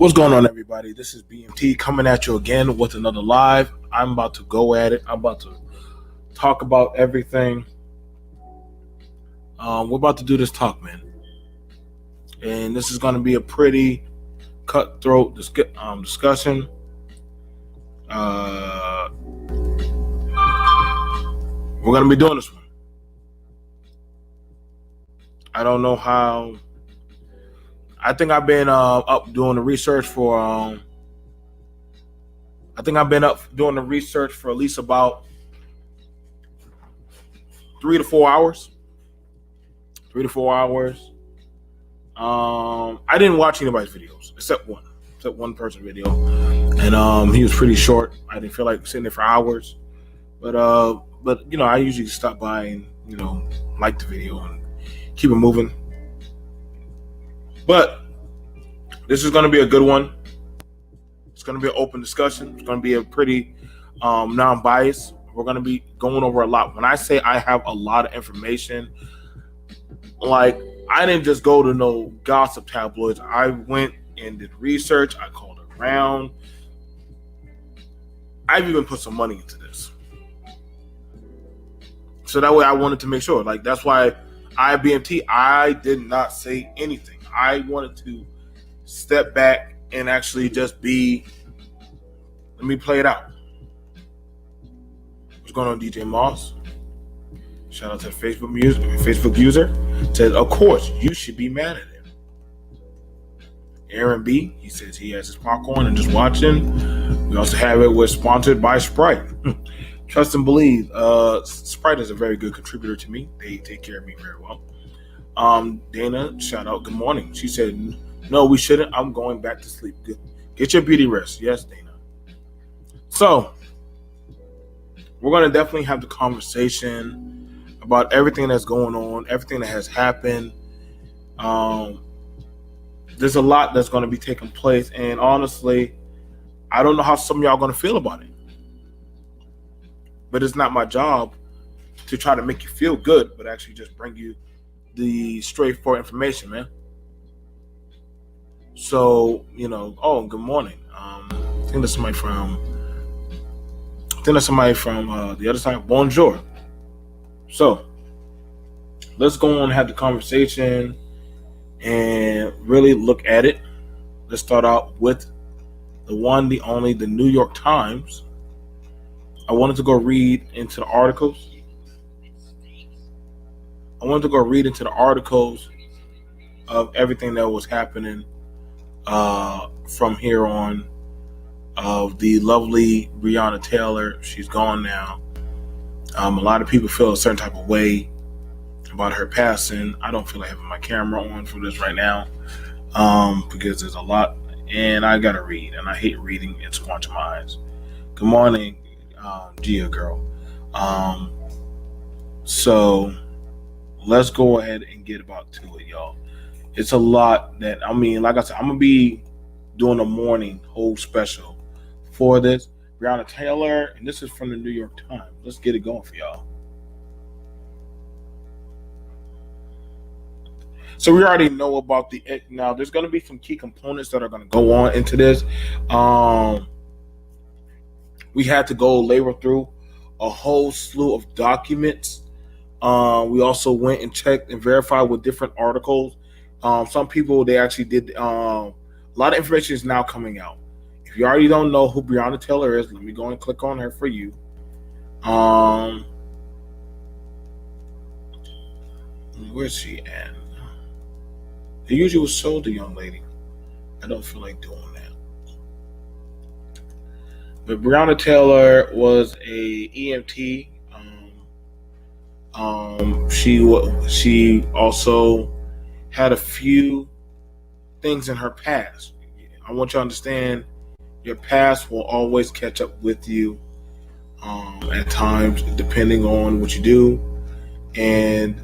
What's going on, everybody? This is BMT coming at you again with another live. I'm about to go at it. I'm about to talk about everything. We're about to do this talk, man. And this is going to be a pretty cutthroat discussion. We're going to be doing this one. I don't know how. I think I've been up doing the research for. I think I've been up doing the research for at least about 3 to 4 hours. 3 to 4 hours. I didn't watch anybody's videos except one person's video, and he was pretty short. I didn't feel like sitting there for hours, but you know, I usually stop by and like the video and keep it moving. But this is going to be a good one. It's going to be an open discussion. It's going to be a pretty non-biased. We're going to be going over a lot. When I say I have a lot of information, like, I didn't just go to no gossip tabloids. I went and did research. I called around. I've even put some money into this. So that way I wanted to make sure. Like, that's why BMT, I did not say anything. I wanted to step back and actually just let me play it out. What's going on, DJ Moss? Shout out to the Facebook user. Says, of course, you should be mad at him. Aaron B, he says he has his popcorn and just watching. We also have it with sponsored by Sprite. Trust and believe. Sprite is a very good contributor to me. They take care of me very well. Dana, shout out, good morning. She said, no, we shouldn't. I'm going back to sleep. Get your beauty rest. Yes, Dana. So, we're going to definitely have the conversation about everything that's going on, everything that has happened. There's a lot that's going to be taking place, and honestly, I don't know how some of y'all are going to feel about it. But it's not my job to try to make you feel good, but actually just bring you the straightforward information, man. So, good morning. I think that's somebody from the other side. Bonjour. So, let's go on and have the conversation and really look at it. Let's start out with the one, the only, the New York Times. I wanted to go read into the articles. Of everything that was happening from here on, of the lovely Breonna Taylor. She's gone now. A lot of people feel a certain type of way about her passing. I don't feel like having my camera on for this right now because there's a lot, and I gotta read, and I hate reading and squanching my eyes. Good morning, Gia girl. So let's go ahead and get about to it, y'all. It's a lot that, I mean, like I said, I'm going to be doing a morning whole special for this. Breonna Taylor, and this is from the New York Times. Let's get it going for y'all. So we already know about now there's going to be some key components that are going to go on into this. We had to go labor through a whole slew of documents. We also went and checked and verified with different articles. Some people, they actually did, a lot of information is now coming out. If you already don't know who Breonna Taylor is, let me go and click on her for you. Where's she at? It usually was sold the young lady. I don't feel like doing that. But Breonna Taylor was a EMT. She also had a few things in her past. I want you to understand your past will always catch up with you at times, depending on what you do. And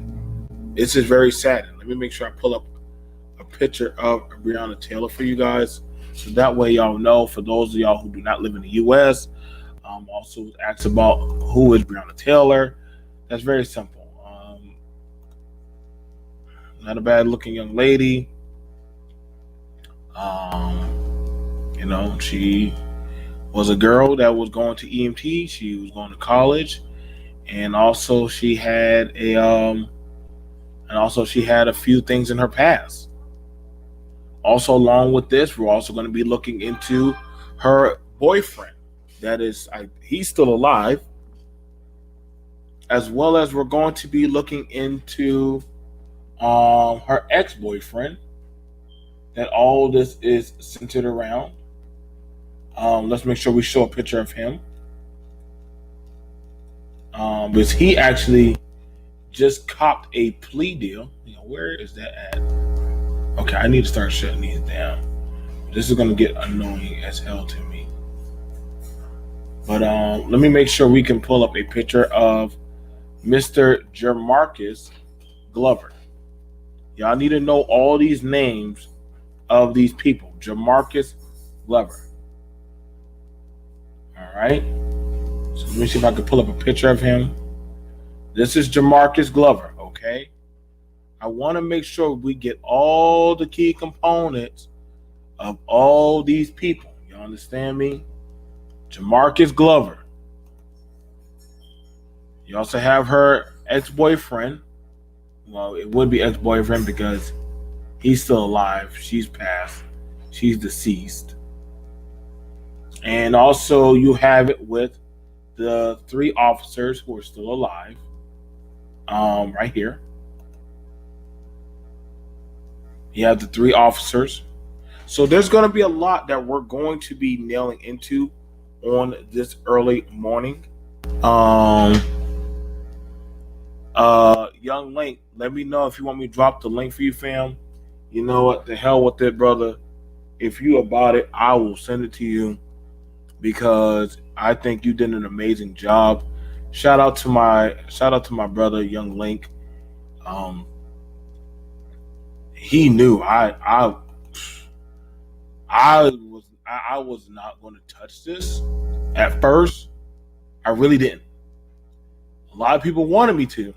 this is very sad. Let me make sure I pull up a picture of Breonna Taylor for you guys, so that way y'all know. For those of y'all who do not live in the U.S., also asked about who is Breonna Taylor. That's very simple. Not a bad looking young lady. She was a girl that was going to EMT. She was going to college, and also she had a few things in her past. Also, along with this, we're also going to be looking into her boyfriend. That is, he's still alive. As well as we're going to be looking into her ex-boyfriend that all this is centered around. Let's make sure we show a picture of him. Because he actually just copped a plea deal. Where is that at? Okay, I need to start shutting these down. This is going to get annoying as hell to me. But let me make sure we can pull up a picture of Mr. Jamarcus Glover. Y'all need to know all these names of these people. Jamarcus Glover. All right. So let me see if I can pull up a picture of him. This is Jamarcus Glover, okay? I want to make sure we get all the key components of all these people. You understand me? Jamarcus Glover. You also have her ex-boyfriend. Well, it would be ex-boyfriend because he's still alive. She's passed. She's deceased. And also you have it with the 3 officers who are still alive. Right here. You have the 3 officers. So there's going to be a lot that we're going to be nailing into on this early morning. Young Link, let me know if you want me to drop the link for you, fam. You know what? The hell with it, brother. If you about it, I will send it to you because I think you did an amazing job. Shout out to my brother, Young Link. He knew I was not going to touch this at first. I really didn't. A lot of people wanted me to,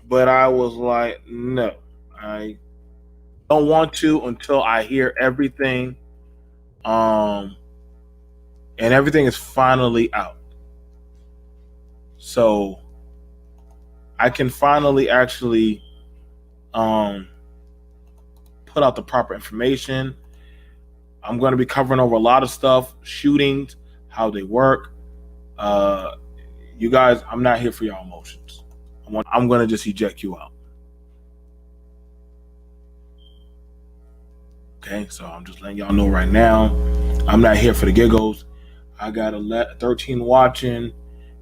but I was like, no, I don't want to until I hear everything, and everything is finally out. So I can finally actually put out the proper information. I'm going to be covering over a lot of stuff, shootings, how they work. You guys, I'm not here for your emotions. I'm going to just eject you out. Okay, so I'm just letting y'all know right now, I'm not here for the giggles. I got 13 watching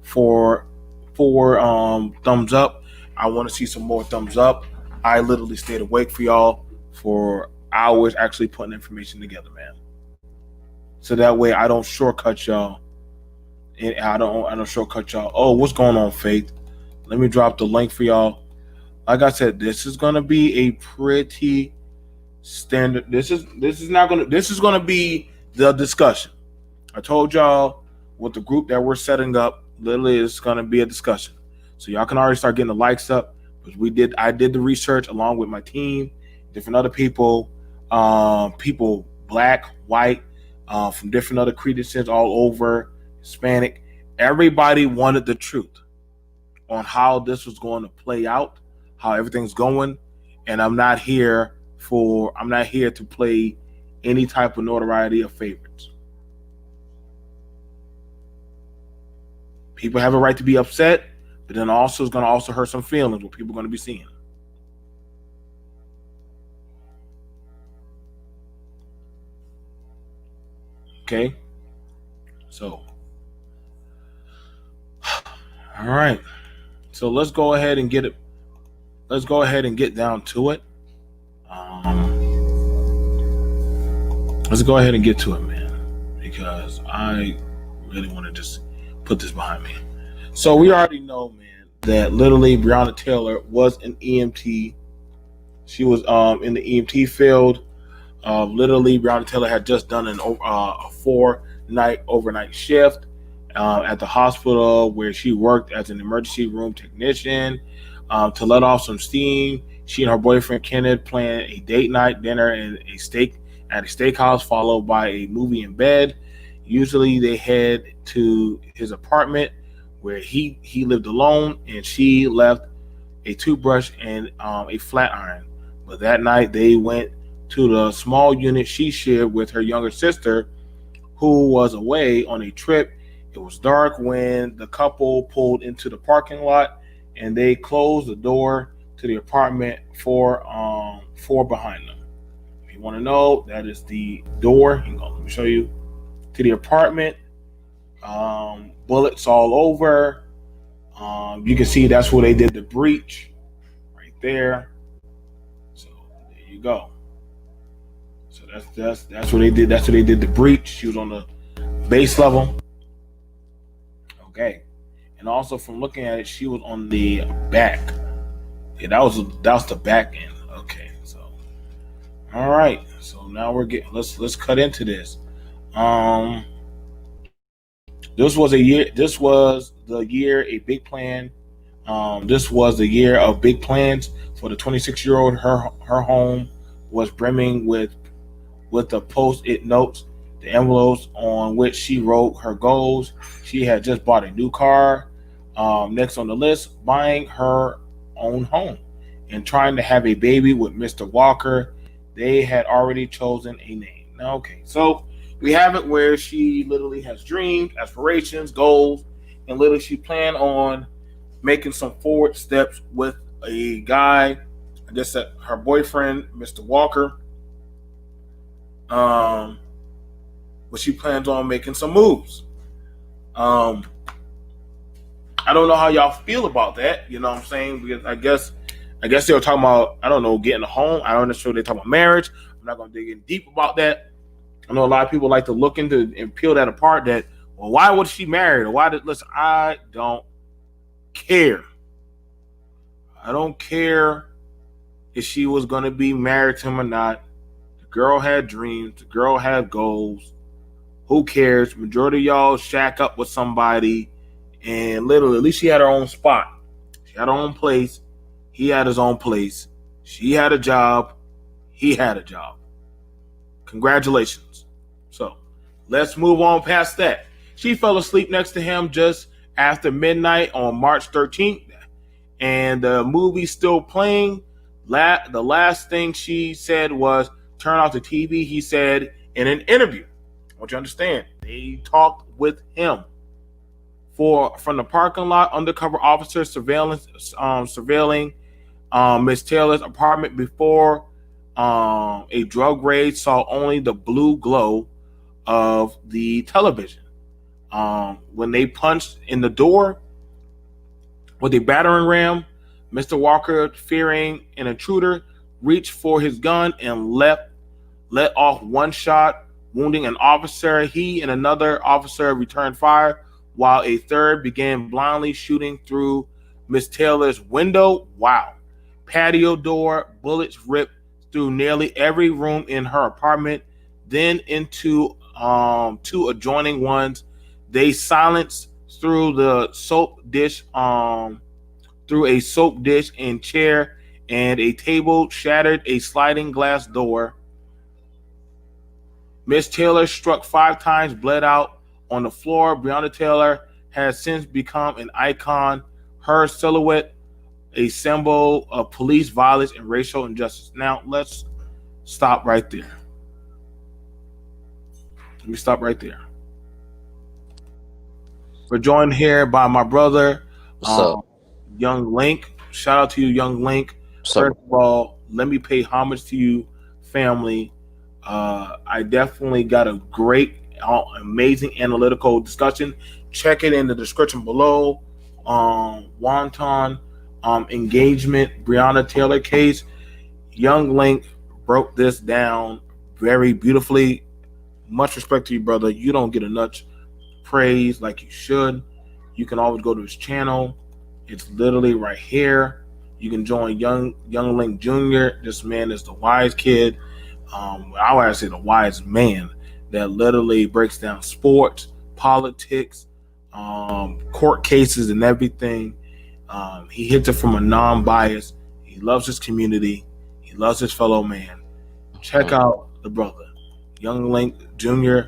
for 4 thumbs up. I want to see some more thumbs up. I literally stayed awake for y'all for hours actually putting information together, man. So that way I don't shortcut y'all. And I don't shortcut y'all. Oh, what's going on, Faith? Let me drop the link for y'all. Like I said, this is gonna be a pretty standard. This is gonna be the discussion. I told y'all with the group that we're setting up, literally it's gonna be a discussion. So y'all can already start getting the likes up because I did the research along with my team, different other people, people black, white, from different other credences all over, Hispanic. Everybody wanted the truth on how this was going to play out, how everything's going, and I'm not here to play any type of notoriety or favorites. People have a right to be upset, but then also it's going to also hurt some feelings what people are going to be seeing. Okay, so all right, so let's go ahead and get it. Let's go ahead and get down to it. Let's go ahead and get to it, man, because I really want to just put this behind me. So we already know, man, that literally Breonna Taylor was an EMT. She was in the EMT field. Literally, Breonna Taylor had just done a 4-night overnight shift at the hospital where she worked as an emergency room technician. To let off some steam, she and her boyfriend Kenneth planned a date night dinner and at a steakhouse, followed by a movie in bed. Usually, they head to his apartment where he lived alone, and she left a toothbrush and a flat iron. But that night, they went to the small unit she shared with her younger sister, who was away on a trip. It was dark when the couple pulled into the parking lot, and they closed the door to the apartment for behind them. If you want to know, that is the door. Hang on, let me show you to the apartment. Bullets all over. You can see that's where they did the breach, right there. So there you go. So that's what they did. That's what they did the breach. She was on the base level. Okay. And also from looking at it, she was on the back. Yeah, that was the back end. Okay, so all right. So now let's cut into this. This was the year a big plan. This was the year of big plans for the 26-year-old. Her home was brimming with the post-it notes, the envelopes on which she wrote her goals. She had just bought a new car. Next on the list, buying her own home and trying to have a baby with Mr. Walker. They had already chosen a name. Okay, so we have it where she literally has dreams, aspirations, goals, and literally she planned on making some forward steps with a guy. I guess that her boyfriend, Mr. Walker. But she plans on making some moves. I don't know how y'all feel about that. You know what I'm saying? Because I guess they were talking about, I don't know, getting a home. I don't know if they're talking about marriage. I'm not going to dig in deep about that. I know a lot of people like to look into and peel that apart. That, well, why was she married? Or why did, listen, I don't care. I don't care if she was going to be married to him or not. The girl had dreams. The girl had goals. Who cares? Majority of y'all shack up with somebody, and literally, at least she had her own spot. She had her own place. He had his own place. She had a job. He had a job. Congratulations. So let's move on past that. She fell asleep next to him just after midnight on March 13th, and the movie's still playing. The last thing she said was, turn off the TV, he said in an interview. I want you to understand, they talked with him from the parking lot. Undercover officers surveilling Miss Taylor's apartment before a drug raid saw only the blue glow of the television. When they punched in the door with a battering ram, Mr. Walker, fearing an intruder, reached for his gun and let off one shot, wounding an officer. He and another officer returned fire, while a third began blindly shooting through Miss Taylor's window. Wow. patio door. Bullets ripped through nearly every room in her apartment, then into two adjoining ones. They silenced through the soap dish, through a soap dish and chair and a table, shattered a sliding glass door. Miss Taylor struck 5 times, bled out on the floor. Breonna Taylor has since become an icon. Her silhouette, a symbol of police violence and racial injustice. Now, let's stop right there. Let me stop right there. We're joined here by my brother, What's up? Young Link. Shout out to you, Young Link. What's up? First of all, let me pay homage to you, family. I definitely got a great, amazing analytical discussion. Check it in the description below. Wonton engagement, Breonna Taylor case. Young Link broke this down very beautifully. Much respect to you, brother. You don't get enough praise like you should. You can always go to his channel. It's literally right here. You can join Young Link Jr. This man is the wise kid. I would say the wise man that literally breaks down sports, politics, court cases, and everything. He hits it from a non-bias. He loves his community. He loves his fellow man. Check out the brother, Young Link Jr.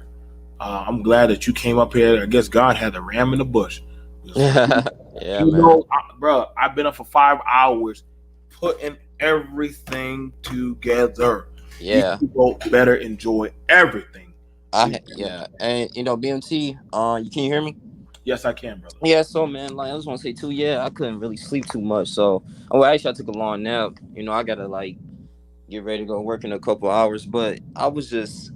I'm glad that you came up here. I guess God had the ram in the bush. Yeah, man. Bro, I've been up for 5 hours putting everything together. Yeah, You go better enjoy everything. yeah, and BMT. You can you hear me? Yes, I can, brother. Yeah, so man, like I just want to say too. Yeah, I couldn't really sleep too much, so actually I took a long nap. I gotta like get ready to go work in a couple hours, but I was just.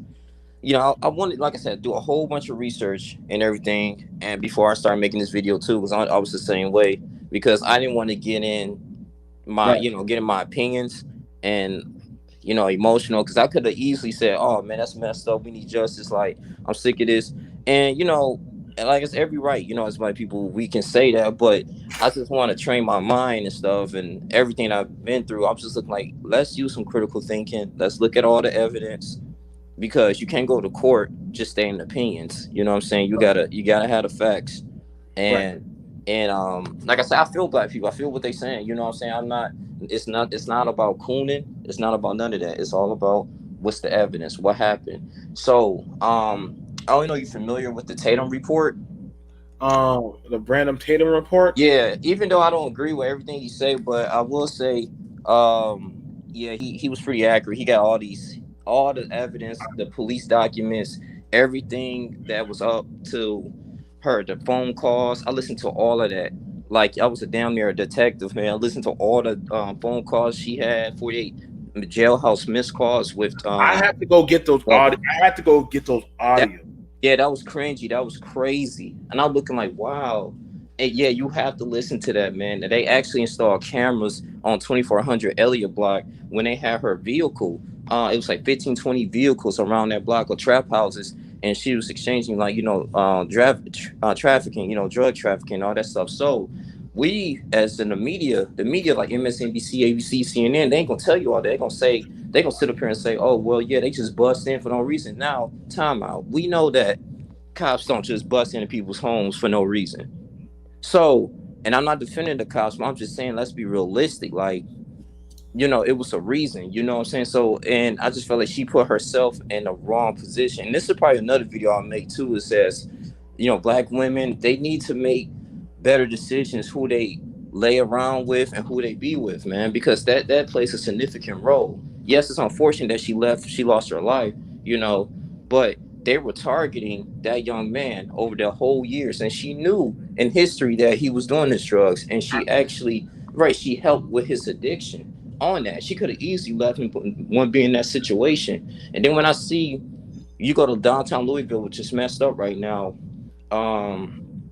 I wanted, like I said, do a whole bunch of research and everything, and before I started making this video too, because I was the same way, because I didn't want to get in my, Right, getting my opinions and emotional, because I could have easily said, "Oh man, that's messed up. We need justice. Like I'm sick of this," and and like it's every right, as white people we can say that, but I just want to train my mind and stuff and everything I've been through. I'm just looking like, let's use some critical thinking. Let's look at all the evidence because you can't go to court just stating opinions. You know what I'm saying? You gotta have the facts. right, And like I said, I feel black people. I feel what they saying. You know what I'm saying? I'm not. It's not about cooning. It's not about none of that. It's all about what's the evidence, what happened. So I don't know you're familiar with the Tatum report. the Brandon Tatum report. Yeah, even though I don't agree with everything he say, but I will say, yeah, he was pretty accurate. He got all the evidence, the police documents, everything that was up to her, the phone calls. I listened to all of that. Like I was a damn near a detective, man. I listened to all the phone calls she had, 48 jailhouse missed calls with I have to go get those well, audio. I have to go get those that audio. yeah, that was cringy. That was crazy. And I'm looking like, wow. And yeah, you have to listen to that, man. They actually installed cameras on 2400 Elliott block when they had her vehicle. It was like 15, 20 vehicles around that block of trap houses. And she was exchanging like, trafficking, drug trafficking, all that stuff. So we, as in the media like MSNBC, ABC, CNN, they ain't gonna tell you all that. They gonna sit up here and say, oh, well, yeah, they just bust in for no reason. Now, time out. We know that cops don't just bust into people's homes for no reason. So, and I'm not defending the cops, but I'm just saying, let's be realistic. Like, it was a reason, you know what I'm saying? So, and I just felt like she put herself in the wrong position. And this is probably another video I'll make too. It says, black women, they need to make better decisions who they lay around with and who they be with, man, because that plays a significant role. Yes, it's unfortunate that she lost her life, but they were targeting that young man over the whole years, and she knew in history that he was doing his drugs, and she actually, right, she helped with his addiction on that. She could have easily left him, one being in that situation. And then when I see you go to downtown Louisville, which is messed up right now, um,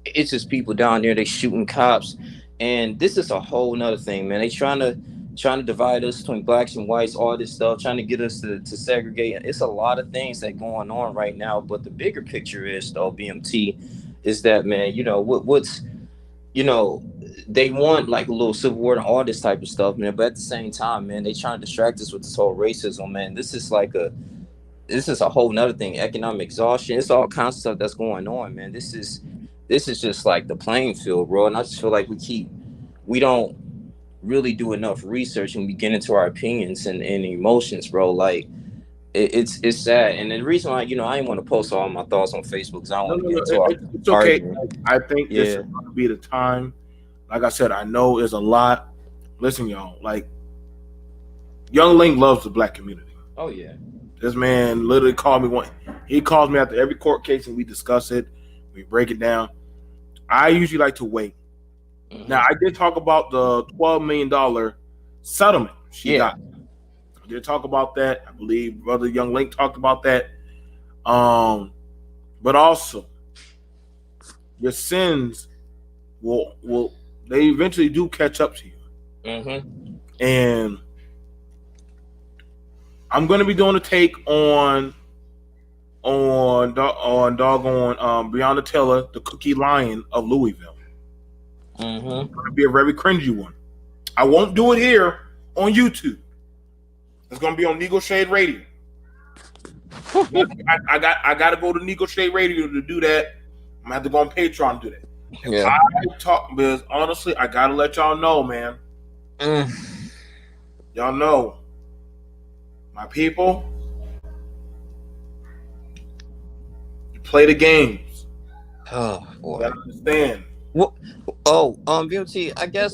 it's just people down there, they shooting cops. And this is a whole nother thing, man. They trying to divide us between blacks and whites, all this stuff, trying to get us to segregate. It's a lot of things that going on right now. But the bigger picture is, though, BMT, is that, man, what's you know they want like a little civil war and all this type of stuff, man. But at the same time, man, they trying to distract us with this whole racism, man. This is a whole nother thing. Economic exhaustion. It's all kinds of stuff that's going on, man. This is just like the playing field, bro. And I just feel like we don't really do enough research and we get into our opinions and emotions, bro. Like it's sad. And the reason why, I didn't want to post all my thoughts on Facebook because I don't No, want to no, get no. into our It's okay. argument. I think this is Yeah. going to be the time. Like I said, I know there's a lot. Listen, y'all. Like, Young Link loves the black community. Oh yeah. This man literally called me He calls me after every court case and we discuss it. We break it down. I usually like to wait. Mhm. Now, I did talk about the $12 million settlement she got. I did talk about that. I believe Brother Young Link talked about that. But also, your sins will they eventually do catch up to you. Mm-hmm. And I'm going to be doing a take on doggone Breonna Taylor, the cookie lion of Louisville. Mm-hmm. It's going to be a very cringy one. I won't do it here on YouTube. It's going to be on Negro Shade Radio. I got to go to Negro Shade Radio to do that. I'm going to have to go on Patreon to do that. Yeah. Because honestly, I got to let y'all know, man. Y'all know, my people, you play the games. Oh boy. You gotta understand. What? Oh, BMT. I guess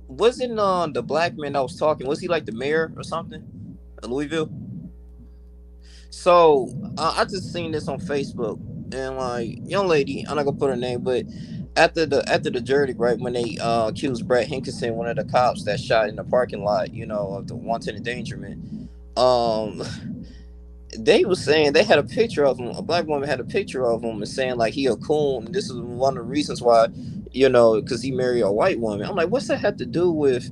wasn't the black man that was talking? Was he like the mayor or something in Louisville? So I just seen this on Facebook, and like young lady, I'm not gonna put her name, but after the jury, right, when they accused Brett Hinkinson, one of the cops that shot in the parking lot, of the wanted endangerment, they was saying they had a picture of him. A black woman had a picture of him and saying like he a coon. And this is one of the reasons why, because he married a white woman. I'm like, what's that have to do with,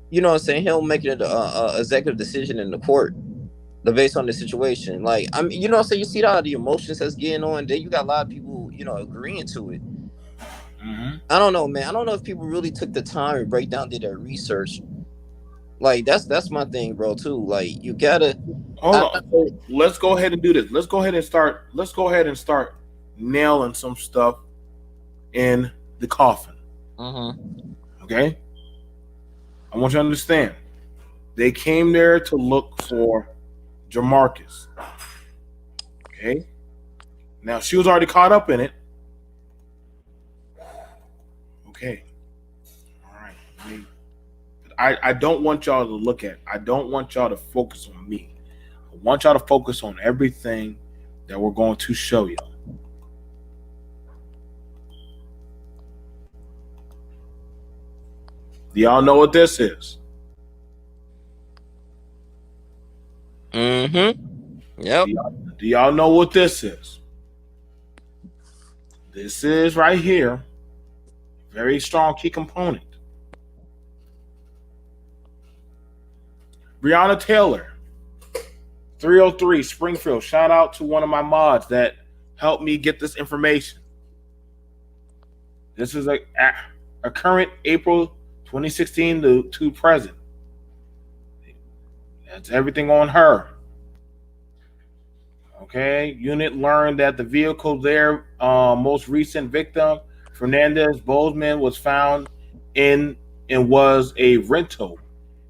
what I'm saying, him making it a executive decision in the court, based on the situation. Like, I'm, what I'm saying, you see how the emotions that's getting on. Then you got a lot of people, agreeing to it. Mm-hmm. I don't know, man. I don't know if people really took the time and break down, did their research. Like that's my thing, bro. Too. Like you gotta. Hold on. So let's go ahead and do this. Let's go ahead and start nailing some stuff in the coffin. Okay. I want you to understand. They came there to look for Jamarcus. Okay. Now she was already caught up in it. Okay. All right. I don't want y'all to look at. I don't want y'all to focus on me. I want y'all to focus on everything that we're going to show you. Do y'all know what this is? Mm-hmm. Yep. Do y'all know what this is? This is right here. Very strong key component. Breonna Taylor, 303 Springfield. Shout out to one of my mods that helped me get this information. This is a current April 2016 to present. That's everything on her. Okay. Unit learned that the vehicle their most recent victim, Fernandez Bozeman, was found in and was a rental.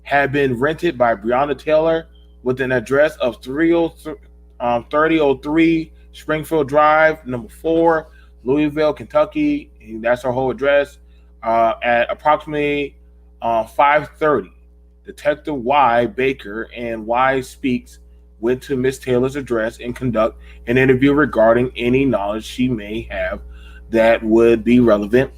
Had been rented by Breonna Taylor with an address of 3003 Springfield Drive, number 4, Louisville, Kentucky. And that's her whole address. At approximately 5:30, Detective Y. Baker and Y. Speaks went to Miss Taylor's address and conduct an interview regarding any knowledge she may have that would be relevant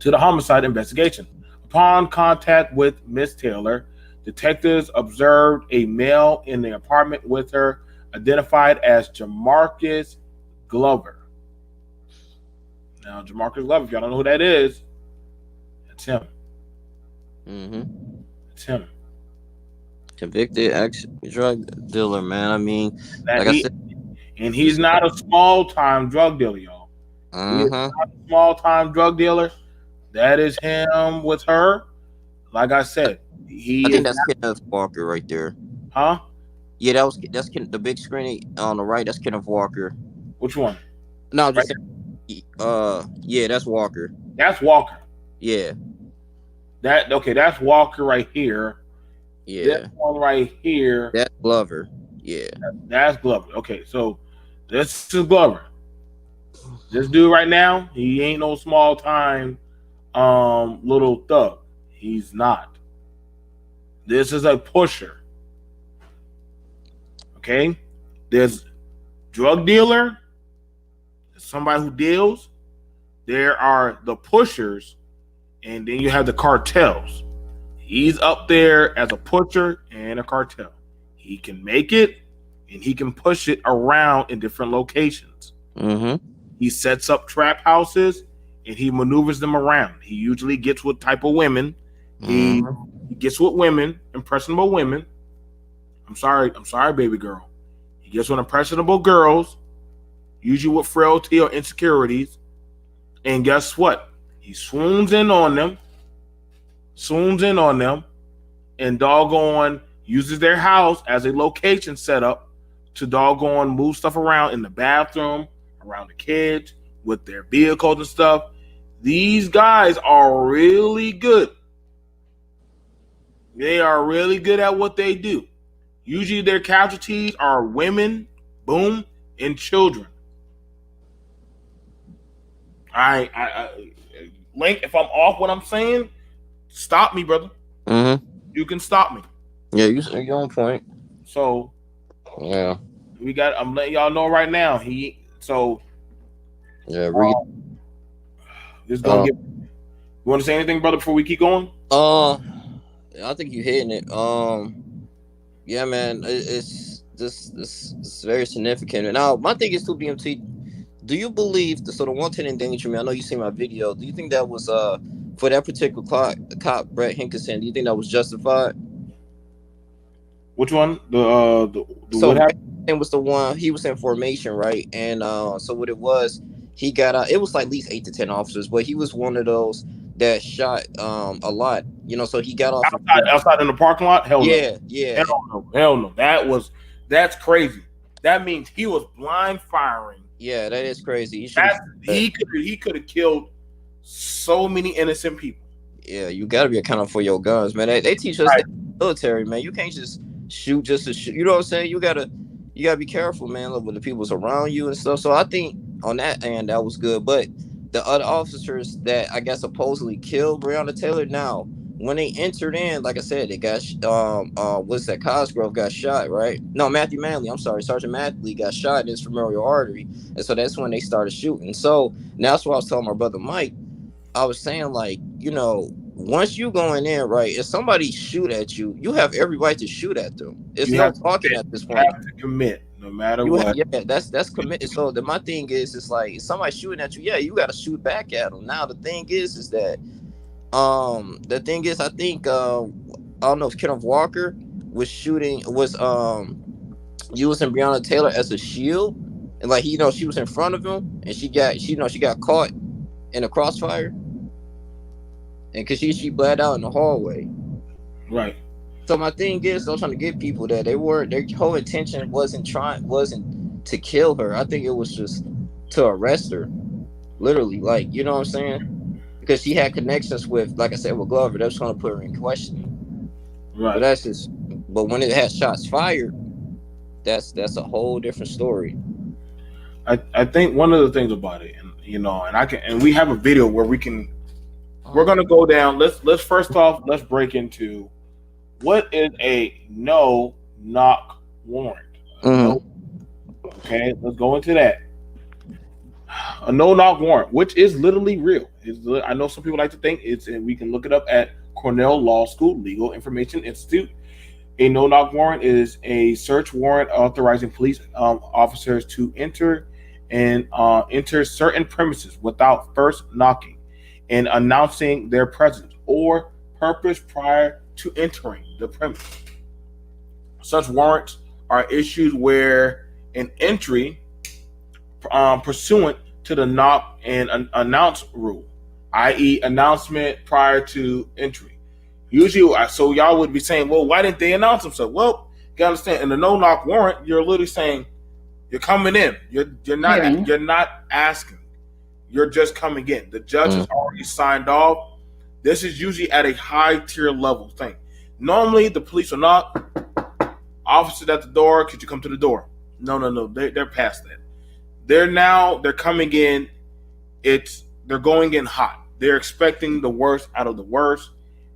to the homicide investigation. Upon contact with Miss Taylor, detectives observed a male in the apartment with her, identified as Jamarcus Glover. Now, Jamarcus Glover, if y'all don't know who that is, that's him. Mm-hmm. It's him. Convicted drug dealer, man. I mean, I said, and he's not a small-time drug dealer, y'all. He's not a small-time drug dealer. That is him with her. Like I said, I he think is that's Kenneth Walker right there. huh? Yeah, the big screen on the right. That's Kenneth Walker. Which one? No, I'm Right? just saying. Yeah, that's Walker. That's Walker. Yeah, That's Walker right here. This yeah, one right here, that's Glover. Yeah. that's Glover. Okay, so this is Glover. This dude right now, he ain't no small time little thug. He's not. This is a pusher. Okay? There's drug dealer, somebody who deals. There are the pushers, and then you have the cartels. He's up there as a pusher and a cartel. He can make it, and he can push it around in different locations. Mm-hmm. He sets up trap houses, and he maneuvers them around. He usually gets with type of women. He gets with women, impressionable women. I'm sorry, baby girl. He gets with impressionable girls, usually with frailty or insecurities. And guess what? He swoons in on them, and doggone uses their house as a location setup to doggone move stuff around in the bathroom, around the kids, with their vehicles and stuff. These guys are really good. They are really good at what they do. Usually their casualties are women, boom, and children. Link, if I'm off what I'm saying, stop me, brother. Mm-hmm. You can stop me. Yeah, you're on point. So yeah, I'm letting y'all know right now. This gonna get. You want to say anything, brother, before we keep going? I think you're hitting it. Yeah, man, it's very significant. And now my thing is to BMT. Do you believe the 110 endangerment? I know you seen my video. Do you think that was for that particular cop Brett Hinkinson? Do you think that was justified? Which one? So what happened? It was the one he was in formation, right? And so what it was, he got out. It was like at least 8 to 10 officers, but he was one of those that shot a lot. So he got off outside in the parking lot. Hell no. Yeah. Hell no. That's crazy. That means he was blind firing. Yeah, that is crazy. He could have killed so many innocent people. Yeah, you got to be accountable for your guns, man. They teach us in the military, man. You can't just shoot just to shoot. You know what I'm saying? You gotta be careful, man, with the people's around you and stuff. So I think on that end that was good. But the other officers that I guess supposedly killed Breonna Taylor, now when they entered in, like I said, they got what's that? Cosgrove got shot, right? No, Matthew Manley. I'm sorry, Sergeant Manley got shot in his femoral artery, and so that's when they started shooting. So now that's what I was telling my brother Mike. I was saying, like, once you going in, right, if somebody shoot at you, you have every right to shoot at them. It's no talking at this point. You have to commit, no matter what. Yeah, that's committed. So my thing is, it's like if somebody shooting at you, yeah, you got to shoot back at them. Now the thing is that I think I don't know if Kenneth Walker was using Breonna Taylor as a shield, and like she was in front of him, and she got caught in a crossfire, and because she bled out in the hallway. Right. So my thing is, I was trying to get people that their whole intention wasn't to kill her. I think it was just to arrest her, literally. Like, you know what I'm saying? Because she had connections with, like I said, with Glover. That was going to put her in questioning. Right. But when it has shots fired, that's a whole different story. I think one of the things about it, and we have a video where we're gonna go down. Let's first off, let's break into what is a no knock warrant. Okay, let's go into that. A no knock warrant, which is literally real. I know some people like to think and we can look it up at Cornell Law School Legal Information Institute. A no knock warrant is a search warrant authorizing police officers to enter certain premises without first knocking and announcing their presence or purpose prior to entering the premise. Such warrants are issued where an entry pursuant to the knock and announce rule i.e., announcement prior to entry. Usually, so y'all would be saying, well, why didn't they announce themselves? Well, you gotta understand, in the no-knock warrant, you're literally saying you're coming in. You're not asking. You're just coming in. The judge has already signed off. This is usually at a high tier level thing. Normally, the police will knock. Officers at the door. Could you come to the door? No. They're past that. They're coming in. They're going in hot. They're expecting the worst out of the worst.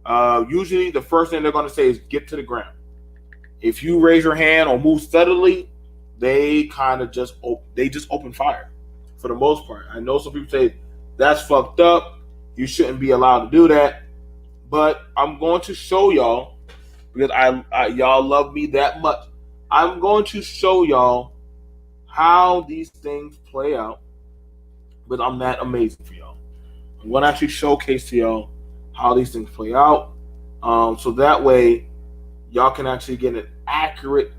Usually, the first thing they're going to say is get to the ground. If you raise your hand or move steadily, they kind of just open fire. For the most part, I know some people say that's fucked up. You shouldn't be allowed to do that. But I'm going to show y'all, because y'all love me that much. I'm going to show y'all how these things play out, because I'm that amazing for y'all. I'm going to actually showcase to y'all how these things play out, so that way y'all can actually get an accurate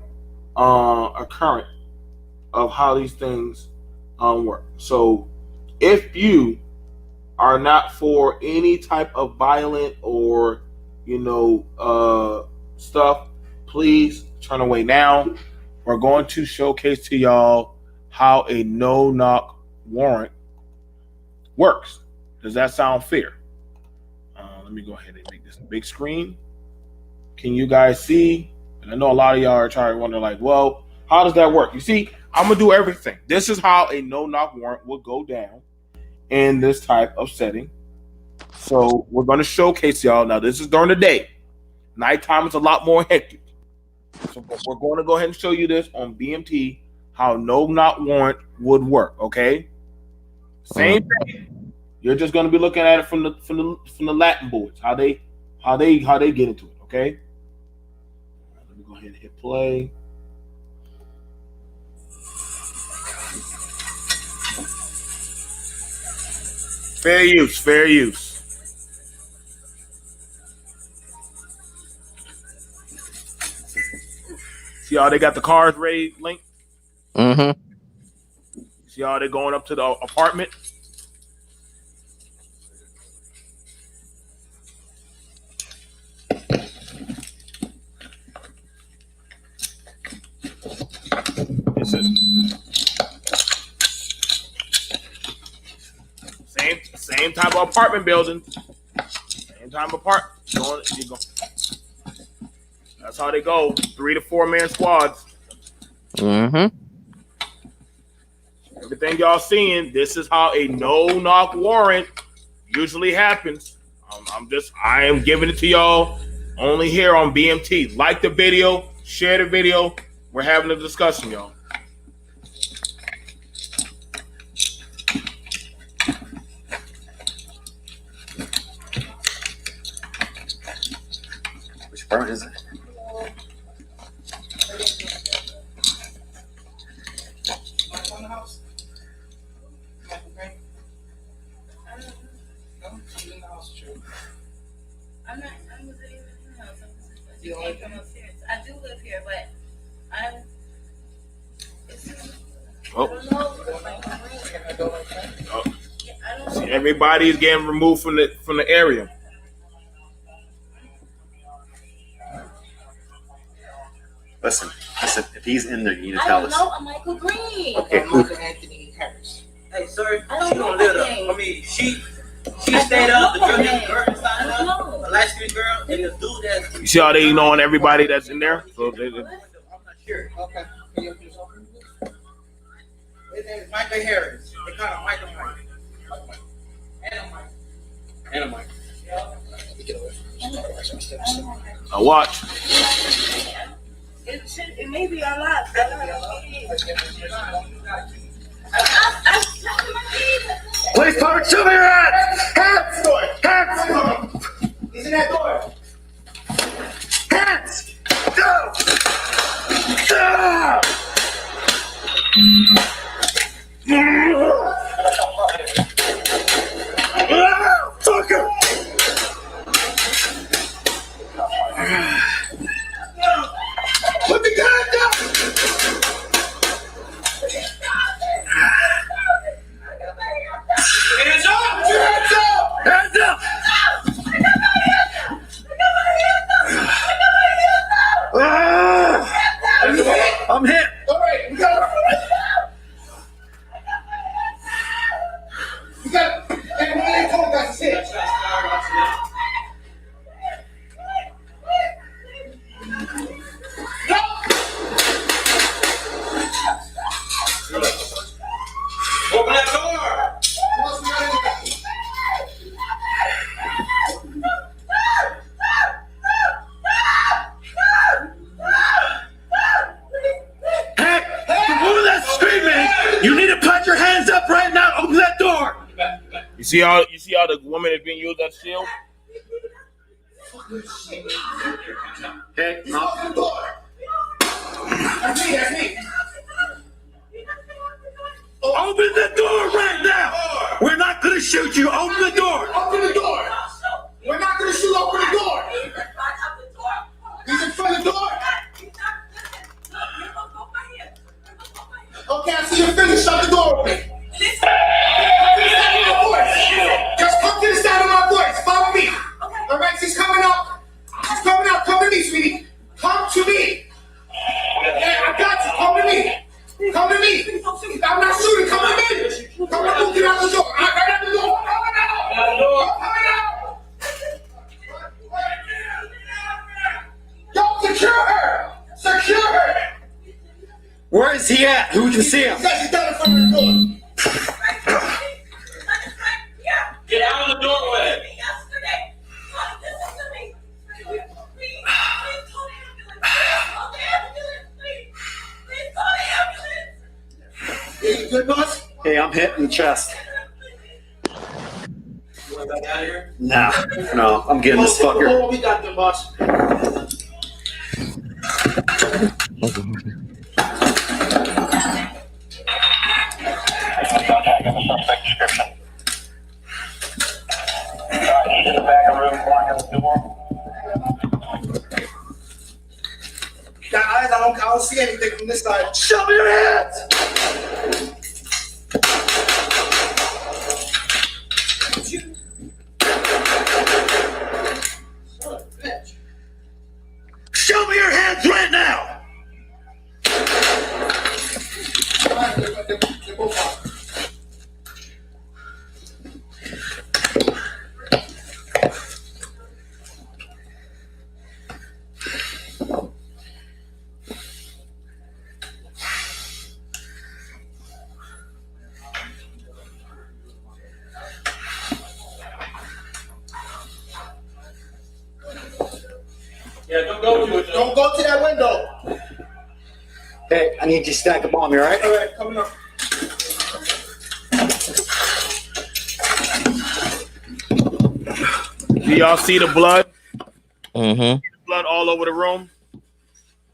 occurrence of how these things work. So if you are not for any type of violent or stuff, please turn away now. We're going to showcase to y'all how a no-knock warrant works. Does that sound fair? Let me go ahead and make this a big screen. Can you guys see? And I know a lot of y'all are trying to wonder, like, well, how does that work? You see, I'm going to do everything. This is how a no-knock warrant will go down in this type of setting. So we're going to showcase y'all. Now, this is during the day. Nighttime is a lot more hectic. So we're going to go ahead and show you this on BMT, how no-knock warrant would work, okay? Same thing. You're just going to be looking at it from the Latin boards, how they get into it, okay? Let me go ahead and hit play. Fair use. See how they got the cars ready linked? Mm-hmm. See how they're going up to the apartment? Same type of apartment building. Same type of apartment. You go. That's how they go. 3 to 4 man squads. Mm-hmm. Everything y'all seeing, this is how a no-knock warrant usually happens. I am giving it to y'all only here on BMT. Like the video, share the video. We're having a discussion, y'all. Which part is it? I do live here, but See, everybody's getting removed from the area. Listen. If he's in there, you need to tell us. I don't know. I'm Michael Green. Okay. I'm Michael Anthony Harris. Hey, sir, I don't she know gonna live nothing. up. I mean, she stayed up. The girl inside I don't know. the light skinned girl, and the dude that's. You see how they knowing everybody that's in there? So I'm not sure. Okay. Can you open yourself? His name is Michael Harris. They call him Michael Mike. And a Mike. now watch. It may be a lot. Please come show me your hands! Hands! He's in that door. Hands! Go! Go! Fucker! Put the gun down! Hands up! Hands up! You see how the woman is being used as shield? Okay, no. Open the door. That's me. Open the door right now. We're not going to shoot you. Open the door. Open the door. We're not going to shoot. Open the door. He's in front of the door. Okay, I see your fingers. Shut the door open. Just come to the side of my voice. Follow me. All right, she's coming up. She's coming up. Come to me, sweetie. Come to me. Yeah, I got you. Come to me. Come to me. I'm not shooting. Come to me. Come on, get out the door. Right out the door. Coming out. Coming out. Yo, secure her. Secure her. Where is he at? Who can see him? She's down in front of the door. Get out of the doorway. You good, boss? Hey, I'm hit in the chest. You want back out of here? No, I'm getting this fucker. Oh, we got them, boss. Got eyes, I don't see anything from this side. Show me your hands. Show me your hands right now. They're both out. Yeah, don't go to it. Don't go to that window. Hey, I need you to stack a bomb, you all right? All right, coming up. Do y'all see the blood? Mm-hmm. Blood all over the room.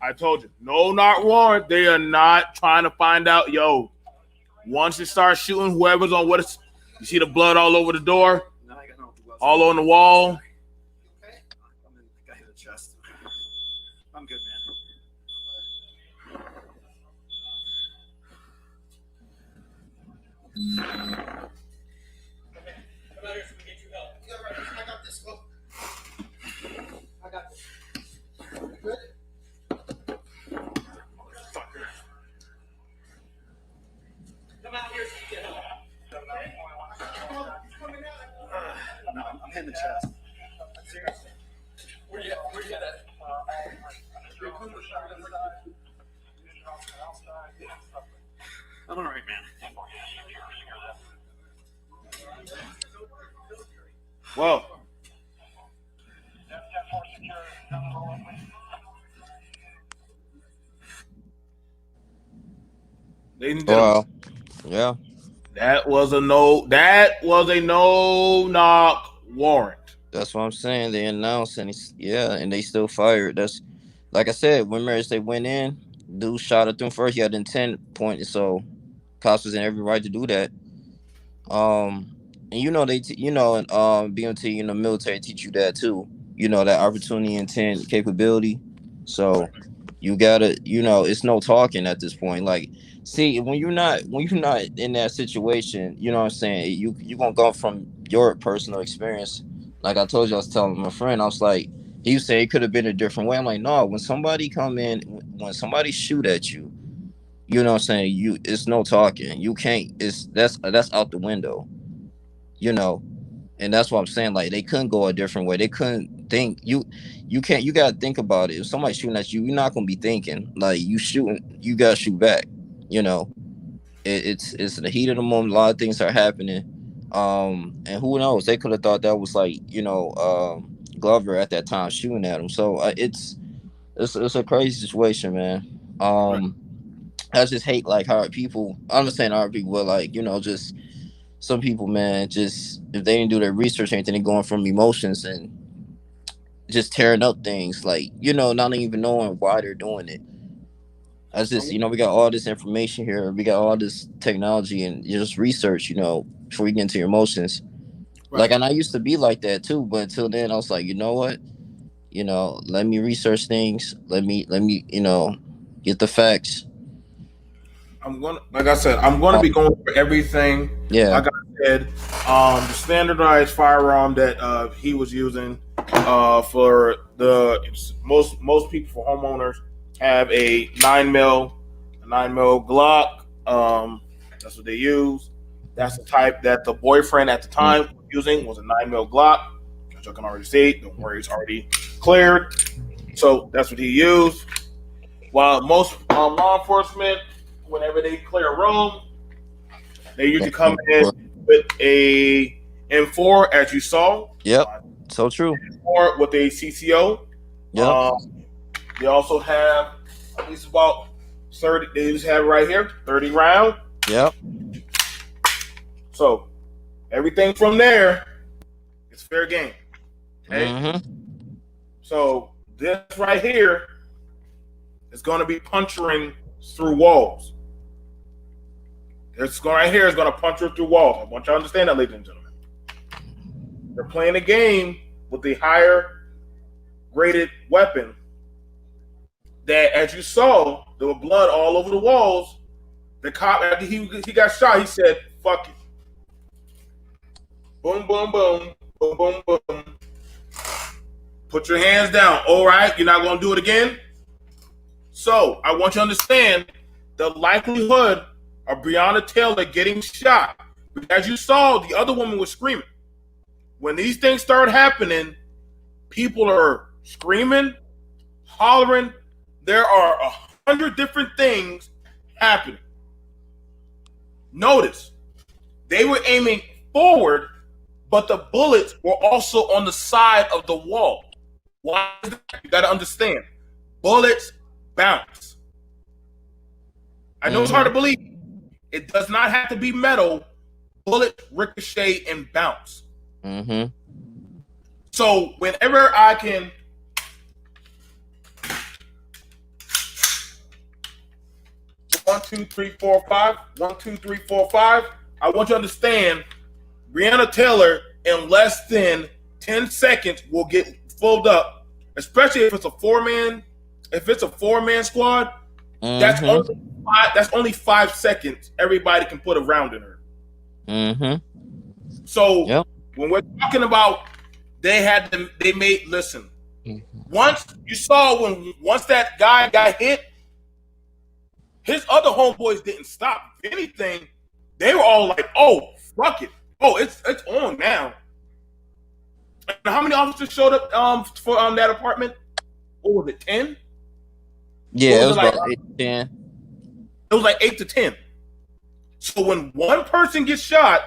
I told you, no, not warrant. They are not trying to find out. Yo, once they start shooting, whoever's on what is, you see the blood all over the door, No, I got no gloves. all on the wall. I hit the chest. I'm good, man. Come out here so we get you help. Yeah, right. I got this. Go. I got this. You good? Come out here so we get help. No, I'm hitting the chest. Seriously. Where you at? I'm all right, man. Whoa. Ladies and gentlemen, Wow. Yeah. that was a no knock warrant. That's what I'm saying. They announced and and they still fired. That's like I said, when they went in, dude shot at them first. He had intent pointed, so cops was in every right to do that. And BMT, military teach you that too. That opportunity, intent, capability. So you gotta, it's no talking at this point. Like, see, when you're not in that situation, you know what I'm saying. You gonna go from your personal experience. Like I told you, I was telling my friend, I was like, he was saying it could have been a different way. I'm like, no, when somebody come in, when somebody shoot at you, you know what I'm saying, it's no talking. You can't, that's out the window, and that's what I'm saying. Like, they couldn't go a different way. They couldn't think. You can't, you gotta think about it. If somebody's shooting at you, you're not gonna be thinking. Like, you gotta shoot back. It's the heat of the moment. A lot of things are happening. And who knows? They could have thought that was like, Glover at that time shooting at him. So it's a crazy situation, man. I just hate like how people. I'm not saying our people, but like, just some people, man, just if they didn't do their research or anything, they going from emotions and just tearing up things, like, not even knowing why they're doing it. I just, we got all this information here, we got all this technology and just research, before you get into your emotions. Right. Like, and I used to be like that too, but until then, I was like, you know what? Let me research things. Let me, get the facts. Like I said, I'm gonna be going for everything. Yeah. Like I said, the standardized firearm that he was using for most people, for homeowners, have a 9mm Glock. That's what they use. That's the type that the boyfriend at the time was using, was a 9mm Glock. As you can already see, don't worry, it's already cleared. So that's what he used. While most law enforcement, whenever they clear a room, they usually come in with a M4, as you saw. Yep. So true. Or with a CCO. Yep. They also have at least about 30. They just have right here 30 round. Yep. So everything from there is fair game. Okay. Mm-hmm. So this right here is going to be puncturing through walls. This going right here is going to puncture through walls. I want you to understand that, ladies and gentlemen. They're playing a game with the higher graded weapon that, as you saw, there was blood all over the walls. The cop, after he got shot, he said, "Fuck it." Boom, boom, boom, boom, boom, boom. Put your hands down. All right, you're not going to do it again? So I want you to understand the likelihood of Breonna Taylor getting shot. As you saw, the other woman was screaming. When these things start happening, people are screaming, hollering. There are 100 different things happening. Notice, they were aiming forward, but the bullets were also on the side of the wall. Why is that? You got to understand. Bullets bounce. I know it's hard to believe. It does not have to be metal. Bullets ricochet and bounce. Mm-hmm. So whenever I can one, two, three, four, five. 1, 2, 3, 4, 5. I want you to understand, Breonna Taylor in less than 10 seconds will get filled up, especially if it's a four-man. If it's a four-man squad, that's only 5 seconds. Everybody can put a round in her. Mm-hmm. So when we're talking about listen. Once you saw once that guy got hit, his other homeboys didn't stop. If anything, they were all like, "Oh, fuck it. Oh, it's on now." And how many officers showed up for that apartment? What was it, 10? Yeah, it was about 8 to 10. It was like 8 to 10. So when one person gets shot,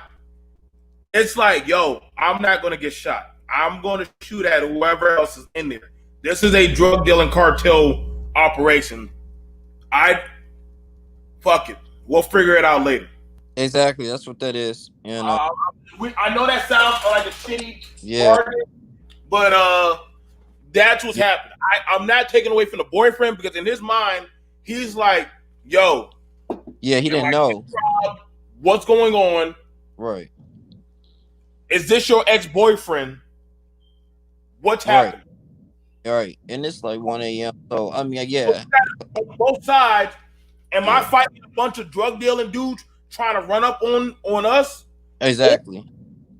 it's like, yo, I'm not going to get shot. I'm going to shoot at whoever else is in there. This is a drug dealing cartel operation. Fuck it. We'll figure it out later. Exactly. That's what that is. You know? I know that sounds like a shitty argument, but that's what's happening. I'm not taking away from the boyfriend, because in his mind, he's like, yo. Yeah, he didn't know. What's going on? Right. Is this your ex-boyfriend? What's happening? All right. And it's like 1 a.m. So, I mean, yeah. Both sides. Am I fighting a bunch of drug dealing dudes trying to run up on us? Exactly.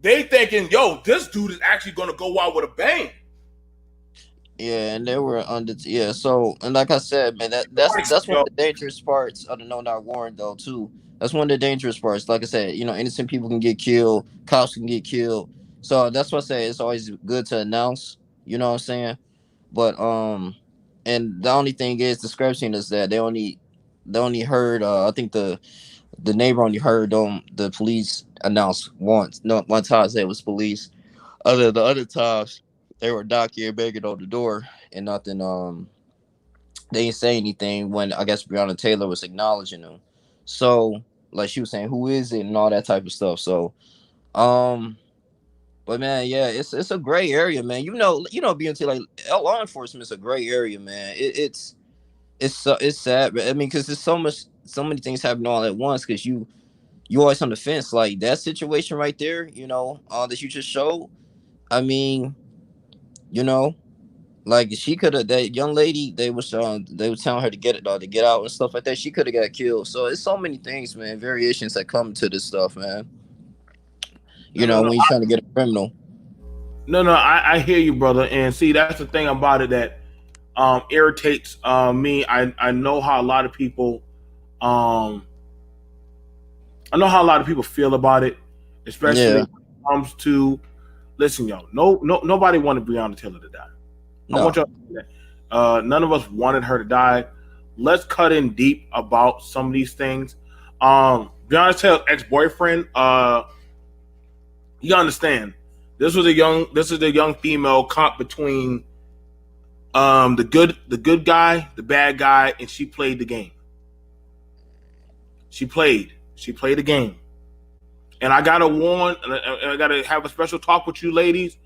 They thinking, yo, this dude is actually going to go out with a bang. Yeah, and they were under. Yeah, so, and like I said, man, that's one of the dangerous parts of the No Not Warrant, though, too. That's one of the dangerous parts. Like I said, innocent people can get killed, cops can get killed. So that's why I say it's always good to announce. You know what I'm saying? But and the only thing is, discrepancy is that they only heard. I think the neighbor only heard the police announce once. No, one time say it was police. The other times they were knocking and banging on the door and nothing. They didn't say anything when I guess Breonna Taylor was acknowledging them. So like she was saying, who is it and all that type of stuff. So, but man, yeah, it's a gray area, man. BNT, like law enforcement is a gray area, man. It's sad, but I mean, because there's so many things happening all at once. Because you always on the fence, like that situation right there, that you just showed. I mean, like she could have, that young lady, they were telling her to get out and stuff like that. She could have got killed. So it's so many things, man. Variations that come to this stuff, man. When you're trying to get a criminal. No, I hear you, brother. And see, that's the thing about it that irritates me. I know how a lot of people feel about it, especially when it comes to, listen, y'all. Nobody wanted Breonna Taylor to die. No. I want y'all to do that. None of us wanted her to die. Let's cut in deep about some of these things. Breonna Taylor's ex-boyfriend, you understand, this is a young female caught between the good guy, the bad guy, and she played the game. She played the game. And I gotta warn, and I gotta have a special talk with you ladies.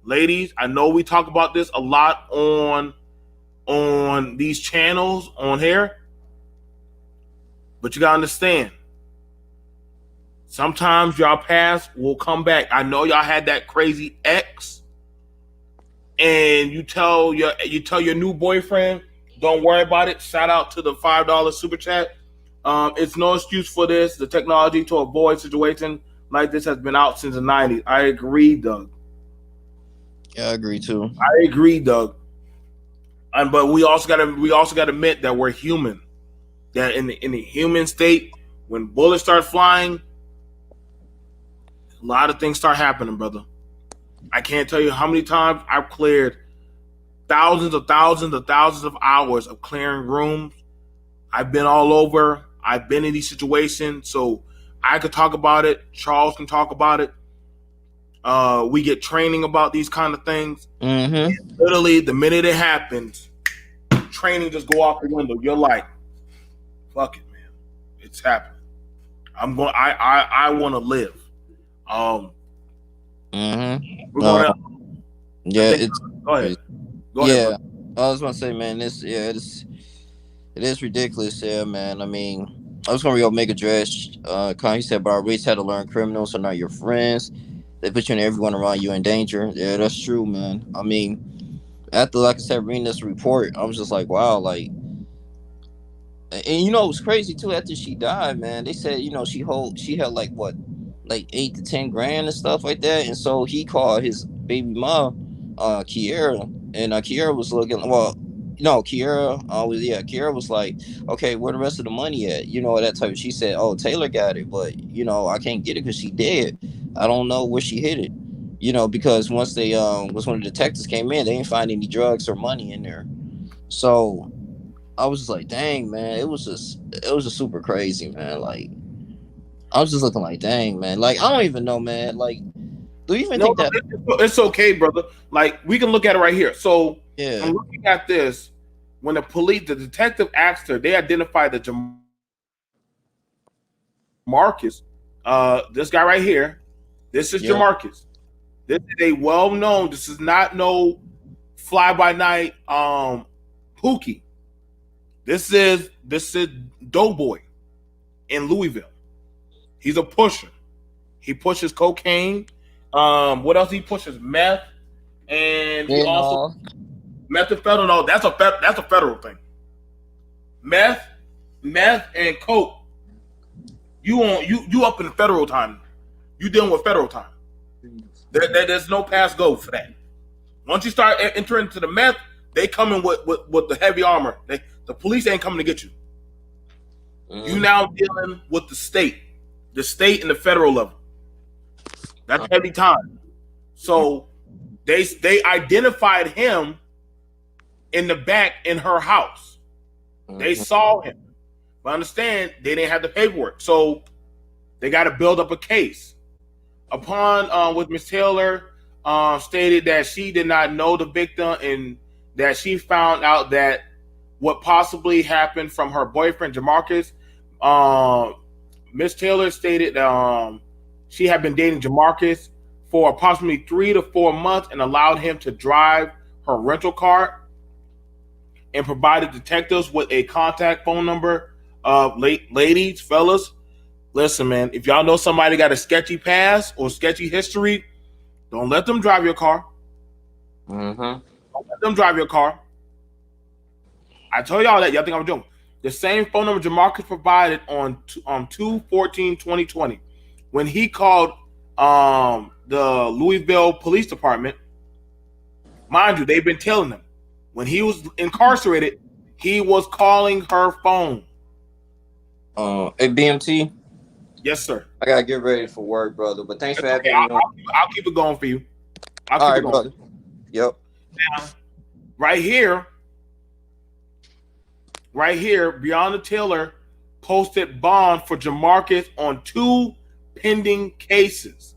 Ladies, I know we talk about this a lot on these channels on here, but you gotta understand, sometimes y'all past will come back. I know y'all had that crazy ex, and you tell your new boyfriend, don't worry about it. Shout out to the $5 super chat. It's no excuse for this. The technology to avoid situation like this has been out since the 90s. I agree, Doug. Yeah, I agree too. I agree, Doug. But we also gotta admit that we're human. That in the human state, when bullets start flying, a lot of things start happening, brother. I can't tell you how many times I've cleared thousands of hours of clearing rooms. I've been all over. I've been in these situations, so I could talk about it. Charles can talk about it. We get training about these kind of things. Mm-hmm. Literally, the minute it happens, training just go out the window. You're like, fuck it, man. It's happening. I want to live. Mm-hmm. We're gonna, Go ahead. Go ahead. I was gonna say, man, it is ridiculous, man. I mean, I was gonna read Omega Dress. He said, but our race had to learn criminals are not your friends. They put you and everyone around you in danger. Yeah, that's true, man. I mean, after, like I said, reading this report, I was just like, wow, like, and it was crazy too. After she died, man, they said, she had like what, like 8 to 10 grand and stuff like that. And so he called his baby mom, Kiera, and Kiera was looking. Well, no, Kiera was like, okay, where the rest of the money at? That type. She said, oh, Taylor got it, but I can't get it because she dead. I don't know where she hid it. Because once when the detectives came in, they didn't find any drugs or money in there. So I was just like, dang, man, it was just super crazy, man. Like, I was just looking like, dang, man. Like, I don't even know, man. Like, do you even think that it's okay, brother? Like, we can look at it right here. So yeah, I'm looking at this. When the detective asked her, they identified the Jamarcus, this guy right here. This is Jamarcus. This is a well-known. This is not no fly-by-night Pookie. This is Doughboy in Louisville. He's a pusher. He pushes cocaine. What else he pushes? Meth, and he also methamphetamine. That's a federal thing. Meth, and coke. You up in federal time. You dealing with federal time. There's no pass go for that. Once you start entering into the meth, they come in with the heavy armor. The police ain't coming to get you. You now dealing with the state and the federal level. That's heavy time. So they identified him in the back in her house. They saw him. But understand, they didn't have the paperwork. So they got to build up a case. Upon with Ms. Taylor stated that she did not know the victim and that she found out that what possibly happened from her boyfriend Jamarcus Miss Taylor stated she had been dating Jamarcus for approximately 3 to 4 months and allowed him to drive her rental car and provided detectives with a contact phone number of ladies, fellas. Listen, man, if y'all know somebody got a sketchy past or sketchy history, don't let them drive your car. Mm-hmm. Don't let them drive your car. I told y'all that. Y'all think I'm joking. The same phone number Jamarcus provided on 2/14/2020 when he called the Louisville Police Department. Mind you, they've been telling him when he was incarcerated, he was calling her phone. Hey, BMT. Yes, sir. I gotta get ready for work, brother. But thanks for having Okay, me on. I'll keep it going for you. I'll All keep right, it going. brother. Yep. Now, right here, Breonna Taylor posted bond for Jamarcus on 2 pending cases.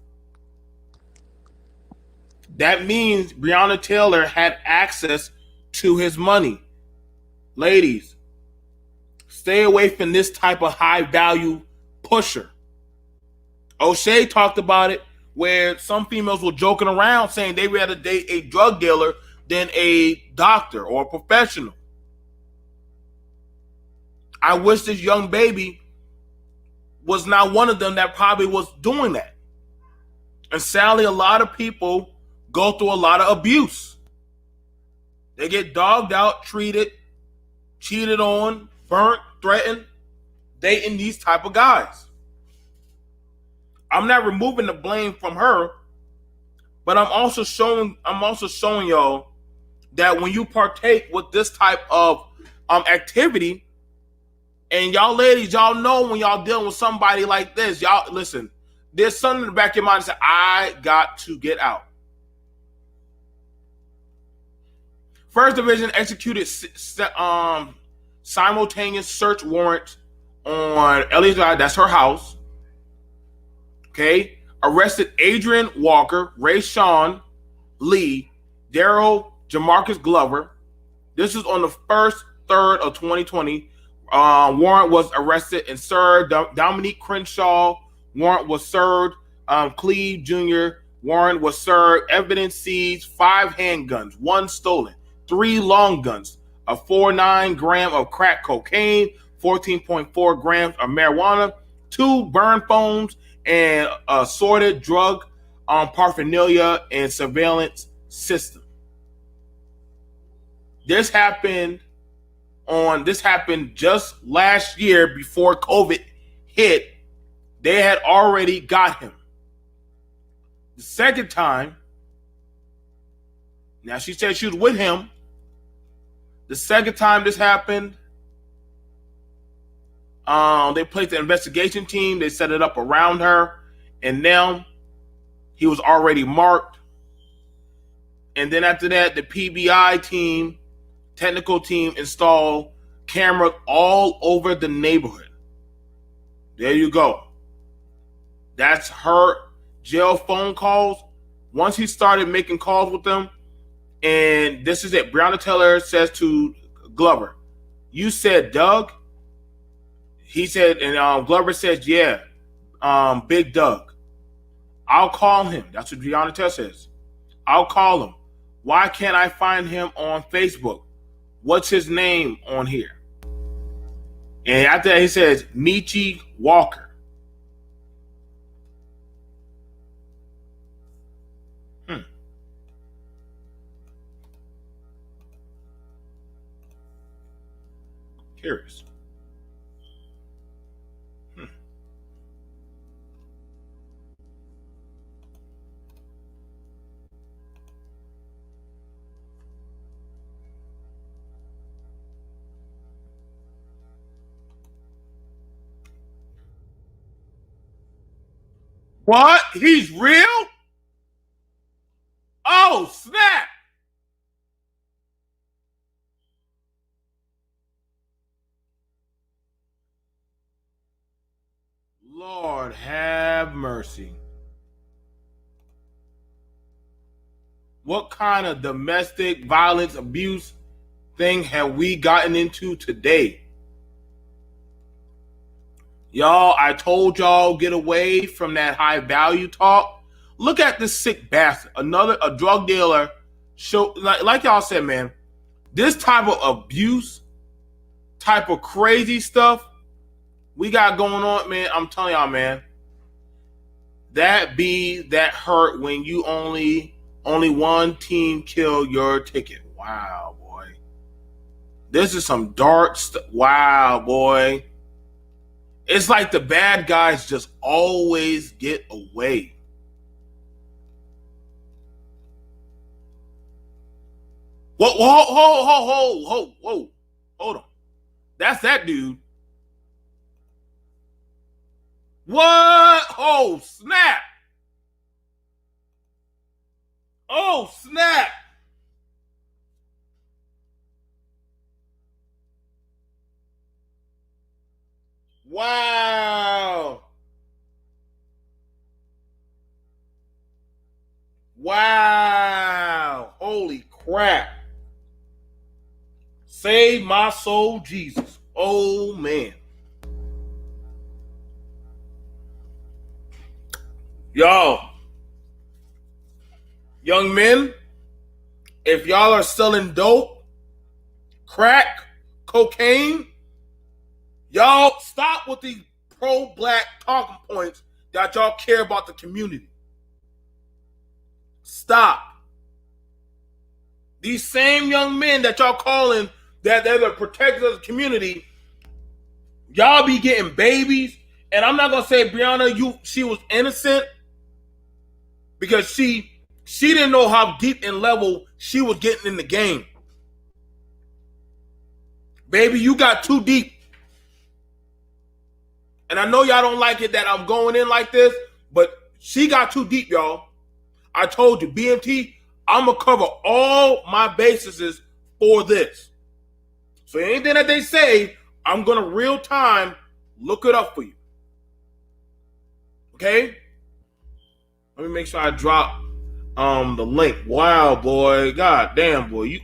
That means Breonna Taylor had access to his money. Ladies, stay away from this type of high value pusher. O'Shea talked about it where some females were joking around saying they would rather date a drug dealer than a doctor or a professional. I wish this young baby was not one of them that probably was doing that. And sadly, a lot of people go through a lot of abuse. They get dogged out, treated, cheated on, burnt, threatened, dating these type of guys. I'm not removing the blame from her, but I'm also showing y'all that when you partake with this type of activity, and y'all ladies, y'all know when y'all dealing with somebody like this, y'all listen, there's something in the back of your mind that says, I got to get out. First Division executed simultaneous search warrant on Ellie's, that's her house. Okay. Arrested Adrian Walker, Ray Sean Lee, Daryl Jamarcus Glover. This is on the 1/3 of 2020. Warrant was arrested and served. Dominique Crenshaw. Warrant was served. Cleve Jr. Warrant was served. Evidence seized 5 handguns, 1 stolen, 3 long guns, a 4.9 gram of crack cocaine, 14.4 grams of marijuana, 2 burn phones, and assorted drug paraphernalia and surveillance system. This happened just last year before COVID hit. They had already got him. The second time, now she said she was with him. The second time this happened, they placed an investigation team. They set it up around her, and now he was already marked. And then after that, the PBI team, technical team, installed cameras all over the neighborhood. There you go. That's her jail phone calls. Once he started making calls with them, and this is it. Breonna Taylor says to Glover, "You said Doug?" He said, and Glover says, "Yeah, Big Doug. I'll call him." That's what Breonna Taylor says. "I'll call him. Why can't I find him on Facebook? What's his name on here?" And after that, he says, "Michi Walker." Curious. What? He's real? Oh, snap. Lord have mercy. What kind of domestic violence abuse thing have we gotten into today? Y'all, I told y'all get away from that high value talk. Look at this sick bastard. A drug dealer. Show like y'all said, man. This type of abuse, type of crazy stuff we got going on, man. I'm telling y'all, man. That hurt when you only one team kill your ticket. Wow, boy. This is some dark stuff. Wow, boy. It's like the bad guys just always get away. Whoa, hold on. That's that dude. What? Oh, snap. Oh, snap. Wow. Wow. Holy crap. Save my soul, Jesus. Oh, man. Y'all, young men, if y'all are selling dope, crack, cocaine, y'all stop with these pro-black talking points that y'all care about the community. Stop. These same young men that y'all calling that they're the protectors of the community, y'all be getting babies. And I'm not gonna say Breonna, she was innocent because she didn't know how deep and level she was getting in the game. Baby, you got too deep. And I know y'all don't like it that I'm going in like this, but she got too deep, y'all. I told you, BMT, I'm going to cover all my bases for this. So anything that they say, I'm going to real time look it up for you. Okay? Let me make sure I drop the link. Wow, boy. God damn, boy.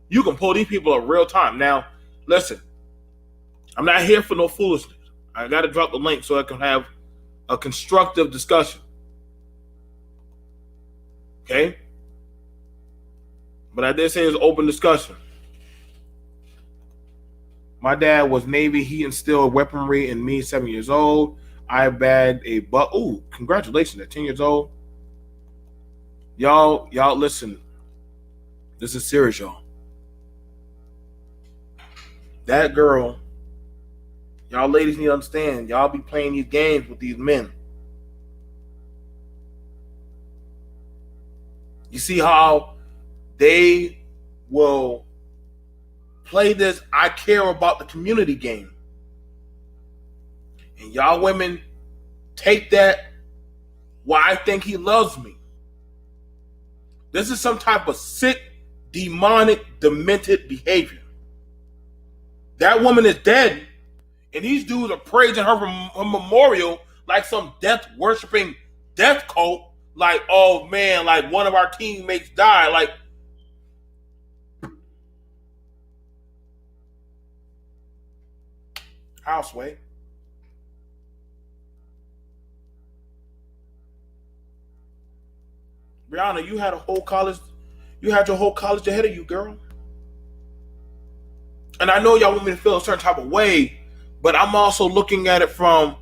You can pull these people up real time. Now, listen. I'm not here for no foolishness. I got to drop the link so I can have a constructive discussion. Okay? But I did say it's open discussion. My dad was Navy. He instilled weaponry in me 7 years old. I bagged a buck. Ooh, congratulations at 10 years old. Y'all listen. This is serious, y'all. That girl, y'all ladies need to understand, y'all be playing these games with these men. You see how they will play this I care about the community game. And y'all women take that, well, I think he loves me. This is some type of sick, demonic, demented behavior. That woman is dead, and these dudes are praising her memorial like some death-worshiping death cult. Like, oh man, like one of our teammates died. Like, Houseway. Breonna, you had your whole college ahead of you, girl. And I know y'all want me to feel a certain type of way, but I'm also looking at it from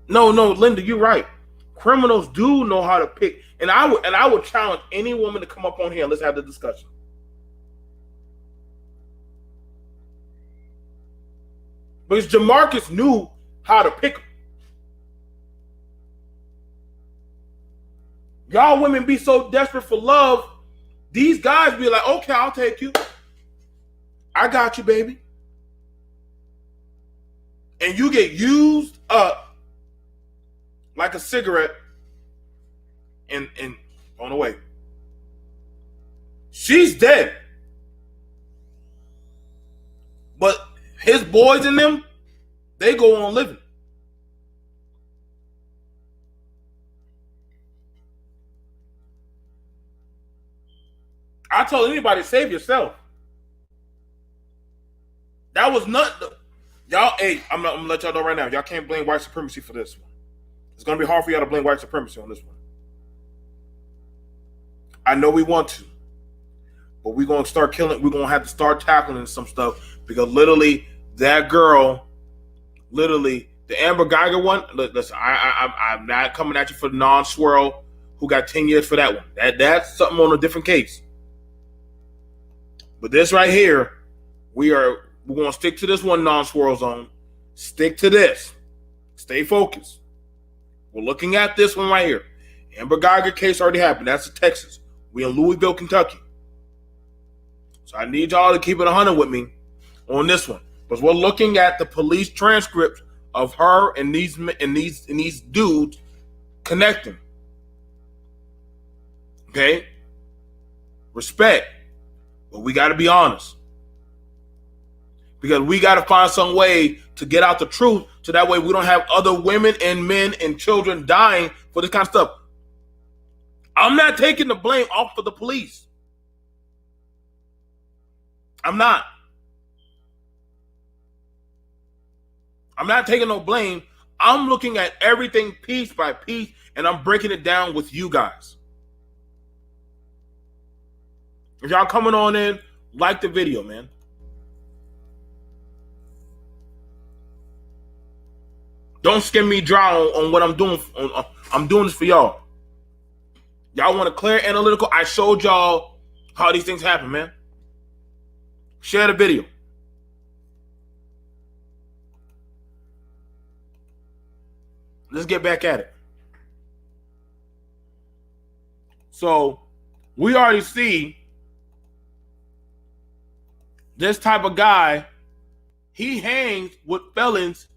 No, Linda, you're right. Criminals do know how to pick, and I would challenge any woman to come up on here and let's have the discussion. Because Jamarcus knew how to pick them. Y'all women be so desperate for love, these guys be like, okay, I'll take you. I got you, baby. And you get used up like a cigarette and on the way. She's dead. But his boys and them, they go on living. I told anybody, save yourself. That was nothing. Y'all, hey, I'm gonna let y'all know right now. Y'all can't blame white supremacy for this one. It's gonna be hard for y'all to blame white supremacy on this one. I know we want to, but we're gonna start killing. We're gonna have to start tackling some stuff because literally that girl, literally the Amber Geiger one. Listen, I'm not coming at you for the non-swirl who got 10 years for that one. That's something on a different case. But this right here, we're gonna stick to this one non-swirl zone. Stick to this. Stay focused. We're looking at this one right here. Amber Geiger case already happened. That's in Texas. We're in Louisville, Kentucky. So I need y'all to keep it 100 with me on this one. Because we're looking at the police transcripts of her and these dudes connecting. Okay? Respect. But we got to be honest. Because we got to find some way to get out the truth so that way we don't have other women and men and children dying for this kind of stuff. I'm not taking the blame off of the police. I'm not. I'm not taking no blame. I'm looking at everything piece by piece and I'm breaking it down with you guys. If y'all coming on in, like the video, man. Don't skim me dry on what I'm doing. I'm doing this for y'all. Y'all want a clear analytical? I showed y'all how these things happen, man. Share the video. Let's get back at it. So we already see this type of guy. He hangs with felons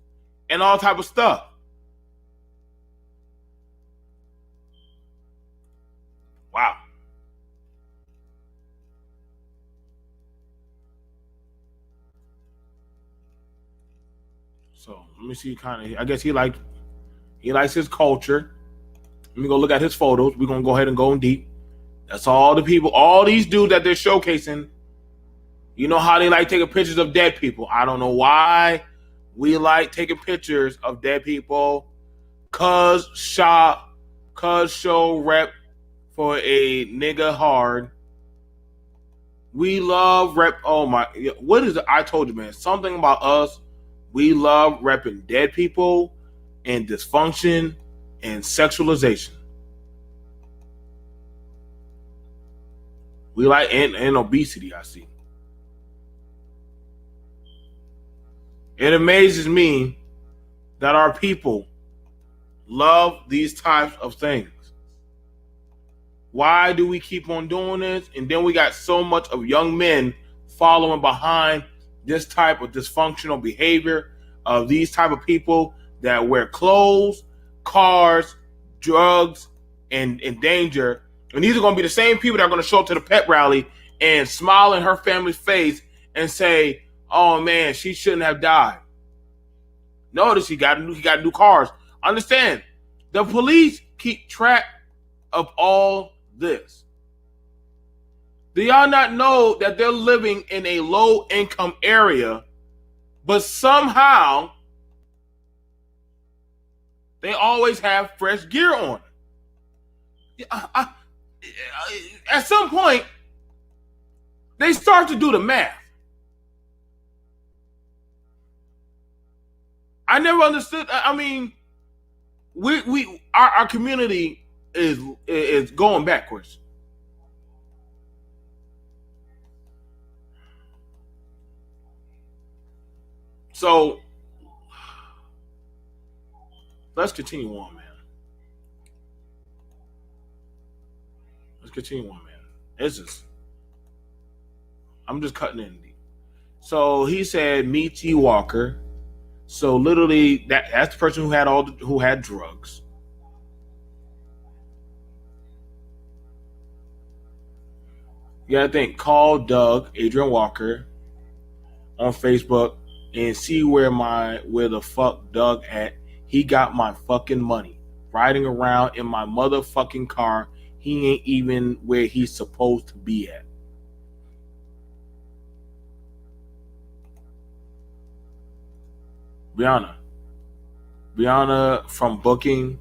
and all type of stuff. Wow. So let me see. I guess he likes his culture. Let me go look at his photos. We're gonna go ahead and go in deep. That's all the people, all these dudes that they're showcasing. You know how they like taking pictures of dead people. I don't know why we like taking pictures of dead people. Cuz show rep for a nigga hard. We love rep. Oh my, what is it? I told you, man. Something about us. We love repping dead people and dysfunction and sexualization. We like and obesity, I see. It amazes me that our people love these types of things. Why do we keep on doing this? And then we got so much of young men following behind this type of dysfunctional behavior of these type of people that wear clothes, cars, drugs, and danger. And these are going to be the same people that are going to show up to the pep rally and smile in her family's face and say, oh man, she shouldn't have died. Notice he got new cars. Understand, the police keep track of all this. Do y'all not know that they're living in a low income area, but somehow they always have fresh gear on? At some point, they start to do the math. I never understood. I mean, our community is going backwards. So let's continue on, man. Let's continue on, man. I'm just cutting in deep. So he said, "Meet T. Walker." So literally, that's the person who had drugs. You gotta think. Call Doug Adrian Walker on Facebook and see where the fuck Doug at. He got my fucking money. Riding around in my motherfucking car. He ain't even where he's supposed to be at. Breonna from booking.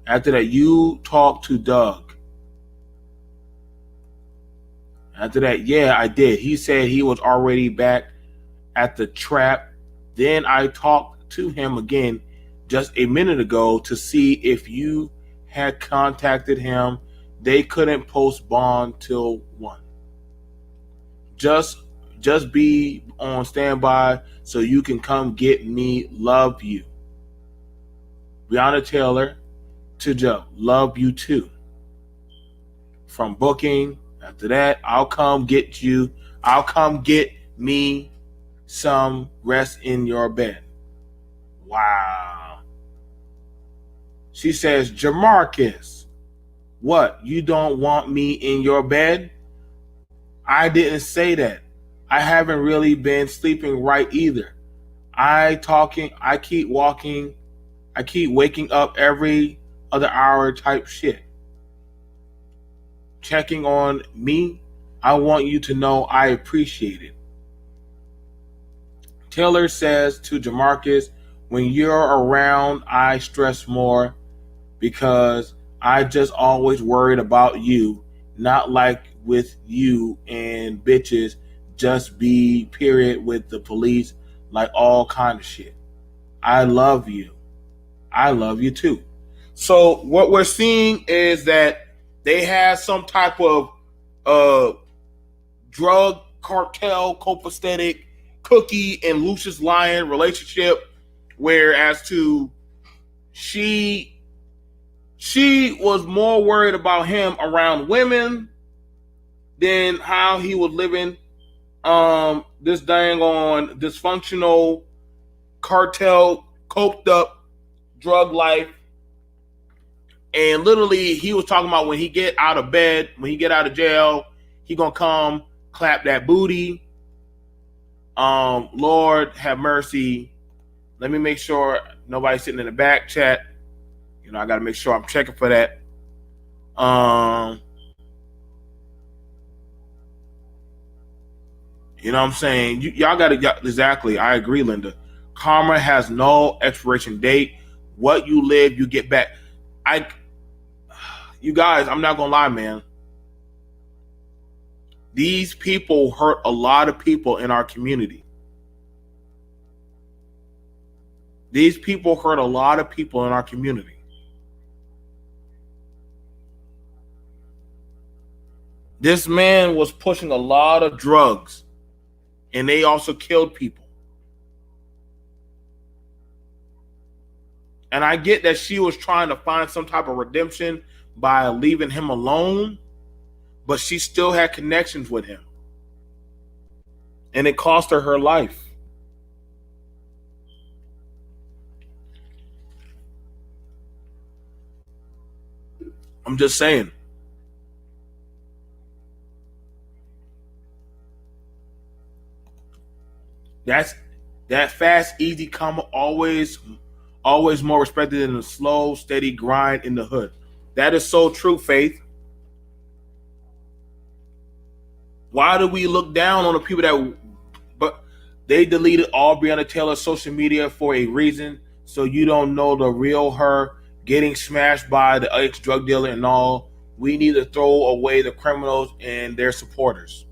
After that, you talked to Doug. After that, yeah, I did. He said he was already back at the trap. Then I talked to him again just a minute ago to see if you had contacted him. They couldn't post bond till 1. Just be on standby so you can come get me. Love you. Breonna Taylor to Joe. Love you too. From booking. After that, I'll come get you. I'll come get me some rest in your bed. Wow. She says, Jamarcus, what? You don't want me in your bed? I didn't say that. I haven't really been sleeping right either. I keep waking up every other hour type shit. Checking on me. I want you to know I appreciate it. Taylor says to Jamarcus, when you're around, I stress more because I just always worried about you, not like with you and bitches just be period with the police, like all kind of shit. I love you. I love you too. So what we're seeing is that they have some type of drug cartel, copacetic, Cookie and Lucius Lyon relationship, whereas to she was more worried about him around women than how he was living this dang on dysfunctional cartel coked up drug life. And literally he was talking about when he get out of bed, when he get out of jail, he gonna come clap that booty. Lord have mercy. Let me make sure nobody's sitting in the back chat. You know, I got to make sure I'm checking for that. You know what I'm saying? Y'all got to, exactly. I agree, Linda. Karma has no expiration date. What you live, you get back. You guys, I'm not going to lie, man. These people hurt a lot of people in our community. These people hurt a lot of people in our community. This man was pushing a lot of drugs, and they also killed people. And I get that she was trying to find some type of redemption by leaving him alone, but she still had connections with him. And it cost her her life. I'm just saying. That fast, easy come always more respected than the slow, steady grind in the hood. That is so true, Faith. Why do we look down on the people but they deleted all Breonna Taylor's social media for a reason, so you don't know the real her getting smashed by the ex-drug dealer and all. We need to throw away the criminals and their supporters.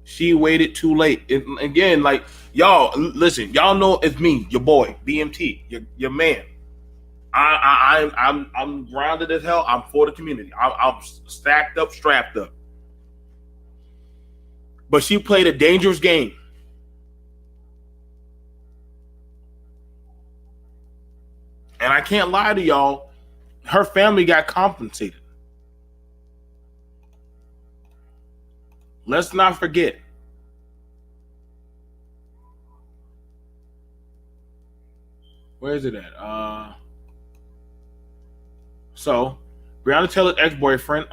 She waited too late. Again, like, y'all, listen, y'all know it's me, your boy, BMT, your man. I'm grounded as hell. I'm for the community. I'm stacked up, strapped up. But she played a dangerous game. And I can't lie to y'all, her family got compensated. Let's not forget. Where is it at? So, Breonna Taylor's ex-boyfriend,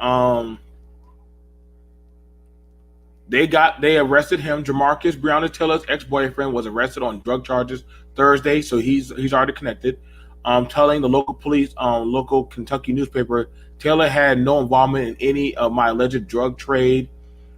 they arrested him. Jamarcus, Breonna Taylor's ex-boyfriend, was arrested on drug charges Thursday, so he's already connected. Telling the local police, local Kentucky newspaper, Taylor had no involvement in any of my alleged drug trade.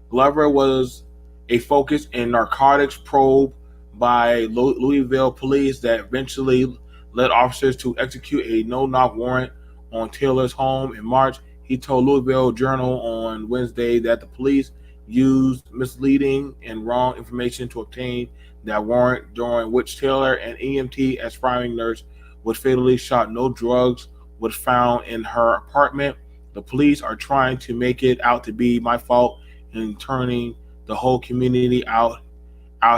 Glover was a focus in narcotics probe by Louisville police that eventually led officers to execute a no-knock warrant on Taylor's home in March. He told Louisville Journal on Wednesday that the police used misleading and wrong information to obtain that warrant, during which Taylor, an EMT aspiring nurse, was fatally shot. No drugs was found in her apartment. The police are trying to make it out to be my fault and turning the whole community out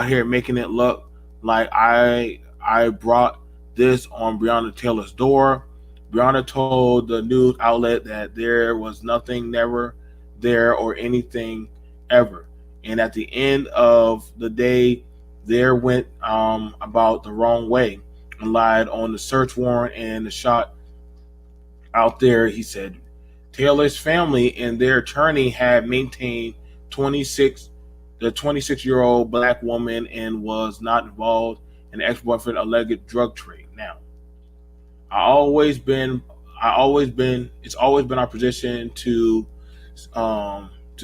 here, making it look like I brought this on Breonna Taylor's door. Breonna told the news outlet that there was nothing never there or anything ever. And at the end of the day, there went about the wrong way and lied on the search warrant and the shot out there. He said Taylor's family and their attorney had maintained the 26-year-old black woman and was not involved in the ex-boyfriend alleged drug trade. Now, it's always been our position to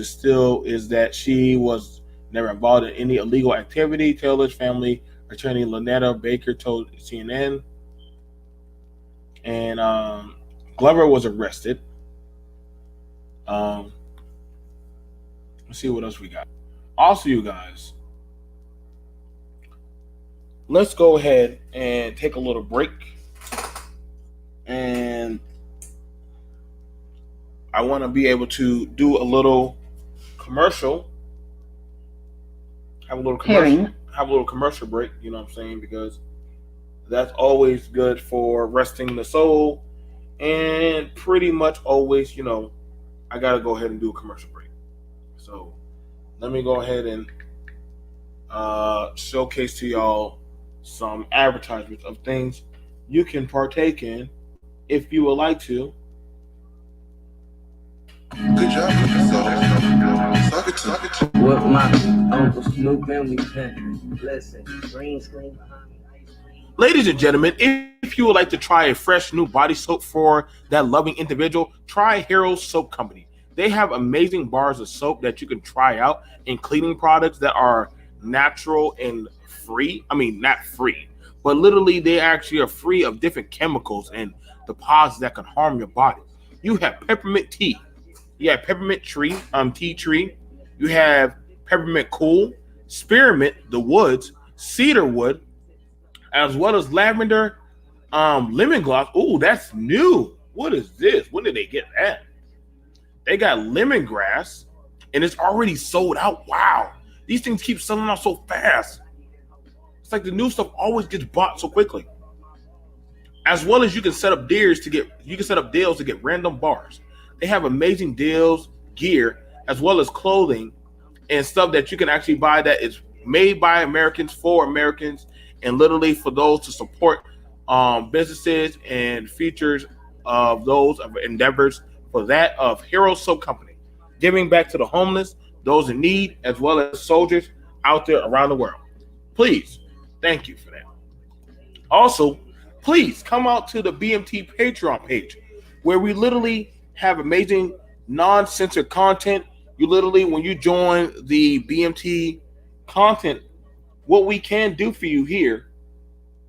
still is that she was never involved in any illegal activity. Taylor's family attorney Lynetta Baker told CNN. And Glover was arrested. Let's see what else we got. Also, you guys, let's go ahead and take a little break. And I want to be able to do a little commercial. Have a little commercial break, you know what I'm saying? Because that's always good for resting the soul. And pretty much always, I got to go ahead and do a commercial break. So let me go ahead and showcase to y'all some advertisements of things you can partake in if you would like to. Good job. Suck it. What my Uncle Snoop family pack. Listen, green screen behind me, ice cream. Ladies and gentlemen, if you would like to try a fresh new body soap for that loving individual, try Heroes Soap Company. They have amazing bars of soap that you can try out and cleaning products that are natural and free. I mean, not free, but literally they actually are free of different chemicals and deposits that can harm your body. You have peppermint tea. You have peppermint tea tree. You have peppermint cool, spearmint, the woods, cedar wood, as well as lavender, lemongrass. Ooh, that's new. What is this? When did they get that? They got lemongrass, and it's already sold out. Wow, these things keep selling out so fast. It's like the new stuff always gets bought so quickly. As well as you can set up deals to get random bars. They have amazing deals, gear, as well as clothing and stuff that you can actually buy that is made by Americans for Americans, and literally for those to support businesses and features of those of endeavors for that of Heroes Soap Company, giving back to the homeless, those in need, as well as soldiers out there around the world. Please, thank you for that. Also, please come out to the BMT Patreon page, where we literally have amazing non-censored content. You literally, when you join the BMT content, what we can do for you here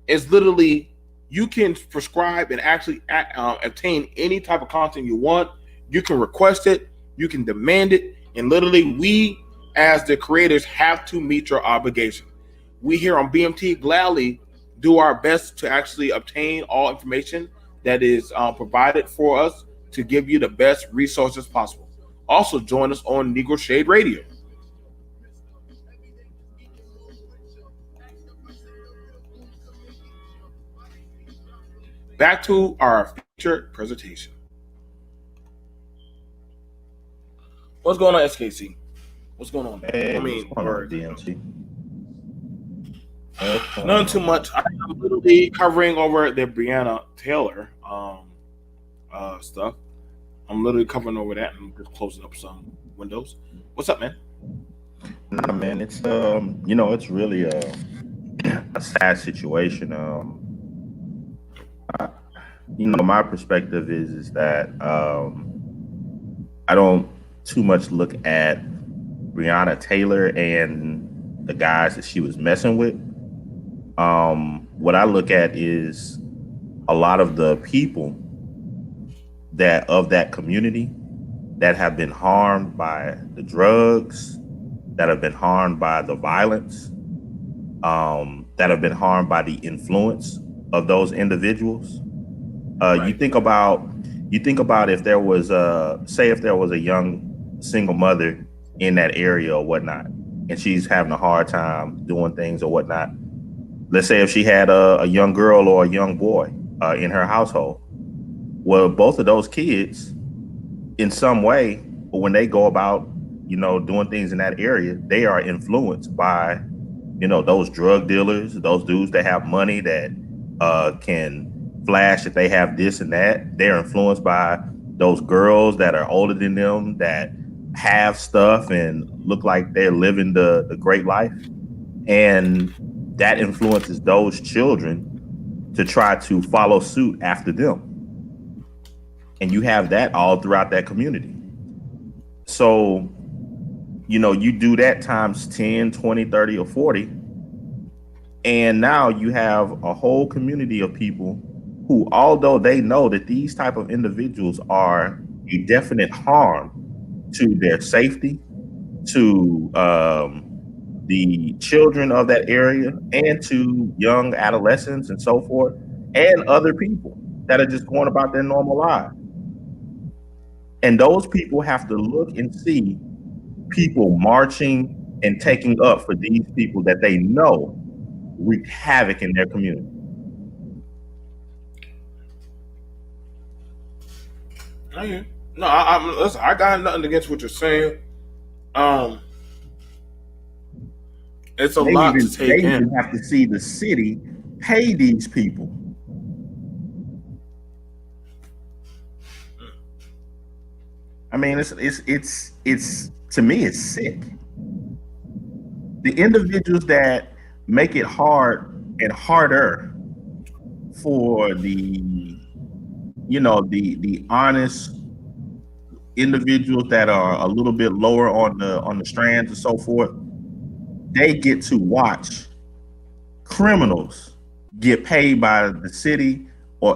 is literally you can prescribe and actually obtain any type of content you want. You can request it, you can demand it, and literally we, as the creators, have to meet your obligation. We here on BMT gladly do our best to actually obtain all information that is provided for us to give you the best resources possible. Also, join us on Negro Shade Radio. Back to our featured presentation. What's going on, SKC? What's going on? Hey, DMT. Nothing too much. I'm literally covering over the Breonna Taylor stuff. I'm literally covering over that and just closing up some windows. What's up, man? Nah, man, it's it's really a sad situation. My perspective is that I don't too much look at Breonna Taylor and the guys that she was messing with. What I look at is a lot of the people that of that community that have been harmed by the drugs, that have been harmed by the violence, that have been harmed by the influence of those individuals. Right. You think about if there was if there was a young single mother in that area or whatnot, and she's having a hard time doing things or whatnot. Let's say if she had a young girl or a young boy in her household. Well, both of those kids, in some way, when they go about, doing things in that area, they are influenced by, those drug dealers, those dudes that have money that can flash that they have this and that. They're influenced by those girls that are older than them that have stuff and look like they're living the great life. And that influences those children to try to follow suit after them. And you have that all throughout that community. So, you do that times 10, 20, 30, or 40. And now you have a whole community of people who, although they know that these type of individuals are a definite harm to their safety, to the children of that area, and to young adolescents and so forth, and other people that are just going about their normal lives. And those people have to look and see people marching and taking up for these people that they know wreak havoc in their community. No, listen, I got nothing against what you're saying. It's a lot to take in. They even have to see the city pay these people. I mean, it's to me, it's sick. The individuals that make it hard and harder for the honest individuals that are a little bit lower on the strands and so forth, they get to watch criminals get paid by the city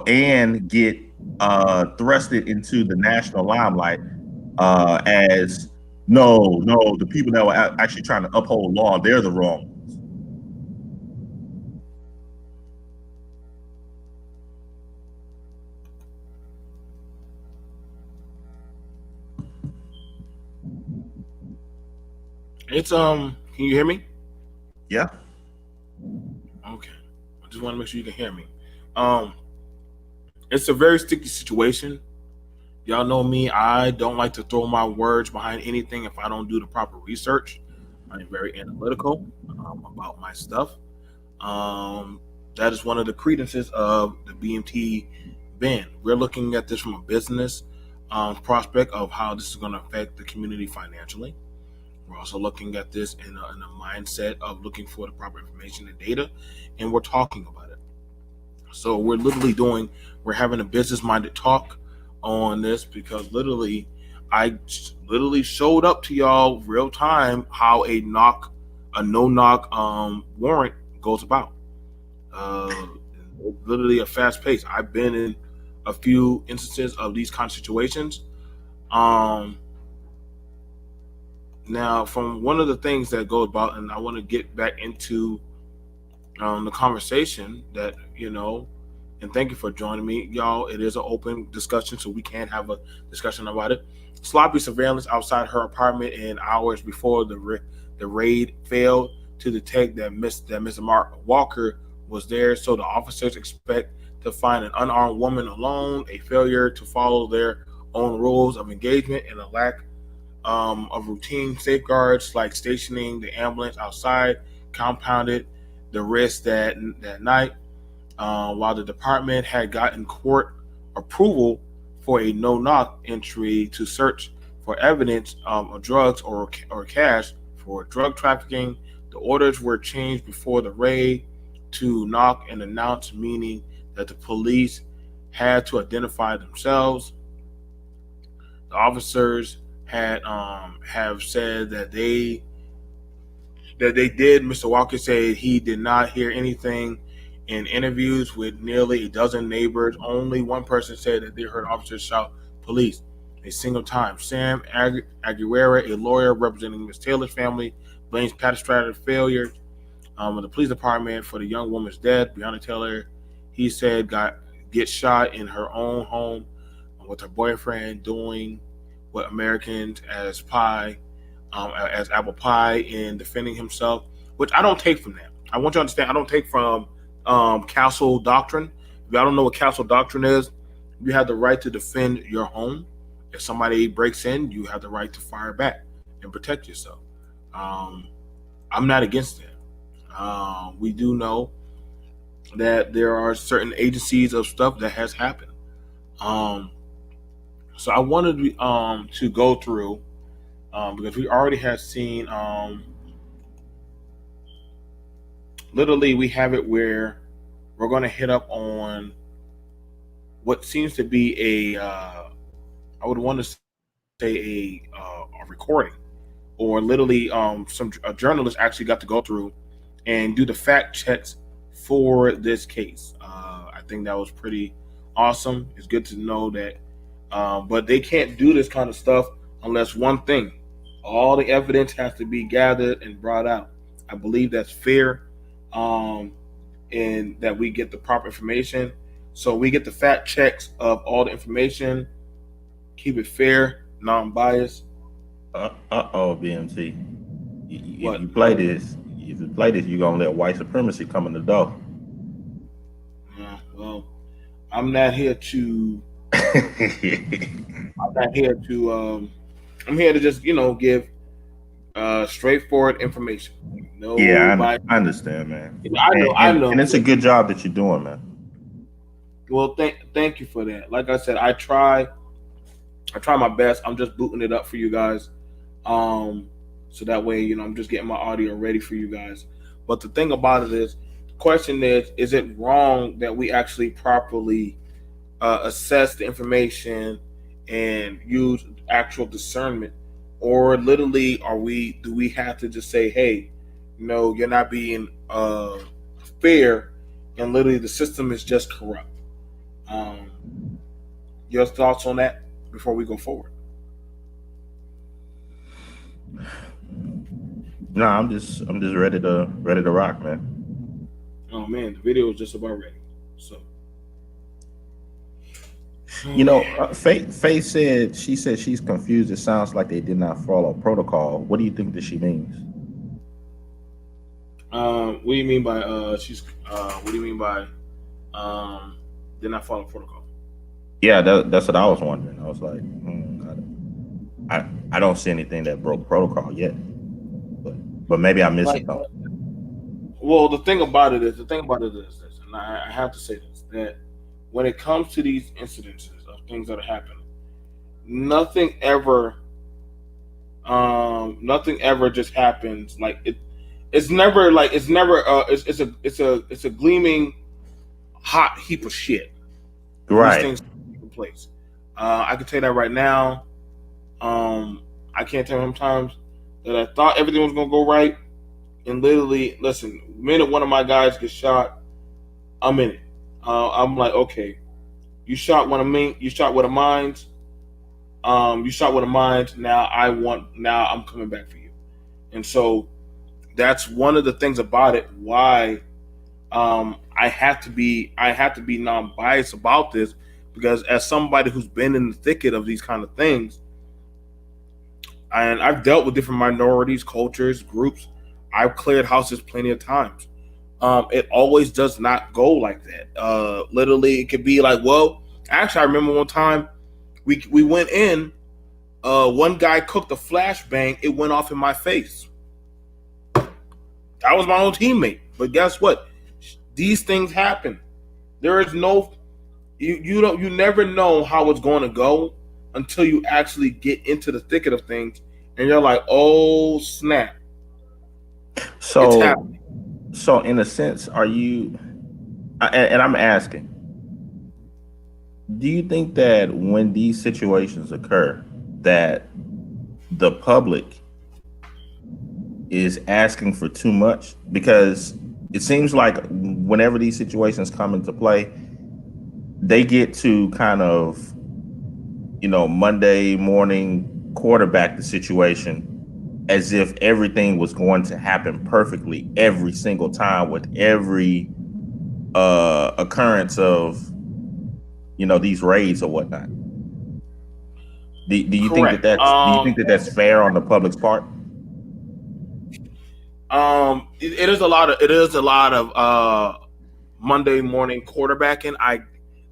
and get thrusted into the national limelight as the people that were actually trying to uphold law, they're the wrong ones. It's can you hear me? Yeah. Okay. I just want to make sure you can hear me. It's a very sticky situation. Y'all know me. I don't like to throw my words behind anything if I don't do the proper research. I'm very analytical about my stuff. That is one of the credences of the BMT ban. We're looking at this from a business prospect of how this is going to affect the community financially. We're also looking at this in a mindset of looking for the proper information and data, and we're talking about it. So we're having a business-minded talk on this because I showed up to y'all real time how a no-knock warrant goes about. Literally a fast pace. I've been in a few instances of these kind of situations. Now, from one of the things that goes about, and I want to get back into the conversation that, and thank you for joining me, y'all. It is an open discussion, so we can have a discussion about it. Sloppy surveillance outside her apartment in hours before the raid failed to detect that Mr. Mark Walker was there, so the officers expect to find an unarmed woman alone, a failure to follow their own rules of engagement, and a lack of routine safeguards like stationing the ambulance outside compounded the risk that night. While the department had gotten court approval for a no-knock entry to search for evidence of drugs or cash for drug trafficking, the orders were changed before the raid to knock and announce, meaning that the police had to identify themselves. The officers have said that they that they did. Mr. Walker said he did not hear anything in interviews with nearly a dozen neighbors. Only one person said that they heard officers shout police a single time. Sam Aguilera, a lawyer representing Ms. Taylor's family, blames catastrophic failure of the police department for the young woman's death. Breonna Taylor, he said, get shot in her own home with her boyfriend, doing what Americans as apple pie, and defending himself, which I don't take from that. I want you to understand, I don't take from castle doctrine. If y'all don't know what castle doctrine is, you have the right to defend your home. If somebody breaks in, you have the right to fire back and protect yourself. I'm not against that. We do know that there are certain agencies of stuff that has happened. So I wanted to go through because we already have seen literally we have it where we're going to hit up on what seems to be a I would want to say a recording, or literally a journalist actually got to go through and do the fact checks for this case. I think that was pretty awesome. It's good to know that, but they can't do this kind of stuff unless one thing, all the evidence has to be gathered and brought out. I believe that's fair, and that we get the proper information. So we get the fact checks of all the information, keep it fair, non-biased. BMT. If you play this, you're gonna let white supremacy come in the door. Yeah, well, I'm not here to. I'm here to just give straightforward information. No, I understand, man. I know, and it's a good job that you're doing, man. Well, thank you for that. Like I said, I try my best. I'm just booting it up for you guys, so that way I'm just getting my audio ready for you guys. But the thing about it is, the question is it wrong that we actually properly assess the information and use actual discernment, or literally do we have to just say, hey, you're not being fair, and literally the system is just corrupt? Your thoughts on that before we go forward? No, I'm just ready to rock, man. Oh man, the video is just about ready. So Faith said she's confused. It sounds like they did not follow protocol. What do you think that she means? What do you mean by what do you mean by did not follow protocol? Yeah, that's what I was wondering. I was like, I don't see anything that broke protocol yet, but maybe I'm missing something. Well, the thing about it is this, and I have to say this, that when it comes to these incidences of things that are happening, nothing ever just happens like it. It's never it's a gleaming hot heap of shit. Right. These things take place. I can tell you that right now. I can't tell you how many times that I thought everything was gonna go right, and literally, listen, the minute one of my guys gets shot, I'm in it. I'm like, okay, you shot one of me. You shot one of mine. You shot one of mine. Now I'm coming back for you. And so that's one of the things about it. Why I have to be non-biased about this, because as somebody who's been in the thicket of these kind of things, and I've dealt with different minorities, cultures, groups. I've cleared houses plenty of times. It always does not go like that. Literally, it could be like, well, actually, I remember one time we went in. One guy cooked a flashbang. It went off in my face. That was my own teammate. But guess what? These things happen. There is no, you never know how it's going to go until you actually get into the thicket of things, and you're like, oh snap. So in a sense, are you, and I'm asking, do you think that when these situations occur, that the public is asking for too much? Because it seems like whenever these situations come into play, they get to kind of, Monday morning quarterback the situation as if everything was going to happen perfectly every single time with every occurrence of, these raids or whatnot. Do you think Correct. that's fair on the public's part? It is a lot of Monday morning quarterbacking.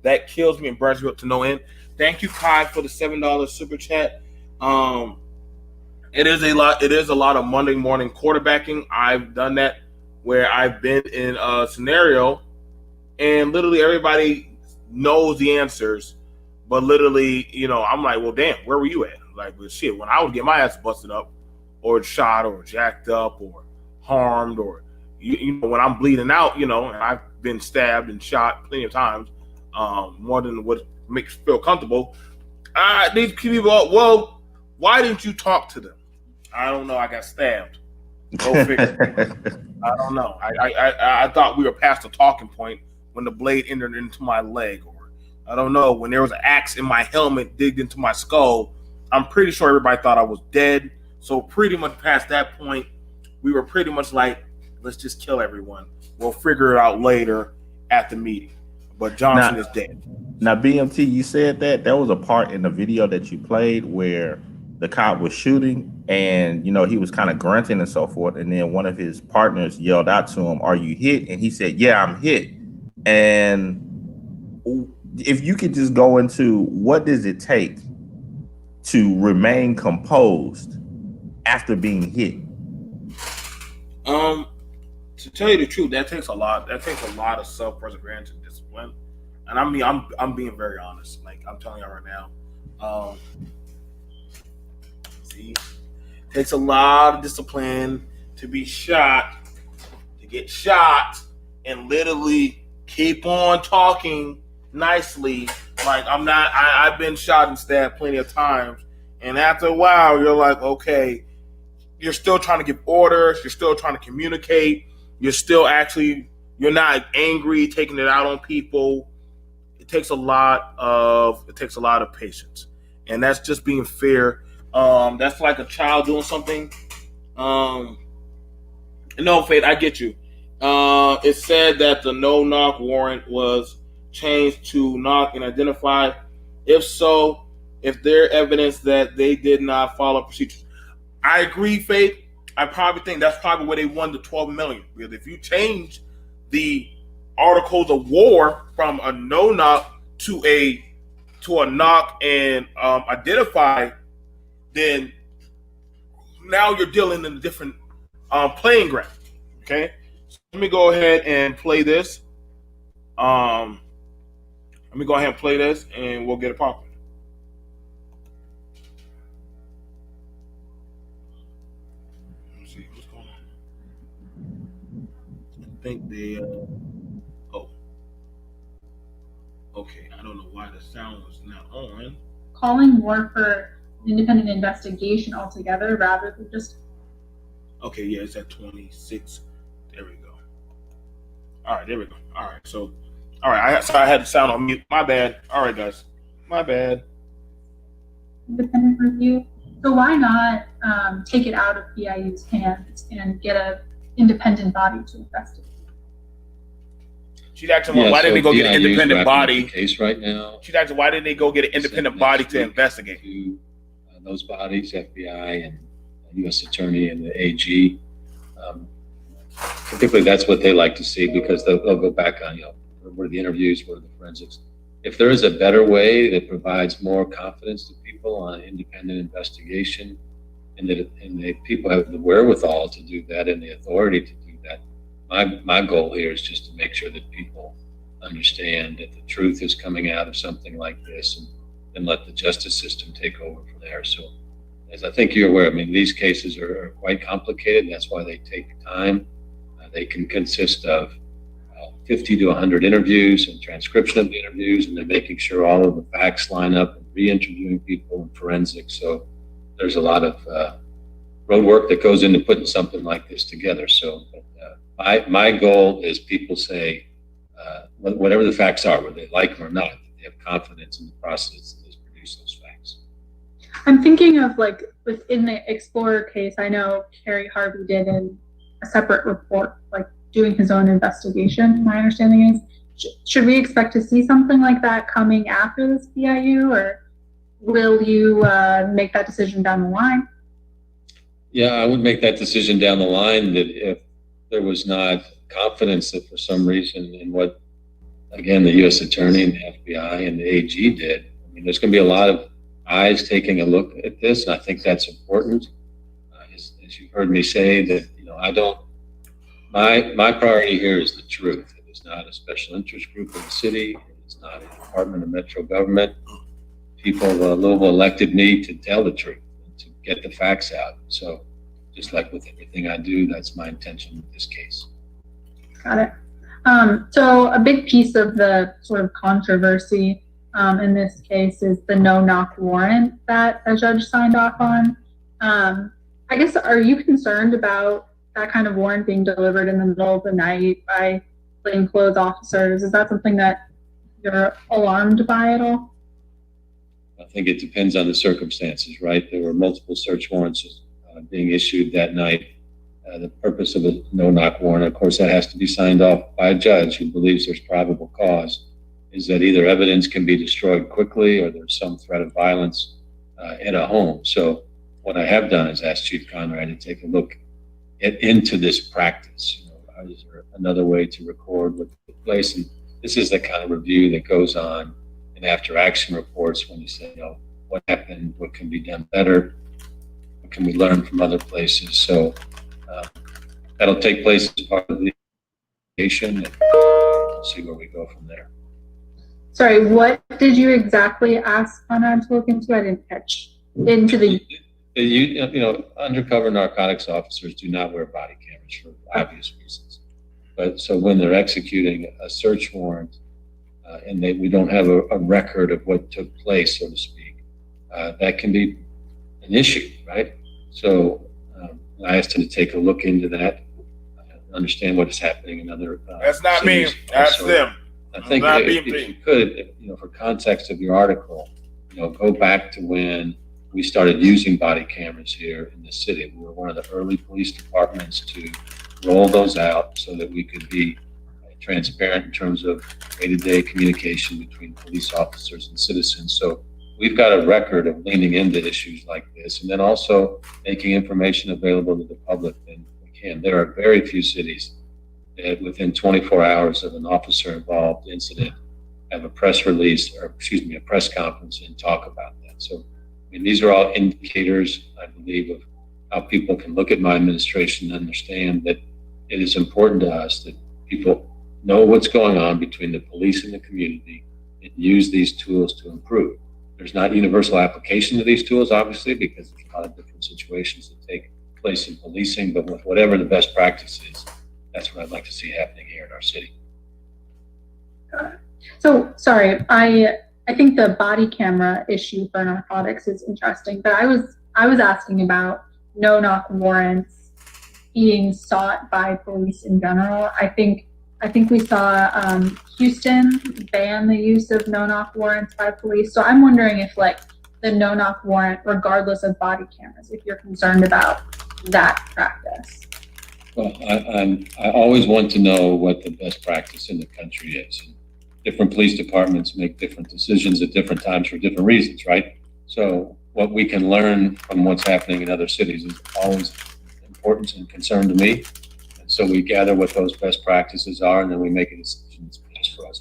That kills me and burns me up to no end. Thank you, Kai, for the $7 super chat. It is a lot of Monday morning quarterbacking. I've done that where I've been in a scenario and literally everybody knows the answers, but literally, I'm like, well, damn, where were you at? Like, well, shit, when I would get my ass busted up or shot or jacked up or harmed or, when I'm bleeding out, and I've been stabbed and shot plenty of times, more than what makes me feel comfortable. These people, well, why didn't you talk to them? I don't know. I got stabbed. Go figure. I don't know. I thought we were past the talking point when the blade entered into my leg, or I don't know, when there was an axe in my helmet digged into my skull. I'm pretty sure everybody thought I was dead. So pretty much past that point, we were pretty much like, let's just kill everyone. We'll figure it out later at the meeting. But Johnson is dead. Now, BMT, you said that there was a part in the video that you played where the cop was shooting and, he was kind of grunting and so forth. And then one of his partners yelled out to him, "Are you hit?" And he said, "Yeah, I'm hit." And if you could just go into what does it take to remain composed after being hit? To tell you the truth, that takes a lot. That takes a lot of self-perseverance and discipline. And I mean, I'm being very honest. Like, I'm telling you right now. It takes a lot of discipline to be shot, to get shot, and literally keep on talking nicely. Like, I've been shot and stabbed plenty of times. And after a while, you're like, okay, you're still trying to give orders. You're still trying to communicate. You're not angry, taking it out on people. It takes a lot of patience. And that's just being fair. That's like a child doing something. No, Faith, I get you. It said that the no-knock warrant was changed to knock and identify. If so, if there evidence that they did not follow procedures. I agree, Faith. I probably think that's probably where they won the $12 million. Because if you change the articles of war from a no-knock to a knock and identify, then now you're dealing in a different playing ground. Okay, so let me go ahead and play this. And we'll get it popping. Let's see what's going on. I think they. Okay. I don't know why the sound was not on. Calling more for independent investigation altogether rather than just. Okay, yeah, it's at 26. There we go. All right, there we go. All right, so, I had the sound on mute. My bad. All right, guys, my bad. Independent review. So why not take it out of BIU's hands and get an independent body to investigate? She's asking, why didn't they go get an independent body? Case right now. She's asking, why didn't they go get an independent body to investigate? To, those bodies, FBI and U.S. Attorney and the AG. Typically, that's what they like to see because they'll go back on, what are the interviews, what are the forensics. If there is a better way that provides more confidence to people on independent investigation, and that people have the wherewithal to do that and the authority to do that, my goal here is just to make sure that people understand that the truth is coming out of something like this, and let the justice system take over from there. So, as I think you're aware, these cases are quite complicated, and that's why they take time. They can consist of 50 to 100 interviews and transcription of the interviews, and then making sure all of the facts line up and re-interviewing people and forensics. So there's a lot of road work that goes into putting something like this together. So my goal is people say, whatever the facts are, whether they like them or not, they have confidence in the process that has produced those facts. I'm thinking of like within the Explorer case, I know Kerry Harvey did in a separate report, like doing his own investigation. My understanding is, should we expect to see something like that coming after this BIU, or will you make that decision down the line? Yeah, I would make that decision down the line that if there was not confidence that for some reason in what, again, the U.S. Attorney and the FBI and the AG did, I mean, there's going to be a lot of eyes taking a look at this, and I think that's important. As you've heard me say, that I don't. My priority here is the truth. It is not a special interest group in the city. It is not a department of metro government. People of Louisville elected me to tell the truth, to get the facts out. So, just like with everything I do, that's my intention with this case. Got it. So a big piece of the sort of controversy in this case is the no-knock warrant that a judge signed off on. I guess, are you concerned about that kind of warrant being delivered in the middle of the night by plainclothes officers? Is that something that you're alarmed by at all? I think it depends on the circumstances, right? There were multiple search warrants being issued that night. The purpose of a no-knock warrant, of course, that has to be signed off by a judge who believes there's probable cause, is that either evidence can be destroyed quickly or there's some threat of violence in a home. So what I have done is asked Chief Conrad to take a look into this practice. Is there another way to record what took place? And this is the kind of review that goes on in after action reports when you say, what happened, what can be done better, what can we learn from other places. So that'll take place as part of the investigation, and we'll see where we go from there. Sorry, what did you exactly ask Conrad to look into? I didn't catch into the. Undercover narcotics officers do not wear body cameras for obvious reasons. But so when they're executing a search warrant and we don't have a record of what took place, so to speak, that can be an issue, right? So I asked him to take a look into that, understand what is happening in other. That's not cities. me. That's so them. I think if you could, for context of your article, go back to when we started using body cameras here in the city. We were one of the early police departments to roll those out so that we could be transparent in terms of day-to-day communication between police officers and citizens. So we've got a record of leaning into issues like this, and then also making information available to the public when we can. There are very few cities that within 24 hours of an officer-involved incident have a press release, or a press conference and talk about that. So these are all indicators, I believe, of how people can look at my administration and understand that it is important to us that people know what's going on between the police and the community and use these tools to improve. There's not universal application to these tools, obviously, because there's a lot of different situations that take place in policing, but with whatever the best practice is, that's what I'd like to see happening here in our city. So, sorry, I think the body camera issue for narcotics is interesting, but I was asking about no-knock warrants being sought by police in general. I think we saw Houston ban the use of no-knock warrants by police. So I'm wondering if the no-knock warrant, regardless of body cameras, if you're concerned about that practice. Well, I always want to know what the best practice in the country is. And different police departments make different decisions at different times for different reasons, right? So what we can learn from what's happening in other cities is always important and concern to me. And so we gather what those best practices are, and then we make a decision that's best for us.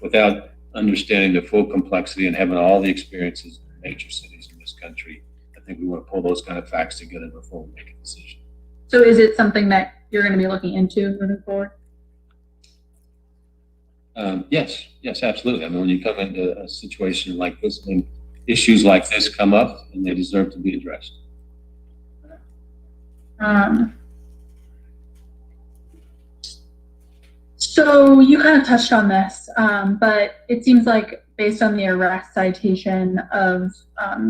Without understanding the full complexity and having all the experiences in major cities in this country, I think we want to pull those kind of facts together before we make a decision. So is it something that you're going to be looking into moving forward? Yes, absolutely. I mean, when you come into a situation like this, and issues like this come up, and they deserve to be addressed. So you kind of touched on this, but it seems like based on the arrest citation of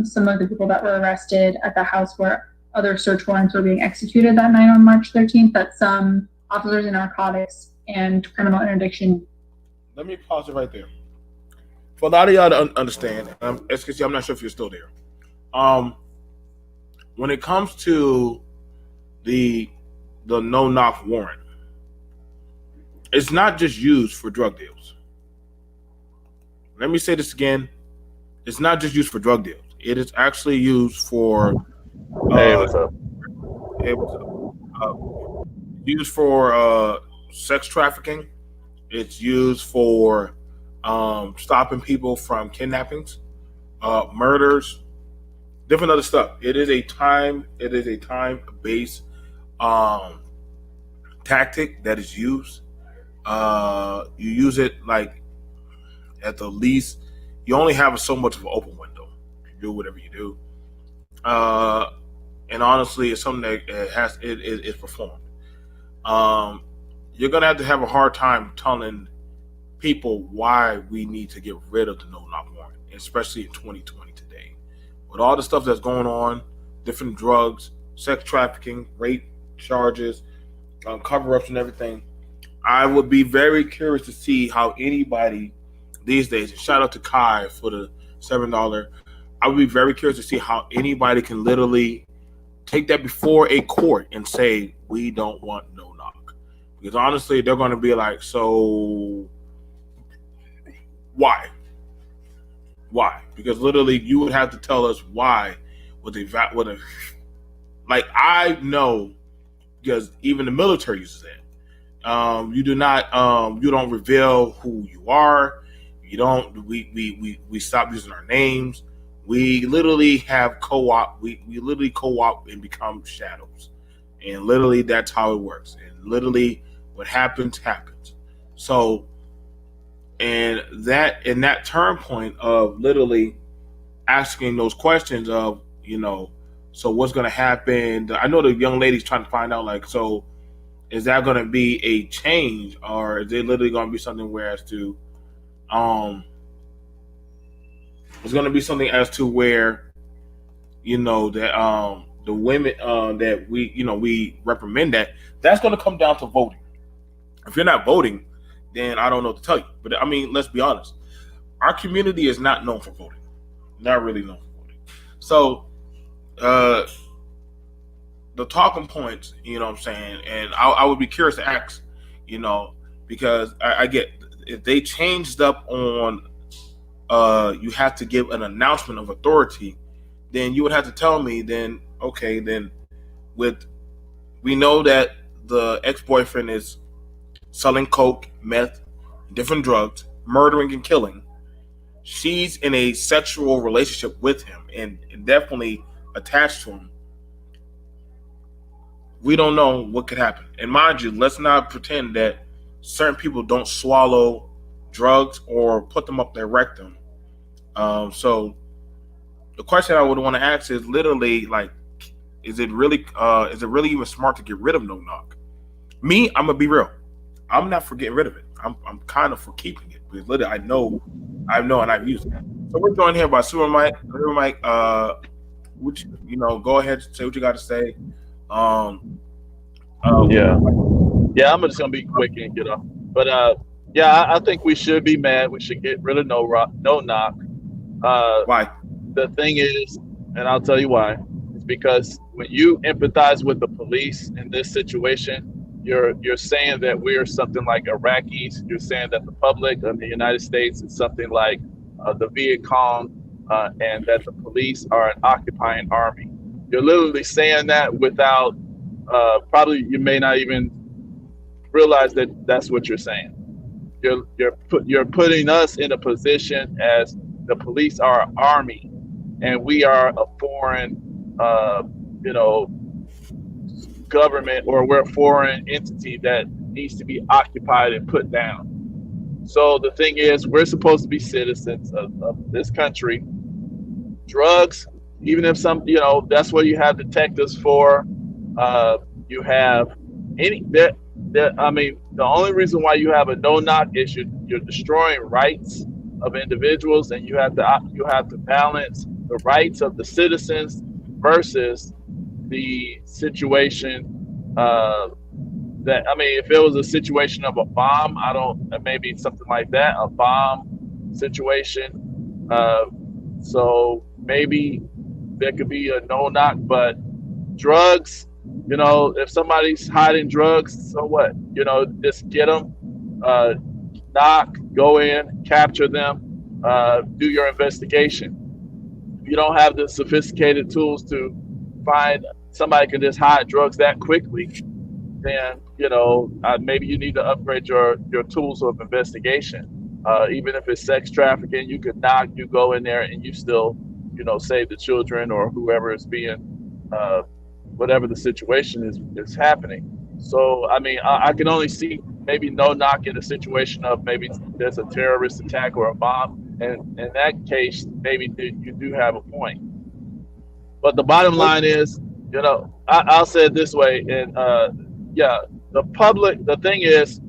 some of the people that were arrested at the house where other search warrants were being executed that night on March 13th, that some officers in narcotics and criminal interdiction. Let me pause it right there. For a lot of y'all to understand, SKC, I'm not sure if you're still there. When it comes to the no-knock warrant, it's not just used for drug deals. Let me say this again. It's not just used for drug deals. It is actually used for hey, what's up? Used for sex trafficking. It's used for stopping people from kidnappings, murders, different other stuff. It is a time-based tactic that is used. You use it like at the least. You only have so much of an open window. You do whatever you do, and honestly, it's something that is performed. You're gonna have a hard time telling people why we need to get rid of the no-knock warrant, especially in 2020 today, with all the stuff that's going on, different drugs, sex trafficking, rape charges, cover-ups, and everything. I would be very curious to see how anybody these days, and shout out to Kai for the $7. I would be very curious to see how anybody can literally take that before a court and say, we don't want no knock. Because honestly, they're going to be like, so why? Why? Because literally you would have to tell us why like I know, because even the military uses that. You don't reveal who you are. We stop using our names. We literally have co-op. We literally co-op and become shadows. And literally that's how it works. And literally what happens. So and that turn point of literally asking those questions of, so what's gonna happen? I know the young lady's trying to find out, like, so is that gonna be a change, or is it literally gonna be something where as to it's going to be something as to where, that the women that we reprimand that's going to come down to voting. If you're not voting, then I don't know what to tell you. But I mean, let's be honest. Our community is not known for voting. Not really known for voting. So the talking points, you know what I'm saying? And I would be curious to ask, because I get, if they changed up on you have to give an announcement of authority, then you would have to tell me, then okay, then we know that the ex-boyfriend is selling coke, meth, different drugs, murdering and killing. She's in a sexual relationship with him and definitely attached to him. We don't know what could happen. And mind you, let's not pretend that certain people don't swallow drugs or put them up their rectum. So the question I would want to ask is literally, like, is it really even smart to get rid of no knock? Me, I'm gonna be real. I'm not for getting rid of it. I'm kind of for keeping it, because literally I know and I've used it. So we're joined here by Super Mike. Super Mike, would you go ahead and say what you got to say? Yeah, I'm just gonna be quick and get off. But I think we should be mad. We should get rid of no knock. Why? The thing is, and I'll tell you why. It's because when you empathize with the police in this situation, you're saying that we're something like Iraqis. You're saying that the public of the United States is something like the Viet Cong, and that the police are an occupying army. You're literally saying that without probably you may not even realize that that's what you're saying. You're putting us in a position as the police are an army, and we are a foreign, government, or we're a foreign entity that needs to be occupied and put down. So the thing is, we're supposed to be citizens of this country. Drugs, even if that's what you have detectives for. You have the only reason why you have a no-knock is you're destroying rights of individuals, and you have to balance the rights of the citizens versus the situation that, I mean, if it was a situation of a bomb, maybe something like that, a bomb situation. So maybe there could be a no knock, but drugs, if somebody's hiding drugs, so what? Just get them, knock, go in, capture them, do your investigation. If you don't have the sophisticated tools to find somebody can just hide drugs that quickly, then maybe you need to upgrade your tools of investigation. Even if it's sex trafficking, you could knock, you go in there, and you still save the children or whoever is being whatever the situation is happening. So I mean, I can only see maybe no knock in a situation of maybe there's a terrorist attack or a bomb, and in that case maybe you do have a point. But the bottom line is, I'll say it this way, and the public, the thing is,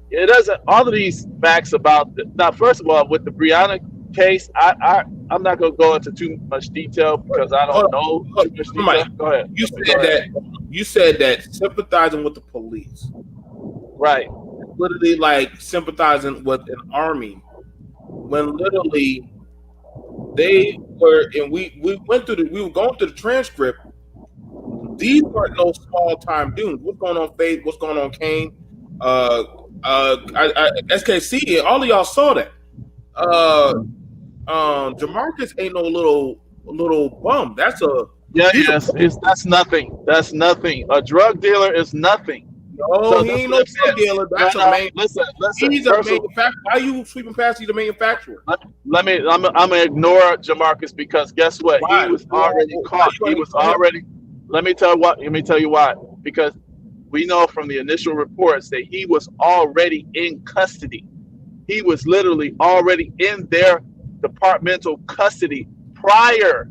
it doesn't, all of these facts about now, first of all, with the Breonna case, I'm not going to go into too much detail because I don't know too much detail. Mike, go ahead. You said that sympathizing with the police, right? Literally like sympathizing with an army, when literally they were, and we went through we were going through the transcript. These weren't no small time dudes. What's going on, Faith? What's going on, Kane? SKC, all of y'all saw that. Jamarcus ain't no little bum. That's that's nothing. That's nothing. A drug dealer is nothing. No, so he ain't no drug dealer. That's a main. Listen. He's a manufacturer. Why are you sweeping past? He's a manufacturer. I'm gonna ignore Jamarcus because guess what? Why? He was already caught. He was already. Let me tell you why. Because we know from the initial reports that he was already in custody. He was literally already in their departmental custody prior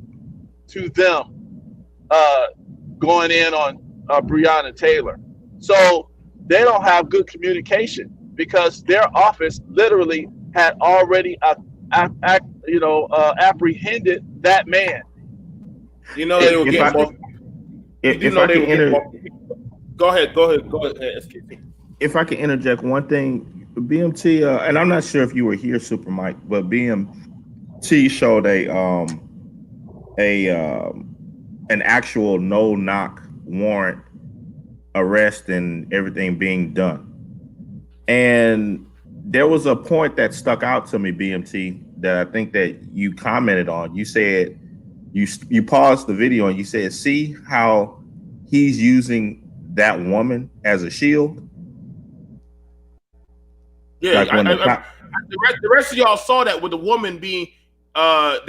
to them going in on Breonna Taylor. So they don't have good communication because their office literally had already apprehended that man. They were getting more. Go ahead. If I can interject one thing, BMT, and I'm not sure if you were here, Super Mike, but BMT showed an actual no knock warrant arrest and everything being done. And there was a point that stuck out to me, BMT, that I think that you commented on. You said you paused the video and you said, see how he's using that woman as a shield. Yeah, the rest of y'all saw that with the woman being y'all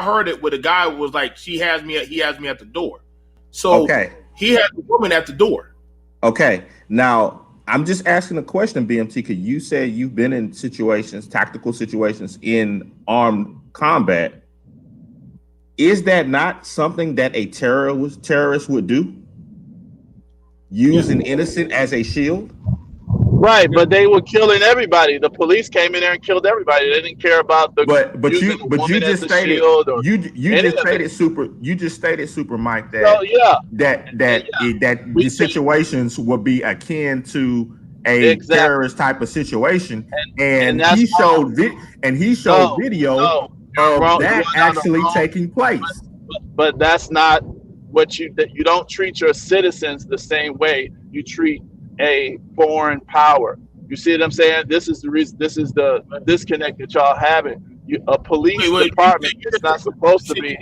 heard it where the guy was like, he has me at the door. So okay. He had the woman at the door. Okay. Now I'm just asking a question, BMT, because you said you've been in tactical situations in armed combat. Is that not something that a terrorist would do? Use an innocent as a shield? Right, but they were killing everybody. The police came in there and killed everybody. They didn't care about the. But you just stated you just stated, Super Mike, that the situations would be akin to a terrorist type of situation, and he showed video of that actually taking place. But that's not what you don't treat your citizens the same way you treat a foreign power. You see what I'm saying? This is the reason. This is the disconnect that y'all having. A police department is not supposed to be.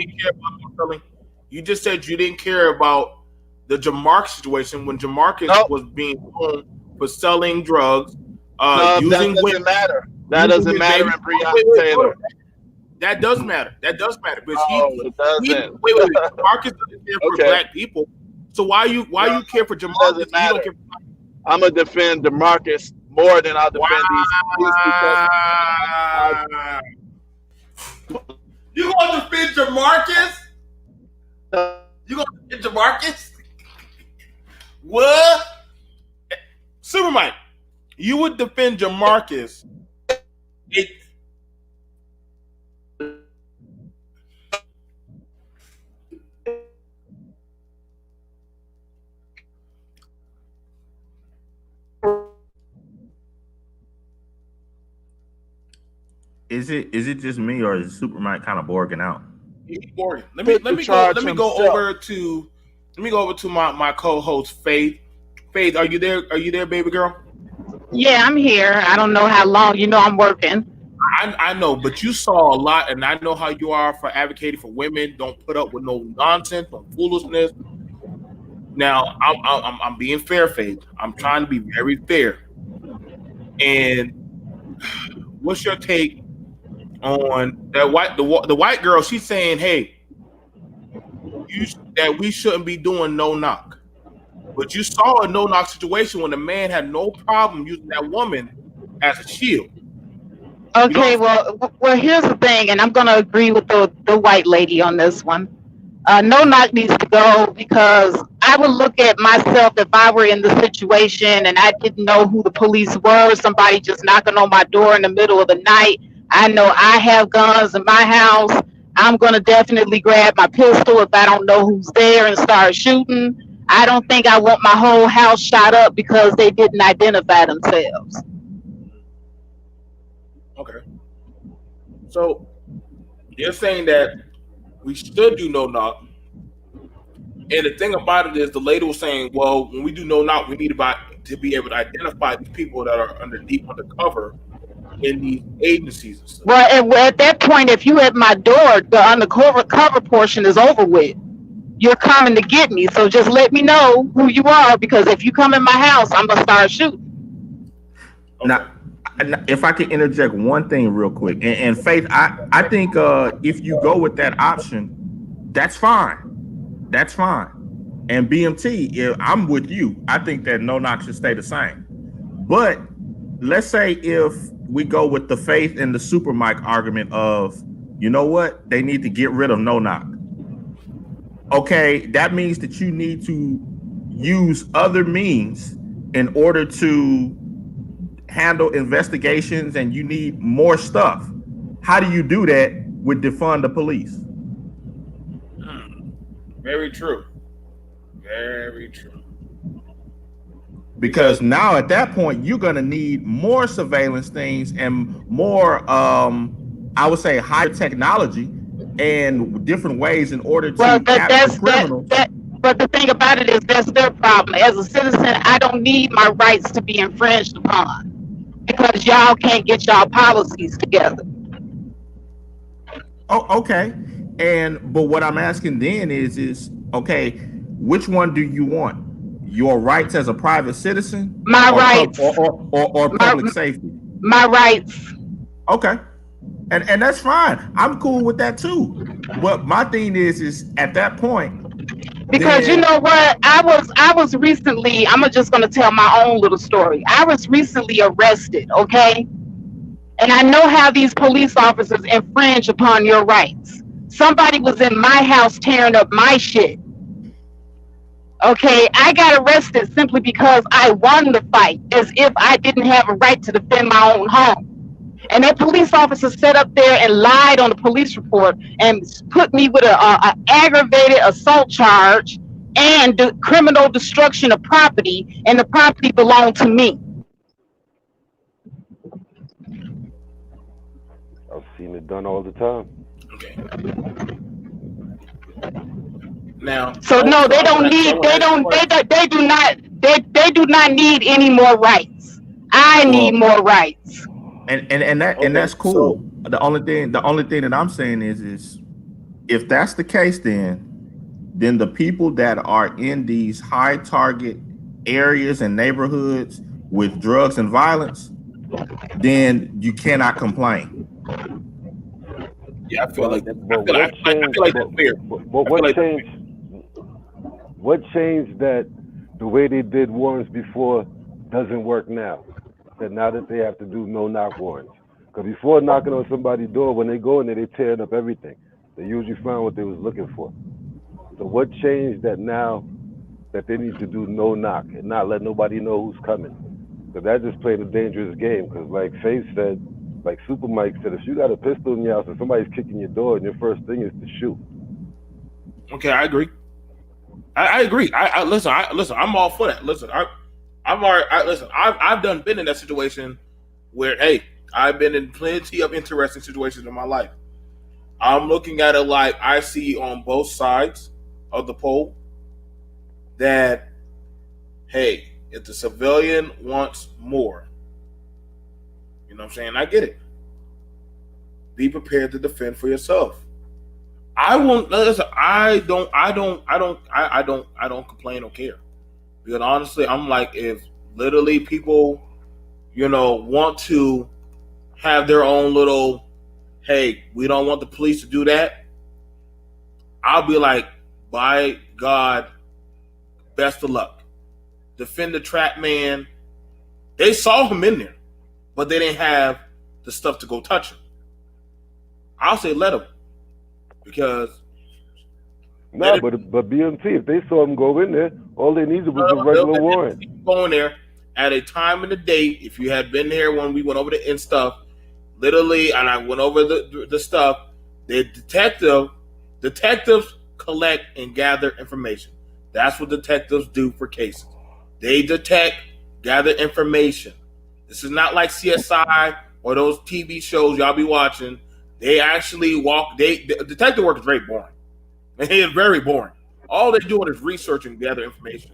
You just said you didn't care about the Jamarcus situation when Jamarcus was being known for selling drugs, using that doesn't matter. That doesn't matter in Breonna Taylor. That does matter. That does matter because it doesn't. Jamarcus doesn't care for black people. So why you care for Jamarcus? You don't care for I'm gonna defend DeMarcus more than I'll defend these. You gonna defend Jamarcus? You gonna defend Jamarcus? What? Super Mike, you would defend Jamarcus? Is it just me, or is Super Mike kind of borging out? Morgan, let me go over to my co-host Faith. Faith, are you there? Are you there, baby girl? Yeah, I'm here. I don't know how long. You know, I'm working. I know, but you saw a lot, and I know how you are for advocating for women. Don't put up with no nonsense, no foolishness. Now, I'm being fair, Faith. I'm trying to be very fair. And what's your take on that the white girl? She's saying, "Hey, that we shouldn't be doing no knock." But you saw a no knock situation when the man had no problem using that woman as a shield. Okay, well, here's the thing, and I'm going to agree with the white lady on this one. No knock needs to go, because I would look at myself if I were in the situation and I didn't know who the police were, somebody just knocking on my door in the middle of the night. I know I have guns in my house. I'm going to definitely grab my pistol if I don't know who's there and start shooting. I don't think I want my whole house shot up because they didn't identify themselves. Okay. So you're saying that we should do no knock. And the thing about it is, the lady was saying, well, when we do no knock, we need to be able to identify these people that are undercover in these agencies and stuff. Well, at that point, if you at my door, the undercover portion is over with. You're coming to get me, so just let me know who you are, because if you come in my house, I'm gonna start shooting. Okay. Now, if I could interject one thing real quick, and Faith, I think if you go with that option, that's fine. That's fine. And BMT, I'm with you. I think that no knock should stay the same. But let's say if we go with the Faith and the Super Mike argument of, you know what, they need to get rid of no knock. Okay, that means that you need to use other means in order to handle investigations, and you need more stuff. How do you do that with defund the police? Very true. Very true. Because now at that point, you're going to need more surveillance things and more, I would say, higher technology and different ways in order to capture criminals. But the thing about it is, that's their problem. As a citizen, I don't need my rights to be infringed upon because y'all can't get y'all policies together. Oh, okay. But what I'm asking then is okay, which one do you want? Your rights as a private citizen? My rights. Or public safety? My rights. Okay. And that's fine. I'm cool with that too. But my thing is at that point. Because you know what? I was recently, I'm just gonna tell my own little story. I was recently arrested, okay? And I know how these police officers infringe upon your rights. Somebody was in my house tearing up my shit. Okay, I got arrested simply because I won the fight, as if I didn't have a right to defend my own home. And that police officer sat up there and lied on the police report and put me with a aggravated assault charge and criminal destruction of property, and the property belonged to me. I've seen it done all the time. Okay. Now, so no, they don't need. They do not need any more rights. I need more rights. And that's cool. So, the only thing that I'm saying is if that's the case, then the people that are in these high target areas and neighborhoods with drugs and violence, then you cannot complain. Yeah, I feel like that. I feel like that's fair. What changed that the way they did warrants before doesn't work now? That now that they have to do no knock warrants. Because before knocking on somebody's door, when they go in there, they tearing up everything. They usually found what they was looking for. So what changed that now that they need to do no knock and not let nobody know who's coming? Because that just played a dangerous game. Because like Faith said, like Super Mike said, if you got a pistol in your house and somebody's kicking your door, and your first thing is to shoot. Okay, I agree. I agree. Listen. I'm all for that. Listen, I've been in that situation where, hey, I've been in plenty of interesting situations in my life. I'm looking at it like I see on both sides of the pole that, hey, if the civilian wants more, you know what I'm saying? I get it. Be prepared to defend for yourself. I won't. Listen, I don't complain or care, because honestly, I'm like, if literally people, want to have their own little, hey, we don't want the police to do that. I'll be like, by God, best of luck. Defend the trap man. They saw him in there, but they didn't have the stuff to go touch him. I'll say let him, because but BMT, if they saw him go in there, all they needed was a regular warrant. Going there at a time in the day, if you had been here when we went over the stuff, literally, and I went over the stuff, the detectives collect and gather information. That's what detectives do for cases. They detect, gather information. This is not like CSI or those TV shows y'all be watching. They actually detective work is very boring. It is very boring. All they're doing is researching and gather information.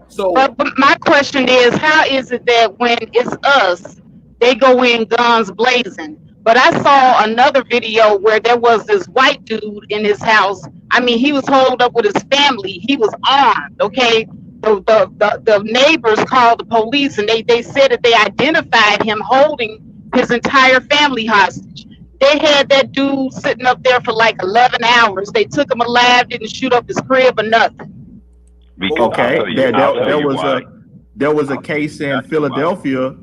So, but my question is, how is it that when it's us, they go in guns blazing? But I saw another video where there was this white dude in his house. I mean, he was holed up with his family. He was armed, okay? The neighbors called the police, and they said that they identified him holding his entire family hostage. They had that dude sitting up there for like 11 hours. They took him alive, didn't shoot up his crib or nothing. Okay, there was a case in Philadelphia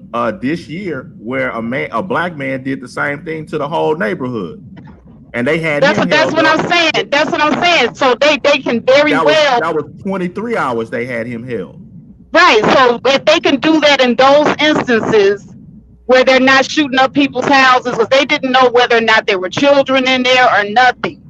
this year where a black man did the same thing to the whole neighborhood, and they had that's what I'm saying. That's what I'm saying. So they can that was 23 hours they had him held. Right. So if they can do that in those instances where they're not shooting up people's houses because they didn't know whether or not there were children in there or nothing.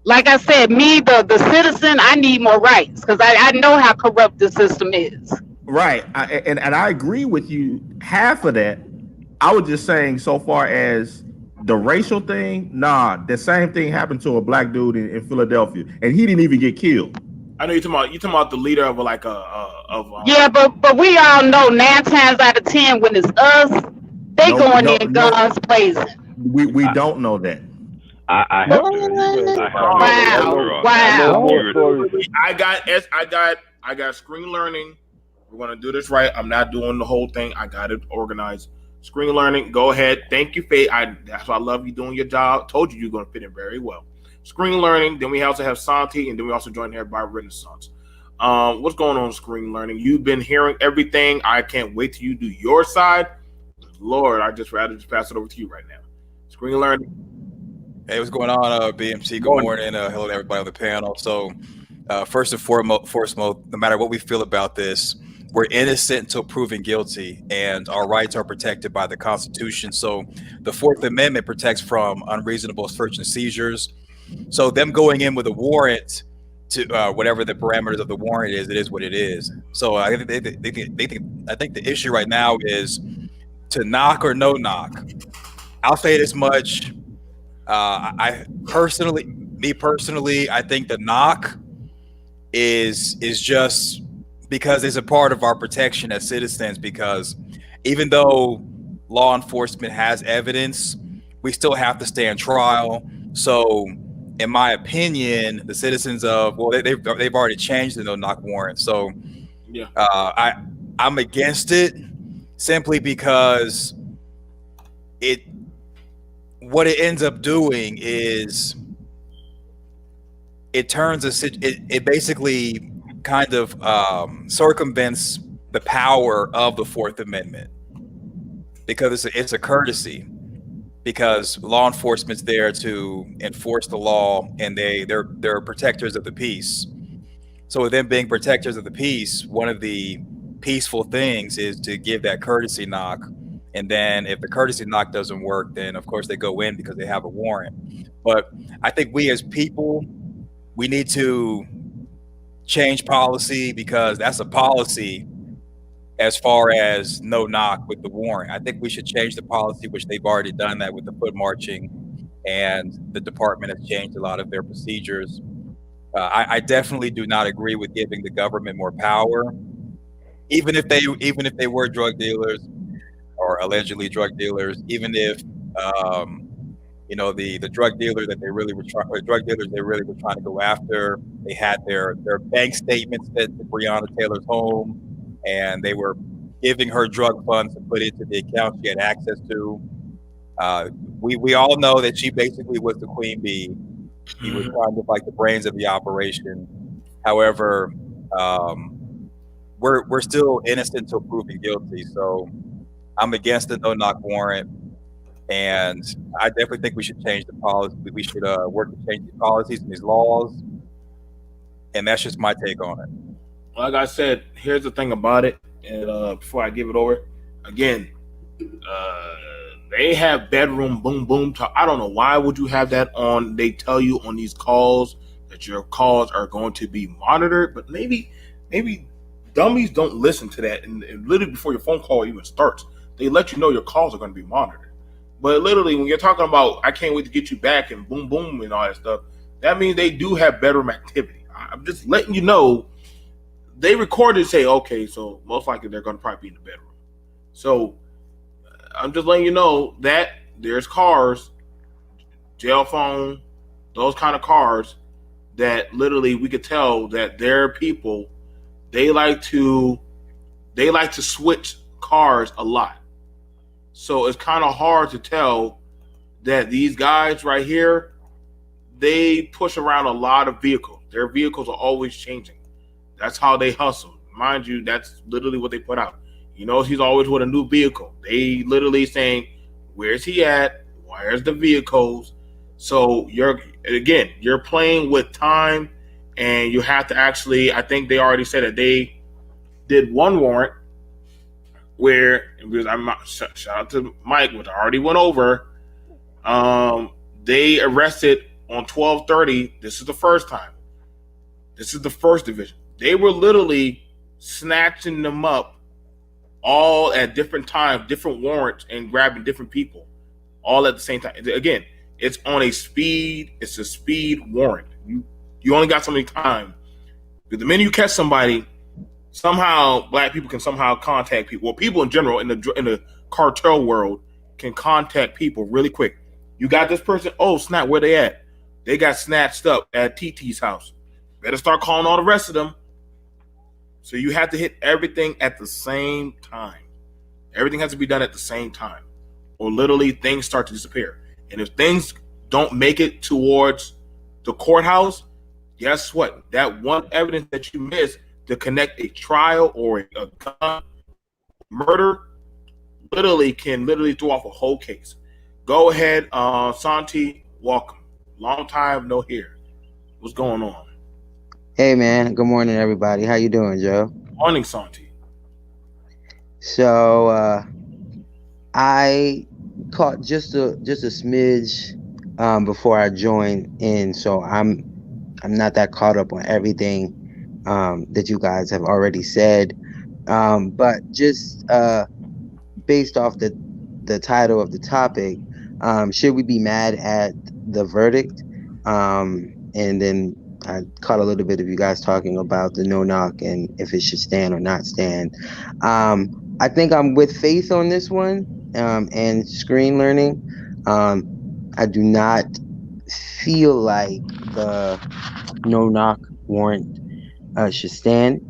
Like I said, me, the citizen, I need more rights because I know how corrupt the system is. Right. And I agree with you, half of that. I was just saying, so far as the racial thing, the same thing happened to a black dude in Philadelphia, and he didn't even get killed. I know you're talking about the leader of yeah, but we all know 9 times out of 10 when it's us, they going in guns blazing. We don't know that. I have to. Wow. I got screen learning. We're gonna do this right. I'm not doing the whole thing. I got it organized. Screen learning. Go ahead. Thank you, Faye. That's why I love you doing your job. Told you you're gonna fit in very well. Screen learning. Then we also have Santi, and then we also join here by Renaissance. What's going on screen learning? You've been hearing everything. I can't wait till you do your side. Lord, I just rather just pass it over to you right now. Screen learning. Hey, what's going on, BMT? Good morning. Hello to everybody on the panel. So, first and foremost, no matter what we feel about this, we're innocent until proven guilty, and our rights are protected by the Constitution. So, the Fourth Amendment protects from unreasonable search and seizures. So, them going in with a warrant to whatever the parameters of the warrant is, it is what it is. So, I think the issue right now is to knock or no knock. I'll say this much. I personally, I think the knock is just because it's a part of our protection as citizens, because even though law enforcement has evidence, we still have to stand trial. So in my opinion, the citizens of, they've already changed the no knock warrant. So yeah, I'm against it simply because what it ends up doing is it basically kind of circumvents the power of the Fourth Amendment, because it's a courtesy, because law enforcement's there to enforce the law, and they're protectors of the peace. So with them being protectors of the peace, one of the peaceful things is to give that courtesy knock. And then if the courtesy knock doesn't work, then of course they go in because they have a warrant. But I think we as people, we need to change policy, because that's a policy as far as no knock with the warrant. I think we should change the policy, which they've already done that with the foot marching, and the department has changed a lot of their procedures. I definitely do not agree with giving the government more power, even if they were drug dealers or allegedly drug dealers, even if the drug dealer that they really were drug dealers they really were trying to go after. They had their bank statements sent to Breonna Taylor's home, and they were giving her drug funds to put into the account she had access to. We all know that she basically was the queen bee. He was kind of like the brains of the operation. However, we're still innocent until proven guilty. So I'm against the no knock warrant. And I definitely think we should change the policy. We should work to change these policies and these laws. And that's just my take on it. Like I said, here's the thing about it. And before I give it over, again, they have bedroom boom boom talk. I don't know why would you have that on. They tell you on these calls that your calls are going to be monitored, but maybe dummies don't listen to that. And literally before your phone call even starts, they let you know your calls are going to be monitored. But literally, when you're talking about, I can't wait to get you back and boom, boom, and all that stuff, that means they do have bedroom activity. I'm just letting you know, they recorded and say, okay, so most likely they're going to probably be in the bedroom. So I'm just letting you know that there's cars, jail phone, those kind of cars that literally we could tell that they're people, they like to switch cars a lot. So it's kind of hard to tell that these guys right here, they push around a lot of vehicles. Their vehicles are always changing. That's how they hustle. Mind you, that's literally what they put out. You know, he's always with a new vehicle. They literally saying, where's he at? Where's the vehicles? So you're playing with time, and you have to actually, I think they already said that they did one warrant where, because I'm shout out to Mike, which I already went over. They arrested on 12/30. This is the first time. This is the first division. They were literally snatching them up all at different times, different warrants, and grabbing different people all at the same time. Again, it's on a speed. It's a speed warrant. You only got so many time. Because the minute you catch somebody, somehow black people can somehow contact people. Well, people in general in the cartel world can contact people really quick. You got this person. Oh snap! Where they at? They got snatched up at TT's house. Better start calling all the rest of them. So you have to hit everything at the same time. Everything has to be done at the same time, or literally things start to disappear. And if things don't make it towards the courthouse, guess what? That one evidence that you missed to connect a trial or a gun murder can throw off a whole case. Go ahead, Santi, welcome. Long time no here. What's going on? Hey man, good morning everybody. How you doing, Joe? Morning, Santi. So I caught just a smidge before I joined in, so I'm not that caught up on everything that you guys have already said, but just based off the title of the topic, should we be mad at the verdict? And then I caught a little bit of you guys talking about the no knock and if it should stand or not stand. I think I'm with Faith on this one, and screen learning. I do not feel like the no knock warrant should stand,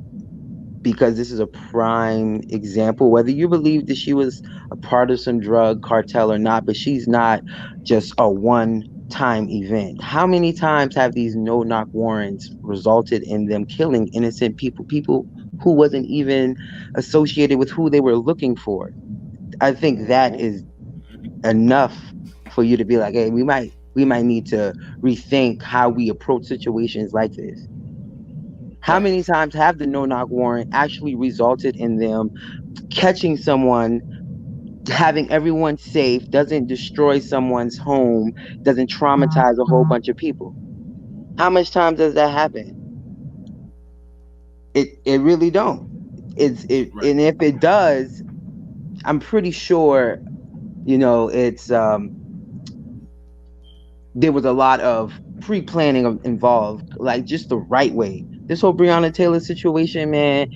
because this is a prime example, whether you believe that she was a part of some drug cartel or not, but she's not just a one-time event. How many times have these no-knock warrants resulted in them killing innocent people who wasn't even associated with who they were looking for? I think that is enough for you to be like, hey, we might need to rethink how we approach situations like this. How many times have the no-knock warrant actually resulted in them catching someone, having everyone safe, doesn't destroy someone's home, doesn't traumatize a whole bunch of people? How much time does that happen? It really don't. And if it does, I'm pretty sure, it's there was a lot of pre-planning involved, like just the right way. This whole Breonna Taylor situation, man,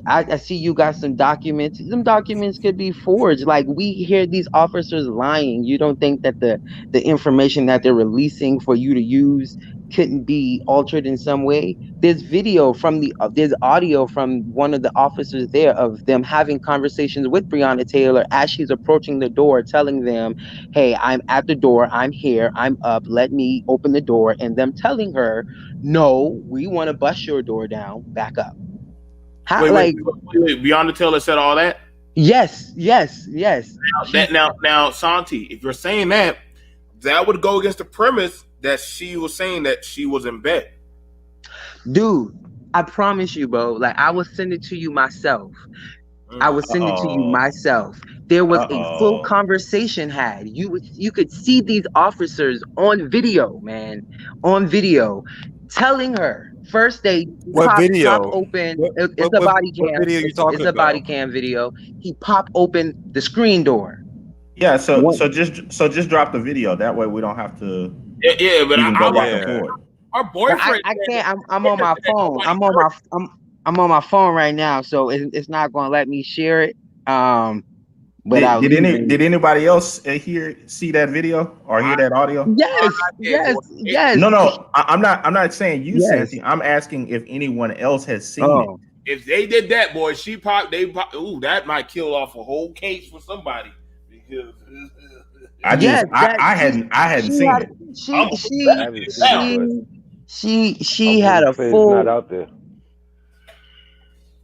I see you got some documents. Some documents could be forged. Like, we hear these officers lying. You don't think that the information that they're releasing for you to use couldn't be altered in some way? There's there's audio from one of the officers there of them having conversations with Breonna Taylor as she's approaching the door, telling them, "Hey, I'm at the door. I'm here. I'm up. Let me open the door." And them telling her, "No, we want to bust your door down. Back up." Wait. Breonna Taylor said all that? Yes. Now, Santi, if you're saying that would go against the premise that she was saying that she was in bed. Dude, I promise you, bro. Like, I will send it to you myself. There was a full conversation had. You could see these officers on video, man, telling her. First, they pop open. It's a body cam. What video are you talking It's a body cam video. He pop open the screen door. Yeah, so just drop the video. That way we don't have to. Yeah, but even go back and forth. Our boyfriend. I can't. I'm on my phone. I'm on my phone right now, so it's not going to let me share it. Did anybody else see that video or hear that audio? Yes. No. I'm not saying you, Santi. I'm asking if anyone else has seen it. If they did that, boy, ooh, that might kill off a whole case for somebody. Because I hadn't seen it. She had a full. Not out there.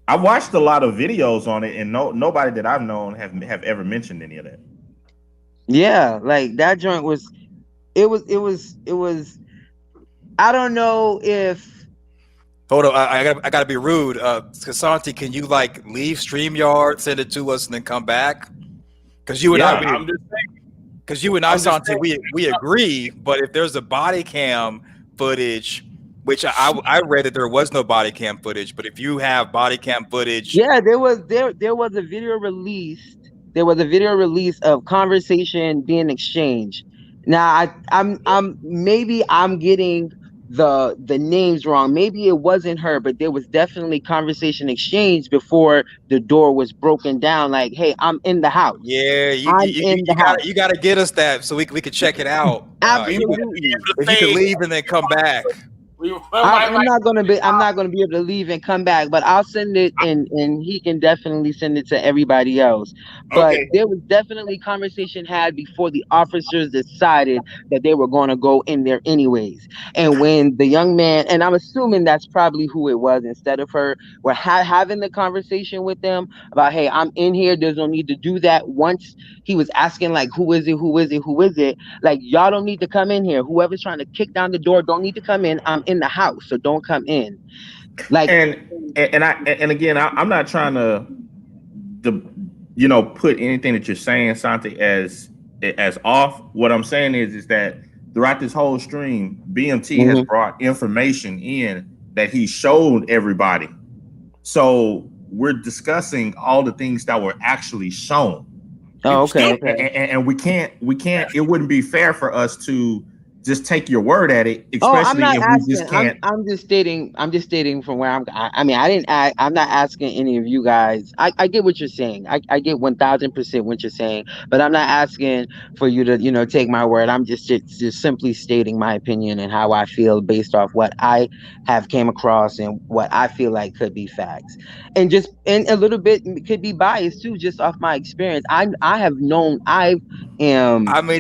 I watched a lot of videos on it, and nobody that I've known have ever mentioned any of that. Yeah, like that joint was. It was. I don't know if. Hold on, I gotta be rude. Santi, can you like leave StreamYard, send it to us, and then come back? Because you and I'm just saying. Because you and I, Santi, we agree. But if there's a body cam footage, which I read that there was no body cam footage, but if you have body cam footage, there was a video released. There was a video release of conversation being exchanged. Now I'm maybe I'm getting the names wrong. Maybe it wasn't her, but there was definitely conversation exchanged before the door was broken down. Like, hey, I'm in the house. Yeah, you gotta get us that so we can check it out. Absolutely. If you can leave and then come back. I'm not gonna be able to leave and come back, but I'll send it, and he can definitely send it to everybody else. But there was definitely conversation had before the officers decided that they were going to go in there anyways. And when the young man, and I'm assuming that's probably who it was instead of her, were having the conversation with them about, hey, I'm in here. There's no need to do that. Once he was asking like, who is it? Like, y'all don't need to come in here. Whoever's trying to kick down the door don't need to come in. I'm in the house, so don't come in. Like, and again, I'm not trying to put anything that you're saying, Santi, as off. What I'm saying is that throughout this whole stream, BMT has brought information in that he showed everybody. So we're discussing all the things that were actually shown. Oh, okay. And we can't. It wouldn't be fair for us to just take your word at it, especially if we just can't. I'm just stating from where I'm. I'm not asking any of you guys. I get what you're saying. I get 1000% what you're saying, but I'm not asking for you to take my word. I'm just simply stating my opinion and how I feel based off what I have came across and what I feel like could be facts, and a little bit could be biased too, just off my experience. I mean,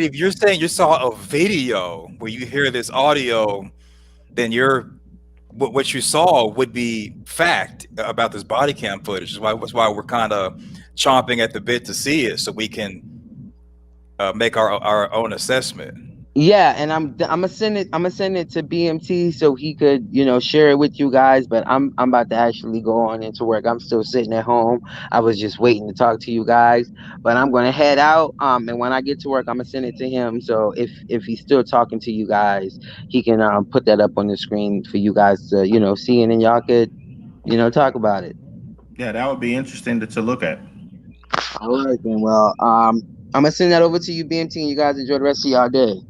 if you're saying you saw a video where you hear this audio, then what you saw would be fact about this body cam footage. That's why we're kind of chomping at the bit to see it, so we can make our own assessment. Yeah, and I'm gonna send it to BMT so he could share it with you guys. But I'm about to actually go on into work. I'm still sitting at home. I was just waiting to talk to you guys, but I'm gonna head out. And when I get to work, I'm gonna send it to him. So if he's still talking to you guys, he can put that up on the screen for you guys to see, and then y'all could talk about it. Yeah, that would be interesting to look at. All right then. Well, I'm gonna send that over to you, BMT, and you guys enjoy the rest of y'all day.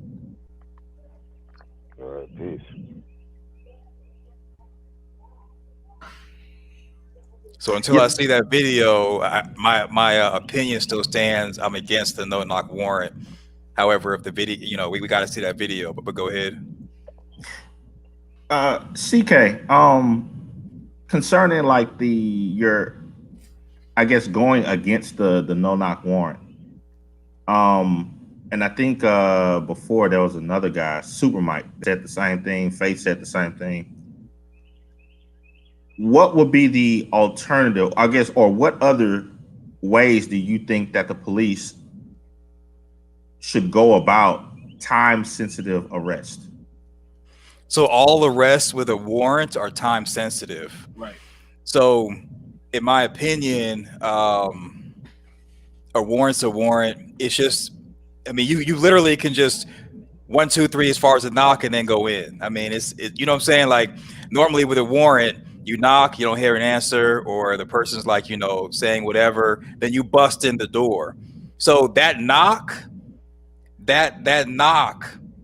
All right, peace. So until I see that video, my opinion still stands. I'm against the no-knock warrant. However, if the video, we got to see that video. But go ahead. CK, concerning like your, I guess, going against the no-knock warrant. And I think before there was another guy, Super Mike, said the same thing. Faith said the same thing. What would be the alternative, I guess, or what other ways do you think that the police should go about time-sensitive arrest? So all arrests with a warrant are time sensitive. Right. So, in my opinion, a warrant's a warrant. It's just, I mean, you literally can just 1, 2, 3 as far as a knock and then go in. I mean, you know what I'm saying? Like normally with a warrant, you knock, you don't hear an answer, or the person's like, saying whatever, then you bust in the door. So that knock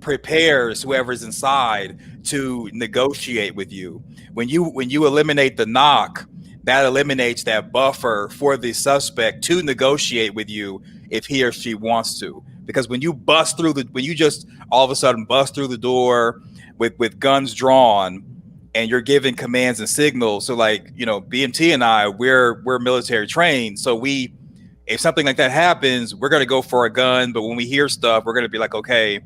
prepares whoever's inside to negotiate with you. When you eliminate the knock, that eliminates that buffer for the suspect to negotiate with you if he or she wants to. Because when you just all of a sudden bust through the door with guns drawn and you're giving commands and signals, so like BMT and I, we're military trained, so if something like that happens, we're going to go for a gun. But when we hear stuff, we're going to be like, okay,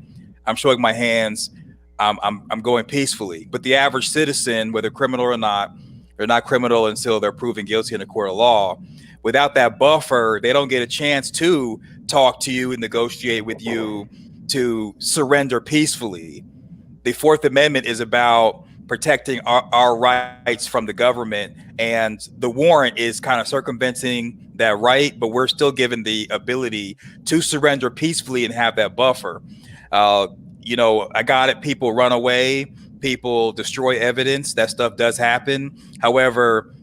I'm showing my hands. I'm going peacefully. But the average citizen, whether criminal or not, they're not criminal until they're proven guilty in a court of law. Without that buffer, they don't get a chance to talk to you and negotiate with you to surrender peacefully. The Fourth Amendment is about protecting our rights from the government, and the warrant is kind of circumventing that right, but we're still given the ability to surrender peacefully and have that buffer. I got it. People run away, people destroy evidence. That stuff does happen. However,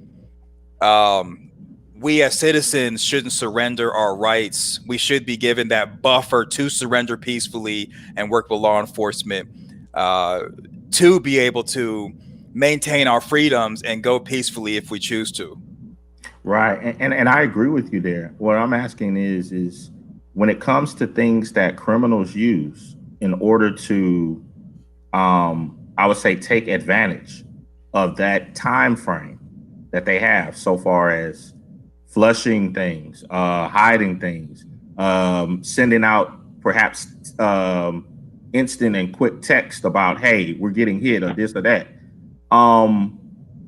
we as citizens shouldn't surrender our rights. We should be given that buffer to surrender peacefully and work with law enforcement to be able to maintain our freedoms and go peacefully if we choose to. Right. And I agree with you there. What I'm asking is when it comes to things that criminals use in order to, I would say, take advantage of that time frame that they have so far as flushing things, hiding things, sending out perhaps instant and quick text about, hey, we're getting hit or this or that.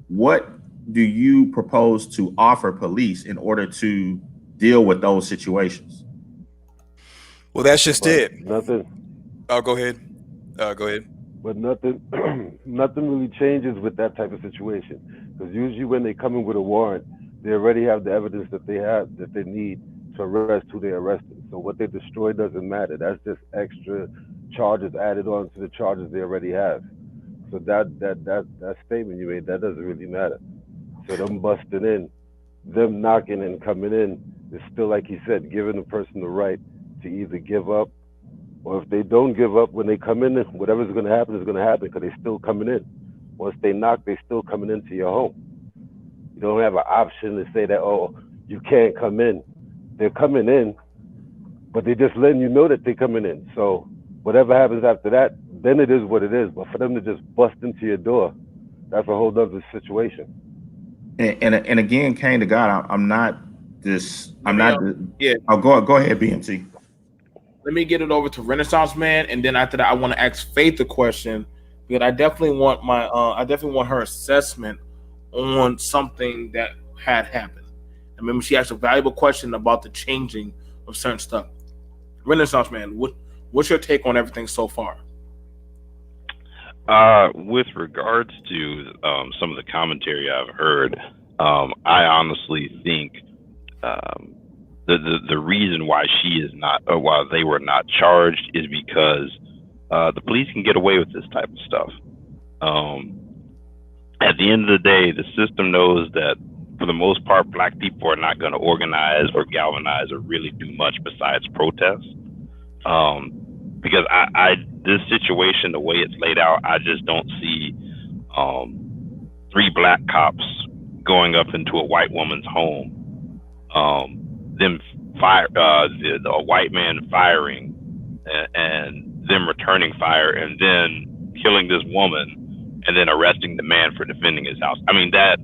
What do you propose to offer police in order to deal with those situations? Well, that's just it. Nothing. Oh, go ahead. Go ahead. But nothing really changes with that type of situation. Because usually when they come in with a warrant, they already have the evidence that they need to arrest who they arrested. So what they destroy doesn't matter. That's just extra charges added on to the charges they already have. So that statement you made, that doesn't really matter. So them busting in, them knocking and coming in, is still, like he said, giving the person the right to either give up, or if they don't give up, when they come in, whatever's going to happen is going to happen, because they're still coming in. Once they knock, they're still coming into your home. You don't have an option to say that, oh, you can't come in. They're coming in, but they're just letting you know that they're coming in. So whatever happens after that, then it is what it is. But for them to just bust into your door, that's a whole other situation. And again, Kane to God, I'm not. Yeah. Oh, go ahead, BMT. Let me get it over to Renaissance Man, and then after that, I want to ask Faith a question, because I definitely want her assessment on something that had happened. I remember she asked a valuable question about the changing of certain stuff. Renaissance Man, what's your take on everything so far? With regards to some of the commentary I've heard, I honestly think the reason why she is not, or why they were not charged, is because the police can get away with this type of stuff. At the end of the day, the system knows that for the most part, black people are not going to organize or galvanize or really do much besides protest. Because this situation, the way it's laid out, I just don't see 3 black cops going up into a white woman's home, them fire, the white man firing, and them returning fire, and then killing this woman, and then arresting the man for defending his house. I mean, that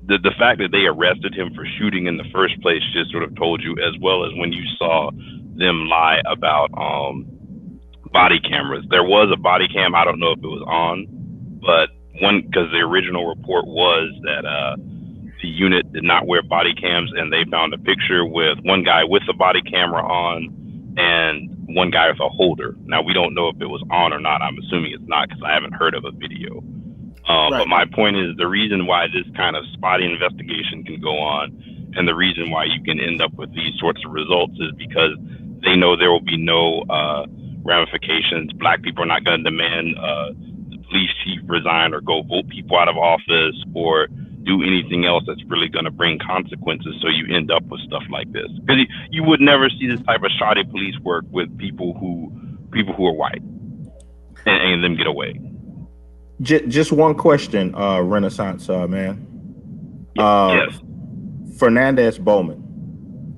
the fact that they arrested him for shooting in the first place just sort of told you, as well as when you saw them lie about body cameras. There was a body cam. I don't know if it was on, but because the original report was that the unit did not wear body cams, and they found a picture with one guy with a body camera on and one guy with a holder. Now, we don't know if it was on or not. I'm assuming it's not because I haven't heard of a video. But my point is, the reason why this kind of spotty investigation can go on, and the reason why you can end up with these sorts of results, is because they know there will be no ramifications. Black people are not going to demand the police chief resign or go vote people out of office or do anything else that's really going to bring consequences. So you end up with stuff like this, because you would never see this type of shoddy police work with people who are white and them get away. Just one question, Renaissance man. Yes. Fernandez Bowman.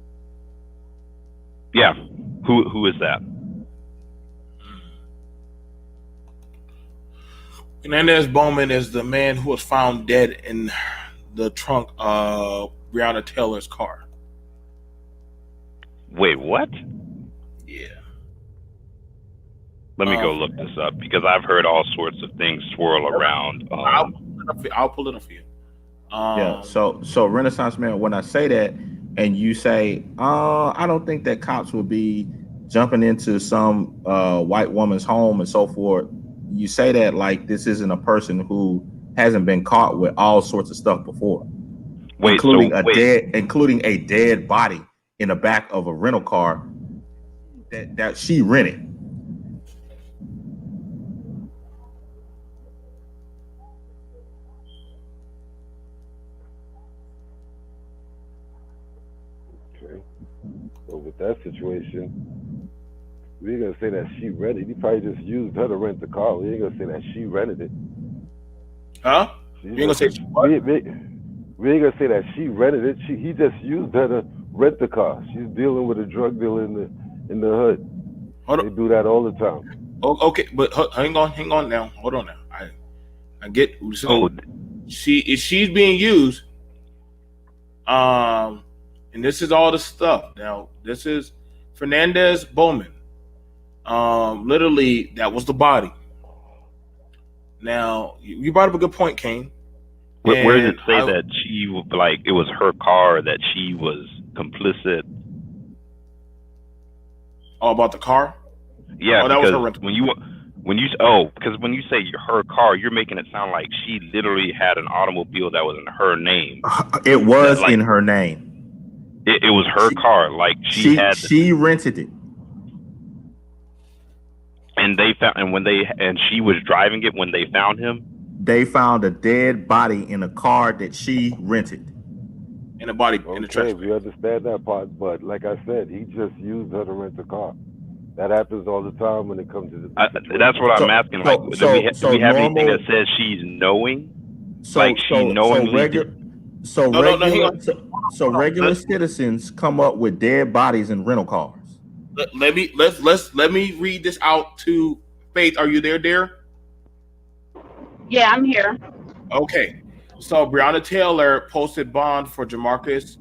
Yeah. Who is that? Fernandez Bowman is the man who was found dead in the trunk of Breonna Taylor's car. Wait, what? Yeah. Let me go look this up, because I've heard all sorts of things swirl around. I'll pull it up for you. Yeah. So Renaissance man, when I say that, and you say, I don't think that cops would be jumping into some white woman's home and so forth. You say that like this isn't a person who hasn't been caught with all sorts of stuff before, including a dead body in the back of a rental car that she rented. So with that situation, we ain't gonna say that she rented. He probably just used her to rent the car. We ain't gonna say that she rented it. Huh? You ain't gonna say she what? We ain't gonna say that she rented it. He just used her to rent the car. She's dealing with a drug dealer in the hood. They do that all the time. Oh, okay, but hang on now. Hold on now. I get so she's being used. And this is all the stuff. Now, this is Fernandez Bowman. Literally, that was the body. Now, you brought up a good point, Kane. Where does it say that she, like, it was her car, that she was complicit? Oh, about the car? Yeah, that was her because rental. because when you say her car, you're making it sound like she literally had an automobile that was in her name. It was in her name. It was her car. Like she rented it. And they found, and she was driving it when they found him. They found a dead body in a car that she rented. In a body in the trash. We understand that part, but like I said, he just used her to rent the car. That happens all the time when it comes to the. That's what I'm asking. Like, do we have anything that says she's knowing? Regular citizens come up with dead bodies in rental cars. Let me read this out to Faith. Are you there, dear? Yeah, I'm here. Okay. So Breonna Taylor posted bond for Jamarcus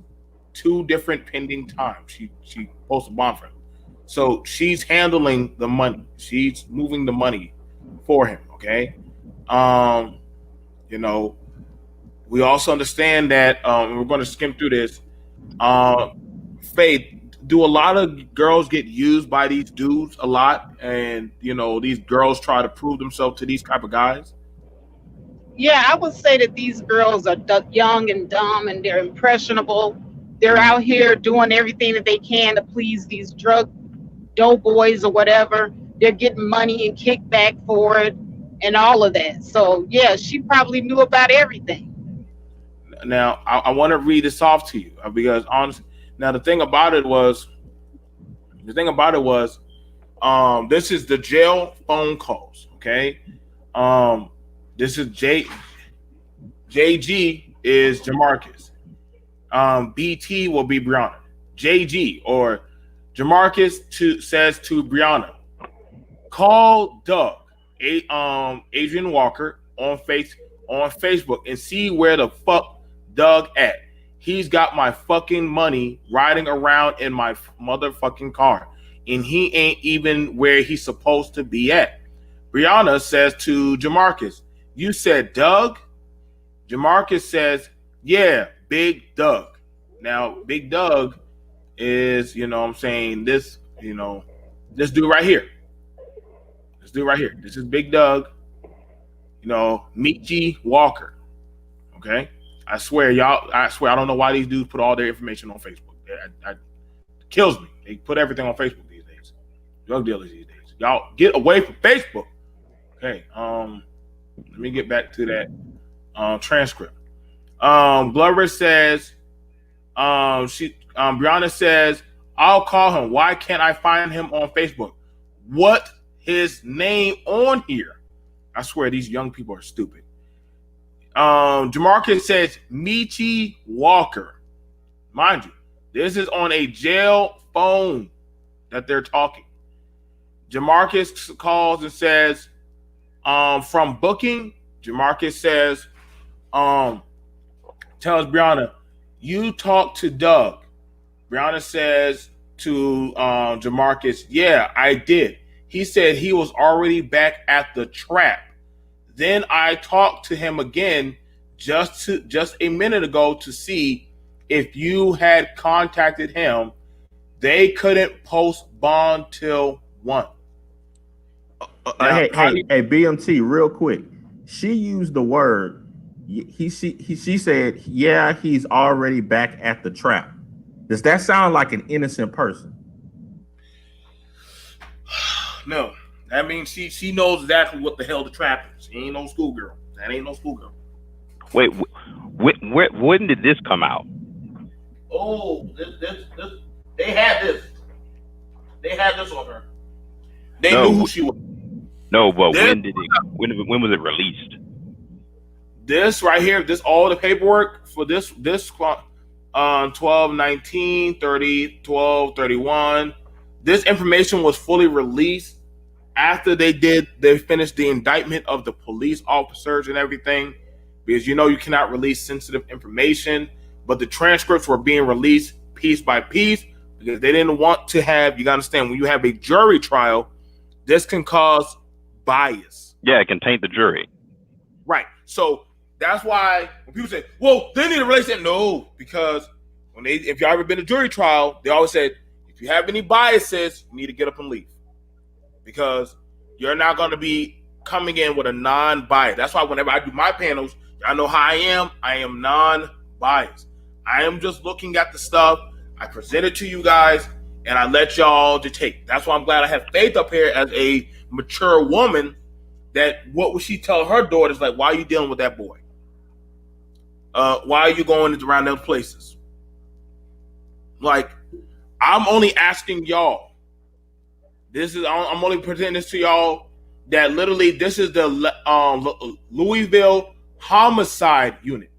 2 different pending times. She posted bond for him. So she's handling the money. She's moving the money for him. Okay. We also understand that we're going to skim through this. Faith, do a lot of girls get used by these dudes a lot? And, these girls try to prove themselves to these type of guys? Yeah, I would say that these girls are young and dumb, and they're impressionable. They're out here doing everything that they can to please these drug doughboys or whatever. They're getting money and kickback for it and all of that. So, yeah, she probably knew about everything. Now I want to read this off to you because honestly, now the thing about it was, this is the jail phone calls. Okay, this is JG is Jamarcus. BT will be Breonna. JG or Jamarcus says to Breonna, call Doug, Adrian Walker on Facebook and see where the fuck Doug at. He's got my fucking money riding around in my motherfucking car, and he ain't even where he's supposed to be at. Breonna says to Jamarcus, you said Doug? Jamarcus says, yeah, Big Doug. Now, Big Doug is, you know what I'm saying, this dude right here. This is Big Doug, Michi Walker. Okay? I swear, I don't know why these dudes put all their information on Facebook. It kills me. They put everything on Facebook these days. Drug dealers these days. Y'all get away from Facebook. Okay. Let me get back to that transcript. Glover says, Breonna says, I'll call him. Why can't I find him on Facebook? What his name on here? I swear these young people are stupid. Jamarcus says Michi Walker. Mind you, this is on a jail phone that they're talking. Jamarcus calls and says, from booking, Jamarcus says, tells Breonna, you talk to Doug. Breonna says to Jamarcus, yeah, I did. He said he was already back at the trap. Then I talked to him again just a minute ago to see if you had contacted him. They couldn't post bond till 1. Hey, BMT, real quick. She used the word. She said, yeah, he's already back at the trap. Does that sound like an innocent person? No. That means she knows exactly what the hell the trap is. She ain't no schoolgirl. That ain't no schoolgirl. Wait, when did this come out? Oh, this they had this. They had this on her. They knew who she was. No, but when was it released? This right here, all the paperwork for this 12/19, 30, 12/31. This information was fully released after they finished the indictment of the police officers and everything, because you cannot release sensitive information, but the transcripts were being released piece by piece because they didn't want to have, you gotta understand, when you have a jury trial, this can cause bias. Yeah, it can taint the jury. Right. So that's why when people say, well, they need to release it, no, because if y'all ever been to jury trial, they always said, if you have any biases, you need to get up and leave. Because you're not going to be coming in with a non-bias. That's why whenever I do my panels, y'all know how I am non-biased. I am just looking at the stuff, I present it to you guys, and I let y'all dictate. That's why I'm glad I have Faith up here as a mature woman, that what would she tell her daughters, like, why are you dealing with that boy? Why are you going around those places? Like, I'm only asking y'all. I'm only presenting this to y'all that literally this is the Louisville Homicide Unit.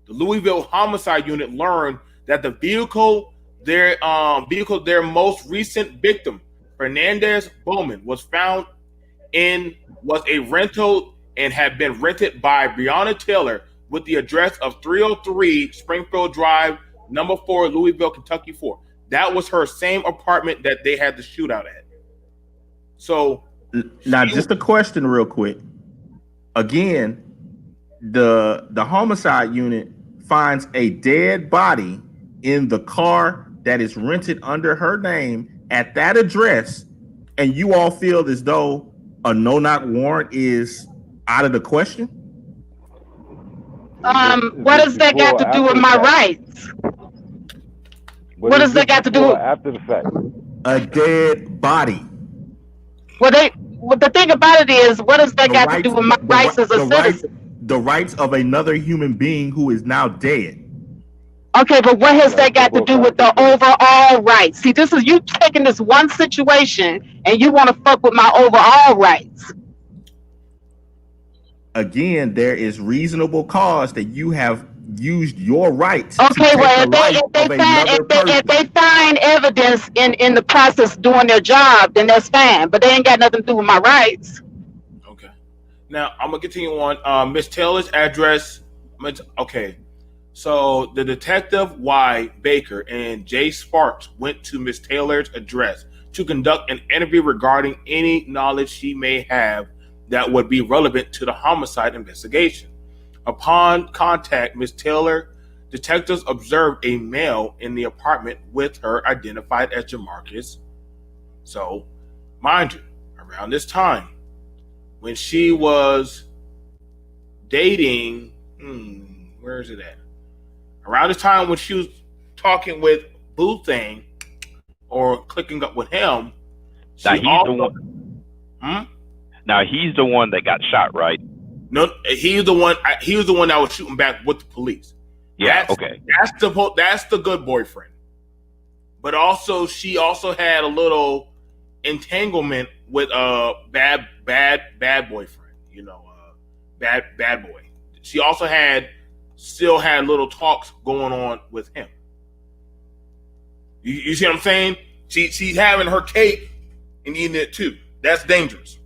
The Louisville Homicide Unit learned that the vehicle, their most recent victim, Fernandez Bowman, was a rental and had been rented by Breonna Taylor with the address of 303 Springfield Drive, number 4, Louisville, Kentucky 4. That was her same apartment that they had the shootout at. So now, just a question, real quick. Again, the homicide unit finds a dead body in the car that is rented under her name at that address, and you all feel as though a no-knock warrant is out of the question? What does that got to do with my rights? What does that got to do with after the fact? A dead body. Well, the thing about it is, what does that got to do with my rights as a citizen? the rights of another human being who is now dead. Okay, but what has that got to do with the overall rights? See, this is you taking this one situation and you want to fuck with my overall rights. Again, there is reasonable cause that you have used your rights. Okay, to well, take if they find evidence in the process doing their job, then that's fine. But they ain't got nothing to do with my rights. Okay. Now I'm gonna continue on. Miss Taylor's address. Okay. So the detective Y. Baker and Jay Sparks went to Miss Taylor's address to conduct an interview regarding any knowledge she may have that would be relevant to the homicide investigation. Upon contact, Miss Taylor, detectives observed a male in the apartment with her identified as Jamarcus. So, mind you, around this time, when she was dating, where is it at? Around this time when she was talking with Boo Thing or clicking up with him, now he's the one that got shot, right? No, he's the one. He was the one that was shooting back with the police. Yeah, okay. That's the good boyfriend. But also, she also had a little entanglement with a bad boyfriend. You know, bad boy. She also still had little talks going on with him. You see what I'm saying? She's having her cake and eating it too. That's dangerous.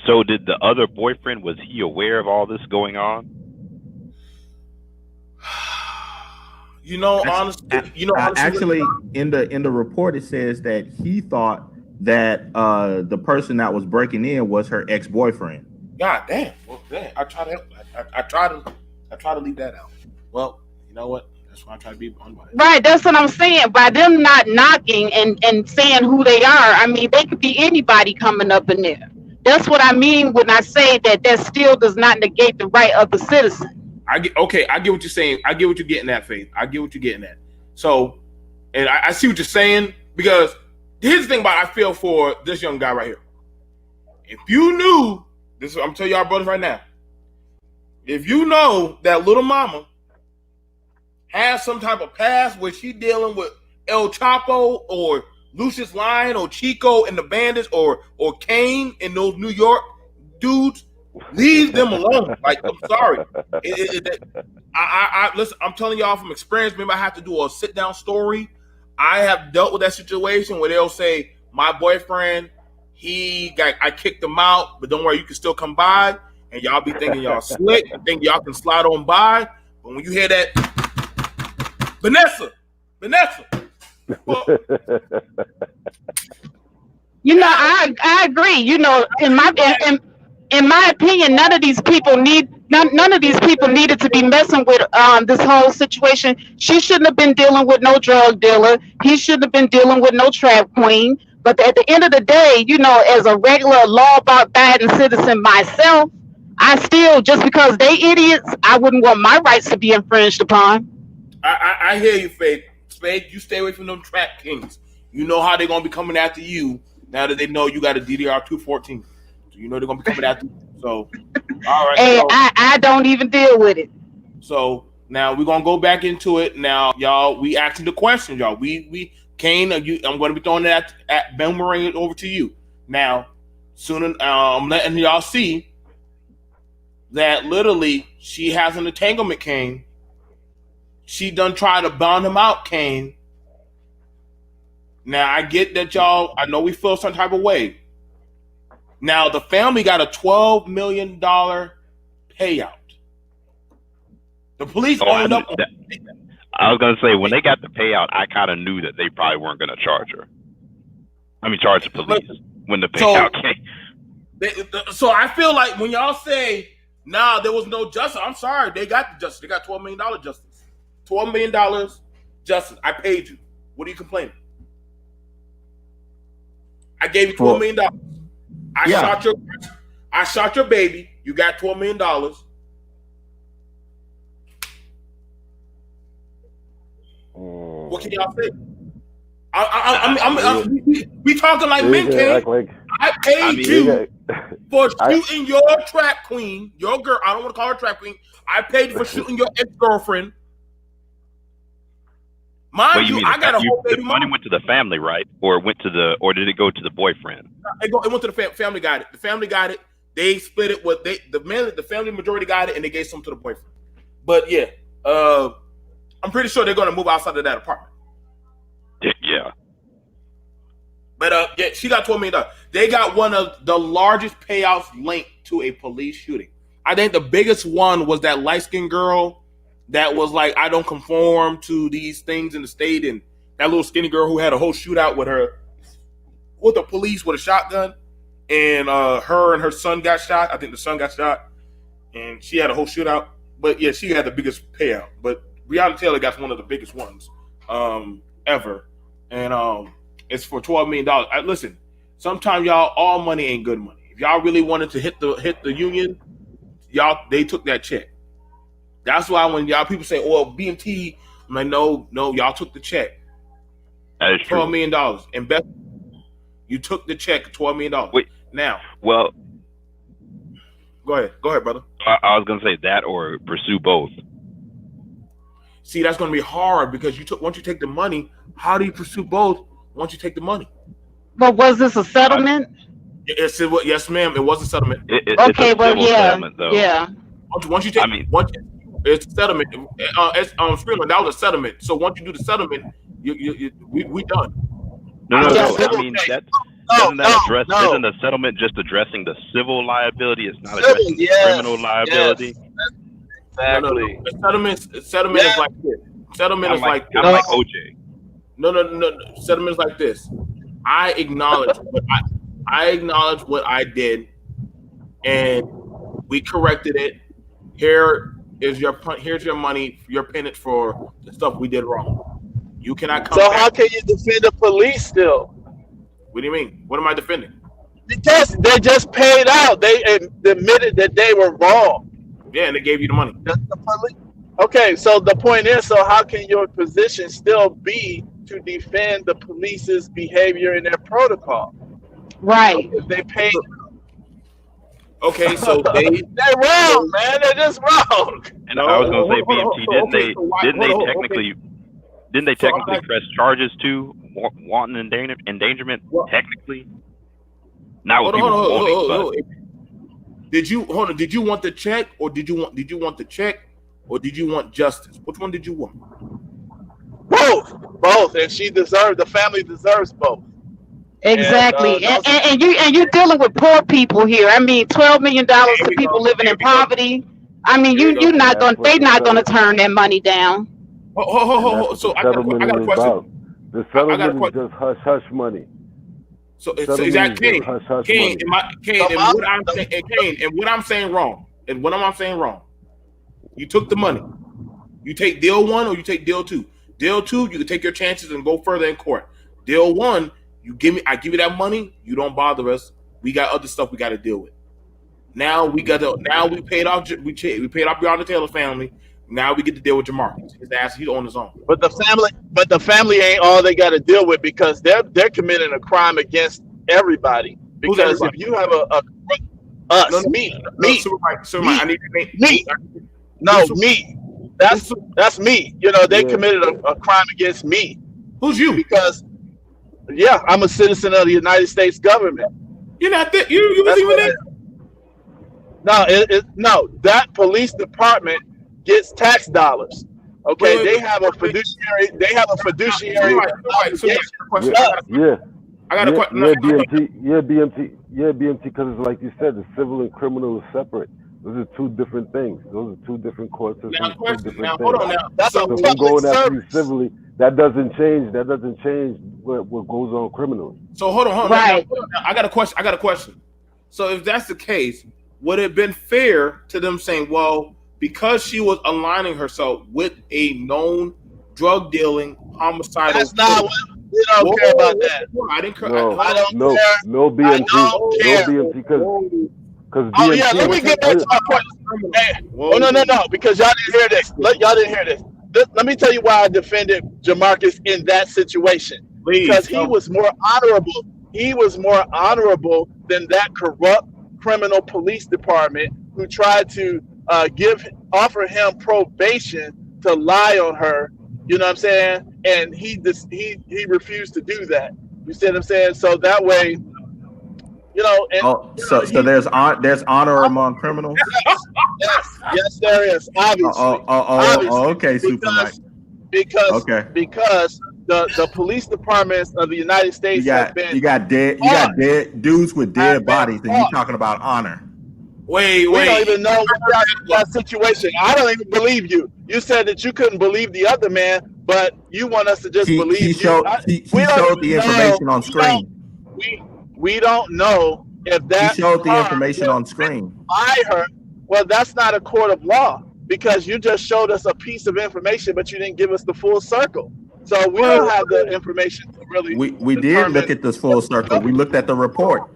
So did the other boyfriend, was he aware of all this going on? Honestly, actually, in the report it says that he thought that the person that was breaking in was her ex-boyfriend. God damn. Well, damn. I try to help. I try to leave that out. Well, you know what? That's why I try to be unbiased. Right, that's what I'm saying. By them not knocking and saying who they are, I mean, they could be anybody coming up in there. That's what I mean when I say that still does not negate the right of the citizen. I get what you're saying. I get what you're getting at, Faith. I get what you're getting at. So, and I see what you're saying, because here's the thing about I feel for this young guy right here. If you knew this, I'm telling y'all brothers right now. If you know that little mama has some type of past where she dealing with El Chapo or Lucius Lyon or Chico and the Bandits or Kane and those New York dudes, leave them alone. Like, I'm sorry. Listen, I'm telling y'all from experience, maybe I have to do a sit down story. I have dealt with that situation where they'll say, my boyfriend, I kicked him out, but don't worry, you can still come by. And y'all be thinking y'all slick and think y'all can slide on by. But when you hear that, Vanessa. Well, I agree. In my opinion, none of these people needed to be messing with this whole situation. She shouldn't have been dealing with no drug dealer. He shouldn't have been dealing with no trap queen. But at the end of the day, as a regular law-abiding citizen myself, I still, just because they idiots, I wouldn't want my rights to be infringed upon. I hear you, Faith. Spade, you stay away from them trap kings. You know how they're gonna be coming after you now that they know you got a DDR 214. So you know they're gonna be coming after you. So, all right. Hey, I don't even deal with it. So now we're gonna go back into it. Now, y'all, we asking the question, y'all. We Kane, I'm gonna be throwing that at boomerang it over to you. Now, soon I'm letting y'all see that literally she has an entanglement, Kane. She done tried to bond him out, Kane. Now, I get that y'all, I know we feel some type of way. Now, the family got a $12 million payout. The police owned up. I was going to say, when they got the payout, I kind of knew that they probably weren't going to charge her. I mean, charge the police when the payout came. So I feel like when y'all say, nah, there was no justice, I'm sorry, they got the justice. They got $12 million justice. $12 million justice. I paid you. What are you complaining? I gave you $12 million. I shot your baby. You got $12 million. What can y'all say? We talking like men, King. I paid you for shooting your trap queen, your girl. I don't want to call her trap queen. I paid for shooting your ex-girlfriend. Mind you, I got a whole baby the money went to the family, right? Or did it go to the boyfriend? It went to the family. Got it. The family got it. They split it. The family majority got it, and they gave some to the boyfriend. But yeah, I'm pretty sure they're going to move outside of that apartment. Yeah. But yeah, she got $12 million. They got one of the largest payouts linked to a police shooting. I think the biggest one was that light-skinned girl that was like, I don't conform to these things in the state, and that little skinny girl who had a whole shootout with the police with a shotgun, and her and her son got shot. I think the son got shot, and she had a whole shootout. But yeah, she had the biggest payout. But Breonna Taylor got one of the biggest ones ever, and it's for $12 million. Listen, sometimes y'all, all money ain't good money. If y'all really wanted to hit the union, they took that check. That's why when y'all people say, "Oh, BMT," I'm like, no, y'all took the check. That is true. $12 million. And Beth, you took the check, $12 million. Wait, now. Well, go ahead, brother. I was gonna say that or pursue both. See, that's gonna be hard because once you take the money, how do you pursue both once you take the money? But was this a settlement? Yes, ma'am. It was a settlement. Okay, well, yeah, yeah. Once you take, it's a settlement. Screamer, that was a settlement. So once you do the settlement, we done. No. I mean, isn't the settlement just addressing the civil liability? It's not addressing the criminal liability. Exactly. No. The settlement is like this. Settlement is like this. I'm like OJ. No. Settlement is like this. I acknowledge what I did, and we corrected it. Here's your money, your penance for the stuff we did wrong. You cannot come. So back. how can you defend the police still? What do you mean? What am I defending? Because they just paid out. They admitted that they were wrong. Yeah, and they gave you the money. Okay, so the point is, so how can your position still be to defend the police's behavior and their protocol? Right. If they paid. Okay, so they're wrong, man. They're just wrong. And I was gonna say, BMT, didn't they technically press charges to wanton endangerment? Technically, not with people. Did you want the check, or did you want the check, or did you want justice? Which one did you want? Both, and the family deserves both. Exactly, and you're dealing with poor people here. I mean, $12 million to people living in poverty. I mean, they're not gonna turn their money down. So I got a question. The settlement is just hush money. So it's exactly Kane. And what I'm saying wrong. You took the money. You take deal 1 or you take deal 2. Deal 2, you can take your chances and go further in court. Deal 1, I give you that money. You don't bother us. We got other stuff we got to deal with. Now we paid off Breonna Taylor family. Now we get to deal with Jamarcus. His ass, he's on his own. But the family ain't all they got to deal with, because they're committing a crime against everybody. Because if you have me. I need to name me. That's me. You know, they committed a crime against me. Who's you? Because I'm a citizen of the United States government. You're not that. You was even there. No, that police department gets tax dollars. Okay, they have a fiduciary. I got a question. BMT, because it's like you said, the civil and criminal is separate. Those are two different things. Those are two different court systems. Hold on now. So if I'm going after you civilly, that doesn't change what goes on criminally. So hold on. Right. I got a question. So if that's the case, would it have been fair to them saying, well, because she was aligning herself with a known drug dealing homicidal? That's not what we don't care about that. I didn't care. No BMT, because let me get back to my question. No, because y'all didn't hear this. Let me tell you why I defended Jamarcus in that situation. Because he was more honorable. He was more honorable than that corrupt criminal police department who tried to offer him probation to lie on her. You know what I'm saying? And he refused to do that. You see what I'm saying? So that way, you know. And, so there's honor among criminals. Yes, there is. Obviously. Okay, Super Mike. Because the police departments of the United States you got dead dudes with dead bodies, and you're talking about honor. We don't even know that situation. I don't even believe you. You said that you couldn't believe the other man, but you want us to just believe you. He showed the information on screen. We don't know if that he showed the information on screen. I heard. Well, that's not a court of law because you just showed us a piece of information, but you didn't give us the full circle. So we don't have the information to really. We did look at this full circle. We looked at the report.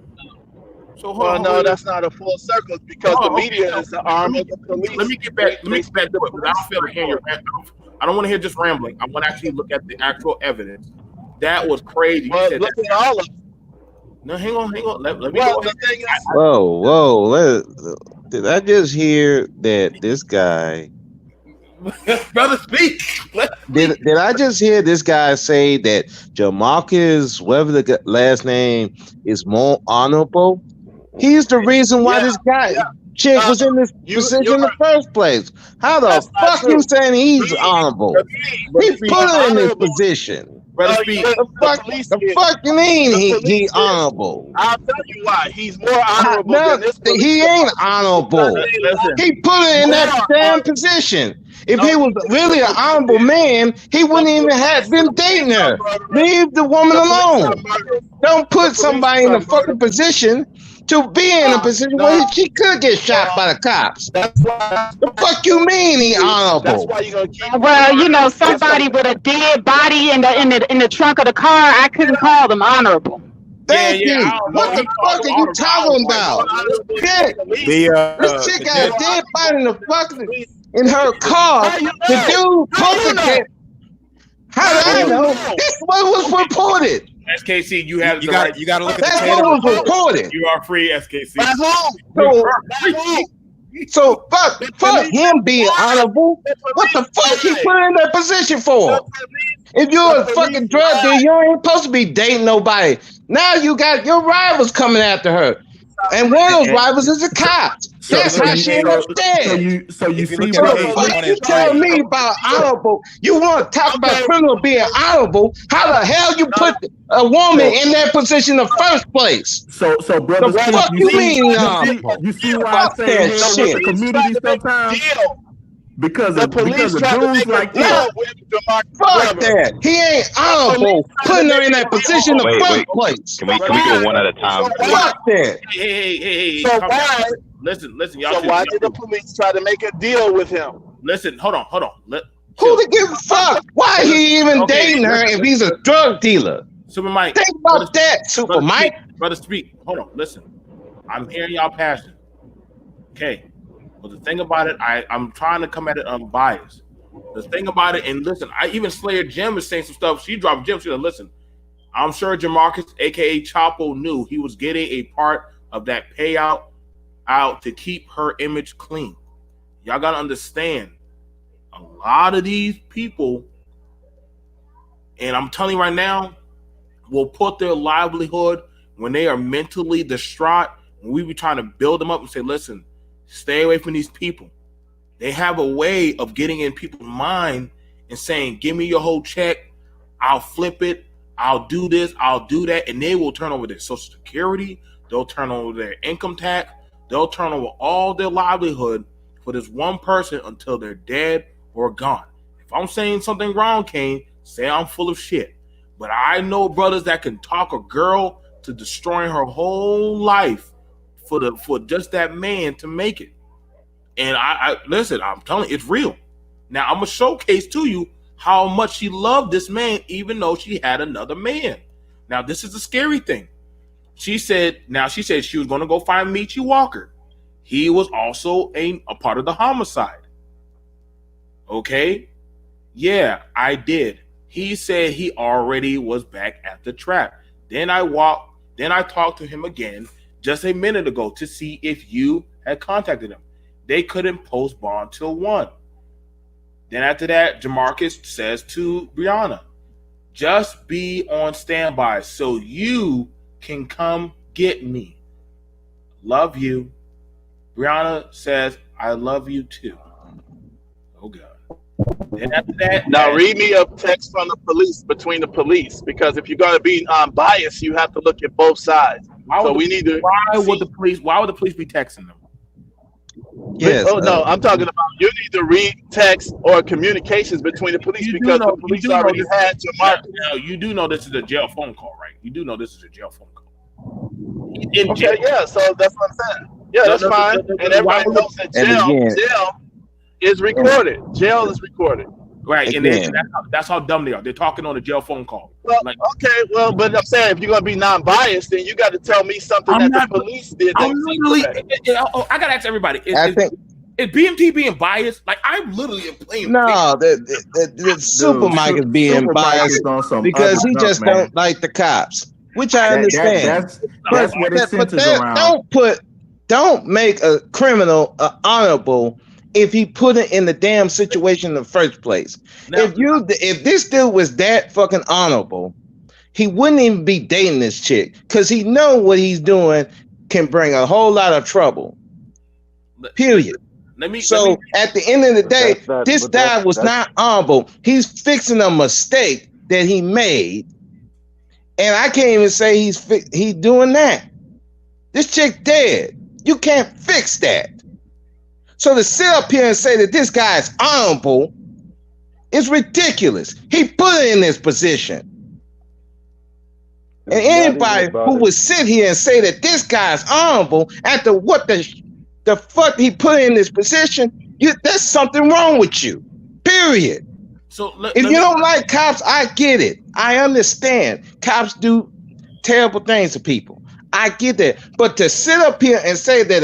So no, that's not a full circle because the media is the arm of the police. Let me get back to it because I don't feel like hearing your rambling. I don't want to hear just rambling. I want to actually look at the actual evidence. That was crazy. Well, look at all of it. No, hang on. Let me go ahead. Whoa. Did I just hear that this guy... Brother, speak. Did I just hear this guy say that Jamarcus, whatever the last name, is more honorable? He's the reason why this chick was in this position in the first place. How the fuck you saying he's honorable? He put her in this position. The fuck you mean he honorable? I'll tell you why. He's more honorable than this. He ain't honorable. He put her in that damn position. If he was really an honorable man, he wouldn't even have been dating her. Leave the woman alone. Don't put somebody in a fucking position to be in a position where she could get shot by the cops. The fuck you mean he honorable? Well, you know, somebody with a dead body in the trunk of the car, I couldn't call them honorable. Thank you. What the fuck are you talking about? This chick got a dead body in her car. The dude posted. How do I know? This what was reported. SKC, you got to look at that's what was reported. You are free, SKC. So fuck him being honorable. What the fuck he put in that position for? If you're a fucking drug dealer, you ain't supposed to be dating nobody. Now you got your rivals coming after her. And one of those rivals is a cop. That's how she ended up dead. So you see what you tell me about honorable? You want to talk about criminal being honorable? How the hell you put a woman in that position in the first place? So brother, the fuck you mean? You see why I say with the community sometimes? Because of dudes like that. Fuck that. He ain't honorable putting her in that position in the first place. Can we go one at a time? Fuck that. Hey. So why? Listen, y'all. So why did the police try to make a deal with him? Listen, hold on. Who to give a fuck? Why he even dating her if he's a drug dealer? Super Mike. Think about that, Super Mike. Brother, speak. Hold on. Listen. I'm hearing y'all passion. Okay. But the thing about it, I'm trying to come at it unbiased. The thing about it, and listen, even Slayer Jim is saying some stuff. She dropped Jim. She said, listen, I'm sure Jamarcus, a.k.a. Chapo, knew he was getting a part of that payout out to keep her image clean. Y'all got to understand, a lot of these people, and I'm telling you right now, will put their livelihood when they are mentally distraught, when we be trying to build them up and say, listen, stay away from these people. They have a way of getting in people's mind and saying, give me your whole check. I'll flip it. I'll do this. I'll do that. And they will turn over their Social Security. They'll turn over their income tax. They'll turn over all their livelihood for this one person until they're dead or gone. If I'm saying something wrong, Kane, say I'm full of shit. But I know brothers that can talk a girl to destroying her whole life for just that man to make it. And I listen, I'm telling you, it's real. Now I'm gonna showcase to you how much she loved this man, even though she had another man. Now this is the scary thing. She said she was gonna go find Michi Walker. He was also a part of the homicide. Okay? Yeah, I did. He said he already was back at the trap. Then I talked to him again. just a minute ago to see if you had contacted them. They couldn't post bond till 1. Then after that, Jamarcus says to Breonna, just be on standby so you can come get me. Love you. Breonna says, I love you too. Oh, God. Then after that, now read me a text from the police between the police, because if you're going to be biased, you have to look at both sides. Why would the police be texting them? Yes. Oh no, I'm talking about you need to read text or communications between the police because the police already had Jamarcus. Now, you do know this is a jail phone call, right? You do know this is a jail phone call. Okay, yeah, so that's what I'm saying. Yeah, that's fine. And everybody knows that jail is recorded. Jail is recorded. Right, and that's how dumb they are. They're talking on a jail phone call. Well, okay, well, but I'm saying if you're going to be non-biased, then you got to tell me something the police did. I got to ask everybody. Is BMT being biased? Like, I literally am playing. No, the Super Mike is being biased because he just don't like the cops, which I understand. That's what it centers around. Don't make a criminal honorable if he put it in the damn situation in the first place. Now, if this dude was that fucking honorable, he wouldn't even be dating this chick because he know what he's doing can bring a whole lot of trouble. Period. At the end of the day, this guy was not honorable. He's fixing a mistake that he made, and I can't even say he's doing that. This chick dead. You can't fix that. So to sit up here and say that this guy is honorable is ridiculous. He put it in this position. And anybody who would sit here and say that this guy is honorable after what the fuck he put in this position, there's something wrong with you. Period. So if you don't like cops, I get it. I understand. Cops do terrible things to people. I get that. But to sit up here and say that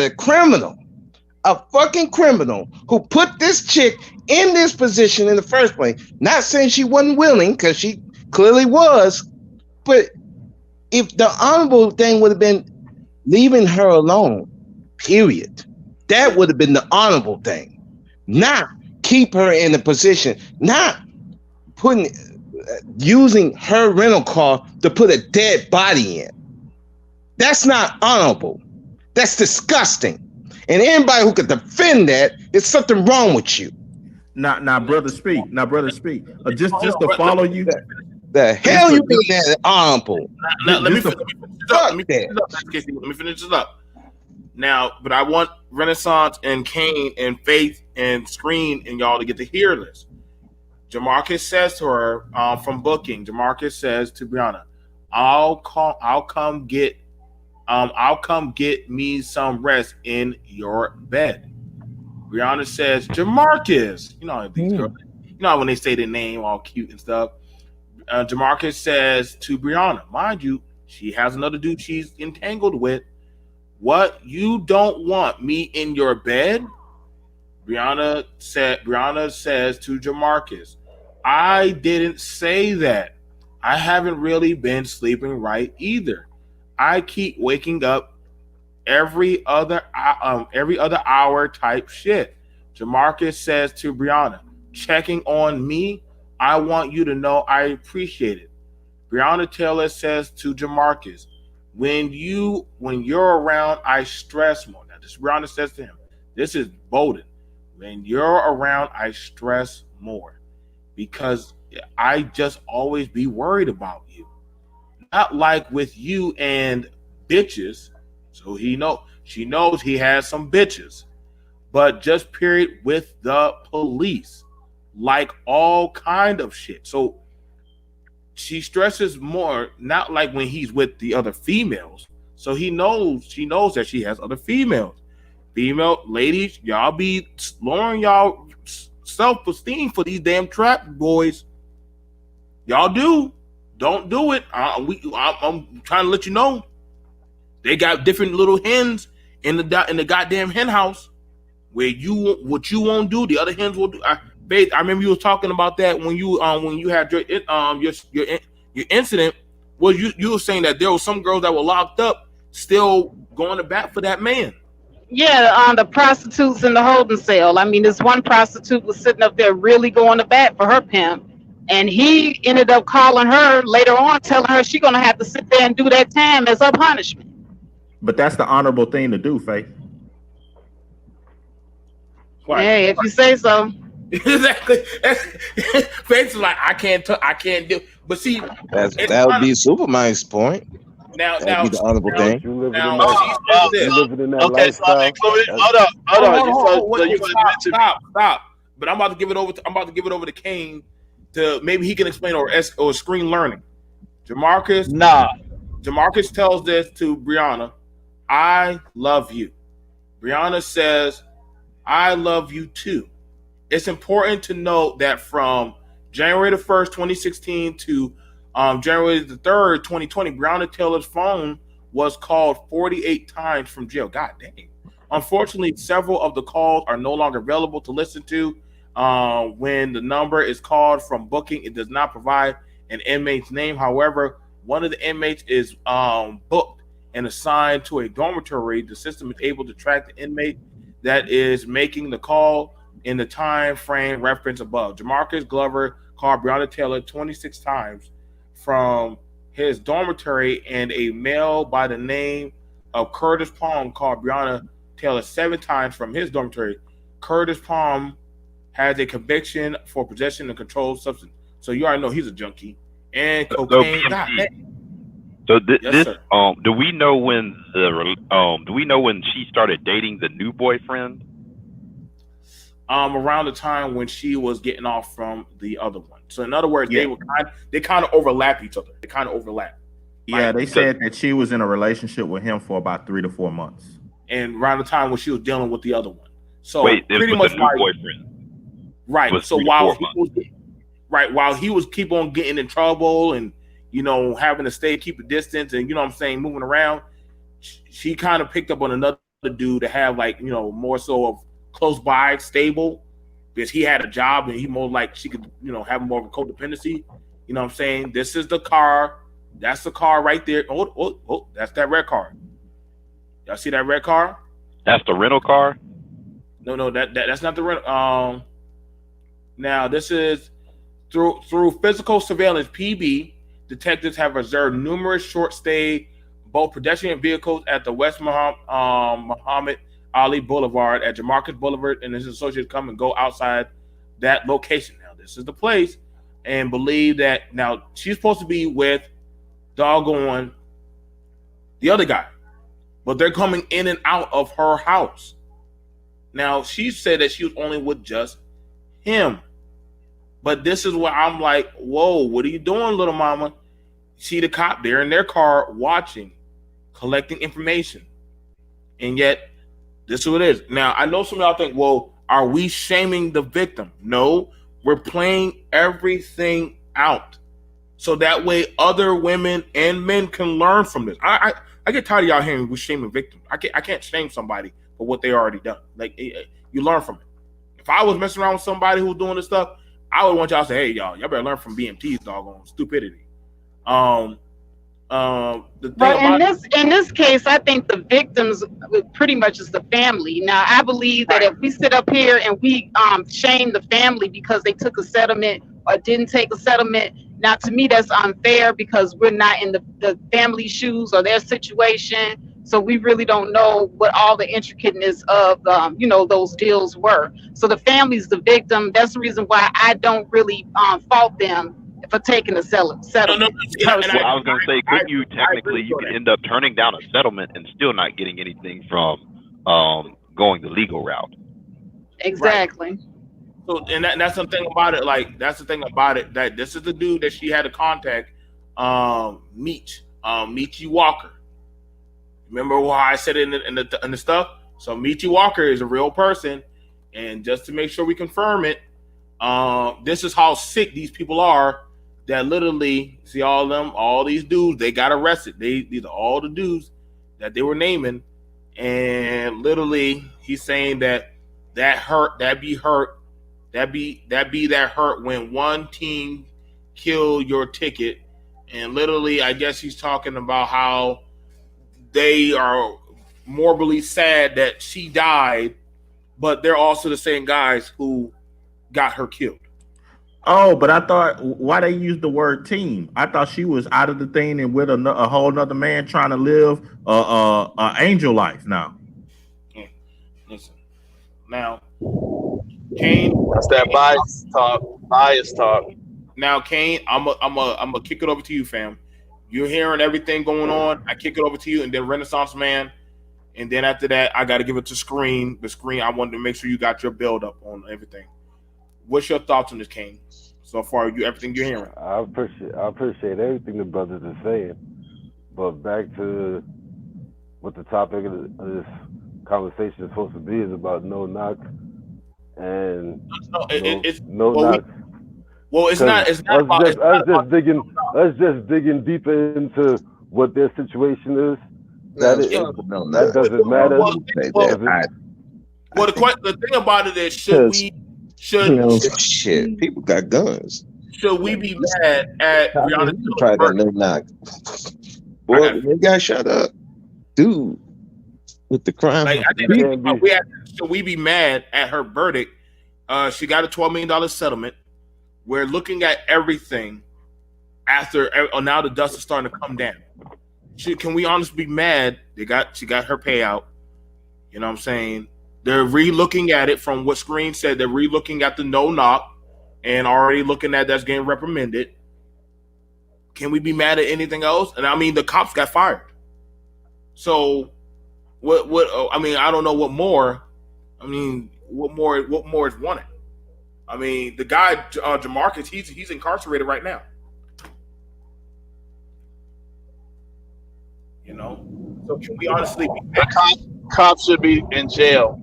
a fucking criminal who put this chick in this position in the first place, not saying she wasn't willing, because she clearly was, but if the honorable thing would have been leaving her alone, period, that would have been the honorable thing. Not keep her in a position, not using her rental car to put a dead body in. That's not honorable. That's disgusting. And anybody who could defend that, there's something wrong with you. Now, brother, speak. Just to follow you. The hell you mean that honorable? Let me finish this up. Now, but I want Renaissance and Kane and Faith and Screen and y'all to get to hear this. Jamarcus says to her from booking. Jamarcus says to Breonna, "I'll come get me some rest in your bed." Breonna says, Jamarcus, you know these girls, you know when they say their name all cute and stuff. Jamarcus says to Breonna, mind you, she has another dude she's entangled with. What, you don't want me in your bed? Breonna says to Jamarcus, I didn't say that. I haven't really been sleeping right either. I keep waking up every other hour type shit. Jamarcus says to Breonna, checking on me, I want you to know I appreciate it. Breonna Taylor says to Jamarcus, when you're around, I stress more. Now this Breonna says to him, this is Bowden. When you're around, I stress more because I just always be worried about you. Not like with you and bitches. So she knows he has some bitches, but just period with the police, like all kind of shit. So she stresses more, not like when he's with the other females. So she knows that she has other females. Female ladies, y'all be lowering y'all self-esteem for these damn trap boys. Y'all do. Don't do it. I'm trying to let you know. They got different little hens in the goddamn hen house where what you won't do, the other hens will do. I remember you was talking about that when you had your incident. Well, you were saying that there were some girls that were locked up still going to bat for that man. Yeah, the prostitutes in the holding cell. I mean, this one prostitute was sitting up there really going to bat for her pimp, and he ended up calling her later on, telling her she's gonna have to sit there and do that time as her punishment. But that's the honorable thing to do, Faith. Right. Hey, if you say so. Exactly. Faith's like, I can't do. But see, that would be Superman's point. Now, that'd be the honorable thing. You living in that Okay, so I'm lifestyle. including. Hold on. Stop. But I'm about to give it over to Kane to maybe he can explain or screen learning. Jamarcus tells this to Breonna. I love you. Breonna says, I love you too. It's important to note that from January the 1st, 2016 to January the 3rd, 2020, Breonna Taylor's phone was called 48 times from jail. God dang. Unfortunately, several of the calls are no longer available to listen to. When the number is called from booking, it does not provide an inmate's name. However, one of the inmates is booked and assigned to a dormitory. The system is able to track the inmate that is making the call in the time frame referenced above. Jamarcus Glover called Breonna Taylor 26 times from his dormitory, and a male by the name of Curtis Palm called Breonna Taylor 7 times from his dormitory. Curtis Palm has a conviction for possession of controlled substance. So you already know he's a junkie. And cocaine. So Yes, sir. do we know when she started dating the new boyfriend? Around the time when she was getting off from the other one. So in other words, they kind of overlap each other. They kind of overlap. Yeah, they said that she was in a relationship with him for about 3 to 4 months. And around the time when she was dealing with the other one. So wait, pretty with much the new boyfriend. Right. Was So 3 to while 4 he was keep on getting in trouble and having to keep a distance and moving around, she kind of picked up on another dude to have more so of close by, stable, because he had a job and he more like she could have more of a codependency. You know what I'm saying? This is the car. That's the car right there. Oh, that's that red car. Y'all see that red car? That's the rental car? No, that's not the rental. Now this is through physical surveillance, PB detectives have observed numerous short-stay both pedestrian vehicles at the West Muhammad Ali Boulevard, at Jamarcus Boulevard, and his associates come and go outside that location. Now this is the place, and believe that now she's supposed to be with doggone the other guy, but they're coming in and out of her house. Now she said that she was only with just him. But this is where I'm like, whoa, what are you doing, little mama? See the cop there in their car watching, collecting information. And yet, this is what it is. Now, I know some of y'all think, well, are we shaming the victim? No, we're playing everything out. So that way other women and men can learn from this. I get tired of y'all hearing we shaming victims. I can't shame somebody for what they already done. Like, you learn from it. If I was messing around with somebody who was doing this stuff, I would want y'all to say, hey, y'all better learn from BMT's doggone stupidity. In this case, I think the victims pretty much is the family. Now, I believe that if we sit up here and we shame the family because they took a settlement or didn't take a settlement, now to me that's unfair because we're not in the family shoes or their situation. So we really don't know what all the intricateness of, those deals were. So the family's the victim. That's the reason why I don't really fault them for taking a settlement. I was going to say, couldn't you technically, could end up turning down a settlement and still not getting anything from going the legal route? Exactly. Right. So, and that's the thing about it. Like, that's the thing about it, that this is the dude that she had to contact, Michi Walker. Remember why I said it in the stuff? So Michi Walker is a real person, and just to make sure we confirm it, this is how sick these people are. That literally, see all these dudes, they got arrested. These are all the dudes that they were naming, and literally he's saying that hurt when one team kill your ticket, and literally I guess he's talking about how they are morbidly sad that she died, but they're also the same guys who got her killed. Oh, but I thought why they used the word team. I thought she was out of the thing and with a whole nother man trying to live a angel life now. Yeah. Listen, now, Kane. That's that bias talk. Bias talk. Now, Kane, I'm gonna kick it over to you, fam. You're hearing everything going on. I kick it over to you, and then Renaissance Man, and then after that, I got to give it to Screen. The Screen, I wanted to make sure you got your build up on everything. What's your thoughts on this, Kane? So far, everything you're hearing. I appreciate everything the brothers are saying, but back to what the topic of this conversation is supposed to be is about no knock and no knock. Well, it's not. It's not about. Us just digging deeper into what their situation is. That doesn't matter. Well, the thing about it is, should people got guns? Should we be mad at Breonna? Try that no knock. Boy, they got shut up, dude. With the crime, like, I think should we be mad at her verdict? She got a $12 million settlement. We're looking at everything after now the dust is starting to come down. Can we honestly be mad? She got her payout. You know what I'm saying? They're re-looking at it from what Screen said. They're re-looking at the no knock and already looking at that's getting reprimanded. Can we be mad at anything else? And I mean, the cops got fired. So what I mean, I don't know what more. I mean, what more is wanted? I mean, the guy Jamarcus, he's incarcerated right now. You know, so can we honestly be mad? Cops should be in jail.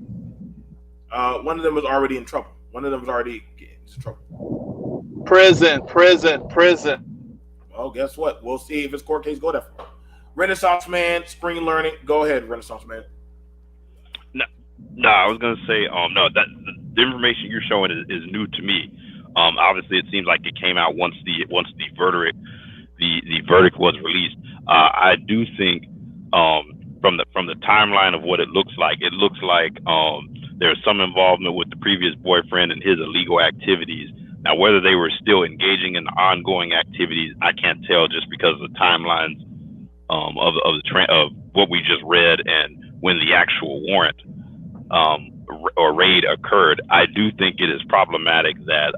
One of them was already in trouble. One of them was already getting into trouble. Prison. Well, guess what? We'll see if his court case go that far. Renaissance Man, Spring Learning, go ahead, Renaissance Man. No, I was gonna say, no, that the information you're showing is new to me. Obviously, it seems like it came out once the verdict was released. I do think, from the timeline of what it looks like there's some involvement with the previous boyfriend and his illegal activities. Now, whether they were still engaging in the ongoing activities, I can't tell just because of the timelines of what we just read and when the actual warrant or raid occurred. I do think it is problematic that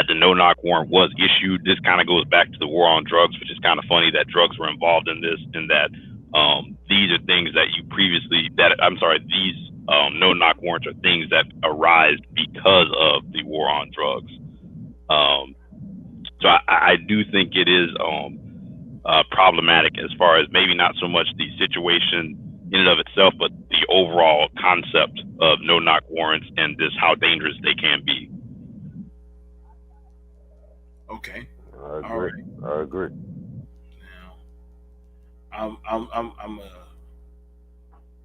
the no-knock warrant was issued. This kind of goes back to the war on drugs, which is kind of funny that drugs were involved in this, and that these are things that these no-knock warrants are things that arise because of the war on drugs. So I do think it is problematic as far as maybe not so much the situation in and of itself, but the overall concept of no-knock warrants and just how dangerous they can be. Okay. I agree.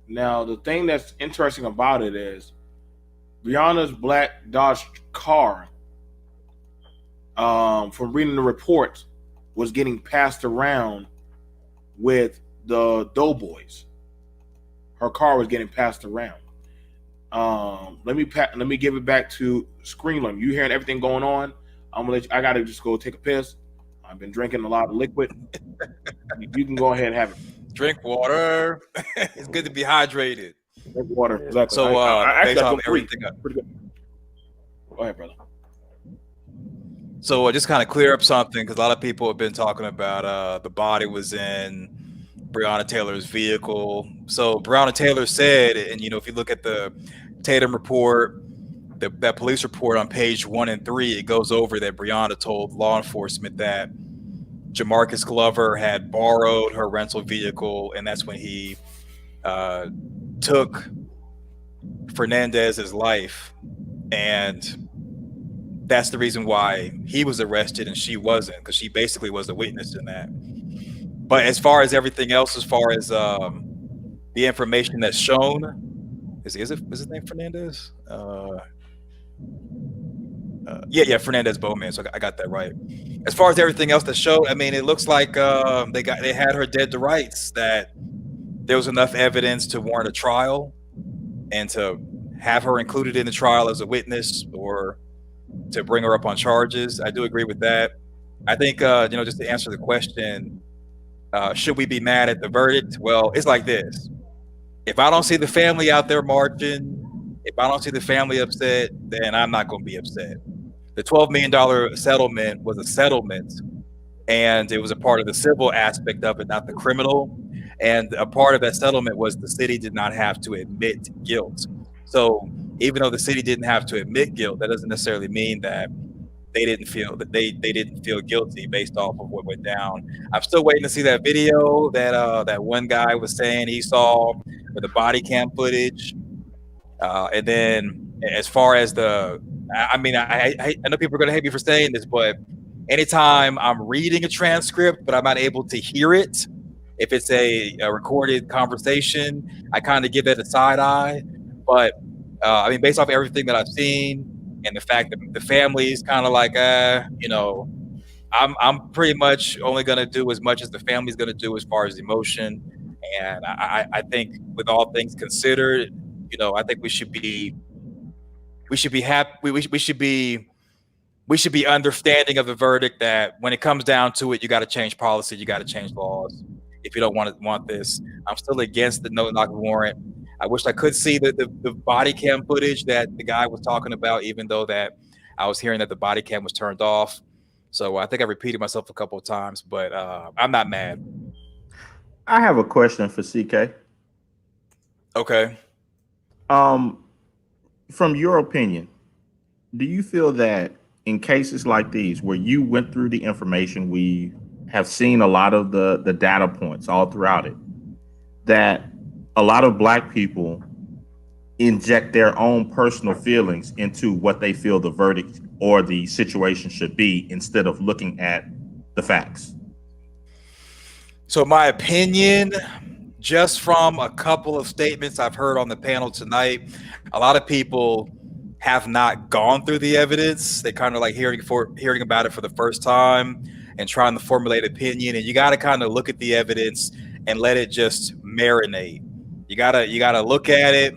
Now the thing that's interesting about it is Breonna's black Dodge car, from reading the reports, was getting passed around with the Doughboys. Her car was getting passed around. Let me give it back to Screenland. You hearing everything going on? I gotta just go take a piss. I've been drinking a lot of liquid. You can go ahead and have it. Drink water. It's good to be hydrated. Drink water, exactly. So based off everything up. Pretty good. Go ahead, brother. So just kind of clear up something, because a lot of people have been talking about the body was in Breonna Taylor's vehicle. So Breonna Taylor said, and if you look at the Tatum report, that police report on page 1 and 3, it goes over that Breonna told law enforcement that Jamarcus Glover had borrowed her rental vehicle, and that's when he took Fernandez's life, and that's the reason why he was arrested and she wasn't, because she basically was a witness in that. But as far as everything else, as far as the information that's shown, is his name Fernandez? Yeah, Fernandez Bowman. So I got that right. As far as everything else that showed, I mean, it looks like they had her dead to rights. That there was enough evidence to warrant a trial, and to have her included in the trial as a witness or to bring her up on charges. I do agree with that. I think just to answer the question, should we be mad at the verdict? Well, it's like this. If I don't see the family out there marching, if I don't see the family upset, then I'm not going to be upset. The $12 million settlement was a settlement, and it was a part of the civil aspect of it, not the criminal. And a part of that settlement was the city did not have to admit guilt. So even though the city didn't have to admit guilt, that doesn't necessarily mean that they didn't feel guilty based off of what went down. I'm still waiting to see that video that one guy was saying he saw with the body cam footage. And then as far as I know people are going to hate me for saying this, but anytime I'm reading a transcript, but I'm not able to hear it, if it's a recorded conversation, I kind of give it a side eye. But based off everything that I've seen and the fact that the family is kind of like, I'm pretty much only going to do as much as the family's going to do as far as emotion. And I think with all things considered, I think we should be happy. We should be understanding of the verdict that when it comes down to it, you got to change policy, you got to change laws if you don't want this. I'm still against the no-knock warrant. I wish I could see the body cam footage that the guy was talking about, even though that I was hearing that the body cam was turned off. So I think I repeated myself a couple of times, but I'm not mad. I have a question for CK. Okay. From your opinion, do you feel that in cases like these, where you went through the information, we have seen a lot of the data points all throughout it, that a lot of Black people inject their own personal feelings into what they feel the verdict or the situation should be instead of looking at the facts? So my opinion, just from a couple of statements I've heard on the panel tonight, a lot of people have not gone through the evidence. They kind of like hearing about it for the first time and trying to formulate opinion. And you got to kind of look at the evidence and let it just marinate. You gotta look at it,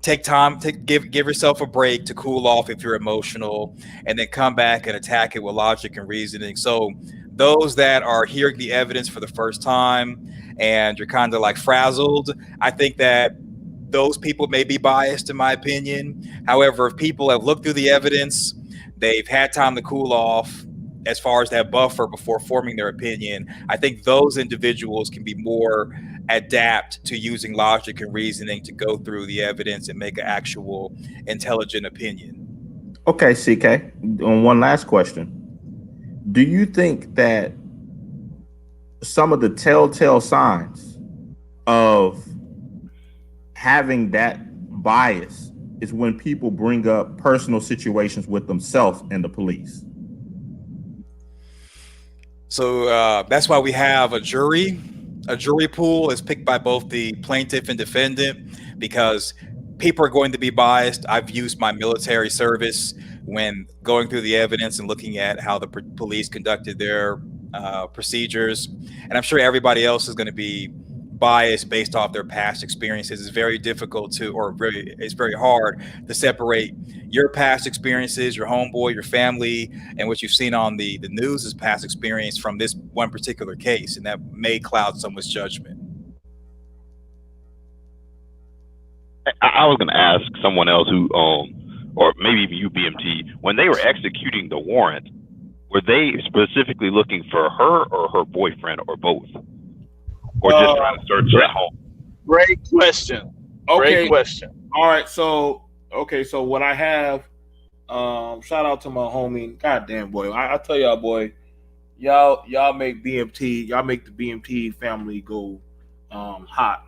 take time, give yourself a break to cool off if you're emotional, and then come back and attack it with logic and reasoning. So those that are hearing the evidence for the first time and you're kind of like frazzled, I think that those people may be biased, in my opinion. However, if people have looked through the evidence, they've had time to cool off as far as that buffer before forming their opinion, I think those individuals can be more adapt to using logic and reasoning to go through the evidence and make an actual intelligent opinion. Okay, CK, on one last question. Do you think that some of the telltale signs of having that bias is when people bring up personal situations with themselves and the police? So that's why we have a jury. A jury pool is picked by both the plaintiff and defendant because people are going to be biased. I've used my military service when going through the evidence and looking at how the police conducted their procedures. And I'm sure everybody else is going to be biased based off their past experiences. It's very difficult it's very hard to separate your past experiences, your homeboy, your family, and what you've seen on the news as past experience from this one particular case. And that may cloud someone's judgment. I was going to ask someone else who, or maybe even you, BMT, when they were executing the warrant, were they specifically looking for her or her boyfriend or both? Or just trying to search at home? Great question. Okay. Great question. All right. So what I have, shout out to my homie. Goddamn, boy. I tell y'all, boy, y'all make BMT, y'all make the BMT family go hot.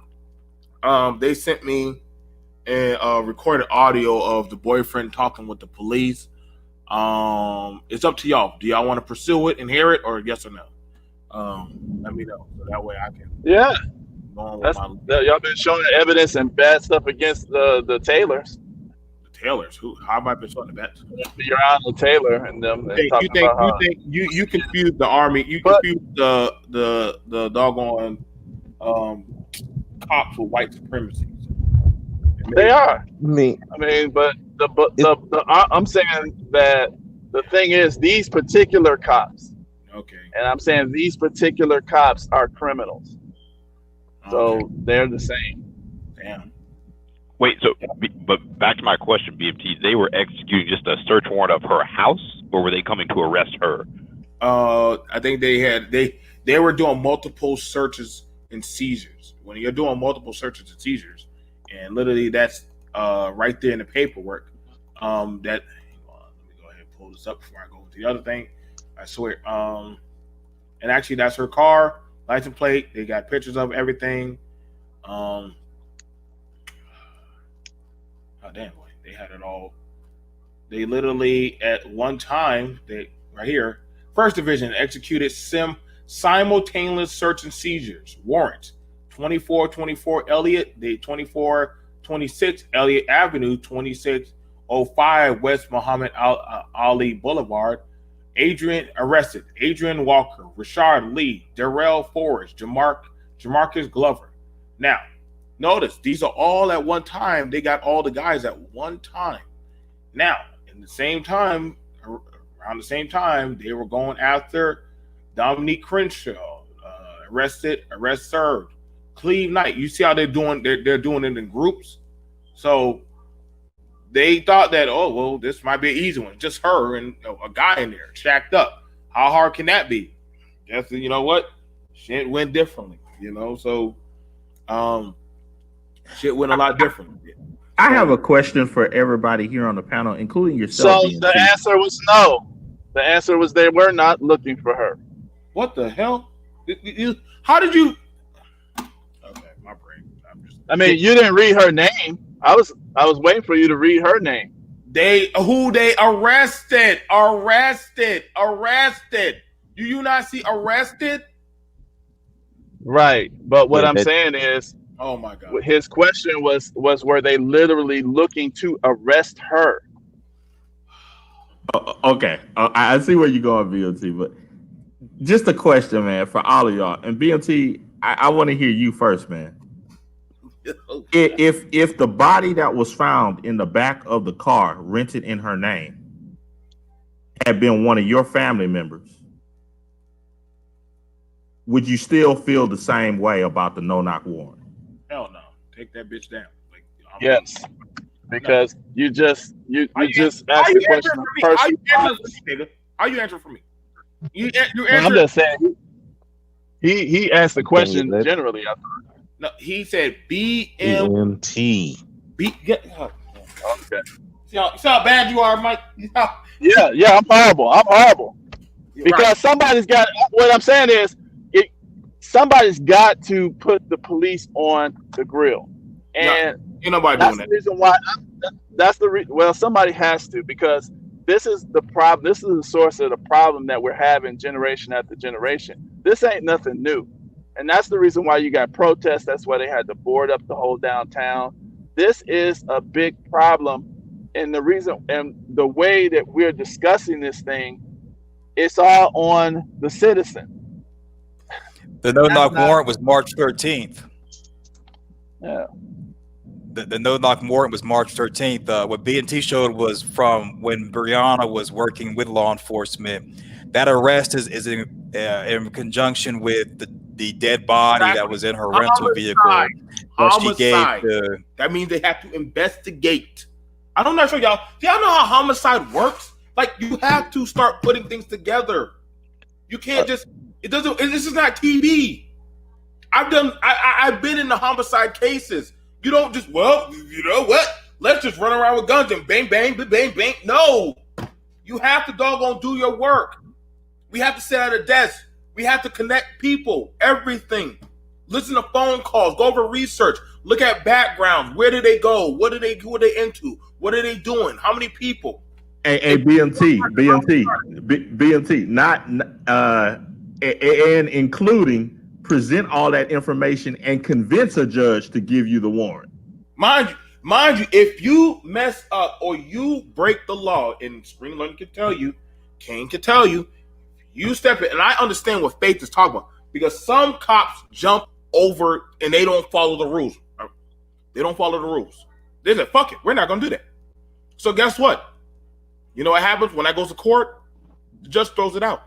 They sent me a recorded audio of the boyfriend talking with the police. It's up to y'all. Do y'all want to pursue it and hear it, or yes or no? Let me know so that way I can. Yeah, y'all been showing evidence and bad stuff against the Taylors. The Taylors. Who? How have I been talking about? Breonna Taylor and them. And You confused the army. You confused the doggone cops with white supremacy. They are. I mean, but I'm saying that the thing is these particular cops. Okay. And I'm saying these particular cops are criminals. So they're the same. Damn. Wait, but back to my question, BMT. They were executing just a search warrant of her house, or were they coming to arrest her? I think they were doing multiple searches and seizures. When you're doing multiple searches and seizures, and literally that's right there in the paperwork. Let me go ahead and pull this up before I go to the other thing. I swear. And actually, that's her car, license plate. They got pictures of everything. Oh damn! They had it all. They literally at one time, right here, First Division executed simultaneous search and seizures warrants. 2424 Elliott, 2426 Elliott Avenue, 2605 West Muhammad Ali Boulevard. Adrian arrested. Adrian Walker, Rashard Lee, Darrell Forrest, Jamarcus Glover. Now, notice these are all at one time. They got all the guys at one time. Now, around the same time, they were going after Dominique Crenshaw, arrest served. Cleve Knight. You see how they're doing? They're doing it in groups. So they thought that, this might be an easy one. Just her and a guy in there, shacked up. How hard can that be? Guess you know what? Shit went differently. So shit went a lot differently. I have a question for everybody here on the panel, including yourself. So the answer was no. The answer was they were not looking for her. What the hell? How did you? Okay, my brain. You didn't read her name. I was waiting for you to read her name. They arrested. Do you not see arrested? Right. But what I'm saying is, oh my God. His question was were they literally looking to arrest her? Okay. I see where you're going, BMT, but just a question, man, for all of y'all. And BMT, I want to hear you first, man. If the body that was found in the back of the car rented in her name had been one of your family members, would you still feel the same way about the no-knock warrant? Hell no. Take that bitch down. Yes. Because you just asked the question first. How you answering for me? You I'm just saying he asked the question generally. No, he said BMT. Okay. See how bad you are, Mike? Yeah, I'm horrible. Because somebody's got. What I'm saying is, somebody's got to put the police on the grill, and ain't nobody doing that. The reason why. That's the reason. Well, somebody has to, because this is the problem. This is the source of the problem that we're having generation after generation. This ain't nothing new. And that's the reason why you got protests. That's why they had to board up the whole downtown. This is a big problem. And the reason and the way that we're discussing this thing, it's all on the citizen. The no-knock warrant was March 13th. Yeah. The no-knock warrant was March 13th. What B&T showed was from when Breonna was working with law enforcement. That arrest is in conjunction with the dead body that was in her rental vehicle. Homicide. That means they have to investigate. I don't know if y'all know how homicide works. Like, you have to start putting things together. You can't just. This is not TV. I've been in the homicide cases. You don't just, you know what? Let's just run around with guns and bang, bang, bang, bang. No. You have to doggone do your work. We have to sit at a desk. We have to connect people, everything. Listen to phone calls, go over research, look at backgrounds. Where did they go? Who are they into? What are they doing? How many people? Hey, BMT, not and including present all that information and convince a judge to give you the warrant. Mind you, Mind you, if you mess up or you break the law, and Screen Learning can tell you, Kane can tell you, you step in, and I understand what Faith is talking about, because some cops jump over and they don't follow the rules. They don't follow the rules. They said, fuck it, we're not going to do that. So guess what? You know what happens when that goes to court? The judge throws it out.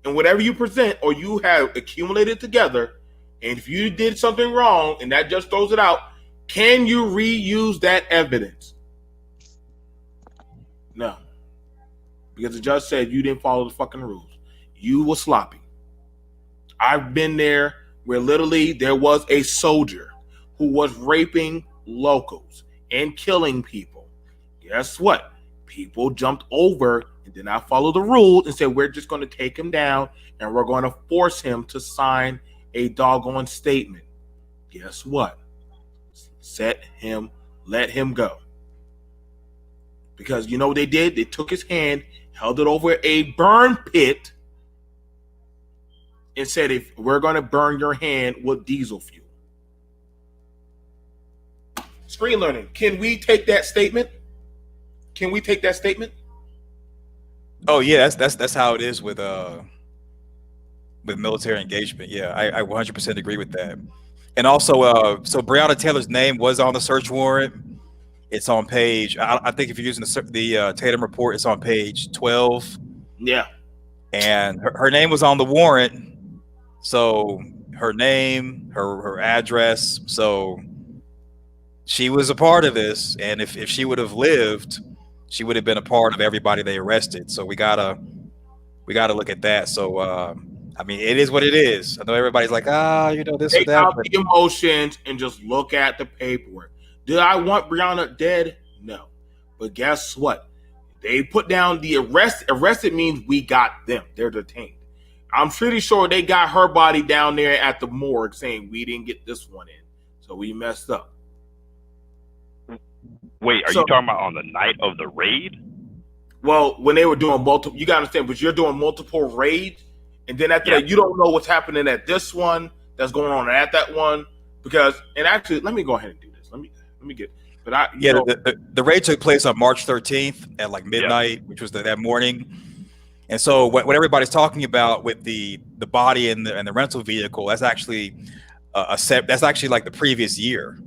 And whatever you present or you have accumulated together, and if you did something wrong and that judge throws it out, can you reuse that evidence? No. Because the judge said you didn't follow the fucking rules. You were sloppy. I've been there where literally there was a soldier who was raping locals and killing people. Guess what? People jumped over and did not follow the rules and said, we're just going to take him down and we're going to force him to sign a doggone statement. Guess what? Let him go. Because you know what they did? They took his hand, held it over a burn pit, and said, if we're going to burn your hand with diesel fuel. Screen Learning, can we take that statement? Can we take that statement? Oh yeah, that's how it is with military engagement. Yeah, I 100% agree with that. And also, so Breonna Taylor's name was on the search warrant. It's on page, I think if you're using the Tatum report, it's on page 12. Yeah. And her name was on the warrant. So her name, her address. So she was a part of this. And if she would have lived, she would have been a part of everybody they arrested. So we gotta look at that. So I mean, it is what it is. I know everybody's like, this Take or that. out the emotions and just look at the paperwork. Did I want Breonna dead? No. But guess what? They put down the arrest. Arrested means we got them. They're detained. I'm pretty sure they got her body down there at the morgue saying we didn't get this one in. So we messed up. Wait, are you talking about on the night of the raid? Well, when they were doing multiple, you got to understand, but you're doing multiple raids, and then after that, you don't know what's happening at this one, that's going on at that one, because, and actually, let me go ahead and do this. Let me get, but the raid took place on March 13th at like midnight, which was that morning. And so what everybody's talking about with the body and the rental vehicle, that's actually that's actually like the previous year.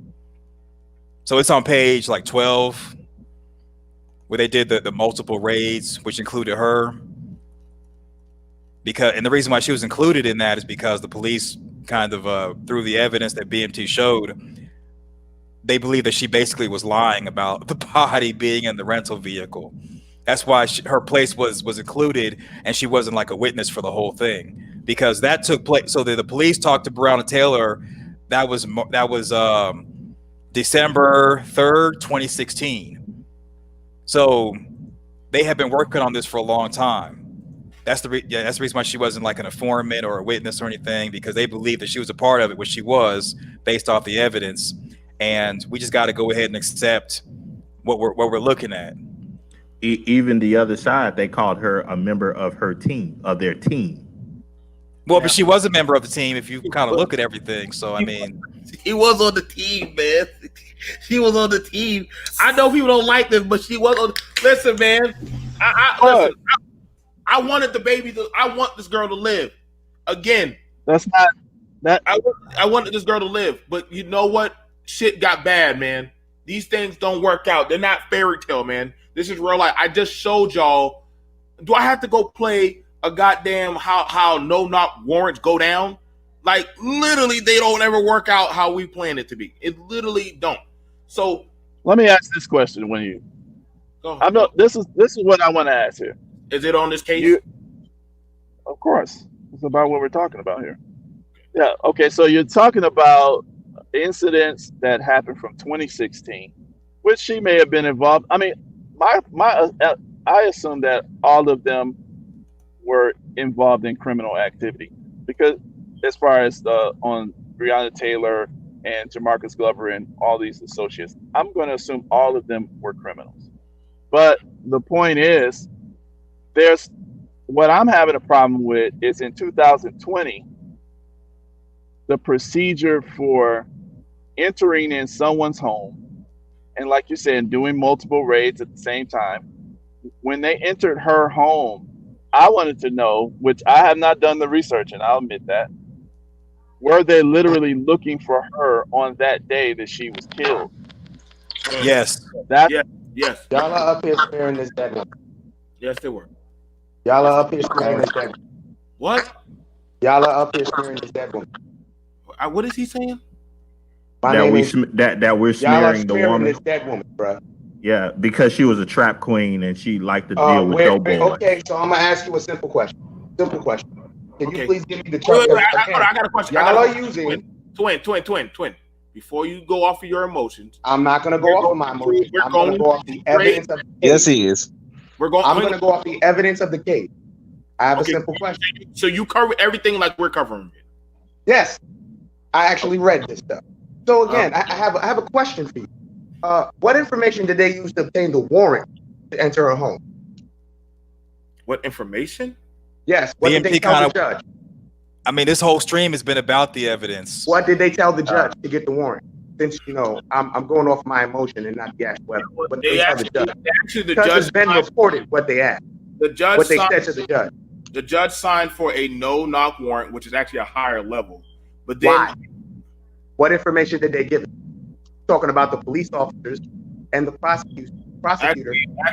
So it's on page like 12 where they did the multiple raids, which included her. And the reason why she was included in that is because the police kind of through the evidence that BMT showed, they believe that she basically was lying about the body being in the rental vehicle. That's why her place was included, and she wasn't like a witness for the whole thing, because that took place. So the police talked to Breonna Taylor. That was December 3rd, 2016. So they have been working on this for a long time. That's the reason why she wasn't like an informant or a witness or anything, because they believed that she was a part of it, which she was, based off the evidence. And we just got to go ahead and accept what we're looking at. Even the other side, they called her a member of their team. Well, but she was a member of the team if you kind of look at everything. So, I mean, he was on the team, man. She was on the team. I know people don't like this, but she was on. Listen, man. I wanted the baby I want this girl to live. Again, that's not that. I wanted this girl to live, but you know what? Shit got bad, man. These things don't work out. They're not fairy tale, man. This is real life. I just showed y'all. Do I have to go play a goddamn how no-knock warrants go down? Like, literally, they don't ever work out how we plan it to be. It literally don't. So let me ask this question when you. I'm not. This is what I want to ask here. Is it on this case? Of course, it's about what we're talking about here. Yeah. Okay. So you're talking about incidents that happened from 2016, which she may have been involved. I mean, I assume that all of them were involved in criminal activity, because as far as on Breonna Taylor and Jamarcus Glover and all these associates, I'm going to assume all of them were criminals. But the point is, what I'm having a problem with is in 2020, the procedure for entering in someone's home, and like you said, doing multiple raids at the same time. When they entered her home, I wanted to know, which I have not done the research, and I'll admit that, were they literally looking for her on that day that she was killed? Yes. Yes. Y'all are up here smearing this dead woman. Yes, they were. Y'all are up here smearing this dead woman. What? Y'all are up here smearing this dead woman. What is he saying? That we're smearing the woman. This dead woman, bro. Yeah, because she was a trap queen and she liked to deal with dope boys. Okay, so I'm gonna ask you a simple question. Can you please give me the Wait, charge? I got a question. Y'all are using twin. Before you go off of your emotions, I'm not gonna go off of my emotions. I'm gonna go off the evidence of the case. Yes, he is. I'm gonna go off the evidence of the case. I have a simple question. So you cover everything like we're covering it? Yes, I actually read this stuff. So again, I have a question for you. What information did they use to obtain the warrant to enter her home? What information? Yes. What did they tell the judge? I mean, this whole stream has been about the evidence. What did they tell the judge to get the warrant? Since I'm going off my emotion and not the actual evidence. What did they tell the judge? Actually, the Judge judge has been reported what they asked. The judge what they signed, said to the judge. The judge signed for a no-knock warrant, which is actually a higher level. But then, why? What information did they give? Talking about the police officers and the prosecutor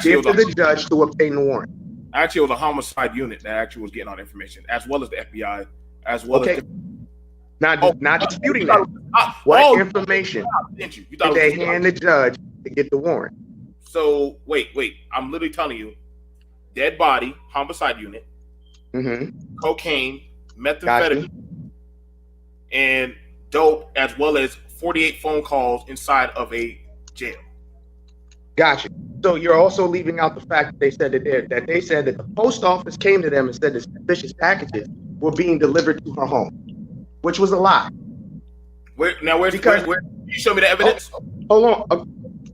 gave to the judge to obtain the warrant. Actually, it was a homicide unit that actually was getting all the information, as well as the FBI, as well as. Not disputing that. What information did they hand the judge to get the warrant? So wait, I'm literally telling you, dead body, homicide unit, cocaine, methamphetamine, and dope, as well as 48 phone calls inside of a jail. Gotcha. So you're also leaving out the fact that they said that the post office came to them and said that suspicious packages were being delivered to her home, which was a lie. Where can you show me the evidence? Hold on.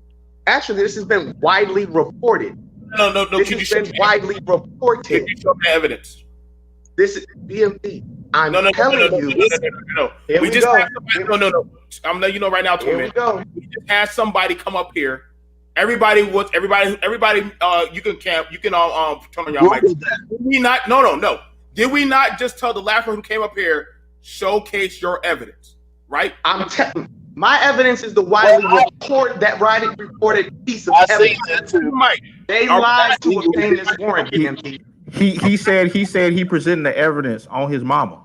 Actually, this has been widely reported. No. This has been widely reported. Can you show me the evidence? This is BMP. I'm telling you. No. We just had somebody. No. I'm letting you know right now, Twin. We just had somebody come up here. Everybody. You can camp. You can all turn on your mics. Did we not? No. Did we not just tell the last one who came up here, showcase your evidence? Right. My evidence is the widely reported piece of evidence. They lied to obtain this warrant, BMP. He said he presented the evidence on his mama.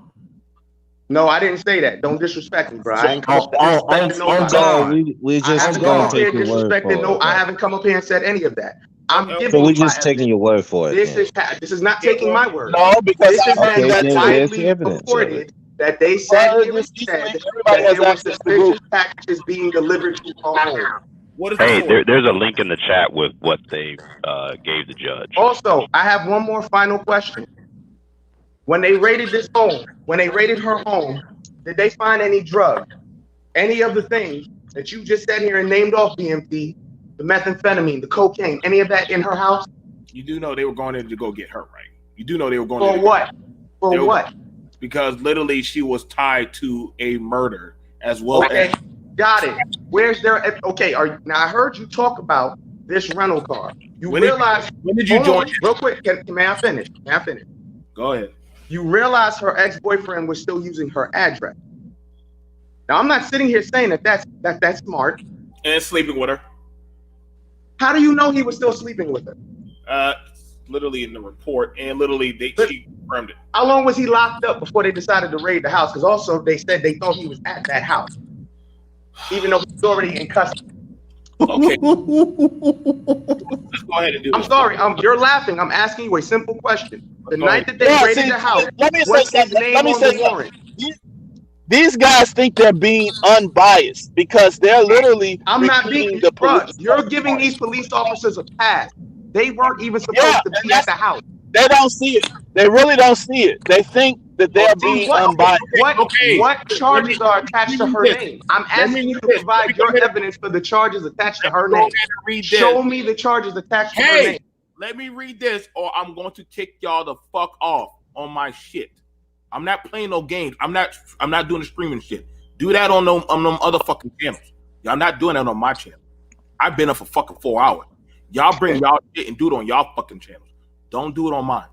No, I didn't say that. Don't disrespect me, bro. I ain't we just gonna take your word for it. I haven't come up here and said any of that. I'm giving. So we just taking your word for it. This is not taking my word. No, because this is widely reported that they said that there were suspicious packages being delivered to her home. There's a link in the chat with what they gave the judge. Also, I have one more final question. When they raided her home, did they find any drugs? Any of the things that you just said here and named off, BMP, the methamphetamine, the cocaine, any of that in her house? You do know they were going in to go get her, right? You do know they were going for what? For what? Because literally she was tied to a murder as well. Okay, got it. Where's their now I heard you talk about this rental car. When did you join? Real quick, may I finish? Go ahead. You realize her ex-boyfriend was still using her address. Now I'm not sitting here saying that's smart. And sleeping with her. How do you know he was still sleeping with her? Literally in the report, and literally she confirmed it. How long was he locked up before they decided to raid the house? Because also they said they thought he was at that house, even though he was already in custody. Okay. Let's go ahead and do this. I'm sorry. You're laughing. I'm asking you a simple question. The night that they raided the house, what's his name on the warrant? These guys think they're being unbiased because they're literally. I'm not being the police. You're giving these police officers a pass. They weren't even supposed to be at the house. They don't see it. They really don't see it. They think that they're being unbiased. What charges are attached to her name? I'm asking you to provide your evidence for the charges attached to her name. Show me the charges attached to her name. Let me read this, or I'm going to kick y'all the fuck off on my shit. I'm not playing no games. I'm not doing the streaming shit. Do that on them other fucking channels. Y'all not doing that on my channel. I've been up for fucking 4 hours. Y'all bring y'all shit and do it on y'all fucking channels. Don't do it on mine.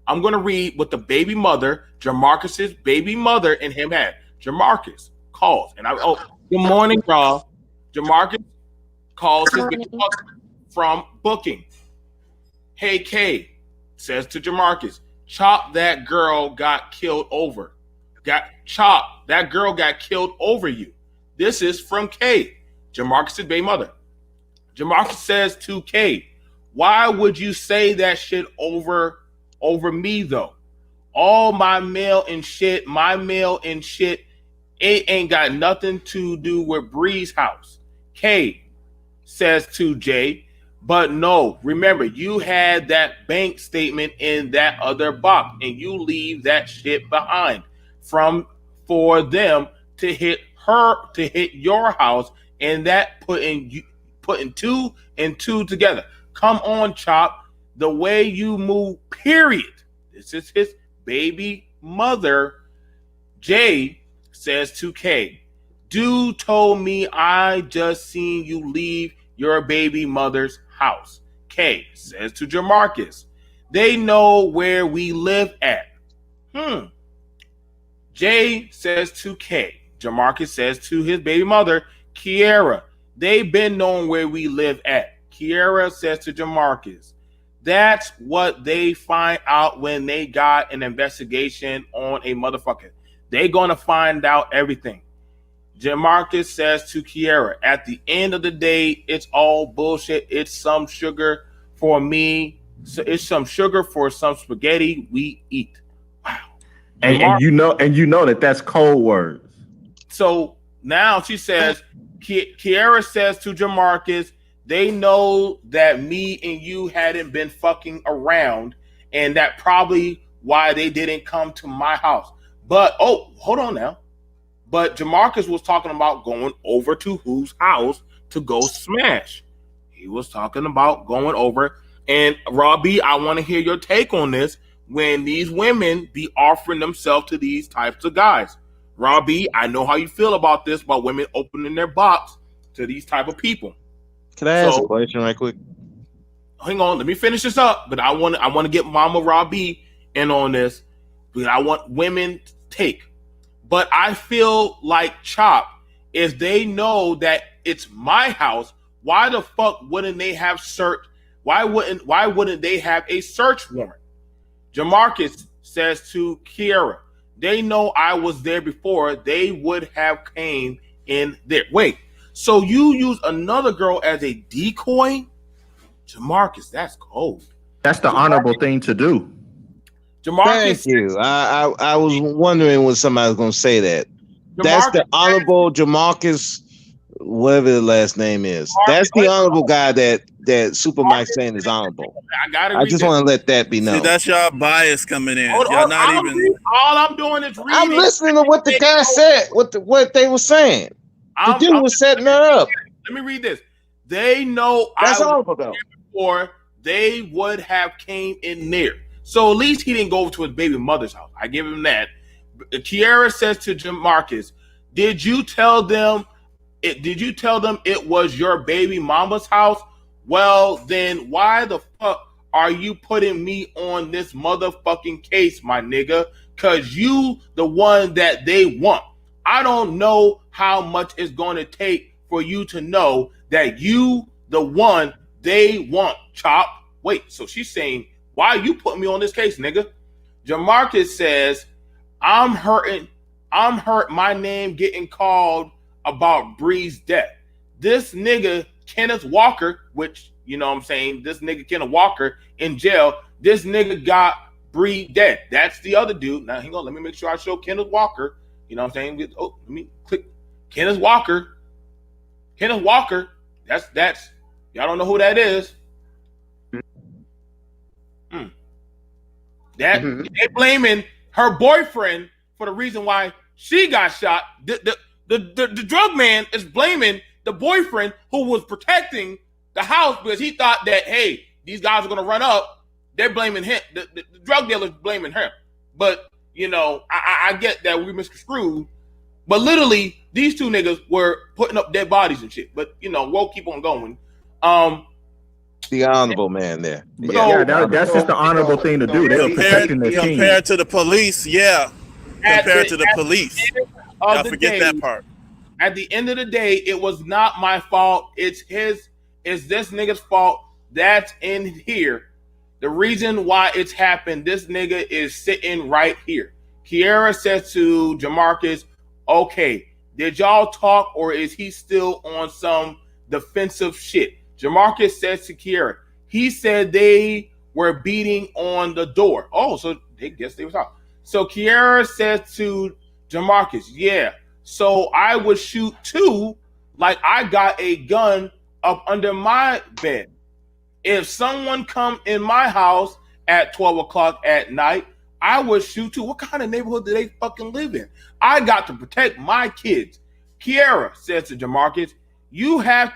I'm gonna read what the baby mother, Jamarcus's baby mother, and him had. Jamarcus calls, and good morning, y'all. Jamarcus calls his baby mother from booking. Hey, Kay, says to Jamarcus, Chop, that girl got killed over. That girl got killed over you. This is from Kay, Jamarcus's baby mother. Jamarcus says to Kay, why would you say that shit over me though? All my mail and shit, it ain't got nothing to do with Bree's house. Kay says to Jay, but no, remember, you had that bank statement in that other box and you leave that shit behind for them to hit your house, and that putting two and two together. Come on, Chop. The way you move, period. This is his baby mother. Jay says to Kay, dude told me I just seen you leave your baby mother's house. Kay says to Jamarcus, they know where we live at. Jay says to Kay, Jamarcus says to his baby mother, Kiara, they been knowing where we live at. Kiara says to Jamarcus, that's what they find out when they got an investigation on a motherfucker. They gonna find out everything. Jamarcus says to Kiara, at the end of the day, it's all bullshit. It's some sugar for me. So it's some sugar for some spaghetti we eat. Wow. And you know that's cold words. So now she says, Kiara says to Jamarcus, they know that me and you hadn't been fucking around, and that probably why they didn't come to my house. But, hold on now. But Jamarcus was talking about going over to whose house to go smash. He was talking about going over. And Robbie, I want to hear your take on this when these women be offering themselves to these types of guys. Robbie, I know how you feel about this, about women opening their box to these type of people. Can I ask a question right quick? Hang on, let me finish this up. But I want to get Mama Robbie in on this. But I want women to take. But I feel like Chop, if they know that it's my house, why the fuck wouldn't they have search? Why wouldn't they have a search warrant? Jamarcus says to Kiara, they know I was there before. They would have came in there. Wait, so you use another girl as a decoy? Jamarcus, that's cold. That's the honorable thing to do. Jamarcus, thank you. I was wondering when somebody was going to say that. That's the honorable Jamarcus, whatever the last name is. That's the honorable guy that Super Mike's saying is honorable. I just want to let that be known. See, that's y'all bias coming in. Y'all not all I'm doing is reading. I'm listening to what the guy said, what they were saying. The dude was setting her up. Let me read this. They know that's I honorable though. Before they would have came in there. So at least he didn't go to his baby mother's house. I give him that. Kiara says to Jamarcus, did you tell them it was your baby mama's house? Well, then why the fuck are you putting me on this motherfucking case, my nigga? Cause you the one that they want. I don't know how much it's going to take for you to know that you the one they want, Chop. Wait, so she's saying, why are you putting me on this case, nigga? Jamarcus says, I'm hurt my name getting called about Bree's death. This nigga, Kenneth Walker, which, you know what I'm saying, this nigga Kenneth Walker in jail, this nigga got Bree dead. That's the other dude. Now, hang on, let me make sure I show Kenneth Walker. You know what I'm saying? Oh, let me click Kenneth Walker. Kenneth Walker, that's, y'all don't know who that is. That they blaming her boyfriend for the reason why she got shot. The drug man is blaming the boyfriend who was protecting the house because he thought that, hey, these guys are gonna run up. They're blaming him. The drug dealer's blaming her. But you know, I get that we misconstrued. But literally, these two niggas were putting up dead bodies and shit. But you know, we'll keep on going. The honorable man there. Yeah, that's just the honorable thing to do. They're protecting the king. Compared to the police, yeah. Compared to the police. Y'all forget that part. At the end of the day, it was not my fault. It's this nigga's fault. That's in here. The reason why it's happened, this nigga is sitting right here. Kiara says to Jamarcus, okay, did y'all talk or is he still on some defensive shit? Jamarcus says to Kiara, he said they were beating on the door. Oh, so they guess they were talking. So Kiara says to Jamarcus, yeah, so I would shoot too, like I got a gun up under my bed. If someone come in my house at 12 o'clock at night, I would shoot too. What kind of neighborhood do they fucking live in? I got to protect my kids. Kiara says to Jamarcus, you have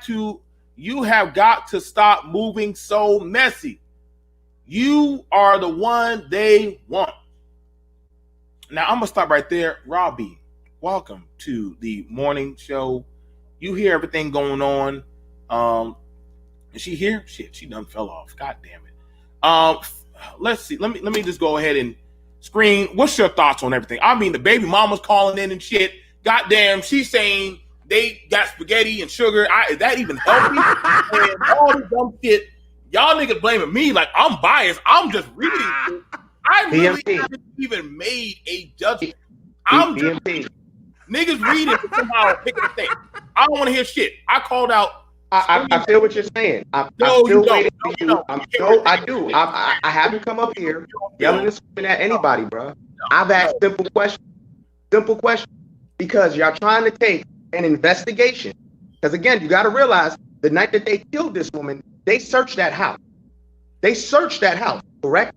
got to stop moving so messy. You are the one they want. Now, I'm going to stop right there. Robbie, welcome to the morning show. You hear everything going on. Is she here? Shit, she done fell off. God damn it. Let's see. Let me just go ahead and screen. What's your thoughts on everything? I mean, the baby mama's calling in and shit. Goddamn, she's saying they got spaghetti and sugar. Is that even healthy? And all this dumb shit. Y'all niggas blaming me like I'm biased. I'm just reading. I really haven't even made a judgment. I'm just niggas reading and somehow picking a thing. I don't want to hear shit. I called out. I feel what you're saying. I'm still waiting for you. I do. I haven't come up here yelling and screaming at anybody, bro. I've asked simple questions. Simple questions. Because y'all trying to take an investigation. Because again, you got to realize the night that they killed this woman, they searched that house. They searched that house, correct?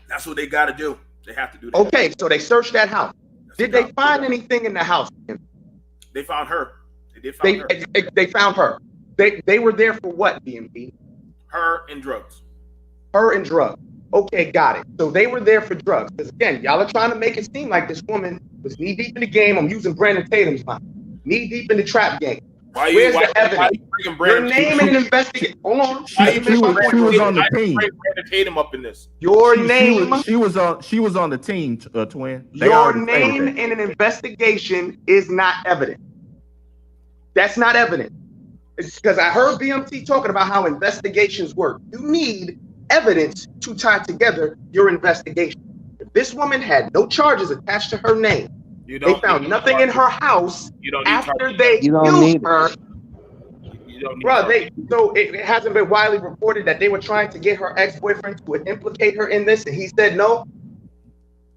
That's what they got to do. They have to do that. Okay, so they searched that house. Did they find anything in the house? They found her. They found her. They were there for what, BMP? Her and drugs. Her and drugs. Okay, got it. So they were there for drugs. Because again, y'all are trying to make it seem like this woman was knee deep in the game. I'm using Brandon Tatum's line. Knee deep in the trap game. Where's the evidence? Your name in an investigation. Hold on. She was on the team. Brandon Tatum up in this. Your name. She was on the team, twin. Your name in an investigation is not evidence. That's not evidence. It's because I heard BMT talking about how investigations work. You need evidence to tie together your investigation. If this woman had no charges attached to her name, they found nothing in her house after they killed her. Bro, so it hasn't been widely reported that they were trying to get her ex-boyfriend to implicate her in this, and he said no.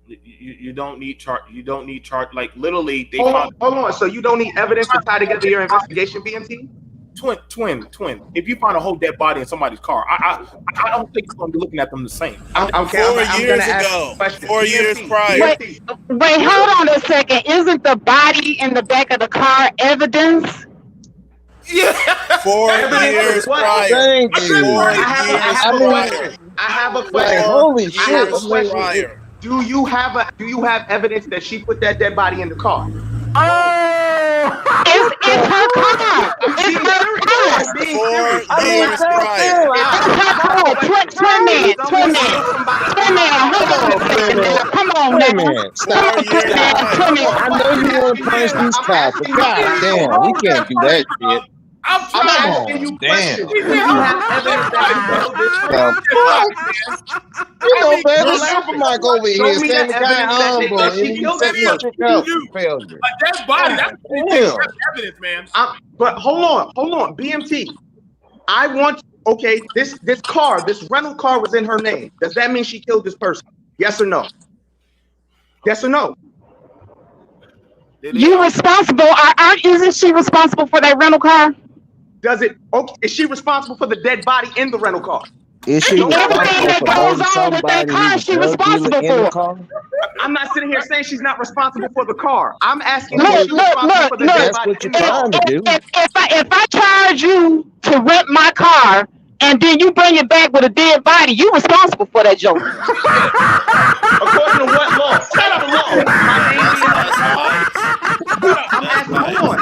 You don't need charge. You don't need charge. Like literally, they hold on. So you don't need evidence to tie together your investigation, BMT? Twin. If you find a whole dead body in somebody's car, I don't think you're gonna be looking at them the same. 4 years ago. 4 years prior. Wait, hold on a second. Isn't the body in the back of the car evidence? Yeah. 4 years prior. Thank you. I have a question. Holy shit. Do you have evidence that she put that dead body in the car? It's her car. It's her car. 4 years prior. Twin man. Come on, man. Stop. I know you want to punish these cops, but god damn, we can't do that shit. I'm asking you questions. Do you have evidence that you know, man, the supermarket over here standing guy humble and he said failure. But that body, that's evidence, man. But hold on, BMT. This car, this rental car was in her name. Does that mean she killed this person? Yes or no? Yes or no? You responsible? Isn't she responsible for that rental car? Is she responsible for the dead body in the rental car? Is she responsible for knowing somebody who's a drug dealer in the car? I'm not sitting here saying she's not responsible for the car. I'm asking if she's responsible for the dead body. That's what you're trying to do. If I charge you to rent my car and then you bring it back with a dead body, you responsible for that joke. According to what law? Set up a law. I'm asking,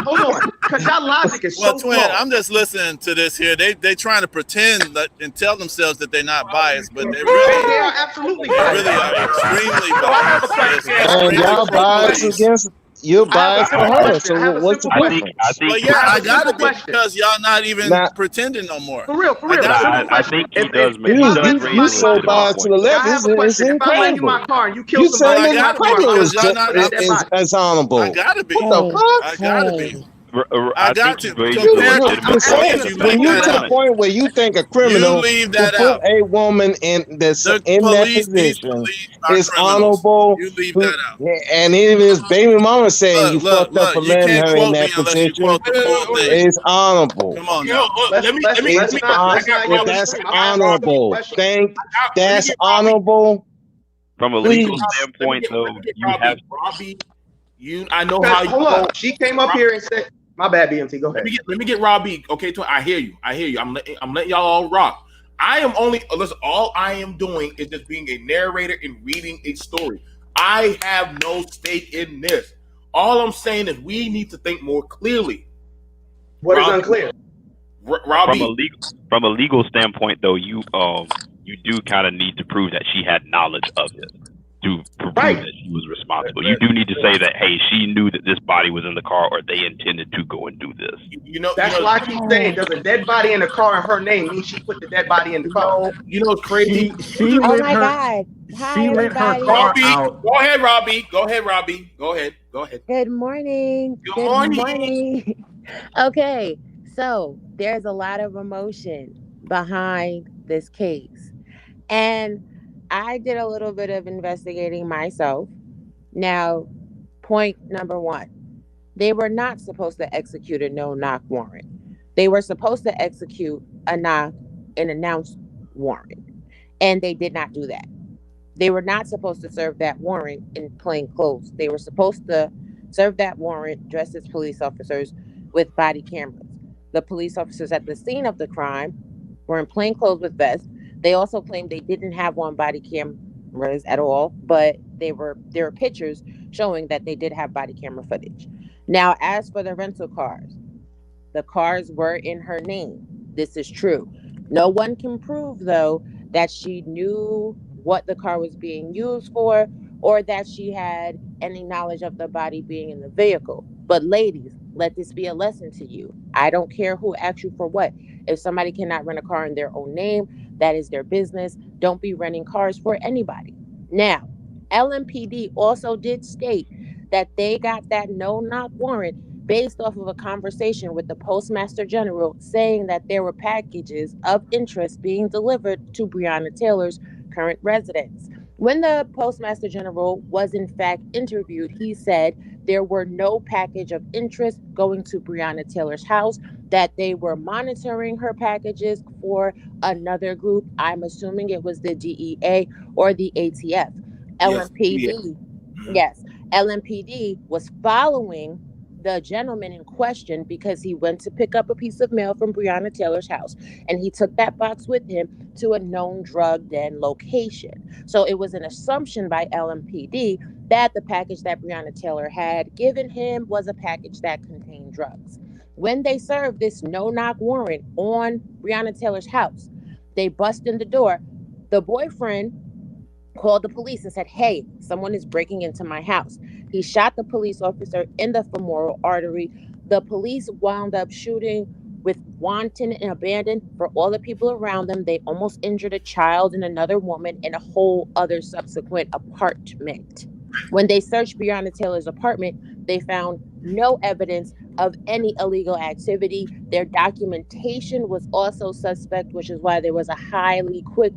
hold on. Because y'all logic is Well, so twin, flawed. I'm just listening to this here. They trying to pretend that, and tell themselves that they're not biased, but they really, They are absolutely they biased. really are extremely So I have a biased. question. It's And extremely y'all biased pro-police. against you're I have biased a for her. question. So I have a what's the simple difference? question. Well, yeah, I have a gotta simple be question. because y'all not even Now, pretending no more. For real, I gotta simple be. question. he does If I let you somebody in so my car, biased to the I left. have a It's question. If I let you in my incredible. car and you kill You somebody saying I in this my gotta be car, criminal because y'all not. that's their body. is I honorable. gotta be. What the fuck? I gotta be. I I got think to you raised a compared to legitimate I'm as long point. saying as you when leave you that to the out. point where you think a You criminal leave to that put out. a woman in The that these position police are is criminals. honorable. You leave that out. And even his baby mama saying you Look, fucked up for you letting can't her in quote me that unless you position quote the full thing. is honorable. Come on now. Let me It's let's not yell and that's scream. I'm asking you a honorable. question. That's honorable. From a legal Please. standpoint, though, you have Robbie. I know how you Hold up. She came up here and said, "My bad, BMT. Go ahead." Let me get Robbie. Okay, I hear you. I'm letting y'all all rock. I am only listen. All I am doing is just being a narrator and reading a story. I have no stake in this. All I'm saying is we need to think more clearly. What is unclear? Robbie. From a legal standpoint, though, you do kind of need to prove that she had knowledge of it to prove that she was responsible. You do need to say that, hey, she knew that this body was in the car, or they intended to go and do this. That's why I keep saying, does a dead body in the car in her name mean she put the dead body in the car? You know what's crazy? She Oh lit my her. God. Hi, She lit her everybody. car Robbie, out. go ahead, Robbie. Go ahead, Robbie. Go ahead. Good morning. Good morning. Okay, so there's a lot of emotion behind this case. And I did a little bit of investigating myself. Now, point number one, they were not supposed to execute a no-knock warrant. They were supposed to execute an announced warrant. And they did not do that. They were not supposed to serve that warrant in plain clothes. They were supposed to serve that warrant dressed as police officers with body cameras. The police officers at the scene of the crime were in plain clothes with vests. They also claimed they didn't have on body cameras at all, but there were pictures showing that they did have body camera footage. Now, as for the rental cars, the cars were in her name. This is true. No one can prove, though, that she knew what the car was being used for or that she had any knowledge of the body being in the vehicle. But ladies, let this be a lesson to you. I don't care who asks you for what. If somebody cannot rent a car in their own name, that is their business. Don't be renting cars for anybody. Now, LMPD also did state that they got that no-knock warrant based off of a conversation with the Postmaster General saying that there were packages of interest being delivered to Breonna Taylor's current residence. When the Postmaster General was in fact interviewed, he said there were no package of interest going to Breonna Taylor's house, that they were monitoring her packages for another group. I'm assuming it was the DEA or the ATF. LMPD, yes, LMPD was following the gentleman in question because he went to pick up a piece of mail from Breonna Taylor's house, and he took that box with him to a known drug den location. So it was an assumption by LMPD that the package that Breonna Taylor had given him was a package that contained drugs. When they served this no-knock warrant on Breonna Taylor's house, they bust in the door. The boyfriend called the police and said, "Hey, someone is breaking into my house." He shot the police officer in the femoral artery. The police wound up shooting with wanton and abandon for all the people around them. They almost injured a child and another woman in a whole other subsequent apartment. When they searched Breonna Taylor's apartment, they found no evidence of any illegal activity. Their documentation was also suspect, which is why there was a quick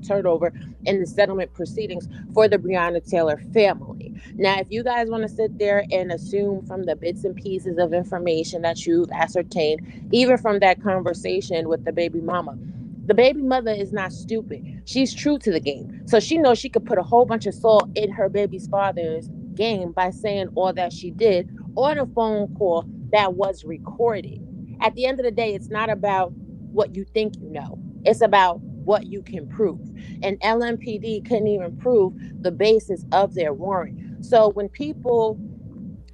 turnover in the settlement proceedings for the Breonna Taylor family. Now, if you guys want to sit there and assume from the bits and pieces of information that you've ascertained, even from that conversation with the baby mama, the baby mother is not stupid. She's true to the game. So she knows she could put a whole bunch of salt in her baby's father's game by saying all that she did on a phone call that was recorded. At the end of the day, it's not about what you think you know. It's about what you can prove. And LMPD couldn't even prove the basis of their warrant. So when people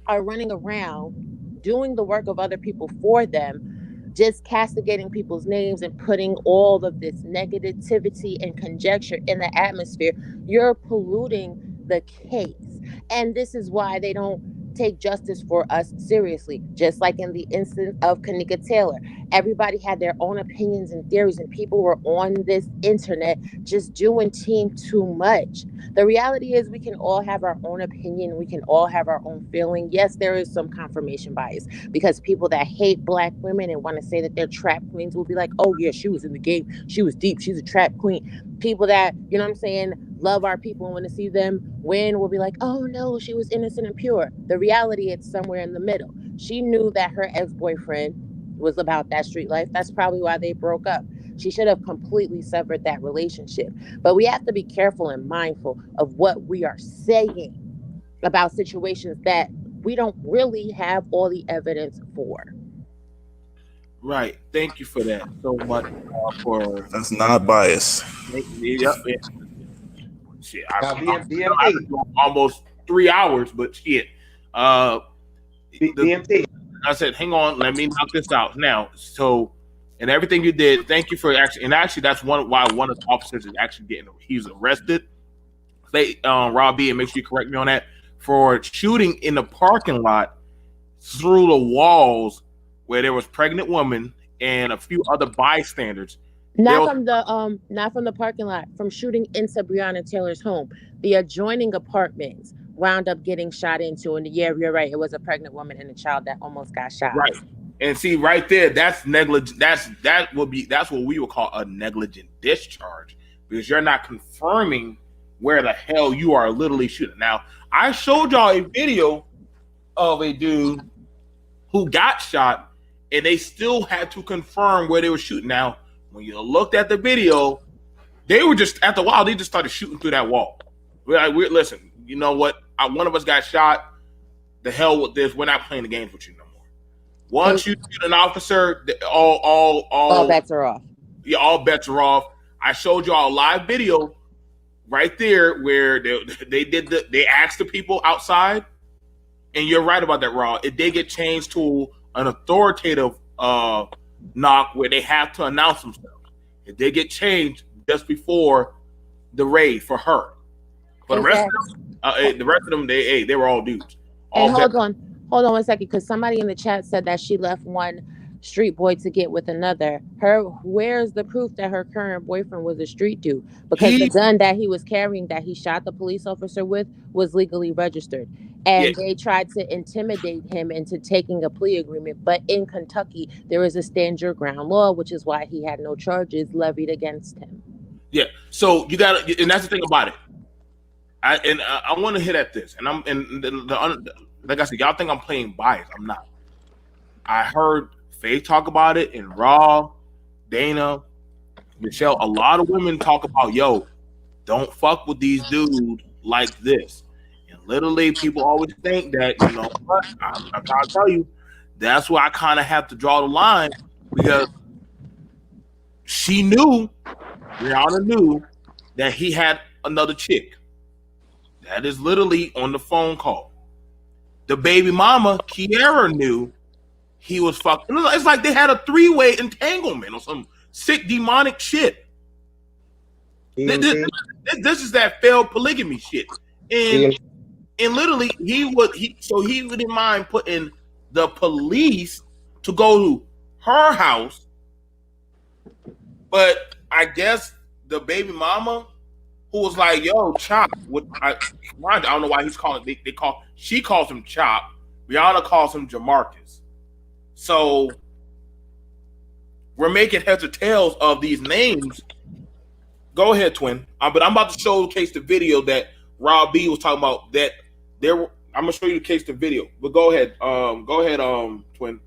are running around doing the work of other people for them, just castigating people's names and putting all of this negativity and conjecture in the atmosphere, you're polluting the case. And this is why they don't take justice for us seriously. Just like in the instance of Kanika Taylor, everybody had their own opinions and theories, and people were on this internet just doing too much. The reality is we can all have our own opinion. We can all have our own feeling. Yes, there is some confirmation bias, because people that hate Black women and want to say that they're trap queens will be like, oh yeah, she was in the game, she was deep, she's a trap queen. People that, you know what I'm saying, love our people and want to see them win will be like, oh no, she was innocent and pure. The reality, it's somewhere in the middle. She knew that her ex-boyfriend was about that street life. That's probably why they broke up. She should have completely severed that relationship. But we have to be careful and mindful of what we are saying about situations that we don't really have all the evidence for. Right. Thank you for that so much. For That's not bias. Yep. Shit, Now, I've been BMT. going almost 3 hours, but shit. BMT. I said, hang on, let me knock this out now. So, and everything you did, thank you for actually that's why one of the officers is actually he's arrested. Rob B, and make sure you correct me on that, for shooting in the parking lot through the walls where there was pregnant woman and a few other bystanders. Not from the parking lot, from shooting into Breonna Taylor's home. The adjoining apartments wound up getting shot into, and yeah, you're right, it was a pregnant woman and a child that almost got shot. Right. And see, right there, that's negligent. That's what we would call a negligent discharge, because you're not confirming where the hell you are literally shooting. Now, I showed y'all a video of a dude who got shot, and they still had to confirm where they were shooting. Now, when you looked at the video, they were just after a while they just started shooting through that wall. Listen, you know what? One of us got shot. The hell with this. We're not playing the games with you no more. Once you shoot an officer, all bets are off. Yeah, all bets are off. I showed y'all a live video right there where they asked the people outside, and you're right about that, Raw. It did get changed to an authoritative knock where they have to announce themselves. It did get changed just before the raid for her. But the rest of them, they were all dudes. And hold on 1 second, because somebody in the chat said that she left one street boy to get with another. Where's the proof that her current boyfriend was a street dude? Because the gun that he was carrying, that he shot the police officer with, was legally registered. And they tried to intimidate him into taking a plea agreement. But in Kentucky, there is a stand your ground law, which is why he had no charges levied against him. Yeah. So you got to, and that's the thing about it. I want to hit at this, and like I said, y'all think I'm playing bias. I'm not. I heard Faith talk about it, and Raw, Dana, Michelle. A lot of women talk about, yo, don't fuck with these dudes like this. And literally, people always think that, you know what? I'm trying to tell you, that's where I kind of have to draw the line, because Brianna knew that he had another chick. That is literally on the phone call. The baby mama, Kiara, knew he was fucking. It's like they had a 3-way entanglement or some sick demonic shit. This is that failed polygamy shit. And literally he didn't mind putting the police to go to her house. But I guess the baby mama, who was like, yo, Chop, I don't know why he's calling, she calls him Chop. Brianna calls him Jamarcus. So we're making heads or tails of these names. Go ahead, Twin. But I'm about to showcase the video that Rob B was talking about. I'm gonna show you the case the video. But go ahead, Twin.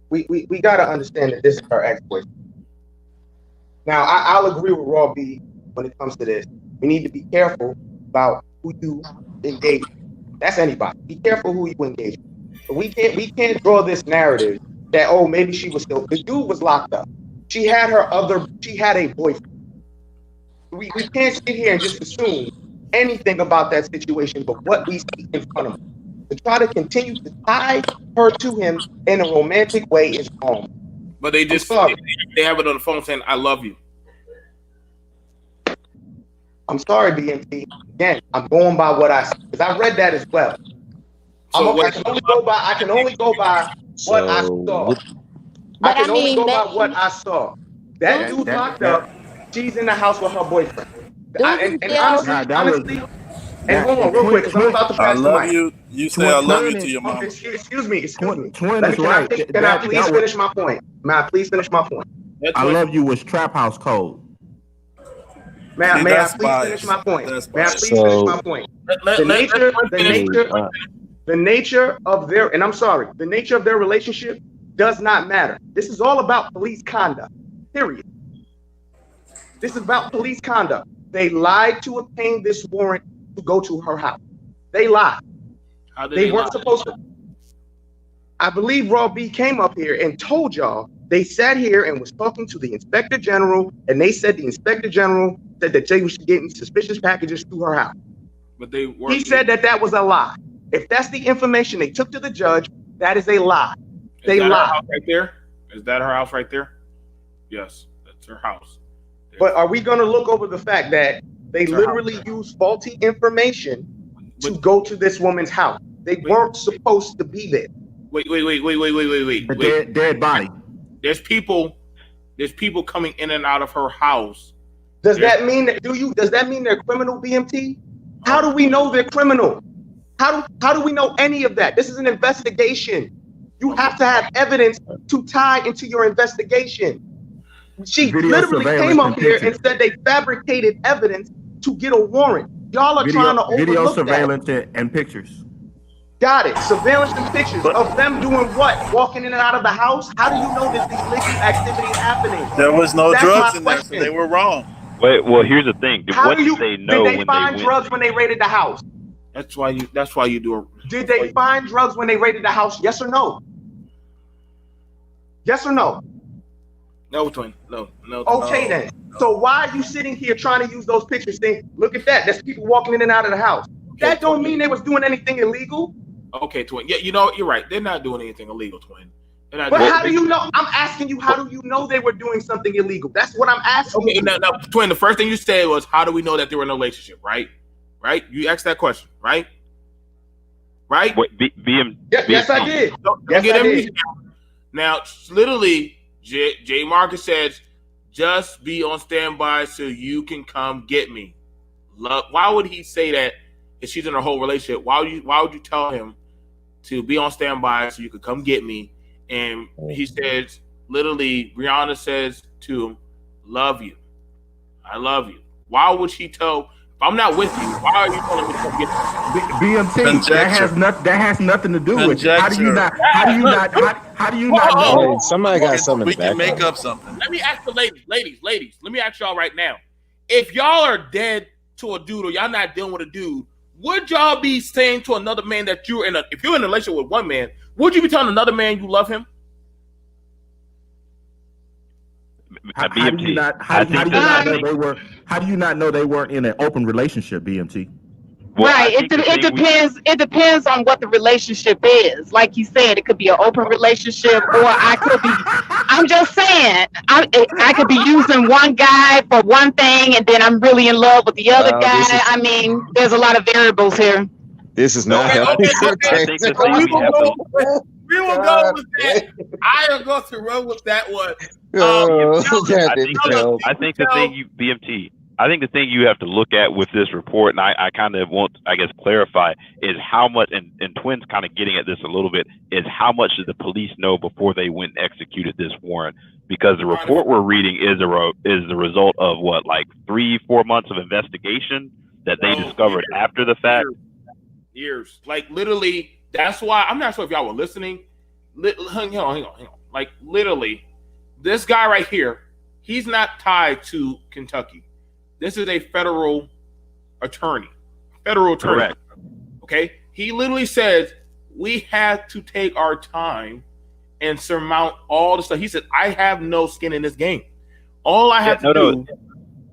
We gotta understand that this is her ex-boyfriend. Now I'll agree with Rob B when it comes to this. We need to be careful about who you engage with. That's anybody. Be careful who you engage with. But we can't draw this narrative that, oh, maybe she was still, the dude was locked up. She had a boyfriend. We can't sit here and just assume anything about that situation but what we see in front of us. to try to continue to tie her to him in a romantic way is wrong. But they just they have it on the phone saying, "I love you." I'm sorry, BMT. Again, I'm going by what I see because I read that as well. I can only go by what I saw. I can only go by what I saw. That dude locked up. She's in the house with her boyfriend. Honestly, and hold on real quick because I'm about to pass the mic. I love you. You say I love you to your mom. Excuse me. Twin is right. Can I please finish my point? May I please finish my point? I love you was Trap House code. May I please finish my point? May I please finish my point? The nature of their, and I'm sorry, the nature of their relationship does not matter. This is all about police conduct, period. This is about police conduct. They lied to obtain this warrant to go to her house. They lied. They weren't supposed to. I believe Raw B came up here and told y'all they sat here and was talking to the Inspector General, and they said the Inspector General said that they was getting suspicious packages through her house. But they weren't. He said that was a lie. If that's the information they took to the judge, that is a lie. They lied. Her house right there? Is that her house right there? Yes, that's her house. But are we going to look over the fact that they literally used faulty information to go to this woman's house? They weren't supposed to be there. Wait. Dead body. There's people coming in and out of her house. Does that mean they're criminal, BMT? How do we know they're criminal? How do we know any of that? This is an investigation. You have to have evidence to tie into your investigation. She literally came up here and said they fabricated evidence to get a warrant. Y'all are trying to overlook video that. surveillance and pictures. Got it. Surveillance and pictures of them doing what? Walking in and out of the house? How do you know that these illegal activities happening? There was no That's drugs my in there, so question. they were wrong. Wait, well, here's the thing. What did they know Did they when find they drugs when they raided the house? That's why you do it. Did they find drugs when they raided the house? Yes or no? Yes or no? No, twin. No. Okay, then. So why are you sitting here trying to use those pictures saying, look at that, there's people walking in and out of the house? That don't mean they was doing anything illegal. Okay, twin. Yeah, you know, you're right. They're not doing anything illegal, twin. But how do you know? I'm asking you, how do you know they were doing something illegal? That's what I'm asking. Okay, now, twin, the first thing you said was, how do we know that they were in a relationship, right? Right? You asked that question, right? Right? Wait, yes, I did. Yes, I did. Now, literally, J. Marcus says, just be on standby so you can come get me. Why would he say that if she's in a whole relationship? Why would you tell him to be on standby so you could come get me? And he says, literally, Breonna says to him, love you. I love you. Why would she tell, if I'm not with you, why are you telling me to come get me? BMT, that has nothing to do with it. How do you not know? Hey, somebody got something We in the can background. make up something. Let me ask the ladies, let me ask y'all right now. If y'all are dead to a dude or y'all not dealing with a dude, would y'all be saying to another man that you're if you're in a relationship with one man, would you be telling another man you love him? How do you not know they weren't in an open relationship, BMT? Well, right. It depends. It depends on what the relationship is. Like you said, it could be an open relationship, or I could be. I'm just saying, I could be using one guy for one thing, and then I'm really in love with the other guy. I mean, there's a lot of variables here. This is not helping. We will go with that. I am going to run with that one. I think the thing you have to look at with this report, and I kind of want, I guess, clarify, is how much, and Twin's kind of getting at this a little bit, is how much did the police know before they went and executed this warrant? Because the report we're reading is the result of what, like 3-4 months of investigation that they discovered after the fact? Years. Like, literally, that's why, I'm not sure if y'all were listening. Hang on. Like, literally, this guy right here, he's not tied to Kentucky. This is a federal attorney. Correct. Okay? He literally says, we have to take our time and surmount all the stuff. He said, I have no skin in this game. All I have to do...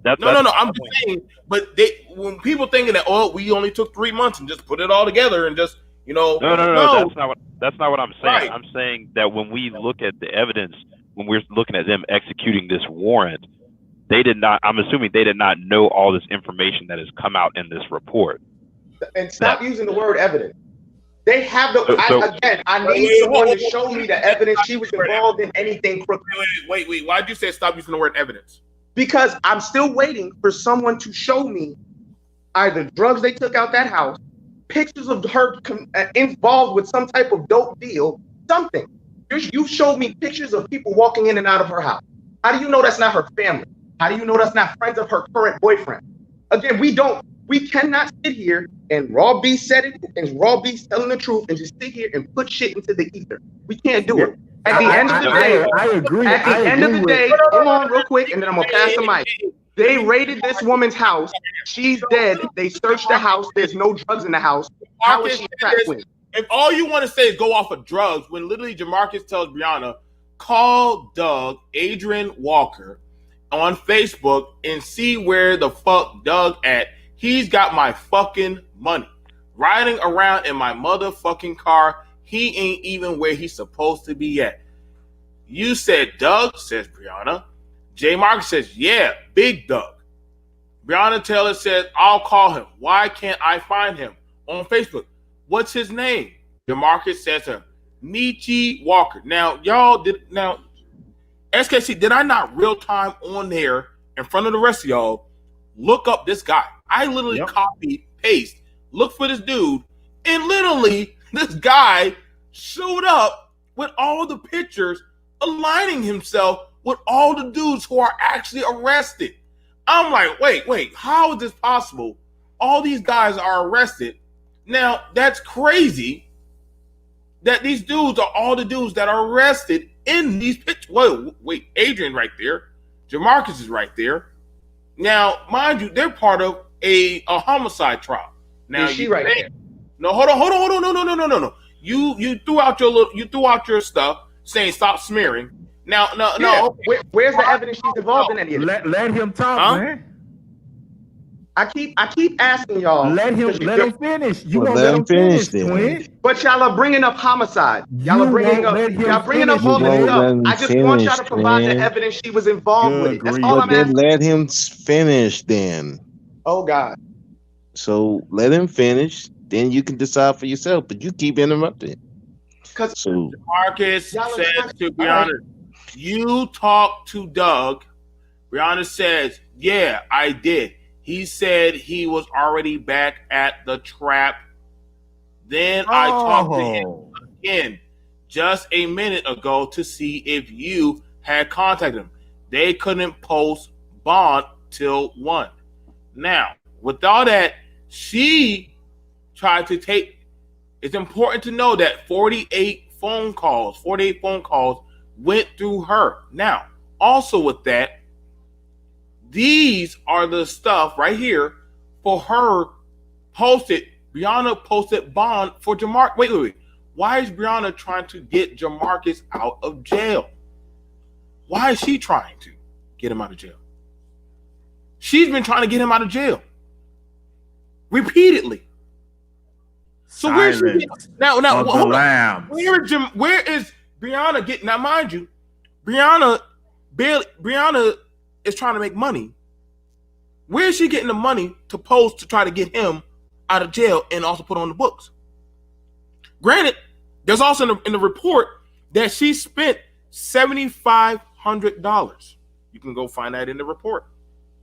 No. I'm just saying, but when people thinking that, we only took 3 months and just put it all together and just, You know, No. That's not what I'm saying. Right. I'm saying that when we look at the evidence, when we're looking at them executing this warrant, they did not. I'm assuming they did not know all this information that has come out in this report. And stop using the word evidence. They have the. I need someone to show me the evidence she was involved in anything crooked. Wait. Why'd you say stop using the word evidence? Because I'm still waiting for someone to show me either drugs they took out that house, pictures of her involved with some type of dope deal, something. You showed me pictures of people walking in and out of her house. How do you know that's not her family? How do you know that's not friends of her current boyfriend? Again, we cannot sit here and Raw B said it and Raw B's telling the truth and just sit here and put shit into the ether. We can't do it. At the end of the day, I agree. At the end of the day, hold on real quick, and then I'm gonna pass the mic. They raided this woman's house. She's dead. They searched the house. There's no drugs in the house. How is she trapped with? If all you want to say is go off of drugs, when literally Jamarcus tells Breonna, call Doug, Adrian Walker, on Facebook and see where the fuck Doug at. He's got my fucking money. Riding around in my motherfucking car. He ain't even where he's supposed to be at. You said Doug, says Breonna. J. Marcus says, yeah, Big Doug. Breonna Taylor says, I'll call him. Why can't I find him on Facebook? What's his name? Jamarcus says to her, Nietzsche Walker. Now, SKC, did I not real time on there in front of the rest of y'all look up this guy? I literally copied, paste, look for this dude, and literally this guy showed up with all the pictures aligning himself with all the dudes who are actually arrested. I'm like, wait, how is this possible? All these guys are arrested. Now, that's crazy that these dudes are all the dudes that are arrested in these pictures. Wait, Adrian right there. Jamarcus is right there. Now, mind you, they're part of a homicide trial. Now, is she right there? No, hold on. No. You threw out your stuff saying stop smearing. Now, no. Where's the evidence she's involved in any of this? Let him talk, man. I keep asking y'all. Let him finish. You Well, won't let him finish, twin. But y'all are bringing up homicide. Y'all are bringing up all this stuff. I just want y'all to provide the evidence she was involved with. That's all I'm asking. Let him finish then. Oh God. So let him finish. Then you can decide for yourself. But you keep interrupting. So Marcus says to Breonna, you talked to Doug. Breonna says, yeah, I did. He said he was already back at the trap. Then I talked to him again just a minute ago to see if you had contacted him. They couldn't post bond till 1. Now, with all that, she tried to take. It's important to know that 48 phone calls went through her. Now, also with that, these are the stuff right here for her posted. Breonna posted bond for Jamarcus. Wait. Why is Breonna trying to get Jamarcus out of jail? Why is she trying to get him out of jail? She's been trying to get him out of jail repeatedly. So where's she now? Where is Breonna getting? Now, mind you, Breonna is trying to make money. Where is she getting the money to post to try to get him out of jail and also put on the books? Granted, there's also in the report that she spent $7,500. You can go find that in the report.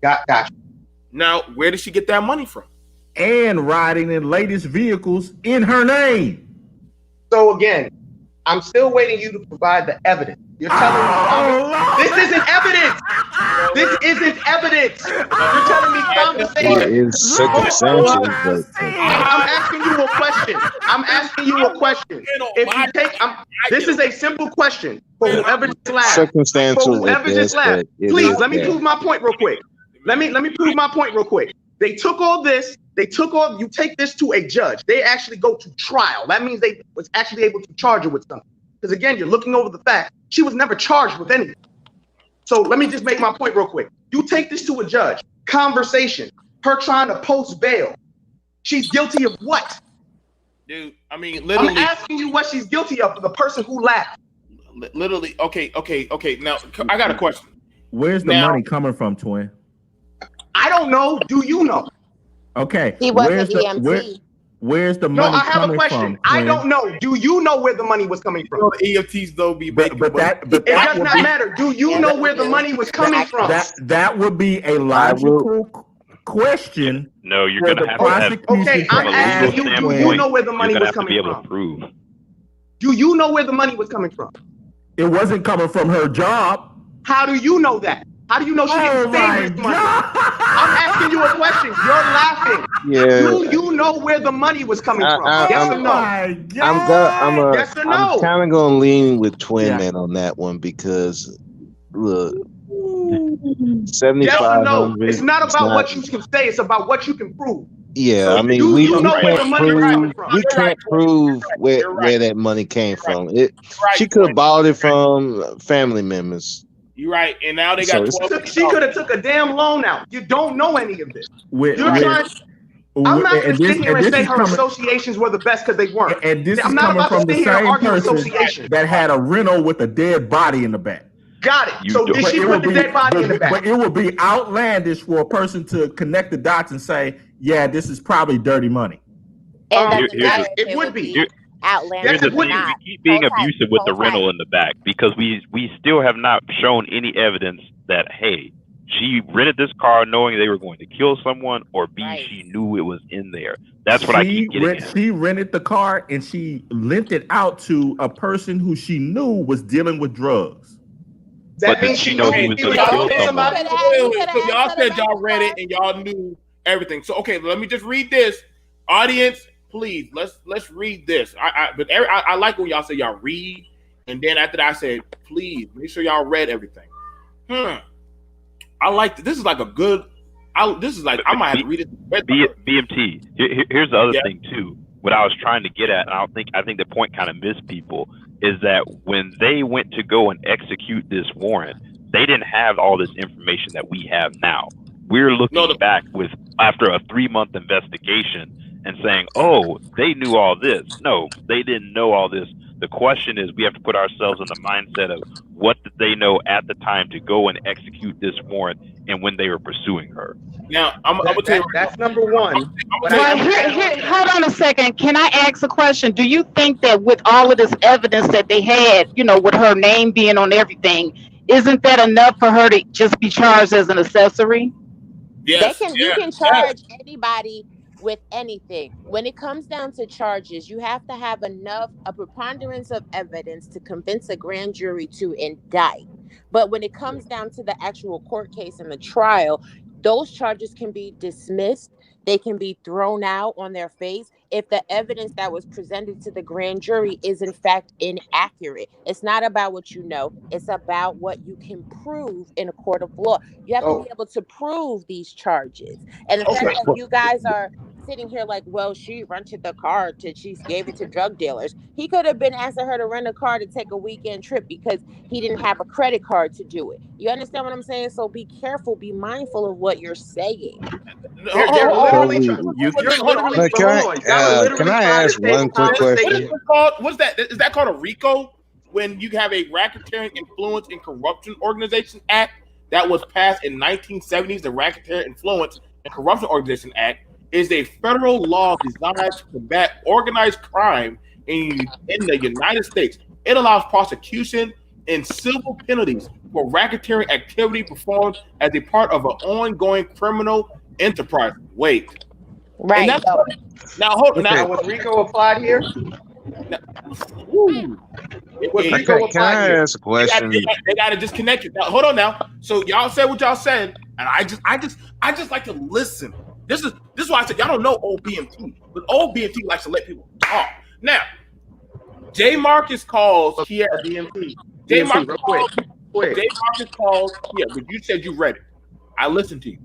Gotcha. Now, where did she get that money from? And riding in latest vehicles in her name. So again, I'm still waiting you to provide the evidence. You're telling me this isn't evidence. This isn't evidence. You're telling me conversation. It's circumstantial, but I'm asking you a question. If you take, this is a simple question for whoever just laughed. Circumstantial. Please let me prove my point real quick. Let me prove my point real quick. They took all this. You take this to a judge. They actually go to trial. That means they was actually able to charge her with something. Because again, you're looking over the fact she was never charged with anything. So let me just make my point real quick. You take this to a judge. Conversation. Her trying to post bail. She's guilty of what? Dude, I mean, I'm literally. asking you what she's guilty of for the person who laughed. Literally. Okay. Now, I got a question. Where's the money coming from, twin? I don't know. Do you know? Okay. He was Where's an EMT. Where's the No, money I have coming a question. from? I twin? don't know. Do you know where the money was coming from? EMTs though be making But that It does not matter. Do you know where the money was coming from? That would be a logical question. No, you're for going to the have to have prosecution I'm to asking ask. you, do you know where the money you're was going to have to coming be able from? to prove. Do you know where the money was coming from? It wasn't coming from her job. How do you know that? How do you know she didn't save this money? I'm asking you a question. You're laughing. Yeah. Do you know where the money was coming from? Yes or no? Yes or no? I'm kind of gonna lean with Twin Man on that one because look, Yes or no? 7,500. It's not about what you can say. It's about what you can prove. Yeah, So I mean, do we you know where the money was coming from? we can't prove where that money came from. She could have bought it from family members. You're right, and now they got 12. She could have took a damn loan out. You don't know any of this. I'm not going to sit here and say her associations were the best because they weren't. And this I'm is not coming about to from the sit here and same argue person associations. that had a rental with a dead body in the back. Got it. So did she put the dead body in the back? But it would be outlandish for a person to connect the dots and say, yeah, this is probably dirty money. It would be. Here's the thing: we keep being abusive with the rental in the back because we still have not shown any evidence that hey, she rented this car knowing they were going to kill someone, or B, she knew it was in there. That's what I keep getting at. She rented the car and she lent it out to a person who she knew was dealing with drugs. But did she know he was going to kill someone? So y'all said y'all read it and y'all knew everything. So okay, let me just read this, audience. Please, let's read this. I like when y'all say y'all read, and then after that I said, please make sure y'all read everything. I like this. Is like a good. This is like I might have to read it. BMT. Here's the other thing too. What I was trying to get at, and I think the point kind of missed people, is that when they went to go and execute this warrant, they didn't have all this information that we have now. We're looking back after a 3-month investigation and saying, oh, they knew all this. No, they didn't know all this. The question is, we have to put ourselves in the mindset of what did they know at the time to go and execute this warrant and when they were pursuing her. Now, I'm going to tell you. That's number one. Hold on a second. Can I ask a question? Do you think that with all of this evidence that they had, with her name being on everything, isn't that enough for her to just be charged as an accessory? Yes. You can charge anybody with anything. When it comes down to charges, you have to have a preponderance of evidence to convince a grand jury to indict. But when it comes down to the actual court case and the trial, those charges can be dismissed. They can be thrown out on their face if the evidence that was presented to the grand jury is in fact inaccurate. It's not about what you know. It's about what you can prove in a court of law. You have to be able to prove these charges. And the fact that you guys are sitting here like, well, she rented the car she gave it to drug dealers. He could have been asking her to rent a car to take a weekend trip because he didn't have a credit card to do it. You understand what I'm saying? So be careful, be mindful of what you're saying. Can I ask one quick question? What's that? Is that called a RICO? When you have a Racketeering Influence and Corruption Organization Act that was passed in 1970s, the Racketeering Influence and Corruption Organization Act is a federal law designed to combat organized crime in the United States. It allows prosecution and civil penalties for racketeering activity performed as a part of an ongoing criminal enterprise. Wait. Right. Now, hold on. Now, was RICO applied here? Can I ask a question? They got to disconnect it. Now, hold on now. So y'all said what y'all said, and I just like to listen. This is why I said y'all don't know old BMT, but old BMT likes to let people talk. Now, J. Marcus calls here. J. Marcus calls here, but you said you read it. I listened to you.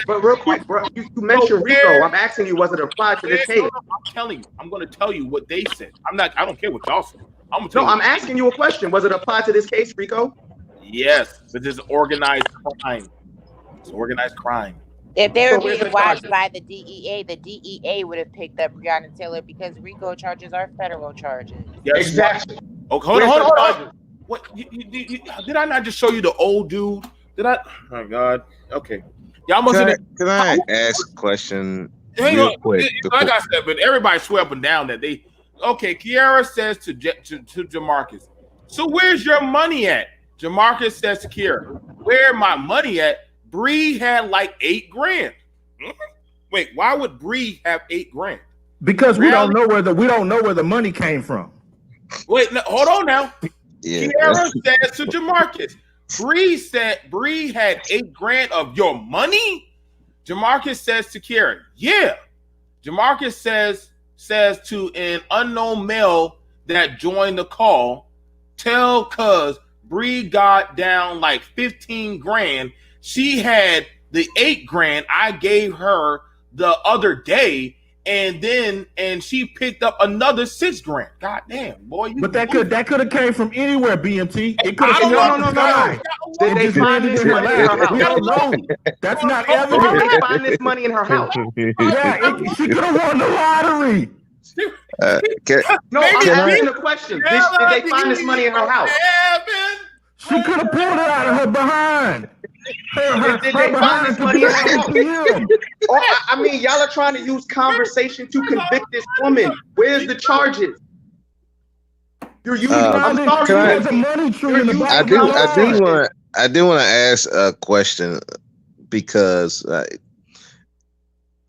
But real quick, bro, you mentioned RICO. I'm asking you, was it applied to this case? I'm telling you. I'm going to tell you what they said. I don't care what y'all said. I'm asking you a question. Was it applied to this case, RICO? Yes, but this is organized crime. It's organized crime. If they So were where's being the watched charges? by the DEA would have picked up Breonna Taylor because RICO charges are federal charges. Yes, Exactly. Okay, hold on, Where's hold the on, hold on. charges? What did I not just show you the old dude? Did I? Oh my God. Okay. Y'all must have. Can I ask a question Hang real on. quick? Like I said, but everybody swear up and down that they. Okay, Kiara says to Jamarcus, so where's your money at? Jamarcus says to Kiara, where my money at? Bree had like $8 grand. Wait, why would Bree have $8 grand? Because we don't know where the money came from. Wait, no, hold on now. Yeah. Kiara says to Jamarcus, Bree said Bree had $8 grand of your money. Jamarcus says to Kiara, yeah. Jamarcus says to an unknown male that joined the call, tell cuz Bree got down like 15 grand. She had the 8 grand I gave her the other day, and she picked up another 6 grand. God damn, boy. But that could have came from anywhere, BMT. It could have I don't come know. out the sky. Did they find this money in her house? We don't know. That's not evidence. How did they find this money in her house? She could have won the lottery. No, I'm asking a question. Did they find this money in her house? She could have pulled it out of her behind. Did they find this money in her house? Or, I mean, y'all are trying to use conversation to convict this woman. Where's the charges? You're using. I'm sorry. I do want to ask a question, because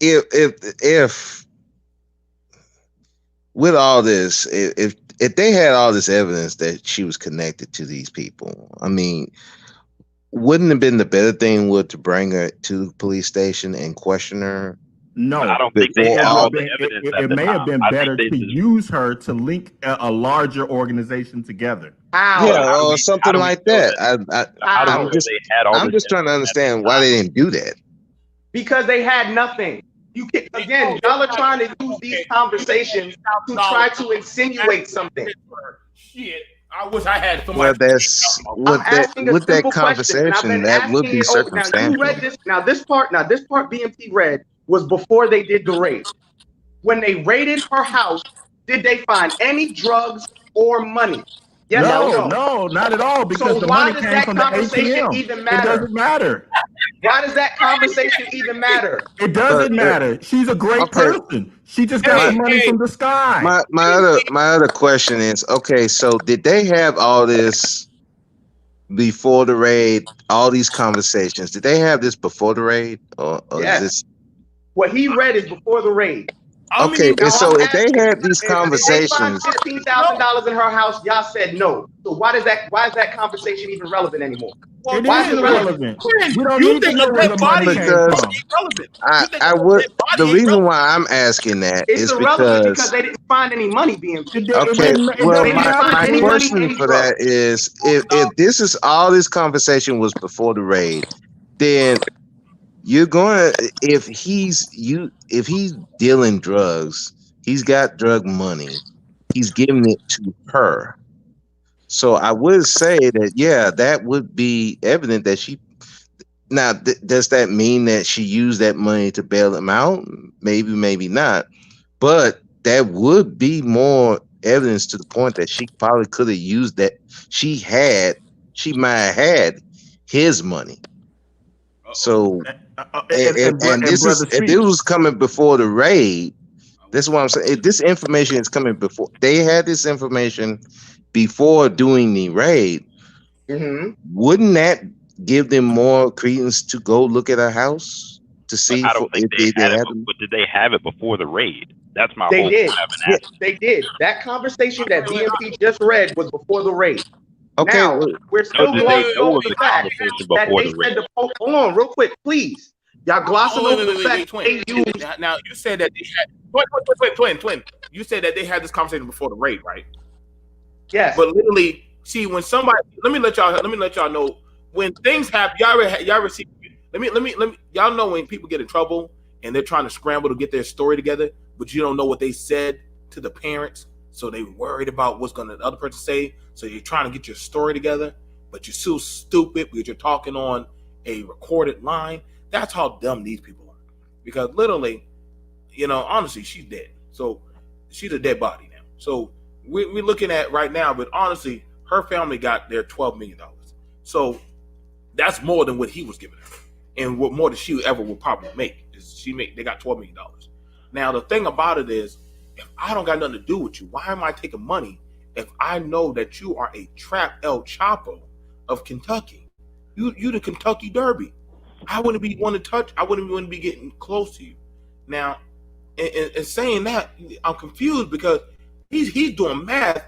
if with all this, if they had all this evidence that she was connected to these people, I mean, wouldn't it have been the better thing to bring her to the police station and question her? No, I don't think they had all the evidence. It may have been better to use her to link a larger organization together. Yeah, or something like that. I'm just trying to understand why they didn't do that. Because they had nothing. Again, y'all are trying to use these conversations to try to insinuate something. Shit. I wish I had somebody. Well, that's with that conversation, that would be circumstantial. Now you read this. Now this part BMT read was before they did the raid. When they raided her house, did they find any drugs or money? Yes or no? No, not at all. Because the money came from the ATM. Even matter? It doesn't matter. Why does that conversation even matter? It doesn't matter. She's a great person. She just got the money from the sky. My other question is, okay, so did they have all this before the raid? All these conversations, did they have this before the raid, or yes. Is this? What he read is before the raid. Okay, and so if they had these conversations, $15,000 in her house, y'all said no. So why is that conversation even relevant anymore? Well, why is it relevant? We don't need to know where the money came from. I would. The reason why I'm asking that is because they didn't find any money being. Okay. Well, my question for that is, if this is all this conversation was before the raid, then you're going to, if he's dealing drugs, he's got drug money, he's giving it to her. So I would say that, yeah, that would be evident that she. Now, does that mean that she used that money to bail him out? Maybe, maybe not. But that would be more evidence to the point that she probably could have used that. She might have had his money. So, and this is, if it was coming before the raid, this is what I'm saying. If this information is coming before, they had this information before doing the raid, wouldn't that give them more credence to go look at a house to see? I don't think they had it, but did they have it before the raid? That's my whole point. They did. That conversation that BMP just read was before the raid. Okay, now, we're still glossing over the fact that they said to hold on real quick, please. Y'all glossing over the fact they used. Now, you said that they had twin. You said that they had this conversation before the raid, right? Yes. But literally, see, when somebody, let me let y'all know when things happen. Y'all ever see? Let me. Y'all know when people get in trouble and they're trying to scramble to get their story together, but you don't know what they said to the parents, so they worried about what's going to the other person say. So you're trying to get your story together, but you're so stupid because you're talking on a recorded line. That's how dumb these people are. Because literally, honestly, she's dead. So she's a dead body now. So we're looking at right now, but honestly, her family got their $12 million. So that's more than what he was giving her, and what more than she ever will probably make. They got $12 million. Now the thing about it is, if I don't got nothing to do with you, why am I taking money if I know that you are a trap El Chapo of Kentucky? You the Kentucky Derby. I wouldn't be want to touch. I wouldn't want to be getting close to you. Now, and saying that, I'm confused because he's doing math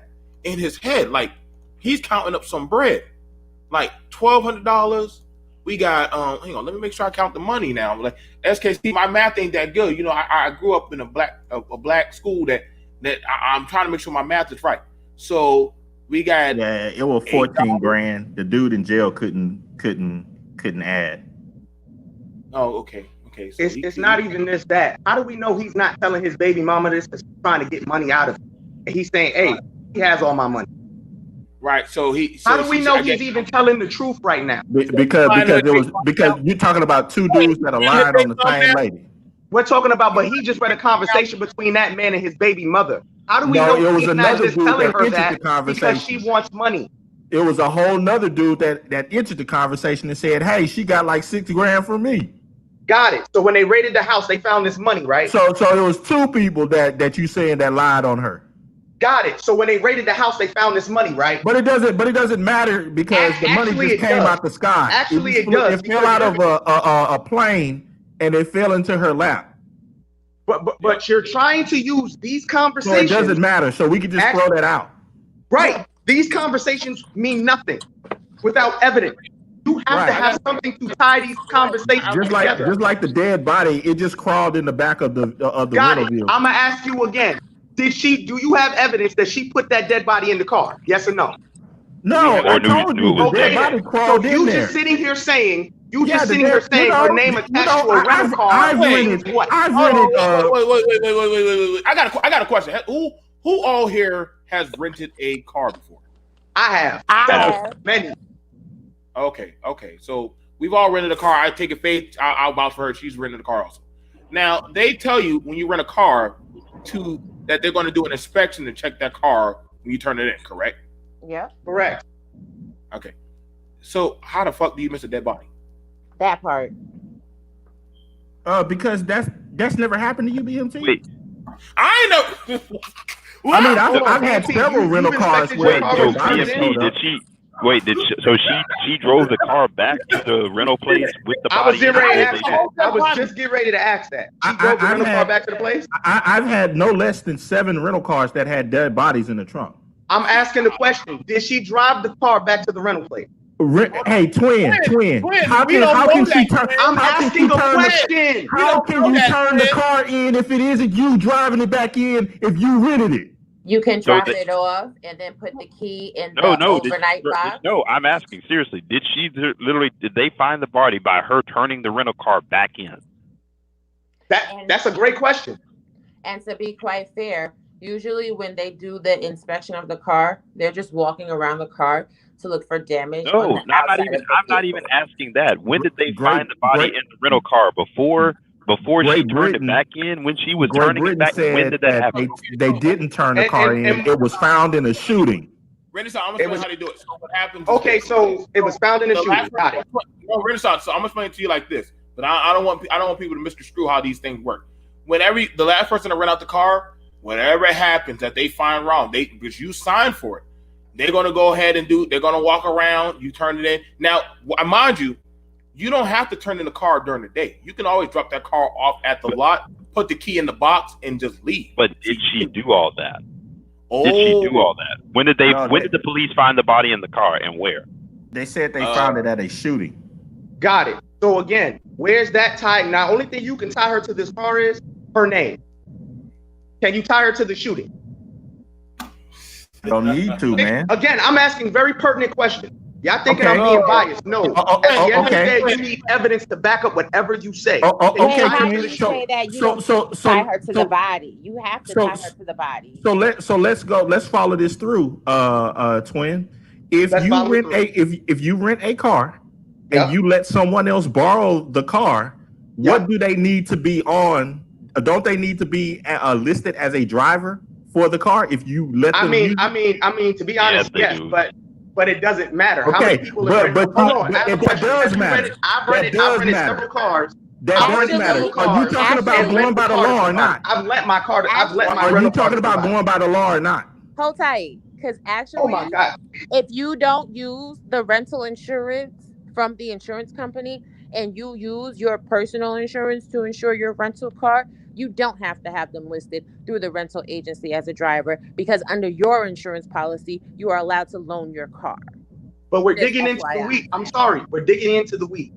in his head. Like, he's counting up some bread, like $1,200. We got hang on, let me make sure I count the money now. Like, SKC, my math ain't that good. I grew up in a black school that I'm trying to make sure my math is right. So we got it was 14 grand. The dude in jail couldn't add. Oh, okay. So it's not even that. How do we know he's not telling his baby mama this because he's trying to get money out of it? And he's saying, hey, he has all my money. Right. So how do we know he's even telling the truth right now? Because you're talking about two dudes that are lying on the same lady. We're talking about, but he just read a conversation between that man and his baby mother. How do we know it was he's another not just dude telling that her entered that the conversation because she wants money? It was a whole nother dude that entered the conversation and said, hey, she got like 60 grand from me. Got it. So when they raided the house, they found this money, right? So it was two people that you saying that lied on her. Got it. So when they raided the house, they found this money, right? But it doesn't matter because the money just came out the sky. Actually, it does. It fell out of a plane and it fell into her lap. But you're trying to use these conversations. So it doesn't matter. So we can just throw that out. Right. These conversations mean nothing without evidence. You have to have something to tie these conversations together. Just like the dead body, it just crawled in the back of the rental vehicle. I'm gonna ask you again. Do you have evidence that she put that dead body in the car? Yes or no? No, I told you the dead body crawled in there. You just sitting here saying her name attached to a rental car. I've rented. Wait. I got a question. Who all here has rented a car before? I have. Many. Okay. So we've all rented a car. I take it faith. I'll vouch for her. She's rented a car also. Now they tell you when you rent a car that they're going to do an inspection to check that car when you turn it in. Correct? Yeah. Correct. Okay. So how the fuck do you miss a dead body? That part. Because that's never happened to you, BMT. Wait. I know. I mean, I've had several rental cars where she drove the car back to the rental place with the body? I was just getting ready to ask that. She drove the rental car back to the place? I've had no less than 7 rental cars that had dead bodies in the trunk. I'm asking the question. Did she drive the car back to the rental place? Hey, twin. How can she turn? I'm asking a question. How can you turn the car in if it isn't you driving it back in if you rented it? You can drop it off and then put the key in the overnight box. No, I'm asking seriously. Did they find the body by her turning the rental car back in? That's a great question. And to be quite fair, usually when they do the inspection of the car, they're just walking around the car to look for damage. No, I'm not even asking that. When did they find the body in the rental car? Before she turned it back in? When she was turning it back in? When did that happen? They didn't turn the car in. It was found in a shooting. Renaissance, I'm gonna explain how they do it. So what happens? Okay, so it was found in a shooting. Got it. No, Renaissance. So I'm gonna explain it to you like this. But I don't want people to misconstrue how these things work. When the last person to rent out the car, whatever happens that they find wrong, because you signed for it, they're gonna go ahead and they're gonna walk around. You turn it in. Now, mind you, you don't have to turn in the car during the day. You can always drop that car off at the lot, put the key in the box, and just leave. But did she do all that? Did she do all that? When did the police find the body in the car and where? They said they found it at a shooting. Got it. So again, where's that tie? Now, only thing you can tie her to this car is her name. Can you tie her to the shooting? Don't need to, man. Again, I'm asking very pertinent questions. Y'all thinking I'm being biased? No. At the end of the day, you need evidence to back up whatever you say. You have to say that you don't tie her to the body. You have to tie her to the body. So let's go. Let's follow this through, twin. If you rent a car and you let someone else borrow the car, what do they need to be on? Don't they need to be listed as a driver for the car if you let them use it? I mean, to be honest, yes, but it doesn't matter. How many Okay, but hold on. that does matter. I've rented several cars. That does matter. Are you talking about going by the law or not? I've let my car. I've let my. Are you talking about going by the law or not? Hold tight, because actually, oh my God, if you don't use the rental insurance from the insurance company and you use your personal insurance to insure your rental car, you don't have to have them listed through the rental agency as a driver, because under your insurance policy, you are allowed to loan your car. But we're digging into the weeds. I'm sorry, we're digging into the weeds.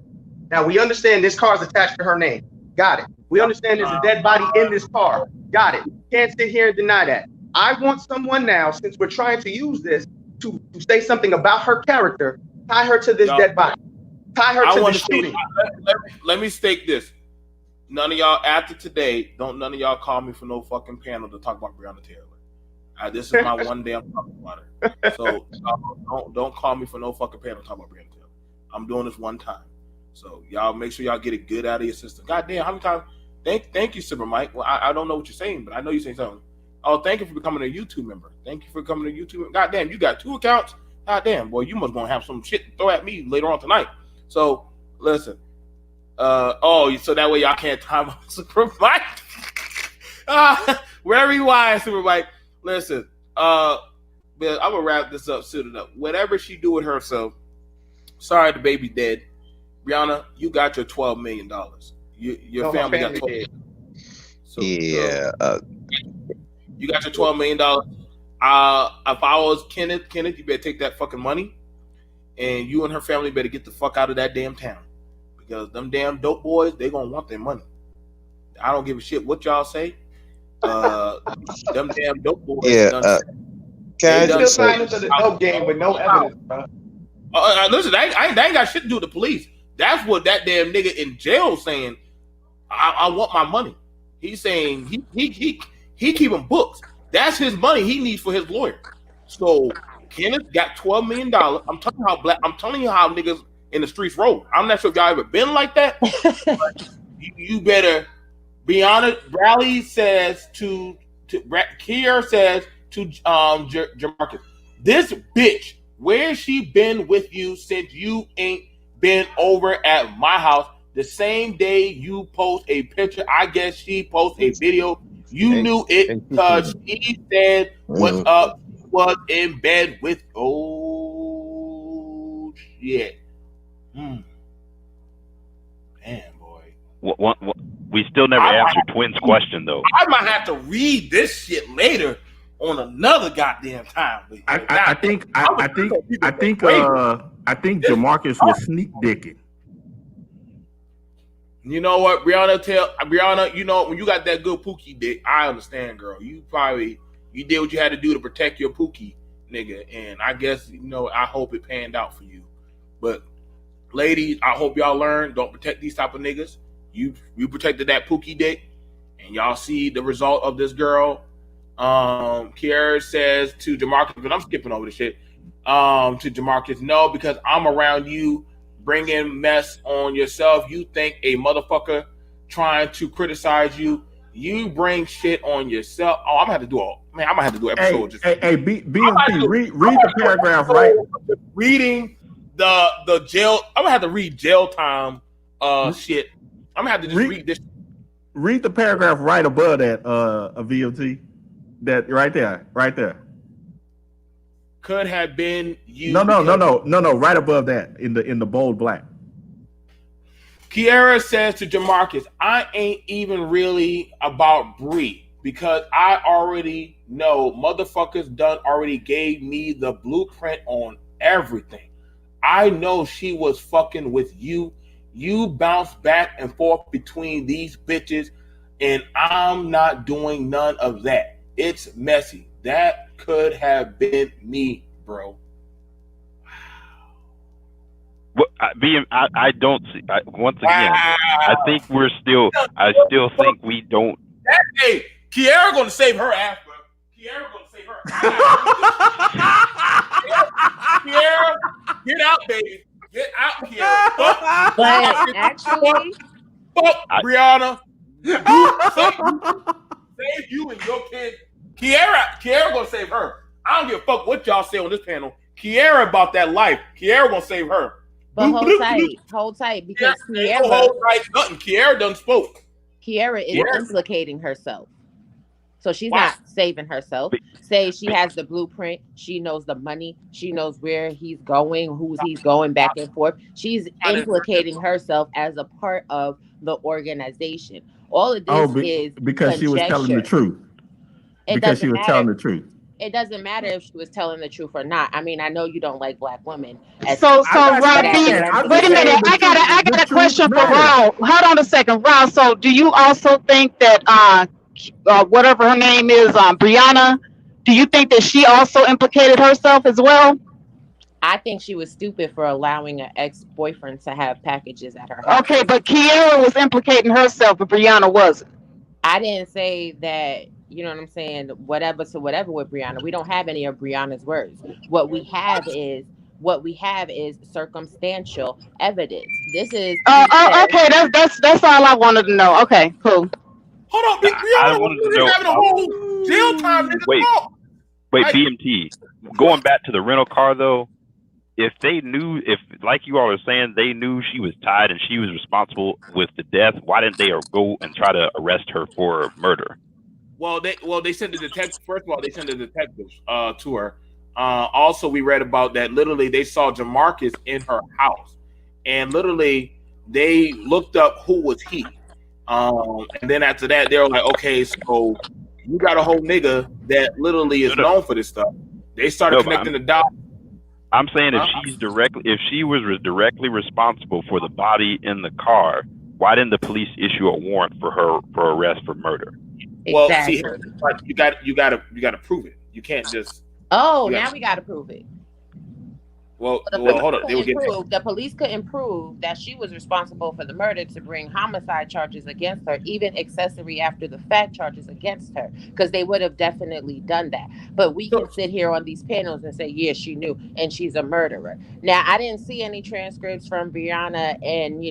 Now, we understand this car is attached to her name. Got it. We understand there's a dead body in this car. Got it. Can't sit here and deny that. I want someone now, since we're trying to use this, to say something about her character, tie her to this dead body. Tie her to the shooting. Let me state this. None of y'all, after today, none of y'all call me for no fucking panel to talk about Breonna Taylor. This is my one day I'm talking about her. So don't call me for no fucking panel to talk about Breonna Taylor. I'm doing this one time. So y'all make sure y'all get it good out of your system. God damn, how many times? Thank you, Super Mike. Well, I don't know what you're saying, but I know you're saying something. Oh, thank you for becoming a YouTube member. Thank you for becoming a YouTube member. God damn, you got 2 accounts? God damn, boy, you must gonna have some shit to throw at me later on tonight. So listen. So that way y'all can't time on Super Mike. Very wise, Super Mike. Listen, I'm gonna wrap this up soon enough. Whatever she do with herself, sorry the baby dead. Breonna, you got your $12 million. Your family got $12 million. So, yeah. You got your $12 million. If I was Kenneth, you better take that fucking money, and you and her family better get the fuck out of that damn town, because them damn dope boys, they gonna want their money. I don't give a shit what y'all say. Them damn dope boys. Yeah. Still signed into the dope game with no evidence, bro. Listen, that ain't got shit to do with the police. That's what that damn nigga in jail saying. I want my money. He's saying he keeping books. That's his money he needs for his lawyer. So Kenneth got $12 million. I'm telling you how niggas in the streets roll. I'm not sure if y'all ever been like that. But you better be honest. Bradley says to Kier says to Jamarcus, this bitch, where's she been with you since you ain't been over at my house? The same day you post a picture, I guess she posted a video. You knew it because she said what's up, was in bed with. Oh shit. Damn, boy. We still never answered Twin's question though. I might have to read this shit later on another goddamn time. I think Jamarcus was sneak dicking. You know what, Breonna, you know, when you got that good Pookie dick, I understand, girl. You did what you had to do to protect your Pookie, nigga. And I guess, you know, I hope it panned out for you. But ladies, I hope y'all learn, don't protect these type of niggas. You protected that Pookie dick, and y'all see the result of this girl. Kiera says to Jamarcus, but I'm skipping over the shit. To Jamarcus, no, because I'm around you bringing mess on yourself. You think a motherfucker trying to criticize you, you bring shit on yourself. Oh, I'm gonna have to do I'm gonna have to do an episode. BMT, read the paragraph right. Reading the jail. I'm gonna have to read jail time shit. I'm gonna have to just read this. Read the paragraph right above that, VMT. That right there. Could have been you. No. Right above that in the bold black. Kiera says to Jamarcus, I ain't even really about Bree, because I already know motherfuckers done already gave me the blueprint on everything. I know she was fucking with you. You bounce back and forth between these bitches, and I'm not doing none of that. It's messy. That could have been me, bro. Well, I don't see. Once again, I think I still think we don't. Hey, Kiera gonna save her ass, bro. Kiera gonna save her. Kiera, get out, baby. Get out, Kiera. But actually, fuck, Breonna. Save you and your kid. Kiara gonna save her. I don't give a fuck what y'all say on this panel. Kiara about that life. Kiara gonna save her. But hold tight, because nothing. Kiara done spoke. Kiara is implicating herself. So she's not saving herself. Say she has the blueprint. She knows the money. She knows where he's going, who's he's going back and forth. She's implicating herself as a part of the organization. All of this is because she was telling the truth. Because she was telling the truth. It doesn't matter if she was telling the truth or not. I mean, I know you don't like black women. So Ron, wait a minute. I got a question for Ron. Hold on a second, Ron. So do you also think that whatever her name is, Breonna, do you think that she also implicated herself as well? I think she was stupid for allowing an ex-boyfriend to have packages at her house. Okay, but Kiara was implicating herself, but Breonna wasn't. I didn't say that. You know what I'm saying? Whatever to whatever with Breonna. We don't have any of Breonna's words. What we have is circumstantial evidence. This is okay. That's all I wanted to know. Okay, cool. Hold on, Breonna. We're having a whole jail time. Wait, BMT. Going back to the rental car though, if they knew, if like you all are saying, they knew she was tied and she was responsible with the death, why didn't they go and try to arrest her for murder? Well, they sent the detective. First of all, they sent the detectives to her. Also, we read about that. Literally, they saw Jamarcus in her house, and literally they looked up who was he. And then after that, they were like, okay, so you got a whole nigga that literally is known for this stuff. They started connecting the dots. I'm saying if she was directly responsible for the body in the car, why didn't the police issue a warrant for her for arrest for murder? Well, see, you got to prove it. You can't just. Oh, now we got to prove it. Well, hold on. The police couldn't prove that she was responsible for the murder to bring homicide charges against her, even accessory after the fact charges against her, because they would have definitely done that. But we can sit here on these panels and say, yeah, she knew, and she's a murderer. Now, I didn't see any transcripts from Breonna and,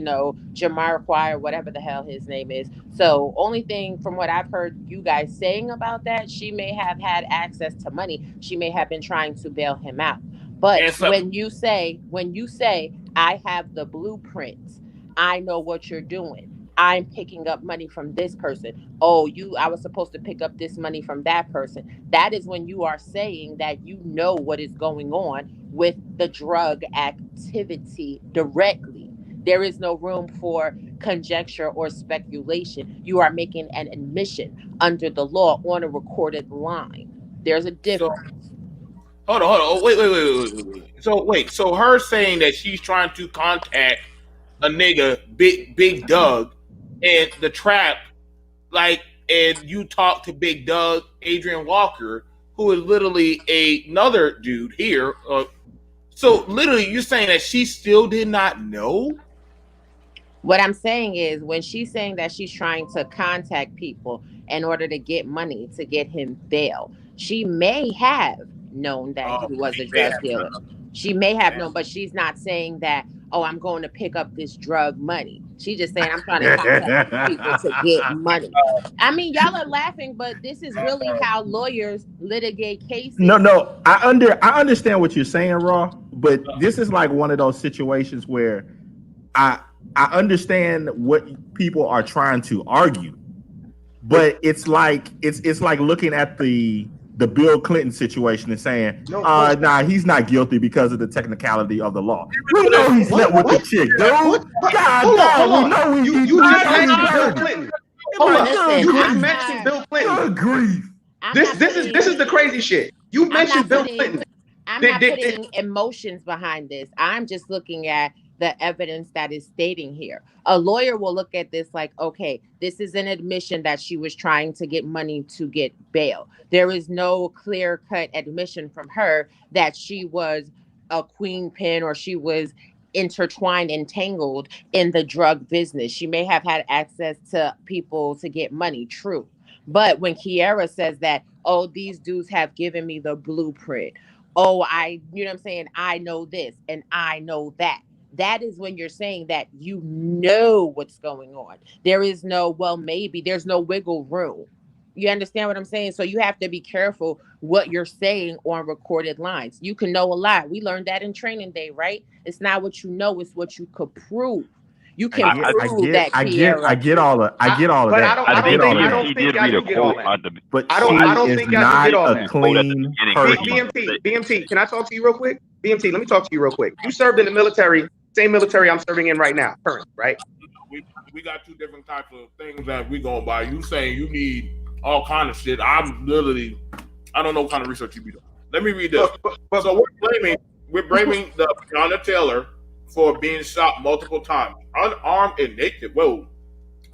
Jamarquai or whatever the hell his name is. So only thing from what I've heard you guys saying about that, she may have had access to money. She may have been trying to bail him out. But when you say, I have the blueprints, I know what you're doing. I'm picking up money from this person. Oh, I was supposed to pick up this money from that person. That is when you are saying that you know what is going on with the drug activity directly. There is no room for conjecture or speculation. You are making an admission under the law on a recorded line. There's a difference. Hold on. Wait. So her saying that she's trying to contact a nigga, Big Doug, and the trap, and you talk to Big Doug, Adrian Walker, who is literally another dude here. So literally, you're saying that she still did not know? What I'm saying is, when she's saying that she's trying to contact people in order to get money to get him bail, she may have known that he was a drug dealer. She may have known, but she's not saying that, I'm going to pick up this drug money. She's just saying, I'm trying to contact people to get money. I mean, y'all are laughing, but this is really how lawyers litigate cases. No, I understand what you're saying, Raw, but this is like one of those situations where I understand what people are trying to argue, but it's like looking at the Bill Clinton situation and saying, he's not guilty because of the technicality of the law. We know he slept with the chick, dude. We know he You just mentioned Bill Clinton. You just mentioned Bill Clinton. Good grief. This is the crazy shit. You mentioned Bill Clinton. I'm not putting emotions behind this. I'm just looking at the evidence that is stating here. A lawyer will look at this like, okay, this is an admission that she was trying to get money to get bail. There is no clear-cut admission from her that she was a queen pin or she was intertwined, entangled in the drug business. She may have had access to people to get money, true. But when Kiara says that, these dudes have given me the blueprint. You know what I'm saying? I know this and I know that. that is when you're saying that you know what's going on. There is no, well, maybe there's no wiggle room. You understand what I'm saying? So you have to be careful what you're saying on recorded lines. You can know a lot. We learned that in training day, right? It's not what you know, it's what you could prove. You can prove that I get all of But that. I don't think I do get all that. But I don't she think is I do get not all a that. clean person. BMT, can I talk to you real quick? BMT, let me talk to you real quick. You served in the military, same military I'm serving in right now, currently, right? We got two different types of things that we going by. You saying you need all kind of shit. I'm literally, I don't know what kind of research you be doing. Let me read this. So we're blaming the Breonna Taylor for being shot multiple times, unarmed and naked. Whoa,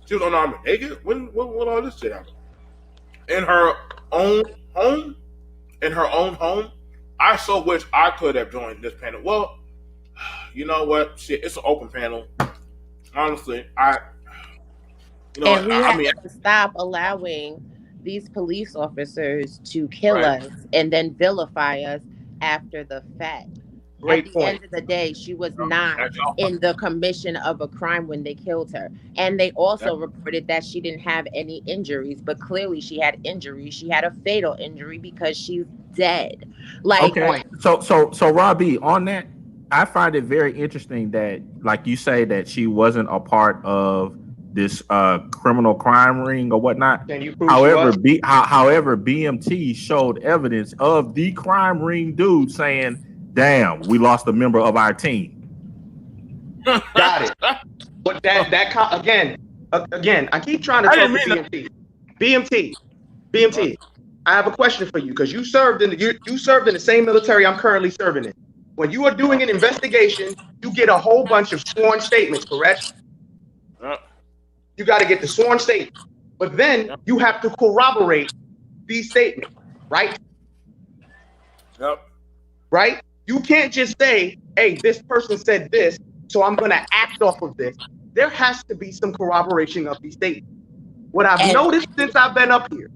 she was unarmed and naked. When all this shit happened? In her own home. I so wish I could have joined this panel. Well, you know what? Shit, it's an open panel. Honestly, and we have to stop allowing these police officers to kill us and then vilify us after the fact. At the end of the day, she was not in the commission of a crime when they killed her. And they also reported that she didn't have any injuries, but clearly she had injuries. She had a fatal injury because she's dead. Like, okay, so Robbie, on that, I find it very interesting that, like you say, that she wasn't a part of this criminal crime ring or whatnot. However, BMT showed evidence of the crime ring dude saying, "Damn, we lost a member of our team." Got it. But again, I keep trying to talk to BMT. BMT, I have a question for you because you served in the same military I'm currently serving in. When you are doing an investigation, you get a whole bunch of sworn statements, correct? You got to get the sworn statement, but then you have to corroborate these statements, right? Yep. Right? You can't just say, hey, this person said this, so I'm going to act off of this. There has to be some corroboration of these statements. What I've noticed since I've been up here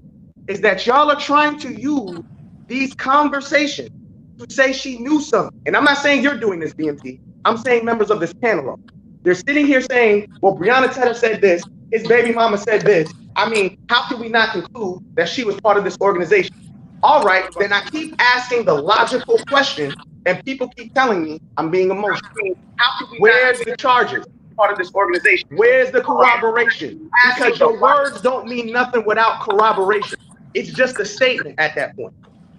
is that y'all are trying to use these conversations to say she knew something. And I'm not saying you're doing this, BMT. I'm saying members of this panel are. They're sitting here saying, well, Breonna Taylor said this, his baby mama said this. I mean, how can we not conclude that she was part of this organization? All right, then I keep asking the logical question, and people keep telling me I'm being emotional. Where's the charges? Part of this organization. Where's the corroboration? Because your words don't mean nothing without corroboration. It's just a statement at that point.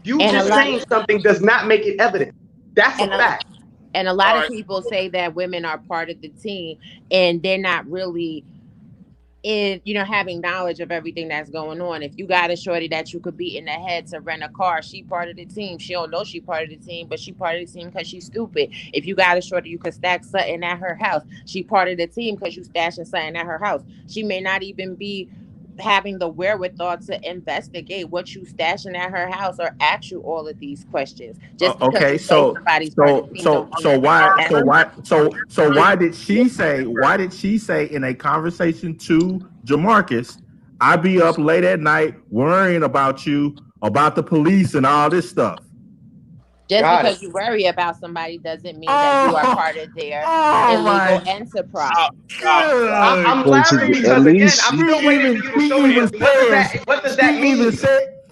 You just saying something does not make it evident. That's a fact. And a lot of people say that women are part of the team and they're not really having knowledge of everything that's going on. If you got a shorty that you could beat in the head to rent a car, she part of the team. She don't know she part of the team, but she part of the team because she's stupid. If you got a shorty you could stack something at her house, she part of the team because you stashing something at her house. She may not even be having the wherewithal to investigate what you stashing at her house or ask you all of these questions. Just Okay, so why did she say in a conversation to Jamarcus, I be up late at night worrying about you, about the police and all this stuff? Just because you worry about somebody doesn't mean that you are part of their illegal enterprise. I'm laughing because, again, I'm still waiting for you to show me what does that mean?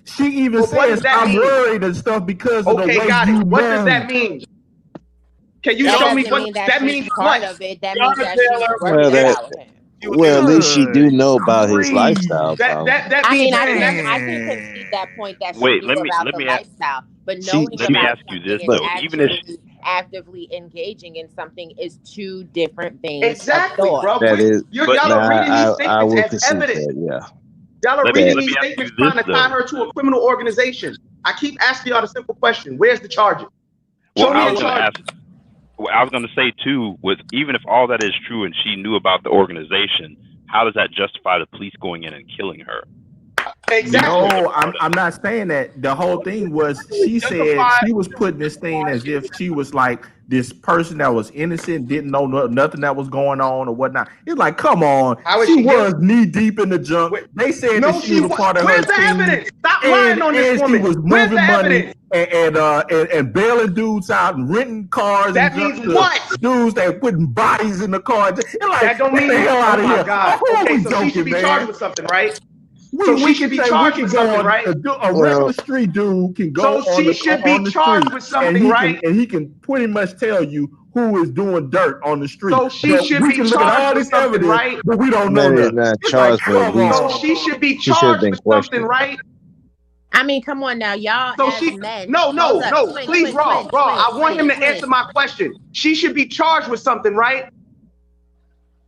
She even says, I'm worried and stuff because of the way you What does that mean? Can you show me what that means? Part of it. That means that she's worried about him. Well, at least she do know about his lifestyle. I mean, I can concede that point that she knew about the lifestyle, but knowing about something and actively engaging in something is two different things. Exactly, bro. That is, y'all are reading these statements as concede evidence. that, Y'all are reading these statements trying to tie her to a criminal organization. I keep asking y'all the simple question: where's the charges? Show me the charges. I was going to say too, with even if all that is true and she knew about the organization, how does that justify the police going in and killing her? Exactly. No, I'm not saying that. The whole thing was she said she was putting this thing as if she was like this person that was innocent, didn't know nothing that was going on or whatnot. It's like, come on, she was knee deep in the junk. They said that she was a part of her Where's the team, evidence? Stop lying on this and woman. she was Where's the moving money evidence? and bailing dudes out and renting cars. That and means what? Dudes that putting bodies in the car. It's like, That don't mean get the hell out oh of my here. God. Who are Okay, we so joking, she should be man? charged with something, right? We can go on a regular street dude can go So on she should be the charged street with something, right? and he can pretty much tell you who is doing dirt on the street. So she But should we be can look at charged all with this something, evidence, right? but we don't know Man is nothing. not It's charged, like, but at come least on. So she should be she should have charged been with something, questioned. right? I mean, come on now, y'all So as she men. no, Hold up, Twin, please, Twin, Raw. Twin, I want Twin, him to Twin. answer my question. She should be charged with something, right?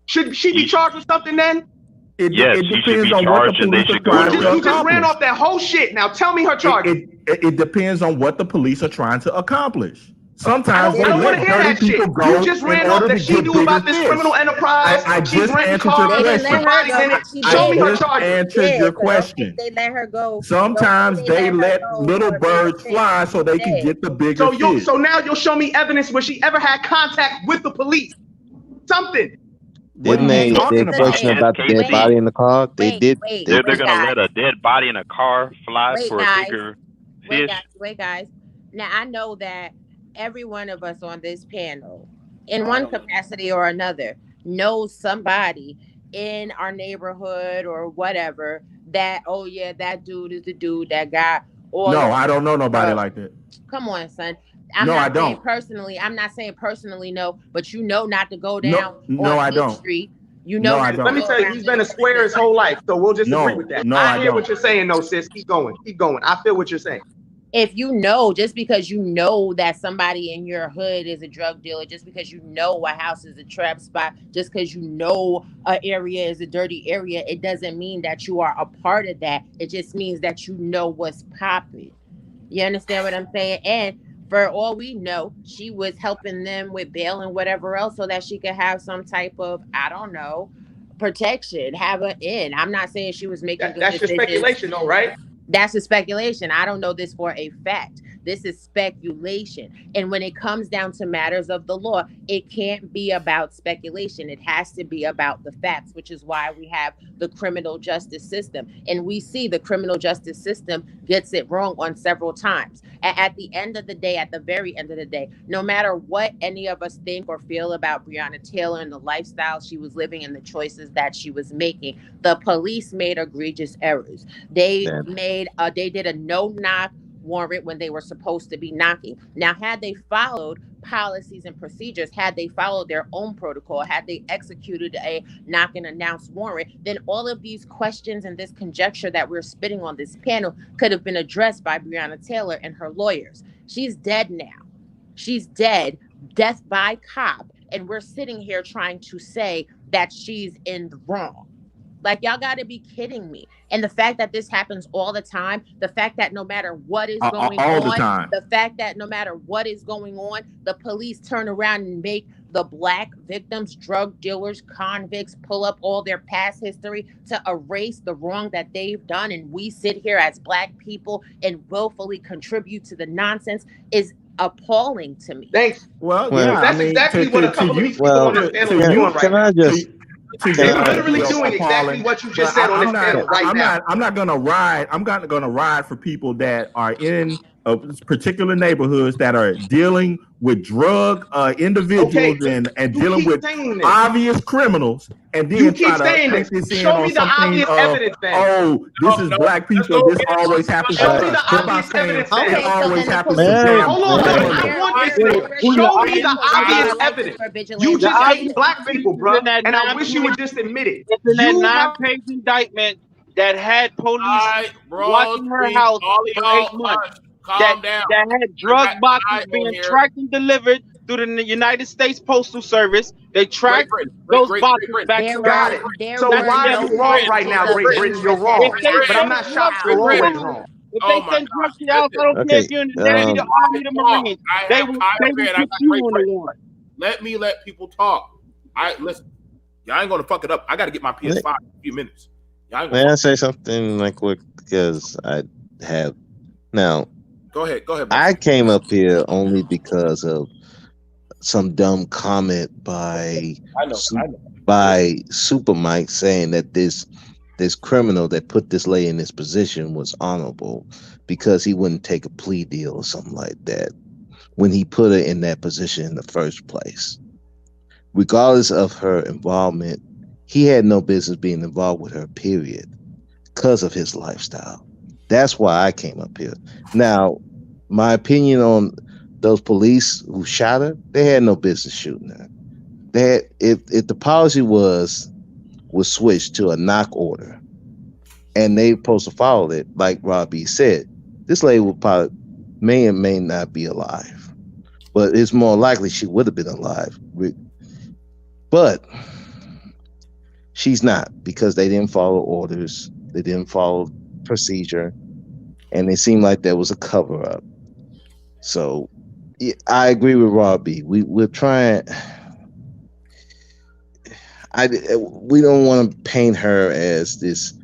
Should she be charged with something then? Yes, it she should depends be on what the charged and they police are should go trying to to You just ran accomplish. off that whole shit. Now tell me her charges. It depends on what the police are trying to accomplish. Sometimes I don't want to hear that shit. go You just in ran off order that to she get knew bigger about this fish. criminal enterprise. I She's just renting answered your cars. They didn't question. let her Somebody's go. in it. She Show me did. her just charges. answered your question. They let her go. Sometimes they let little birds fly so they can get the bigger fish. So now you'll show me evidence where she ever had contact with the police. Something. Didn't they question about the dead body in the car? They did. They're gonna let a dead body in a car fly Wait, for a guys. bigger fish. Wait, guys. Now I know that every one of us on this panel, in one capacity or another, knows somebody in our neighborhood or whatever that, oh yeah, that dude is the dude that got all. No, I don't know nobody like that. Come on, son. I'm No, not I saying don't. personally. I'm not saying personally, no, but you know not to go down No, on I Fifth don't. Street. You know. No, I don't. Let me tell you, he's been a square his whole life, so we'll just agree with that. No, I I hear don't. what you're saying, though, sis. Keep going. I feel what you're saying. If you know, just because you know that somebody in your hood is a drug dealer, just because you know a house is a trap spot, just because you know an area is a dirty area, it doesn't mean that you are a part of that. It just means that you know what's popping. You understand what I'm saying? And for all we know, she was helping them with bail and whatever else so that she could have some type of, I don't know, protection, have an in. I'm not saying she was making good That's your decisions. speculation, though, right? That's a speculation. I don't know this for a fact. This is speculation. And when it comes down to matters of the law, it can't be about speculation. It has to be about the facts, which is why we have the criminal justice system. And we see the criminal justice system gets it wrong on several times. At the end of the day, at the very end of the day, no matter what any of us think or feel about Breonna Taylor and the lifestyle she was living and the choices that she was making, the police made egregious errors. They did a no-knock warrant when they were supposed to be knocking. Now, had they followed policies and procedures, had they followed their own protocol, had they executed a knock and announce warrant, then all of these questions and this conjecture that we're spitting on this panel could have been addressed by Breonna Taylor and her lawyers. She's dead now. She's dead, death by cop, and we're sitting here trying to say that she's in the wrong. Like, y'all got to be kidding me. And the fact that this happens all the time, the fact that no matter what is going all on, the time. the fact that no matter what is going on, the police turn around and make the black victims, drug dealers, convicts, pull up all their past history to erase the wrong that they've done. And we sit here as black people and willfully contribute to the nonsense is appalling to me. Thanks. Well, yeah, that's exactly what a couple of these people on this panel are doing right now. They're literally doing exactly what you just said on this panel right now. I'm not gonna ride. I'm not gonna ride for people that are in particular neighborhoods that are dealing with drug individuals and dealing with obvious criminals, and then try to take this in Show on me the something obvious evidence, then. oh, this is black people. This always happens to Show me us. the obvious evidence. It always happens to Man, them. hold on. I want this. Show me the obvious evidence. You just hate black people, bro, and I wish you would just admit it. It's in that 9-page indictment that had police watching her house for 8 months. That had drug boxes being tracked and delivered through the United States Postal Service. They tracked those boxes back to Got it. So why are you wrong right now, Great Britain? You're wrong. But I'm not shocked you're always wrong. If they send drugs to the house, I don't care if you're in the Navy, the Army, the Marines. They will put you on the warrant. Let people talk. Listen. Y'all ain't gonna fuck it up. I gotta get my PS5 in a few minutes. May I say something like quick? Because I have now. Go ahead. I came up here only because of some dumb comment by I know. Super Mike saying that this criminal that put this lady in this position was honorable because he wouldn't take a plea deal or something like that when he put her in that position in the first place. Regardless of her involvement, he had no business being involved with her, period, because of his lifestyle. That's why I came up here. Now, my opinion on those police who shot her, they had no business shooting her. If the policy was switched to a knock order and they supposed to follow it, like Robbie said, this lady would probably may or may not be alive. But it's more likely she would have been alive. But she's not, because they didn't follow orders, they didn't follow procedure, and it seemed like there was a cover-up. So I agree with Robbie. We're trying. We don't want to paint her as this.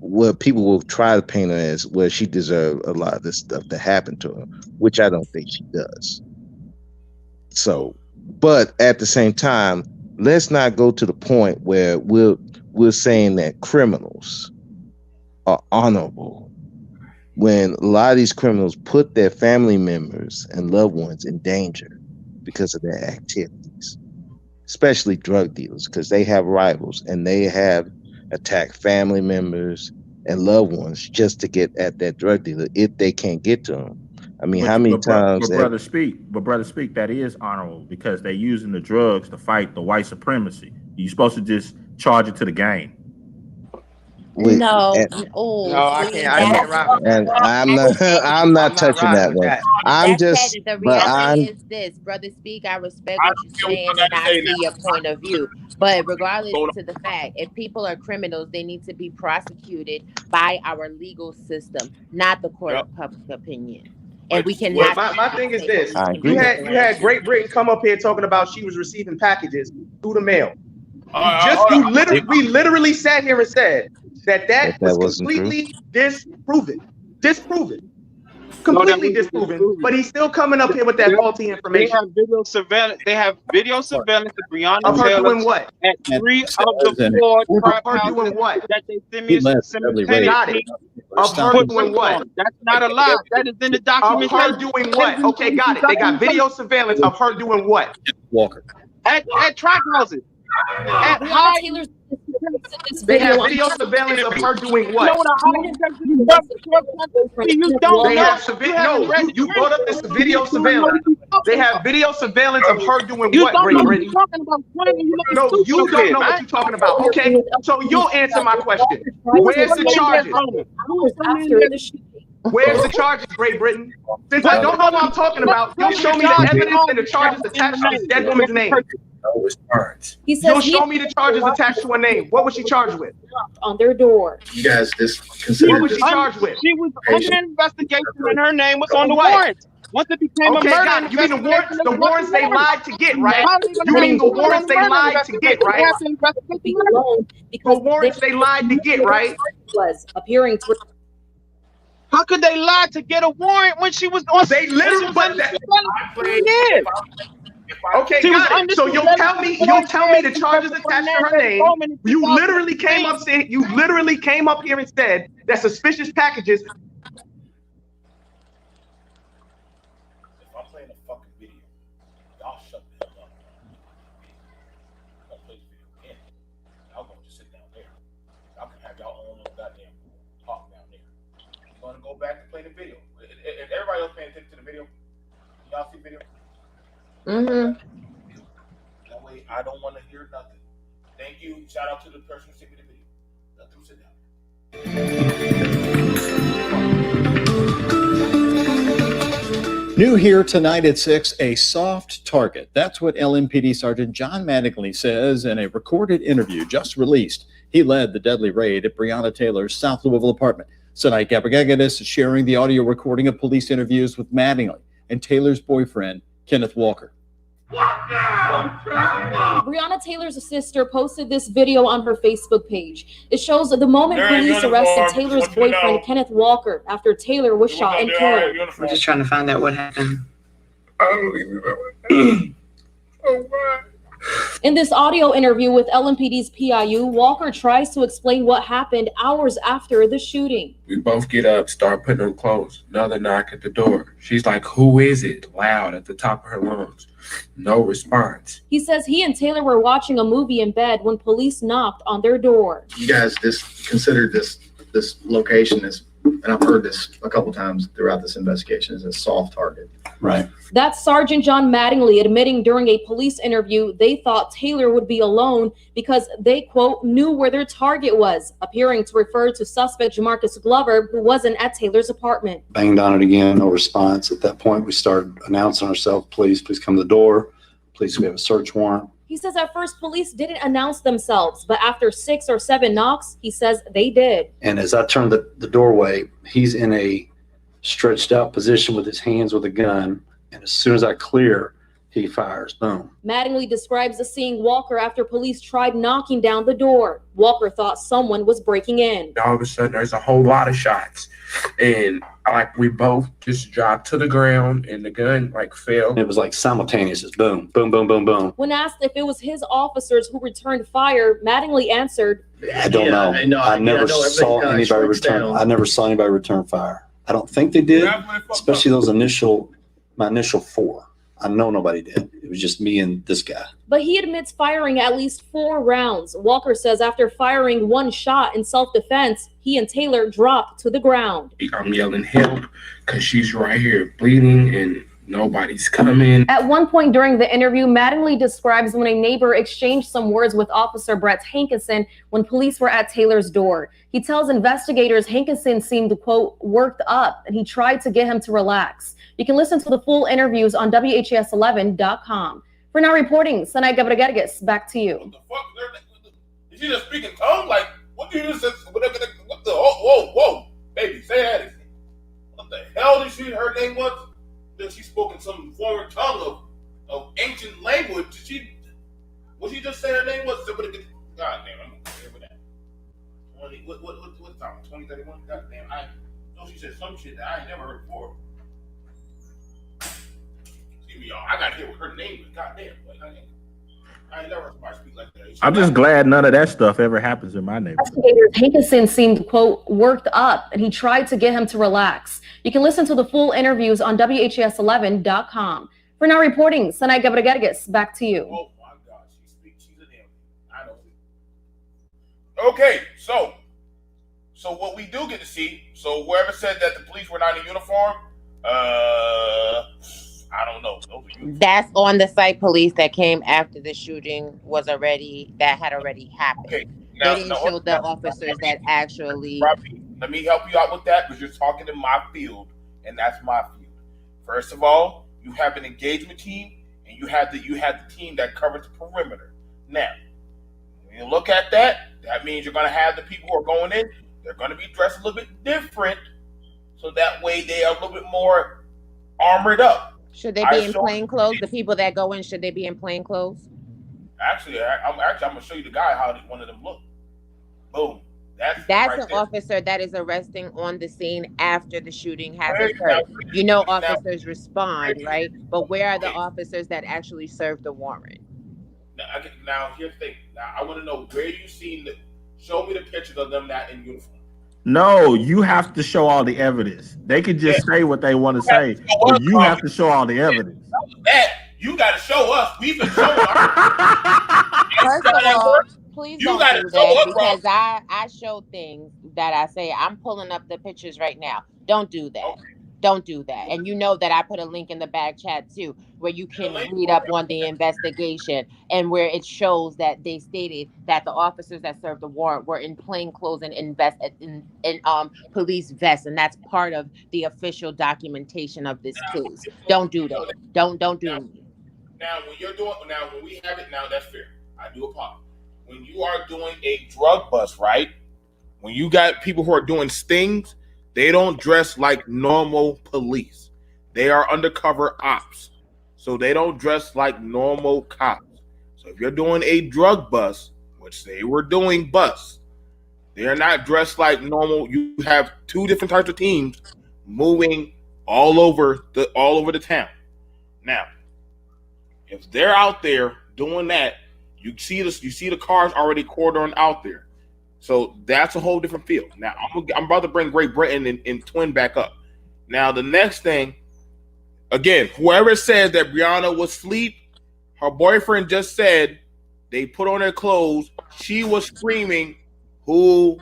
Where people will try to paint her as where she deserved a lot of this stuff that happened to her, which I don't think she does. So, but at the same time, let's not go to the point where we're saying that criminals are honorable when a lot of these criminals put their family members and loved ones in danger because of their activities, especially drug dealers, because they have rivals and they have attacked family members and loved ones just to get at that drug dealer if they can't get to them. I mean, how many times? But brother, speak. That is honorable because they're using the drugs to fight the white supremacy. You're supposed to just charge it to the gang. No, I can't rock with and that. I'm not touching that one. I'm just, the but reality is this, brother. Speak. I respect what you're saying, and I see your point of view. But regardless to the fact, if people are criminals, they need to be prosecuted by our legal system, not the court of public opinion. And we cannot. My thing is this: you had Great Britain come up here talking about she was receiving packages through the mail. We literally sat here and said that was completely disproven. Completely disproven. But he's still coming up here with that faulty information. They have video surveillance of Breonna of her Taylor doing what? At 3 of the 4 trap houses doing what? that they simultaneously got it. Of her doing what? That's not a lie. That is in the document. Of her doing what? Okay, got it. They got video surveillance of her doing what? Walker. At trap houses. At high. They have video surveillance of her doing what? They have you brought up this video surveillance. They have video surveillance of her doing what, Great Britain? No, you don't know what you're talking about. Okay, so you'll answer my question. Where's the charges? Where's the charges, Great Britain? Since I don't know what I'm talking about, you'll show me the evidence and the charges attached to this dead woman's name. You'll show me the charges attached to her name. What was she charged with? On their door. You guys just consider what was she charged with? She was under investigation and her name was on the warrant. Once it became a murder, got it. You mean the warrants they lied to get, right? You mean the warrants they lied to get, right? The warrants they lied to get, right? Was appearing to. How could they lie to get a warrant when she was on? They literally. Okay, got it. So you'll tell me the charges attached to her name. You literally came up here and said that suspicious packages. If I'm playing a fucking video, y'all shut the hell up. Don't play the video again. Y'all gonna just sit down there. Y'all can have y'all own little goddamn talk down there. I'm gonna go back and play the video. If everybody else paying attention to the video, y'all see the video? Mm-hmm. That way, I don't want to hear nothing. Thank you. Shout out to the person who sent me the video. Let them sit down. New here tonight at 6, a soft target. That's what LMPD Sergeant John Mattingly says in a recorded interview just released. He led the deadly raid at Breonna Taylor's South Louisville apartment. Tonight, Gabrigagadis is sharing the audio recording of police interviews with Mattingly and Taylor's boyfriend, Kenneth Walker. Breonna Taylor's sister posted this video on her Facebook page. It shows the moment police arrested Taylor's boyfriend, Kenneth Walker, after Taylor was shot and killed. We're just trying to find out what happened. In this audio interview with LMPD's PIU, Walker tries to explain what happened hours after the shooting. We both get up, start putting on clothes. Another knock at the door. She's like, "Who is it?" Loud at the top of her lungs. No response. He says he and Taylor were watching a movie in bed when police knocked on their door. You guys considered this location as, and I've heard this a couple times throughout this investigation, as a soft target. Right. That's Sergeant John Mattingly admitting during a police interview they thought Taylor would be alone because they, quote, knew where their target was, appearing to refer to suspect Jamarcus Glover, who wasn't at Taylor's apartment. Banged on it again, no response. At that point, we started announcing ourselves, please come to the door. Please, we have a search warrant. He says at first police didn't announce themselves, but after 6 or 7 knocks, he says they did. And as I turned the doorway, he's in a stretched out position with his hands with a gun. And as soon as I clear, he fires. Boom. Mattingly describes seeing Walker after police tried knocking down the door. Walker thought someone was breaking in. All of a sudden, there's a whole lot of shots. And we both just dropped to the ground and the gun fell. It was like simultaneous. It's boom, boom, boom, boom, boom. When asked if it was his officers who returned fire, Mattingly answered, I don't know. I never saw anybody return. I never saw anybody return fire. I don't think they did, especially my initial 4. I know nobody did. It was just me and this guy. But he admits firing at least 4 rounds. Walker says after firing 1 shot in self-defense, he and Taylor dropped to the ground. I'm yelling help because she's right here bleeding and nobody's coming. At one point during the interview, Mattingly describes when a neighbor exchanged some words with Officer Brett Hankinson when police were at Taylor's door. He tells investigators Hankinson seemed, quote, worked up, and he tried to get him to relax. You can listen to the full interviews on WHAS11.com. For now reporting, Sanay Gabregues, back to you. What the fuck? Is she just speaking tongue? What do you just say? What the? Whoa, baby, say that again. What the hell did her name was? Then she spoke in some foreign tongue of ancient language. Was she just say her name was? God damn, I'm gonna hear with that. What time? 2031? God damn, I know she said some shit that I ain't never heard before. Y'all, I gotta hear what her name is. Goddamn, I ain't never heard somebody speak like that. I'm just glad none of that stuff ever happens in my neighborhood. Investigators Hankinson seemed, quote, worked up, and he tried to get him to relax. You can listen to the full interviews on WHAS11.com. For now reporting, Sanay Gabregues, back to you. Oh my God, she's a damn. I know. Okay, so what we do get to see, so whoever said that the police were not in uniform, I don't know. That's on the site police that came after the shooting had already happened. Okay. They didn't show the officers that actually. Robbie, let me help you out with that because you're talking in my field, and that's my field. First of all, you have an engagement team, and you have the team that covers the perimeter. Now, when you look at that, that means you're going to have the people who are going in. They're going to be dressed a little bit different, so that way they are a little bit more armored up. Should they be in plain clothes? The people that go in, should they be in plain clothes? Actually, I'm gonna show you the guy how one of them look. Boom. That's right an officer that is arresting on the scene after the shooting has occurred. You know, officers respond, right? But where are the officers that actually serve the warrant? Now here's the thing. Now I want to know where you seen show me the pictures of them not in uniform. No, you have to show all the evidence. They could just say what they want to say, but you have to show all the evidence. That you got to show us. We've been showing. First of all, please don't do that because I show things that I say. I'm pulling up the pictures right now. Don't do that. Okay. Don't do that. And you know that I put a link in the back chat too, where you can read up on the investigation and where it shows that they stated that the officers that served the warrant were in plain clothes and in police vests, and that's part of the official documentation of this case. Don't do that. Don't do it. Now when we have it now, that's fair. I do apologize. When you are doing a drug bust, right? When you got people who are doing stings, they don't dress like normal police. They are undercover ops. so they don't dress like normal cops. So if you're doing a drug bust, which they were doing busts, they are not dressed like normal. You have two different types of teams moving all over the town. Now, if they're out there doing that, you see the cars already cordoning out there. So that's a whole different field. Now I'm about to bring Great Britain and Twin back up. Now the next thing, again, whoever says that Breonna was asleep, her boyfriend just said they put on their clothes. She was screaming, "Who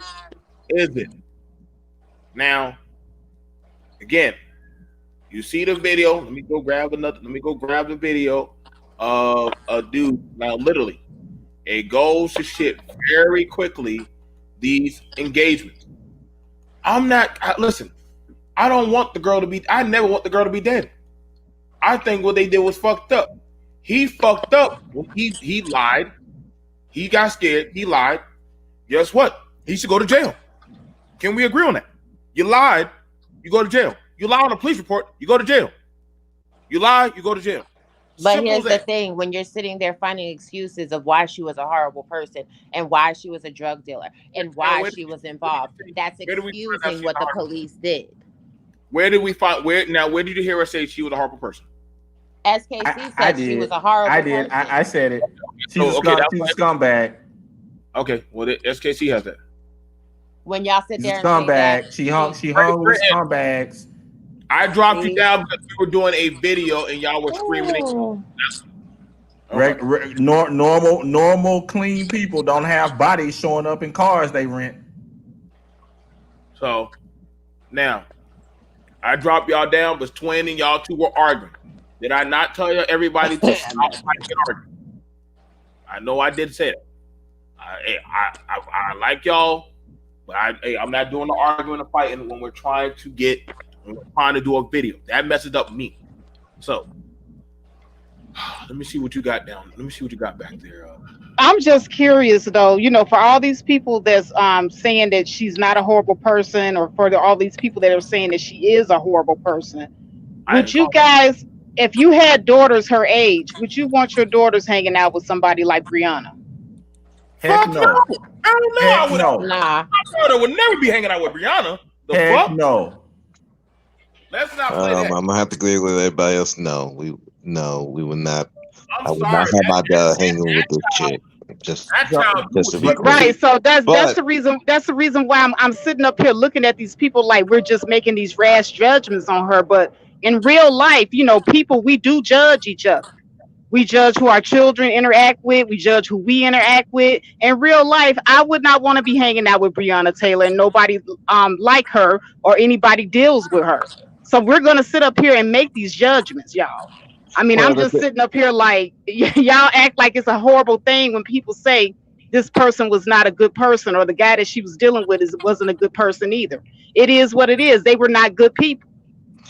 is it?" Now, again, you see the video. Let me go grab the video of a dude. Now, literally, it goes to shit very quickly. These engagements. Listen, I don't want the girl to be. I never want the girl to be dead. I think what they did was fucked up. He fucked up. He lied. He got scared. He lied. Guess what? He should go to jail. Can we agree on that? You lied, you go to jail. You lie on a police report, you go to jail. You lie, you go to jail. But Simple here's as the that. thing, when you're sitting there finding excuses of why she was a horrible person and why she was a drug dealer and why she was involved, that's excusing what the police did. Where did you hear her say she was a horrible person? SKC said she was a horrible person. I said it. She's a scumbag. Okay, well, the SKC has that. When y'all sit She's there a and say scumbag. that, She hung with scumbags. I dropped you down because we were doing a video and y'all were screaming. Normal, clean people don't have bodies showing up in cars they rent. So now, I dropped y'all down, but Twin and y'all two were arguing. Did I not tell you everybody to stop arguing? I know I did say that. I like y'all, but I'm not doing the arguing and fighting when we're trying to do a video. That messes up me. So let me see what you got down. Let me see what you got back there. I'm just curious though, for all these people that's saying that she's not a horrible person, or for all these people that are saying that she is a horrible person, would you guys, if you had daughters her age, would you want your daughters hanging out with somebody like Breonna? Heck no. I don't know. Nah. My daughter would never be hanging out with Breonna. The Heck fuck? no. Let's not play that. I'm gonna have to agree with everybody else. No, we would not. I would sorry, not have my dad hanging with this chick. Just to be clear. Right. So that's the reason. That's the reason why I'm sitting up here looking at these people like we're just making these rash judgments on her. But in real life, people, we do judge each other. We judge who our children interact with. We judge who we interact with. In real life, I would not want to be hanging out with Breonna Taylor and nobody like her or anybody deals with her. So we're going to sit up here and make these judgments, y'all. I mean, I'm just sitting up here like, y'all act like it's a horrible thing when people say this person was not a good person or the guy that she was dealing with wasn't a good person either. It is what it is. They were not good people.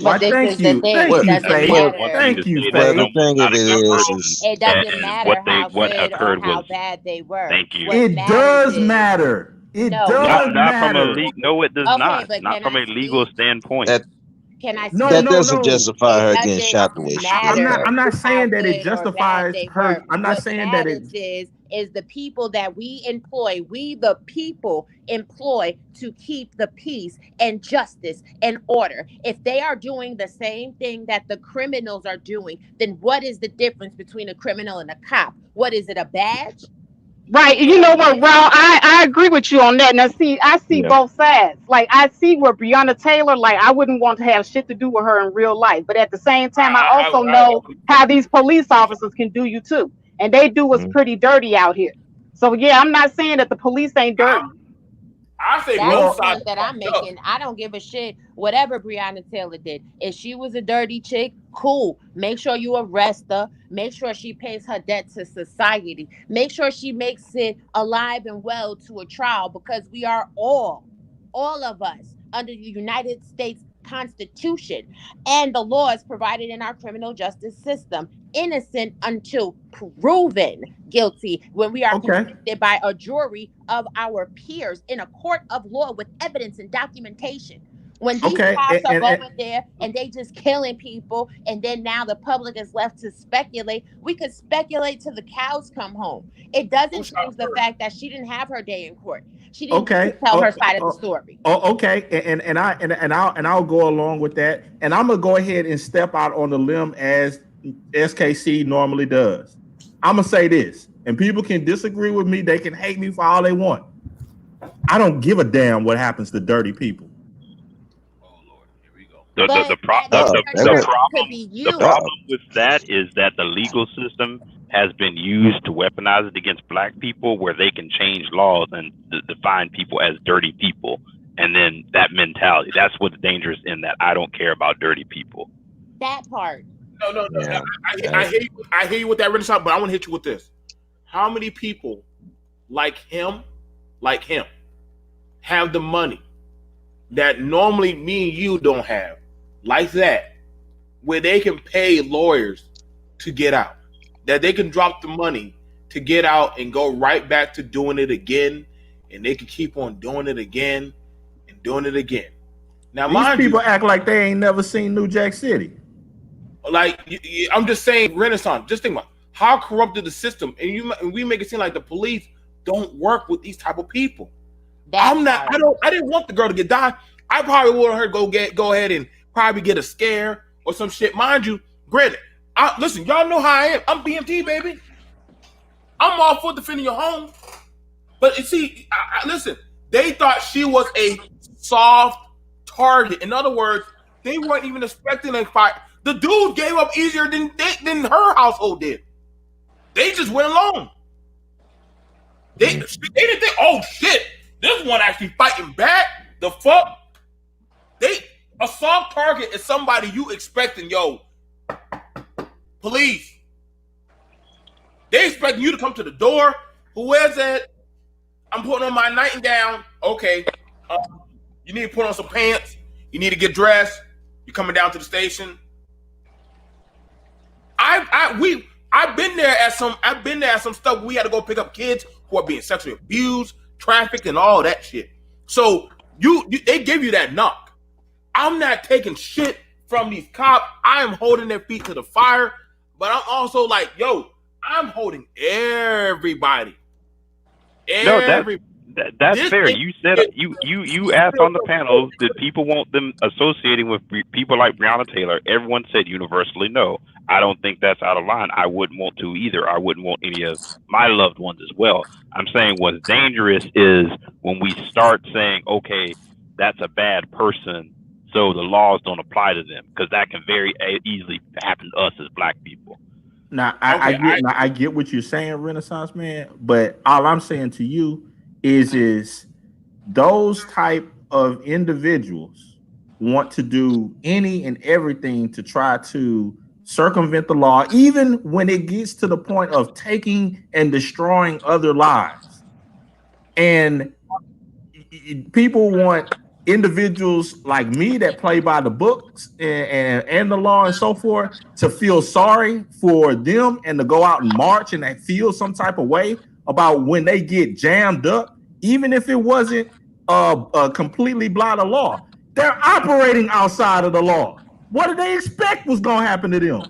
But this is the thing. Thank you, Faye. Thank you, Faye. Faye. The thing of it is It doesn't matter how good or how bad they were. Thank you. It does matter. It does not matter. From a no, it does Okay, not. but Not from a legal standpoint. Can I that doesn't justify her getting shot the way she did. I'm not saying that it justifies her. I'm not what saying that it is the people that we employ, we the people employ to keep the peace and justice and order. If they are doing the same thing that the criminals are doing, then what is the difference between a criminal and a cop? What is it, a badge? Right. You know what, Ron? I agree with you on that. Now, I see both sides. Like, I see where Breonna Taylor, like, I wouldn't want to have shit to do with her in real life. But at the same time, I also know how these police officers can do you too. And they do us pretty dirty out here. So, yeah, I'm not saying that the police ain't dirty. I say that's both the point sides that I'm making. I don't give a shit whatever Breonna Taylor did. If she was a dirty chick, cool. Make sure you arrest her. Make sure she pays her debt to society. Make sure she makes it alive and well to a trial, because we are all of us, under the United States Constitution and the laws provided in our criminal justice system, innocent until proven guilty when we are convicted by a jury of our peers in a court of law with evidence and documentation. When these cops are going there and they just killing people, and then now the public is left to speculate, we could speculate till the cows come home. It doesn't change the fact that she didn't have her day in court. She didn't get to tell her side of the story. Okay, and I'll go along with that, and I'm gonna go ahead and step out on the limb as SKC normally does. I'm gonna say this, and people can disagree with me. They can hate me for all they want. I don't give a damn what happens to dirty people. The problem with that is that the legal system has been used to weaponize it against black people, where they can change laws and define people as dirty people. And then that mentality, that's what's dangerous in that. I don't care about dirty people. That part. No. Yeah. I hear you with that Renaissance, but I want to hit you with this. How many people like him, have the money that normally me and you don't have, like that, where they can pay lawyers to get out, that they can drop the money to get out and go right back to doing it again, and they can keep on doing it again and doing it again. Now, these people act like they ain't never seen New Jack City. Like, I'm just saying, Renaissance, just think about how corrupted the system, and we make it seem like the police don't work with these type of people. I didn't want the girl to get died. I probably wanted her to go ahead and probably get a scare or some shit. Mind you, granted, listen, y'all know how I am. I'm BMT, baby. I'm all for defending your home. But you see, listen, they thought she was a soft target. In other words, they weren't even expecting a fight. The dude gave up easier than her household did. They just went along. They didn't think, oh shit, this one actually fighting back. The fuck? A soft target is somebody you expecting, yo, police. They expecting you to come to the door. Who is it? I'm putting on my nightgown. Okay. You need to put on some pants. You need to get dressed. You're coming down to the station. I've been there at some stuff. We had to go pick up kids who are being sexually abused, trafficked, and all that shit. So they give you that knock. I'm not taking shit from these cops. I am holding their feet to the fire, but I'm also like, yo, I'm holding everybody. That's fair. You said you asked on the panel, did people want them associating with people like Breonna Taylor? Everyone said universally no. I don't think that's out of line. I wouldn't want to either. I wouldn't want any of my loved ones as well. I'm saying what's dangerous is when we start saying, okay, that's a bad person, so the laws don't apply to them, because that can very easily happen to us as black people. Now, I get what you're saying, Renaissance man, but all I'm saying to you is those type of individuals want to do any and everything to try to circumvent the law, even when it gets to the point of taking and destroying other lives. And people want individuals like me that play by the books and the law and so forth to feel sorry for them and to go out and march and feel some type of way about when they get jammed up, even if it wasn't completely by the law. They're operating outside of the law. What did they expect was going to happen to them?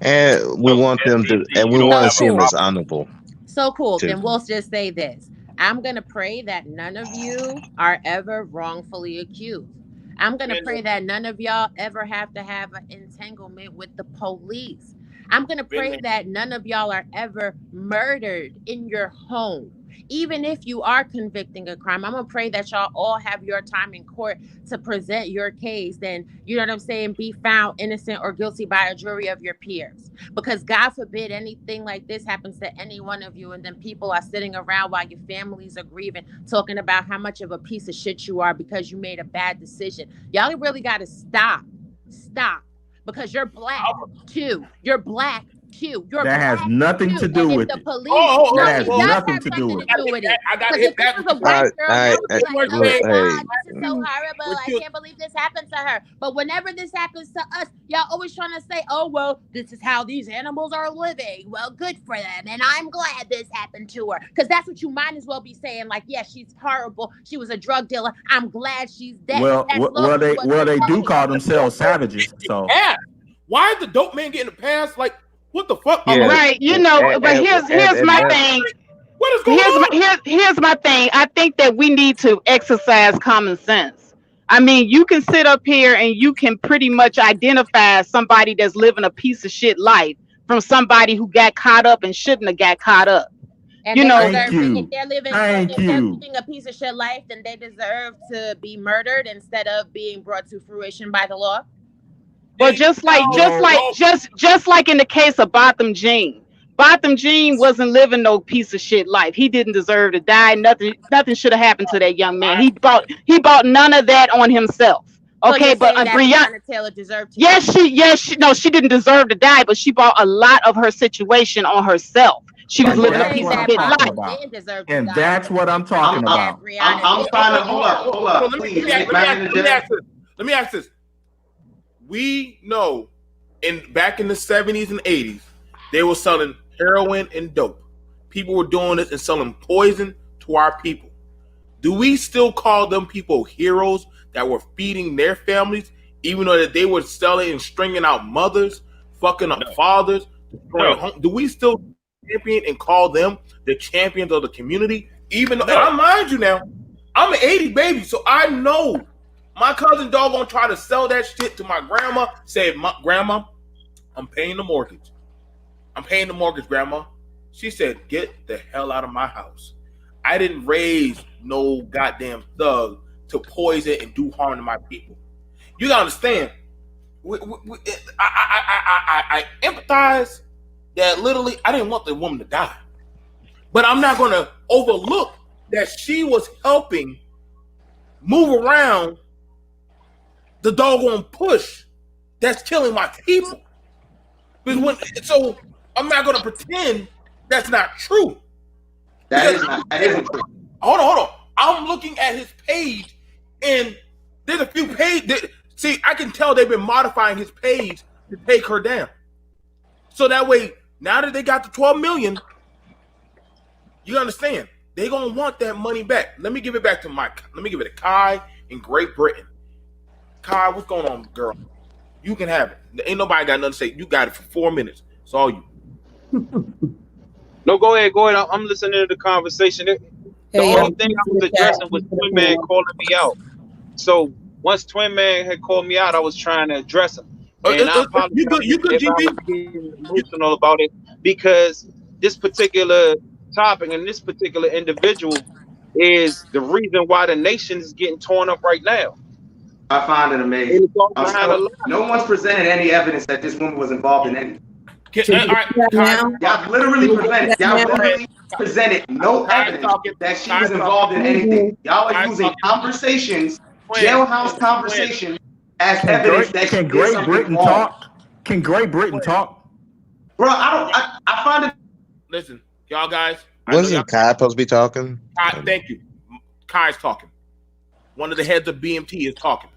And we want them to, and we want to see them as honorable. So cool. Then we'll just say this. I'm going to pray that none of you are ever wrongfully accused. I'm going to pray that none of y'all ever have to have an entanglement with the police. I'm going to pray that none of y'all are ever murdered in your home. Even if you are convicting a crime, I'm going to pray that y'all all have your time in court to present your case. Then, you know what I'm saying, be found innocent or guilty by a jury of your peers. Because God forbid anything like this happens to any one of you, and then people are sitting around while your families are grieving, talking about how much of a piece of shit you are because you made a bad decision. Y'all really got to stop. Because you're black too. You're black Q. You're That has black, nothing Q. to do And if with the it. police, That no, has it does nothing have to do something with to it. do with it. I got Because hit if this back was with a you, bro. white girl, y'all would be like, oh Look, my hey. God, this is so horrible. I can't believe this happened to her. But whenever this happens to us, y'all always trying to say, oh, well, this is how these animals are living. Well, good for them. And I'm glad this happened to her. Because that's what you might as well be saying. Like, yeah, she's horrible. She was a drug dealer. I'm glad she's dead. They do call themselves savages. So Yeah. Why is the dope man getting a pass? Like, what the fuck? Yeah. Right, you know, but here's my thing. What is going on? Here's my thing. I think that we need to exercise common sense. I mean, you can sit up here and you can pretty much identify somebody that's living a piece of shit life from somebody who got caught up and shouldn't have got caught up. And you they know, deserve to, if they're living a piece of shit life, then they deserve to be murdered instead of being brought to fruition by the law. Well, just like in the case of Botham Jean. Botham Jean wasn't living no piece of shit life. He didn't deserve to die. Nothing should have happened to that young man. He bought none of that on himself. Okay, so but Breonna Taylor deserved to she didn't deserve to die, but she bought a lot of her situation on herself. She was living a piece of shit life. And that's what I'm talking about. I'm trying to hold up. Please, let me ask this. We know back in the 70s and 80s, they were selling heroin and dope. People were doing this and selling poison to our people. Do we still call them people heroes that were feeding their families, even though that they were selling and stringing out mothers, fucking up fathers? Do we still champion and call them the champions of the community? Even though, and I mind you now, I'm an 80s baby, so I know my cousin dog gonna try to sell that shit to my grandma. Say, Grandma, I'm paying the mortgage. I'm paying the mortgage, Grandma. She said, get the hell out of my house. I didn't raise no goddamn thug to poison and do harm to my people. You gotta understand. I empathize that literally I didn't want the woman to die. But I'm not gonna overlook that she was helping move around the doggone push that's killing my people. So I'm not gonna pretend that's not true. That isn't true. Hold on. I'm looking at his page, and there's a few pages. See, I can tell they've been modifying his page to take her down. So that way, now that they got the 12 million, you understand, they're gonna want that money back. Let me give it back to Mike. Let me give it to Kai in Great Britain. Kai, what's going on, girl? You can have it. Ain't nobody got nothing to say. You got it for 4 minutes. It's all you. No, go ahead. I'm listening to the conversation. The only thing I was addressing was Twin Man calling me out. So once Twin Man had called me out, I was trying to address him. And I apologize if I was getting emotional about it, because this particular topic and this particular individual is the reason why the nation is getting torn up right now. I find it amazing. No one's presented any evidence that this woman was involved in anything. Y'all literally presented no evidence that she was involved in anything. Y'all are using conversations, jailhouse conversation, as evidence that can Great Britain talk? Can Great Britain talk? Bro, I find it. Listen, y'all guys. Wasn't Kai supposed to be talking? Thank you. Kai's talking. One of the heads of BMT is talking.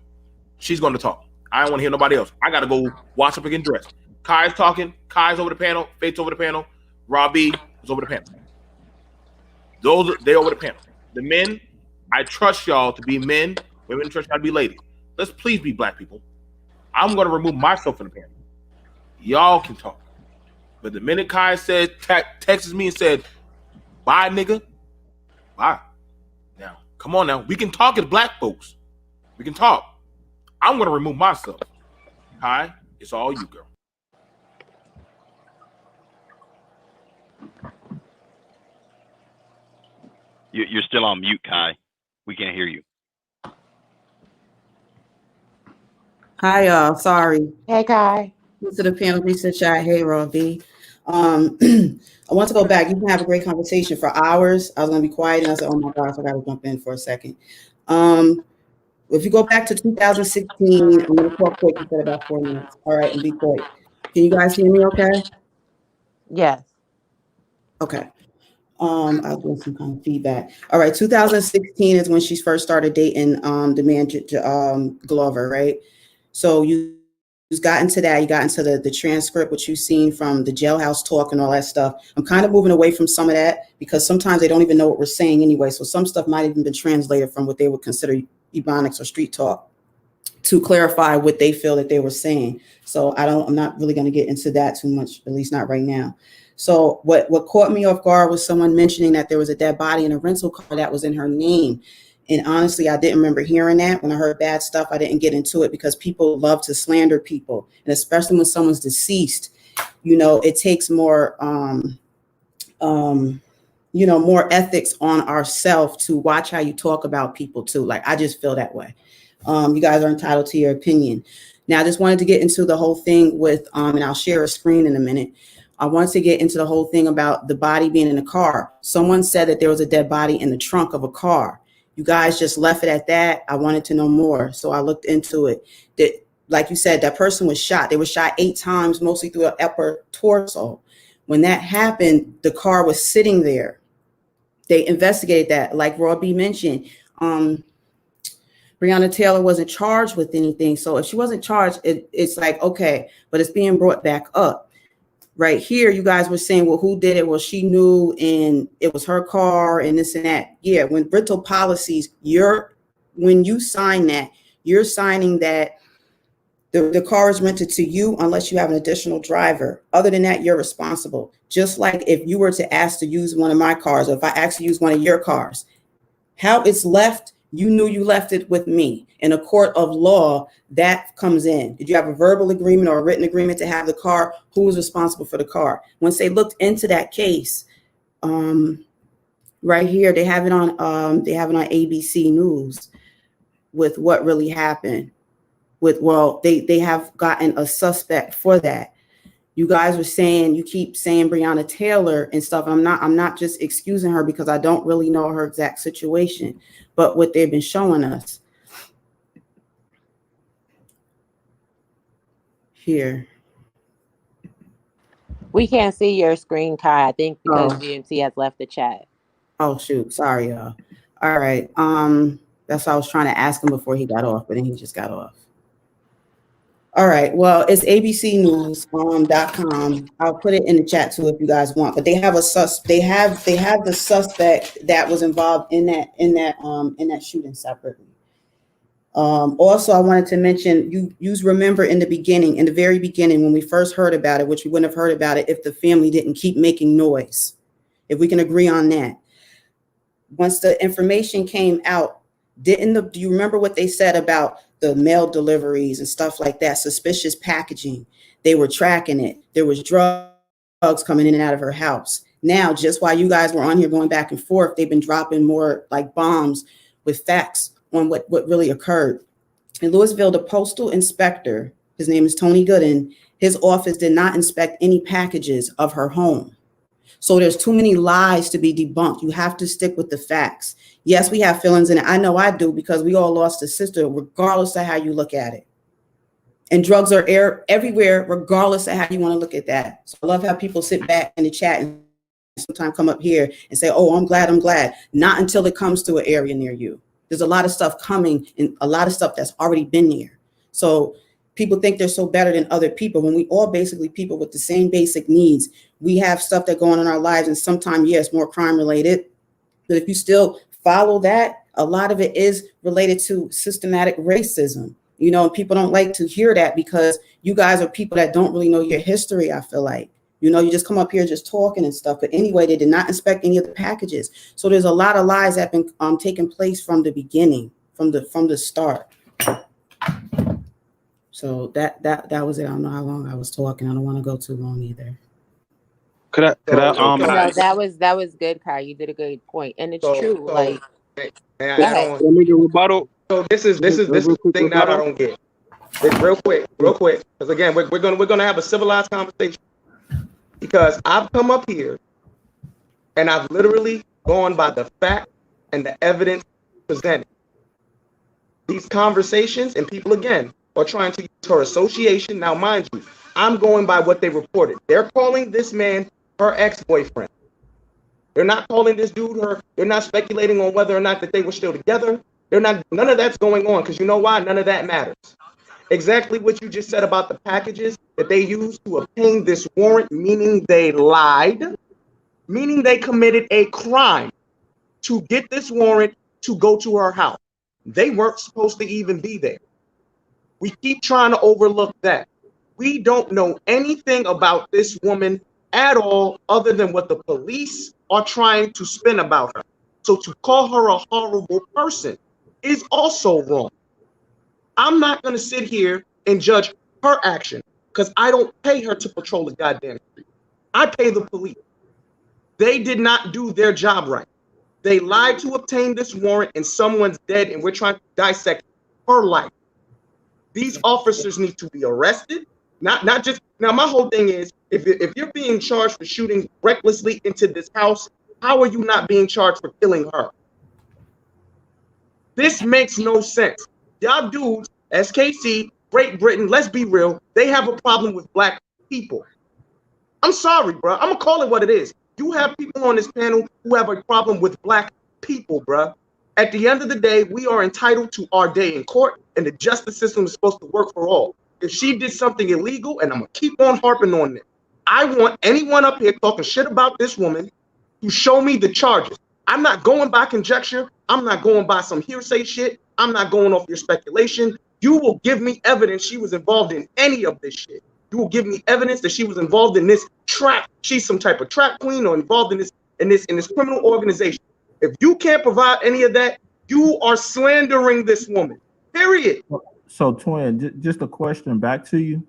She's going to talk. I don't want to hear nobody else. I got to go wash up and get dressed. Kai's talking. Kai's over the panel. Faith's over the panel. Robbie is over the panel. They're over the panel. The men, I trust y'all to be men. Women trust y'all to be ladies. Let's please be black people. I'm going to remove myself from the panel. Y'all can talk. But the minute Kai said, texted me and said, bye, nigga. Bye. Now, come on now. We can talk as black folks. We can talk. I'm going to remove myself. Kai, it's all you, girl. You're still on mute, Kai. We can't hear you. Hi, y'all. Sorry. Hey, Kai. To the panel research chat. Hey, Raw V. I want to go back. You can have a great conversation for hours. I was going to be quiet, and I said, "Oh my gosh, I got to jump in for a second." If you go back to 2016, I'm going to talk quick. You said about 4 minutes. All right, and be quick. Can you guys hear me? Okay. Yes. Okay. I'll give some kind of feedback. All right, 2016 is when she first started dating the man Glover, right? So you got into that. You got into the transcript, which you've seen from the jailhouse talk and all that stuff. I'm kind of moving away from some of that because sometimes they don't even know what we're saying anyway. So some stuff might have even been translated from what they would consider Ebonics or street talk to clarify what they feel that they were saying. So I'm not really going to get into that too much, at least not right now. So what caught me off guard was someone mentioning that there was a dead body in a rental car that was in her name. And honestly, I didn't remember hearing that. When I heard bad stuff, I didn't get into it because people love to slander people. And especially when someone's deceased, it takes more, more ethics on ourselves to watch how you talk about people too. Like, I just feel that way. You guys are entitled to your opinion. Now, I just wanted to get into the whole thing with, and I'll share a screen in a minute. I wanted to get into the whole thing about the body being in the car. Someone said that there was a dead body in the trunk of a car. You guys just left it at that. I wanted to know more. So I looked into it. That, like you said, that person was shot. They were shot 8 times, mostly through the upper torso. When that happened, the car was sitting there. They investigated that. Like Raw B mentioned, Breonna Taylor wasn't charged with anything. So if she wasn't charged, it's like, okay, but it's being brought back up. Right here, you guys were saying, well, who did it? Well, she knew, and it was her car and this and that. Yeah, when rental policies, when you sign that, you're signing that the car is rented to you unless you have an additional driver. Other than that, you're responsible. Just like if you were to ask to use one of my cars, or if I asked to use one of your cars, how it's left, you knew you left it with me. In a court of law, that comes in. Did you have a verbal agreement or a written agreement to have the car? Who was responsible for the car? Once they looked into that case, right here, they have it on ABC News with what really happened. They have gotten a suspect for that. You guys were saying, you keep saying Breonna Taylor and stuff. I'm not just excusing her because I don't really know her exact situation, but what they've been showing us here. We can't see your screen, Kai, I think because GMC has left the chat. Oh shoot, sorry y'all. All right. That's what I was trying to ask him before he got off, but then he just got off. All right. Well, it's abcnews.com. I'll put it in the chat too if you guys want. But they have they have the suspect that was involved in that shooting separately. Also, I wanted to mention, you remember in the very beginning when we first heard about it, which we wouldn't have heard about it if the family didn't keep making noise. If we can agree on that. Once the information came out, do you remember what they said about the mail deliveries and stuff like that? Suspicious packaging. They were tracking it. There was drugs coming in and out of her house. Now, just while you guys were on here going back and forth, they've been dropping more like bombs with facts on what really occurred. In Louisville, the postal inspector, his name is Tony Gooden, his office did not inspect any packages of her home. So there's too many lies to be debunked. You have to stick with the facts. Yes, we have feelings in it. I know I do, because we all lost a sister, regardless of how you look at it. And drugs are everywhere, regardless of how you want to look at that. So I love how people sit back in the chat and sometimes come up here and say, oh, I'm glad. Not until it comes to an area near you. There's a lot of stuff coming and a lot of stuff that's already been there. So people think they're so better than other people when we all basically people with the same basic needs. We have stuff that go on in our lives, and sometimes, yes, more crime related. But if you still follow that, a lot of it is related to systematic racism. You know, people don't like to hear that because you guys are people that don't really know your history, I feel like. You know, you just come up here just talking and stuff. But anyway, they did not inspect any of the packages. So there's a lot of lies that have been taking place from the beginning, from the start. So that was it. I don't know how long I was talking. I don't want to go too long either. No, that was good, Kai. You did a good point, and it's true. Like, let me do rebuttal. So this is the thing that I don't get. It's real quick, because again, we're gonna have a civilized conversation. Because I've come up here and I've literally gone by the fact and the evidence presented. These conversations, and people again are trying to use her association. Now, mind you, I'm going by what they reported. They're calling this man her ex-boyfriend. They're not calling this dude her. They're not speculating on whether or not that they were still together. They're not. None of that's going on because you know why? None of that matters. Exactly what you just said about the packages that they used to obtain this warrant, meaning they lied, meaning they committed a crime to get this warrant to go to her house. They weren't supposed to even be there. We keep trying to overlook that. We don't know anything about this woman at all other than what the police are trying to spin about her. So to call her a horrible person is also wrong. I'm not going to sit here and judge her action because I don't pay her to patrol the goddamn street. I pay the police. They did not do their job right. They lied to obtain this warrant and someone's dead and we're trying to dissect her life. These officers need to be arrested. Not just now. My whole thing is, if you're being charged for shooting recklessly into this house, how are you not being charged for killing her? This makes no sense. Y'all dudes, SKC, Great Britain, let's be real, they have a problem with black people. I'm sorry, bro. I'm gonna call it what it is. You have people on this panel who have a problem with black people, bro. At the end of the day, we are entitled to our day in court, and the justice system is supposed to work for all. If she did something illegal, and I'm gonna keep on harping on it, I want anyone up here talking shit about this woman to show me the charges. I'm not going by conjecture. I'm not going by some hearsay shit. I'm not going off your speculation. You will give me evidence she was involved in any of this shit. You will give me evidence that she was involved in this trap. She's some type of trap queen or involved in this criminal organization. If you can't provide any of that, you are slandering this woman. Period. So, Twin, just a question back to you.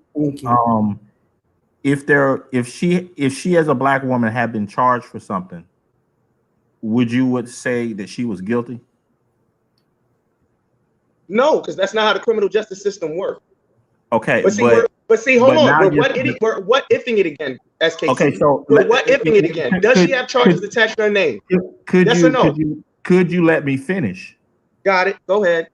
If she as a black woman had been charged for something, would say that she was guilty? No, because that's not how the criminal justice system works. Okay, but see, hold on. We're what ifing it again, SKC. Okay, so we're what ifing it again. Does she have charges attached to her name? Yes or no? Could you let me finish? Got it. Go ahead.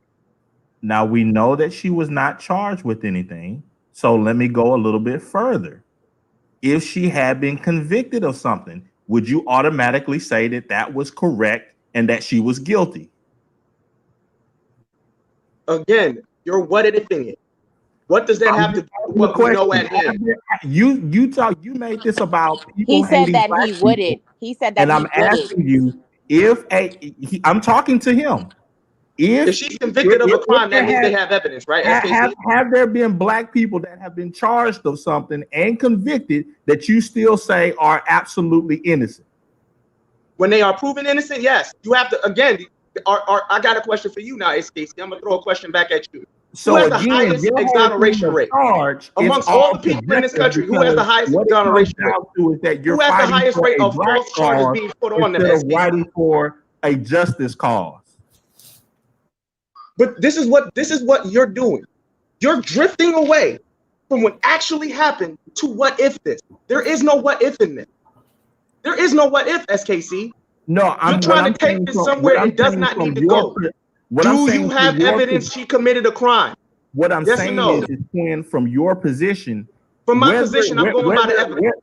Now we know that she was not charged with anything. So let me go a little bit further. If she had been convicted of something, would you automatically say that that was correct and that she was guilty? Again, you're what ifing it. What does that have to do with what we know at hand? You made this about people. He said that black he wouldn't. people. He said that and I'm asking you I'm talking to him. If she's convicted of a crime, that means they have evidence, right? Have there been black people that have been charged of something and convicted that you still say are absolutely innocent? When they are proven innocent, yes. You have to, again, I got a question for you now, SKC. I'm going to throw a question back at you. So who has the highest exoneration rate? Amongst all the people in this country, who has the highest exoneration rate? Who has the highest rate of false charges being put on them? Instead of fighting for a justice cause. But this is what you're doing. You're drifting away from what actually happened to what if this. There is no what if in this. There is no what if, SKC. No, you're trying to take this somewhere it does not need to go. Do you have evidence she committed a crime? What I'm saying is, from your position, from my position, I'm going by the evidence.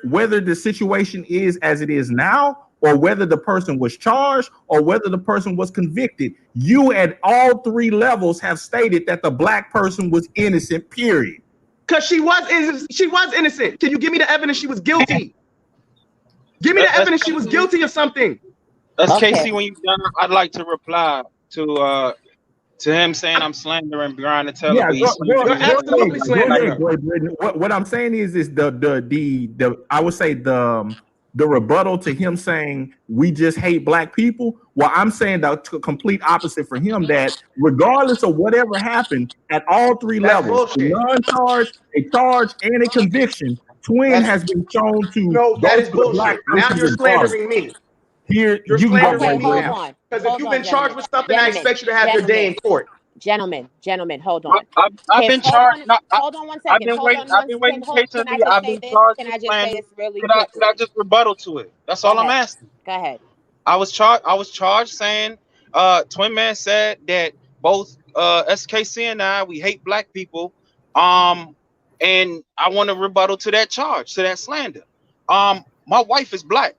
Whether the situation is as it is now, or whether the person was charged, or whether the person was convicted, you at all three levels have stated that the black person was innocent. Period. Because she was innocent. Can you give me the evidence she was guilty? Give me the evidence she was guilty of something. SKC, when you're done, I'd like to reply to him saying I'm slandering Breonna Taylor. Yeah, you're absolutely slandering. What I'm saying is the I would say the rebuttal to him saying we just hate black people. Well, I'm saying the complete opposite for him, that regardless of whatever happened at all three levels, non-charge, a charge, and a conviction, Twin has been shown to. No, that is bullshit. Now you're slandering me. Here, you're slandering me now. Because if you've been charged with something, I expect you to have your day in court. Gentlemen, hold on. I've been charged. Hold on 1 second. I've been waiting patiently. I've been charged. Can I just say this really quick? Can I just rebuttal to it? That's all I'm asking. Go ahead. I was charged saying, Twin Man said that both SKC and I, we hate black people. And I want to rebuttal to that charge, to that slander. My wife is black.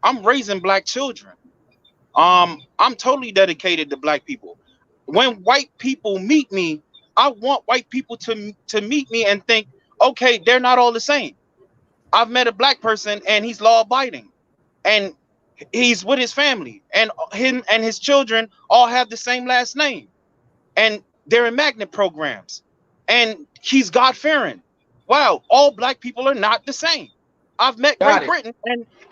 I'm raising black children. I'm totally dedicated to black people. When white people meet me, I want white people to meet me and think, okay, they're not all the same. I've met a black person and he's law abiding, and he's with his family, and him and his children all have the same last name, and they're in magnet programs, and he's God fearing. Wow, all black people are not the same. I've met Great Britain,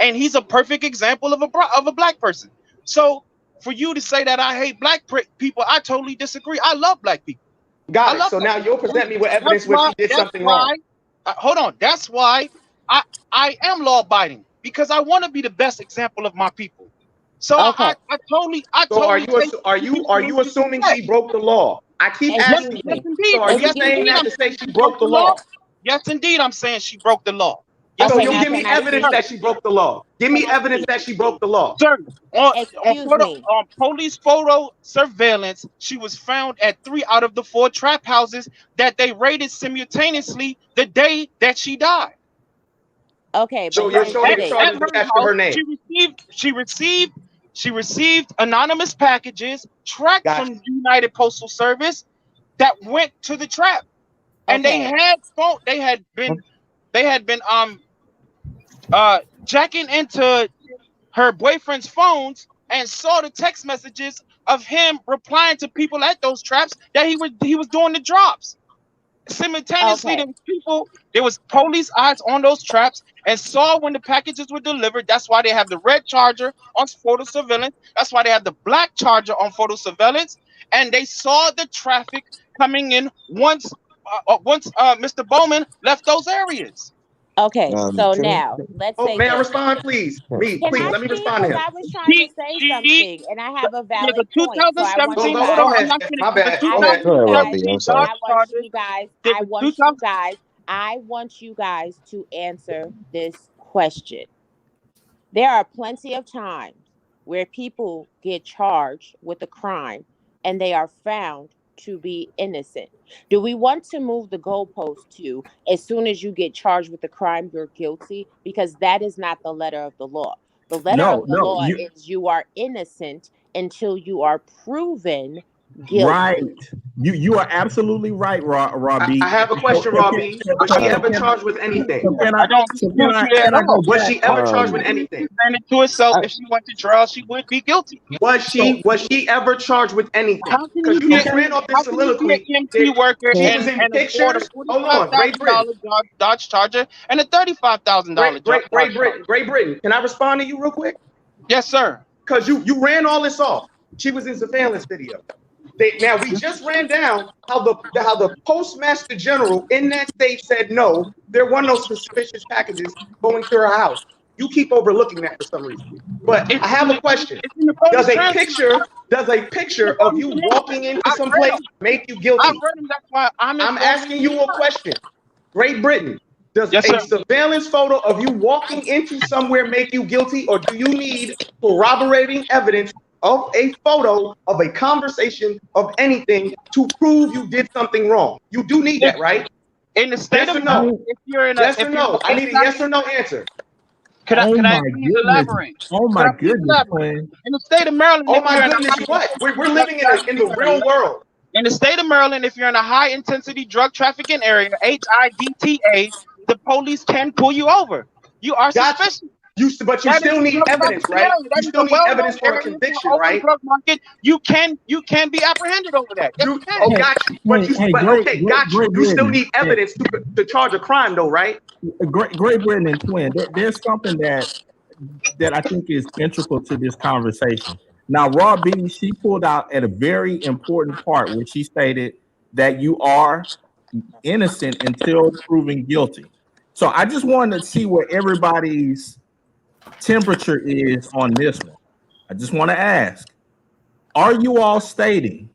and he's a perfect example of a black person. So for you to say that I hate black people, I totally disagree. I love black people. Got it. So now you'll present me with evidence where she did something wrong. Hold on. That's why I am law abiding, because I want to be the best example of my people. So I totally. So are you assuming she broke the law? I keep asking you. Yes, indeed. So are you saying that to say she broke the law? Yes, indeed. I'm saying she broke the law. So you'll give me evidence that she broke the law. Give me evidence that she broke the law. Sir, on police photo surveillance, she was found at 3 out of the 4 trap houses that they raided simultaneously the day that she died. Okay, so you're showing charges attached to her name. She received anonymous packages tracked from the United Postal Service that went to the trap, and they had been jacking into her boyfriend's phones and saw the text messages of him replying to people at those traps that he was doing the drops. Simultaneously, there was police eyes on those traps and saw when the packages were delivered. That's why they have the red Charger on photo surveillance. That's why they have the black Charger on photo surveillance. And they saw the traffic coming in once Mr. Bowman left those areas. Okay, so now let's say. May I respond, please? Please, let me respond to him. I was trying to say something, and I have a valid point. So I want you guys. Go ahead. My bad. Go ahead. I want you guys to answer this question. There are plenty of times where people get charged with a crime and they are found to be innocent. Do we want to move the goalpost to as soon as you get charged with a crime, you're guilty? Because that is not the letter of the law. The letter of the law is you are innocent until you are proven guilty. Right. You are absolutely right, Robbie. I have a question, Robbie. Was she ever charged with anything? Was she ever charged with anything? To herself, if she went to trial, she would be guilty. Was she ever charged with anything? Because you just ran off this soliloquy. She was in pictures. Hold on, Great Britain. Dodge Charger and a $35,000. Great Britain. Can I respond to you real quick? Yes, sir. Because you ran all this off. She was in surveillance video. Now we just ran down how the Postmaster General in that state said no, there were no suspicious packages going to her house. You keep overlooking that for some reason. But I have a question. Does a picture of you walking into some place make you guilty? I'm asking you a question. Great Britain, does a surveillance photo of you walking into somewhere make you guilty, or do you need corroborating evidence of a photo of a conversation of anything to prove you did something wrong? You do need that, right? In the state of no, if you're in yes or no, I need a yes or no answer. Can I please elaborate? Oh my goodness, in the state of Maryland. Oh my goodness, what? We're living in the real world. In the state of Maryland, if you're in a high intensity drug trafficking area, HIDTA, the police can pull you over. You are suspicious. But you still need evidence, right? You still need evidence for a conviction, right? You can be apprehended over that. Oh, got you. Got you. You still need evidence to charge a crime, though, right? Great Britain and Twin. There's something that I think is integral to this conversation. Now, Raw B, she pulled out at a very important part where she stated that you are innocent until proven guilty. So I just wanted to see where everybody's temperature is on this one. I just want to ask, are you all stating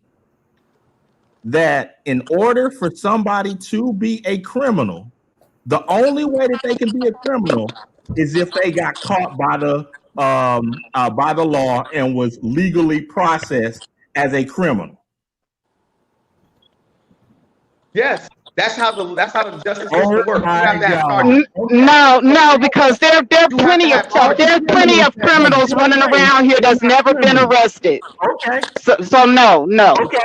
that in order for somebody to be a criminal, the only way that they can be a criminal is if they got caught by the law and was legally processed as a criminal? Yes. That's how the justice system works. You my have to have God. charges. No, because there are plenty of criminals running around here that's never been arrested. Okay. So no. Okay.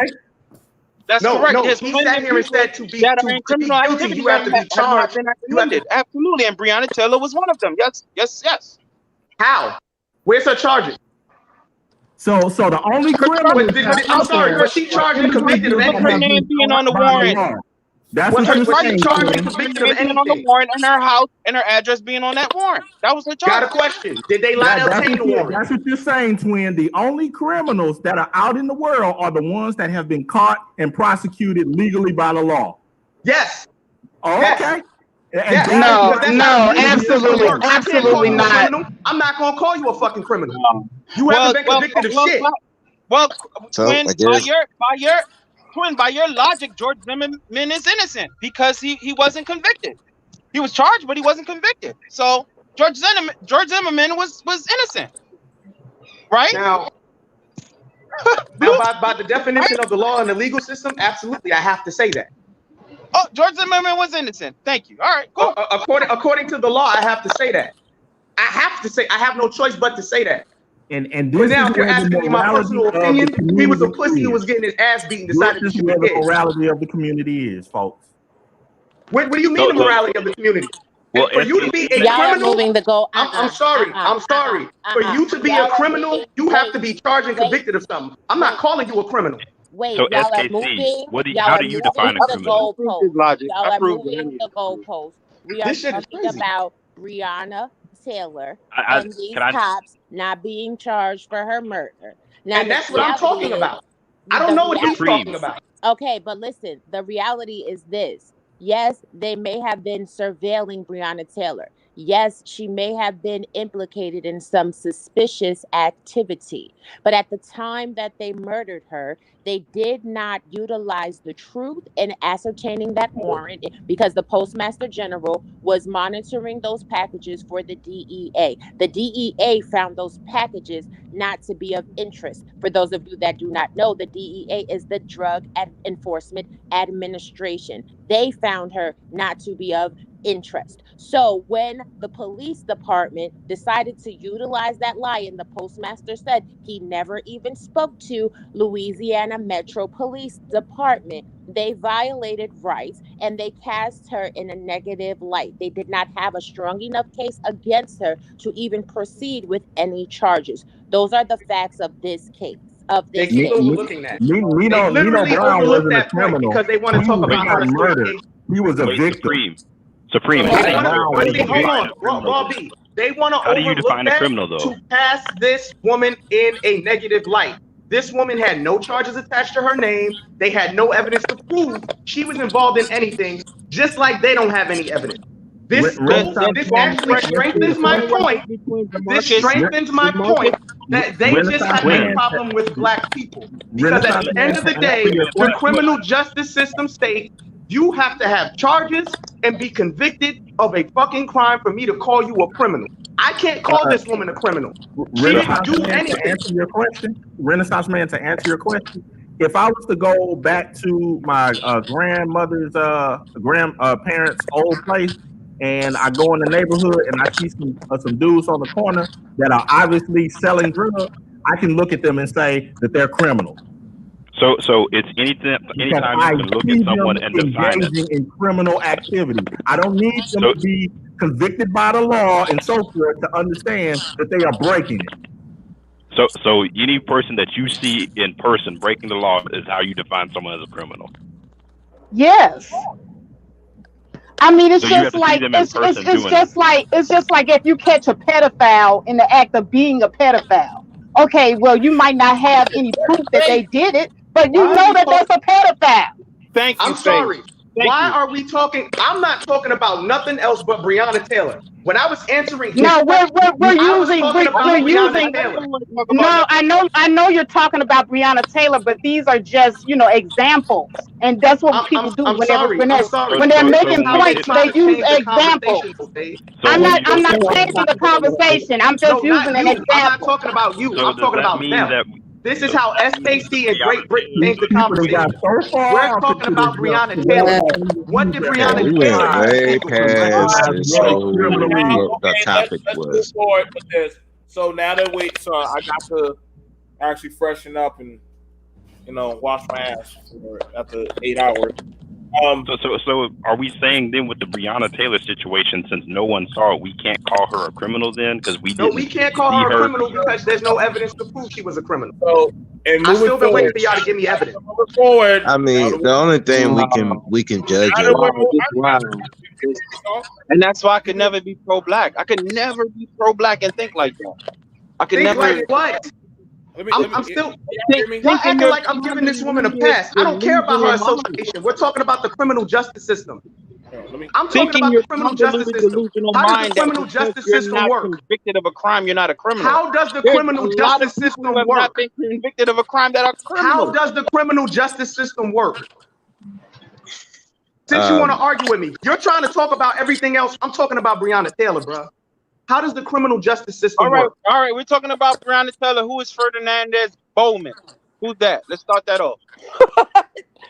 That's No, correct. no, There's he plenty sat of here and people said to be that are in criminal guilty, activity you have to be have not charged. been apprehended. Absolutely, and Breonna Taylor was one of them. Yes. How? Where's her charges? So the only criminal. I'm sorry, was she charged and convicted of Her anything? name being on the warrant. That's Was what you're she saying. charged and Quinn. convicted Her of name being on the anything? warrant, and her house and her address being on that warrant. That was her charge. Got a question. Did they lie to obtain the warrant? That's what you're saying, Twin. The only criminals that are out in the world are the ones that have been caught and prosecuted legally by the law. Yes. Oh, Yes. okay. Yes. No, absolutely not. I'm not gonna call you a fucking criminal. You haven't been convicted of shit. Well, So, Twin, I guess- by your logic, George Zimmerman is innocent because he wasn't convicted. He was charged, but he wasn't convicted. So George Zimmerman was innocent, right? Now by the definition of the law and the legal system, absolutely, I have to say that. Oh, George Zimmerman was innocent. Thank you. All right, cool. According to the law, I have to say that. I have no choice but to say that. And But this now, is if you're where the asking me my morality personal of the opinion, he was a community pussy who is. was getting his ass beaten, decided to This is shoot where a the kid. morality of the community is, folks. What do you mean the morality of the community? Well, For you to be a Y'all are criminal, moving the goal. I'm sorry. For you to be a criminal, you have to be charged and convicted of something. I'm not calling you a criminal. Wait, So y'all are SKC, moving. how do you define a criminal? Y'all are moving the goalposts. We are This shit is talking crazy. about Breonna Taylor I- and these can I- cops not being charged for her murder. Now, And the that's what I'm talking reality about. is- I don't the know what he's reality- talking about. Okay, but listen, the reality is this. Yes, they may have been surveilling Breonna Taylor. Yes, she may have been implicated in some suspicious activity. But at the time that they murdered her, they did not utilize the truth in ascertaining that warrant because the Postmaster General was monitoring those packages for the DEA. The DEA found those packages not to be of interest. For those of you that do not know, the DEA is the Drug Enforcement Administration. They found her not to be of interest. So when the police department decided to utilize that lie, and the postmaster said he never even spoke to Louisiana Metro Police Department, they violated rights and they cast her in a negative light. They did not have a strong enough case against her to even proceed with any charges. Those are the facts of this case. They keep overlooking that. Nino They literally Brown overlooked wasn't a that point criminal. because they want to talk about her murder. He was a Wait, victim. Supreme. They How do you wanna- define hold on, Raw B. They want to How do you overlook define a that criminal, though? to cast this woman in a negative light. This woman had no charges attached to her name. They had no evidence to prove she was involved in anything, just like they don't have any evidence. This actually strengthens my point. This strengthens my point that they just have a problem with black people. Because at the end of the day, the criminal justice system states you have to have charges and be convicted of a fucking crime for me to call you a criminal. I can't call this woman a criminal. She didn't do anything. To answer your question, Renaissance Man, to answer your question, if I was to go back to my grandmother's grandparents' old place, and I go in the neighborhood and I see some dudes on the corner that are obviously selling drugs, I can look at them and say that they're criminals. So it's anytime you can look at someone and define it. Engaging in criminal activity. I don't need them to be convicted by the law and so forth to understand that they are breaking it. So any person that you see in person breaking the law is how you define someone as a criminal. Yes. I mean, it's So you just have to see like them in person doing it's just like if you catch a pedophile in the act of being a pedophile. Okay, well, you might not have any proof that they did it, but you know that that's a pedophile. I'm sorry. Why are we talking? I'm not talking about nothing else but Breonna Taylor. When I was answering his No, we're question, I was using talking about Breonna Taylor. No, I know you're talking about Breonna Taylor, but these are just examples, and that's what people do when they're making points. They use examples. I'm not changing the conversation. I'm just using an example. I'm not talking about you. I'm talking about them. This is how SKC and Great Britain changed the conversation. We're talking about Breonna Taylor. What did Breonna We went Taylor way do for criminal? past and so what the topic Let's move was. forward with this. So now that I got to actually freshen up and wash my ass after 8 hours. So are we saying then with the Breonna Taylor situation, since no one saw it, we can't call her a criminal then because we didn't? No, we can't call her a criminal because there's no evidence to prove she was a criminal. So, and I still been waiting for y'all to give me evidence. Moving forward, I mean, the only thing we can judge it. And that's why I could never be pro-black. I could never be pro-black and think like that. I could Think never. like what? I'm still. Y'all acting like I'm giving this woman a pass. I don't care about her association. We're talking about the criminal justice system. I'm talking about the criminal justice system. How does the criminal justice system work? Convicted of a crime, you're not a criminal. How does the criminal justice system work? Not been convicted of a crime that are criminal. How does the criminal justice system work? Since you want to argue with me, you're trying to talk about everything else. I'm talking about Breonna Taylor, bro. How does the criminal justice system work? All right, we're talking about Breonna Taylor. Who is Ferdinandez Bowman? Who's that? Let's start that off.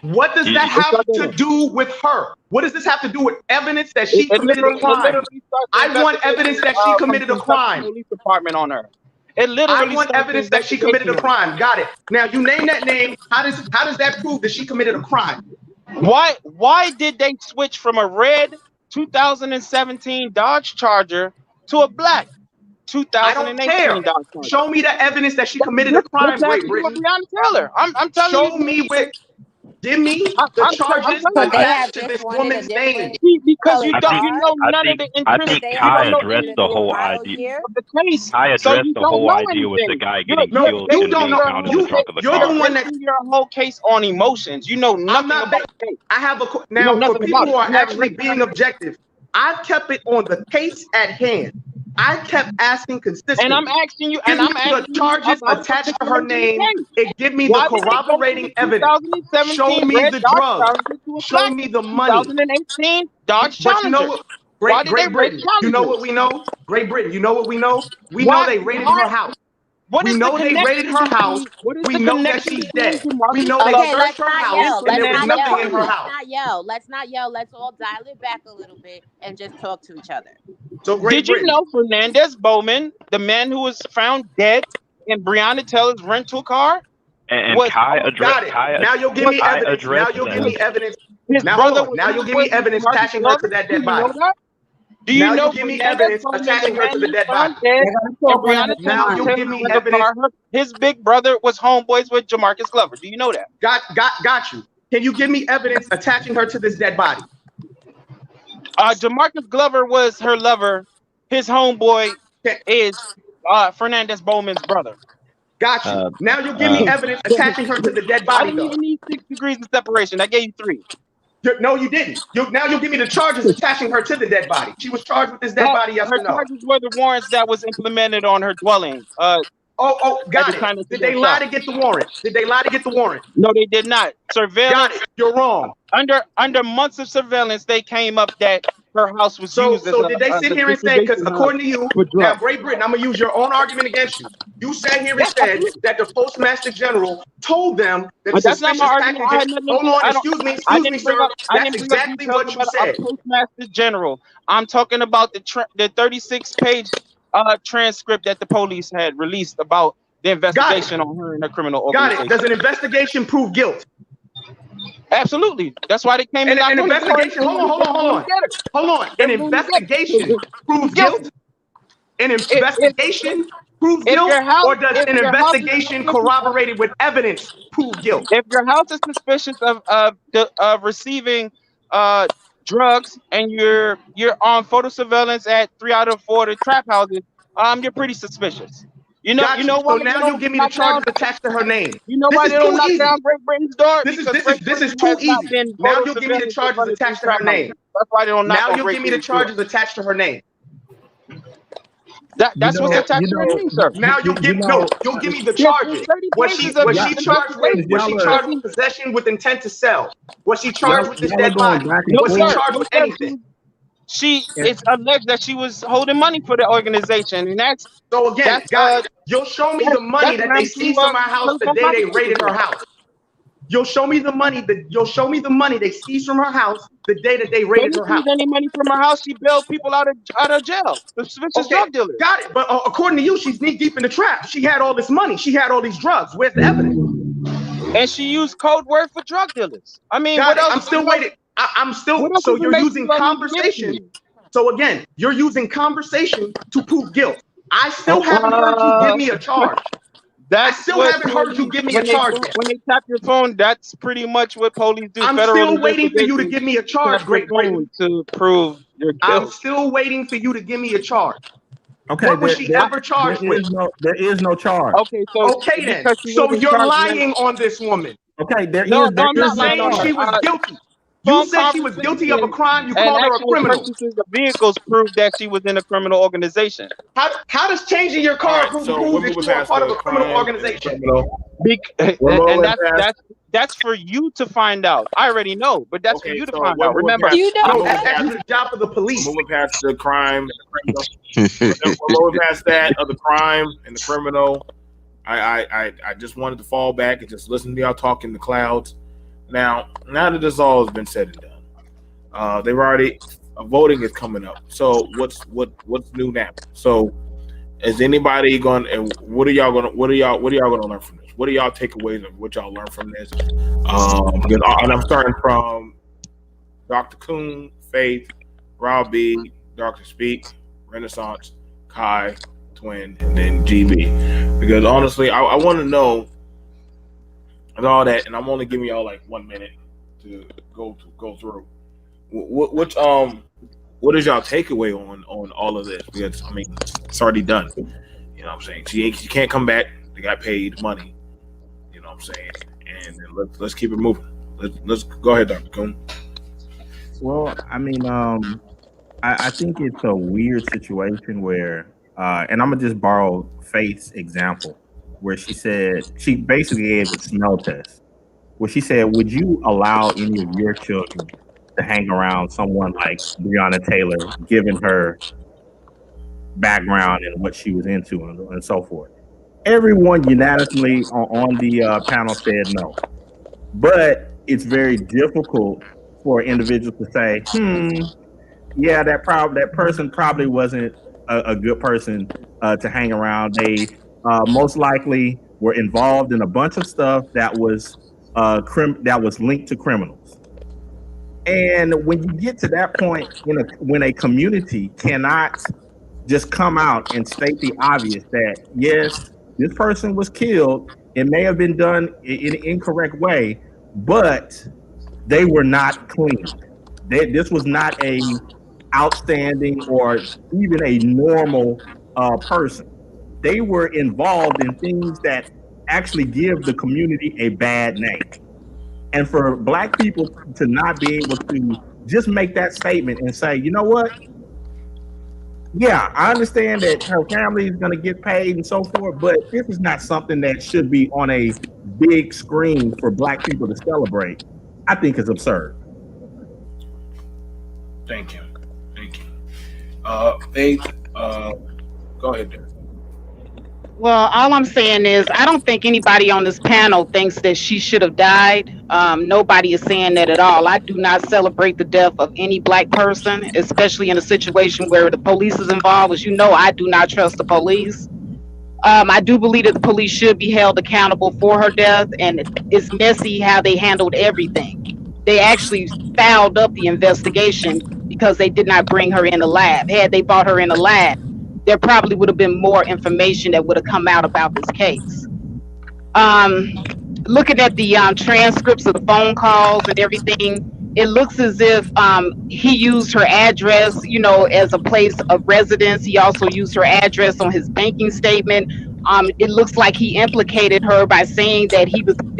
What does that have to do with her? What does this have to do with evidence that she committed a crime? I want evidence that she committed a crime. Police department on her. It literally. I want evidence that she committed a crime. Got it. Now you name that name. How does that prove that she committed a crime? Why did they switch from a red 2017 Dodge Charger to a black 2018 Dodge Charger? Show me the evidence that she committed a crime. Great Britain. Breonna Taylor. I'm telling you. Show me where. Give me the charges attached to this woman's name. Because you know none of the I think Kai addressed the whole idea. Kai addressed the whole idea with the guy getting killed and being found in the trunk of the car. You're the one that your whole case on emotions. You know nothing about the case. I have a now for people who are actually being objective. I kept it on the case at hand. I kept asking consistently. And I'm asking you, and I'm asking the charges attached to her name. It give me the corroborating evidence. Show me the drugs. Show me the money. 2018 Dodge Challenger. But you know what? Great Britain. You know what we know? Great Britain. You know what we know? We know they raided her house. We know they raided her house. We know that she's dead. We know they searched her house and there was nothing in her house. Let's not yell. Let's all dial it back a little bit and just talk to each other. So did you know Fernandez Bowman, the man who was found dead in Breonna Taylor's rental car? And Kai addressed. Now you'll give me evidence. Now you'll give me evidence. Now you'll give me evidence attaching her to that dead body. Do you know? Give me evidence attaching her to the dead body. Now you give me evidence. His big brother was homeboys with Jamarcus Glover. Do you know that? Got you. Can you give me evidence attaching her to this dead body? Jamarcus Glover was her lover. His homeboy is Fernandez Bowman's brother. Got you. Now you give me evidence attaching her to the dead body. I didn't even need 6 degrees of separation. I gave you 3. No, you didn't. Now you'll give me the charges attaching her to the dead body. She was charged with this dead body, yes or no? Her charges were the warrants that was implemented on her dwelling. Got it. Did they lie to get the warrant? Did they lie to get the warrant? No, they did not. Surveillance. Got it. You're wrong. Under months of surveillance, they came up that her house was used as So did they sit here and say, because according to you, now Great Britain, I'm going to use your own argument against you. You sat here and said that the Postmaster General told them that the suspicious packages. Hold on, excuse me, sir. That's exactly what you said. Postmaster General. I'm talking about the 36-page transcript that the police had released about the investigation on her and her criminal organization. Got it. Does an investigation prove guilt? Absolutely. That's why they came in. An investigation. Hold on. An investigation proves guilt. An investigation proves guilt, or does an investigation corroborated with evidence prove guilt? If your house is suspicious of receiving drugs and you're on photo surveillance at 3 out of 4 of the trap houses, you're pretty suspicious. You know what? So now you give me the charges attached to her name. You know why they don't knock down Great Britain's door? This is too easy. Now you'll give me the charges attached to her name. That's why they don't knock Now down you'll give me the charges attached to her name. That's what's attached to her name, sir. Now you'll give me the charges. Was she charged with possession with intent to sell? Was she charged with this dead body? Was she charged with anything? it's alleged that she was holding money for the organization, and that's So again, guys, you'll show me the money that they that's seized from her house the day they raided her house. You'll show me the money they seized from her house the day that they raided her house. Any money from her house? She bailed people out of jail. The vicious drug dealers. Got it. But according to you, she's knee deep in the trap. She had all this money. She had all these drugs. Where's the evidence? And she used code word for drug dealers. I mean, Got what it. else? I'm still waiting. I'm still. So you're using conversation. So again, you're using conversation to prove guilt. I still haven't heard you give me a charge. I still haven't heard you give me a charge. When they tap your phone, that's pretty much what police do. I'm still waiting for you to give me a charge, great to prove your guilt. I'm still waiting for you to give me a charge. Okay, what was she ever charged with? There is no charge. Okay, so okay then. So you're lying on this woman. Okay, there is no no she was guilty. You said she was guilty of a crime. You called her a criminal. Purchases of vehicles prove that she was in a criminal organization. How does changing your car prove that you are part of a criminal organization? And that's for you to find out. I already know, but that's for you to find out. Remember, that's the job of the police. Moving past the crime, moving past that of the crime and the criminal. I just wanted to fall back and just listen to y'all talk in the clouds. Now that this all has been said and done, they've already voting is coming up. So what's new now? So is anybody going? And what are y'all gonna learn from this? What are y'all takeaways of what y'all learned from this? And I'm starting from Dr. Kuhn, Faith, Rob B, Dr. Speak, Renaissance, Kai, Twin, and then GB. Because honestly, I want to know. And all that, and I'm only giving y'all like 1 minute to go through. What is y'all takeaway on all of this? Because I mean, it's already done. You know what I'm saying? She can't come back. They got paid money. You know what I'm saying? And let's keep it moving. Let's go ahead, Dr. Kuhn. Well, I mean, I think it's a weird situation where, and I'm gonna just borrow Faith's example, where she said, she basically gave a smell test, where she said, would you allow any of your children to hang around someone like Breonna Taylor, given her background and what she was into and so forth? Everyone unanimously on the panel said no. But it's very difficult for an individual to say, yeah, that person probably wasn't a good person to hang around. They most likely were involved in a bunch of stuff that was linked to criminals. And when you get to that point, when a community cannot just come out and state the obvious that yes, this person was killed, it may have been done in an incorrect way, but they were not clean. This was not a outstanding or even a normal person. They were involved in things that actually give the community a bad name. And for Black people to not be able to just make that statement and say, you know what? Yeah, I understand that her family is going to get paid and so forth, but this is not something that should be on a big screen for Black people to celebrate. I think it's absurd. Thank you. Faith, go ahead, Derek. Well, all I'm saying is I don't think anybody on this panel thinks that she should have died. Nobody is saying that at all. I do not celebrate the death of any Black person, especially in a situation where the police is involved. As you know, I do not trust the police. I do believe that the police should be held accountable for her death, and it's messy how they handled everything. They actually fouled up the investigation because they did not bring her in the lab. Had they brought her in the lab, there probably would have been more information that would have come out about this case. Looking at the transcripts of the phone calls and everything, it looks as if he used her address, as a place of residence. He also used her address on his banking statement. It looks like he implicated her by saying that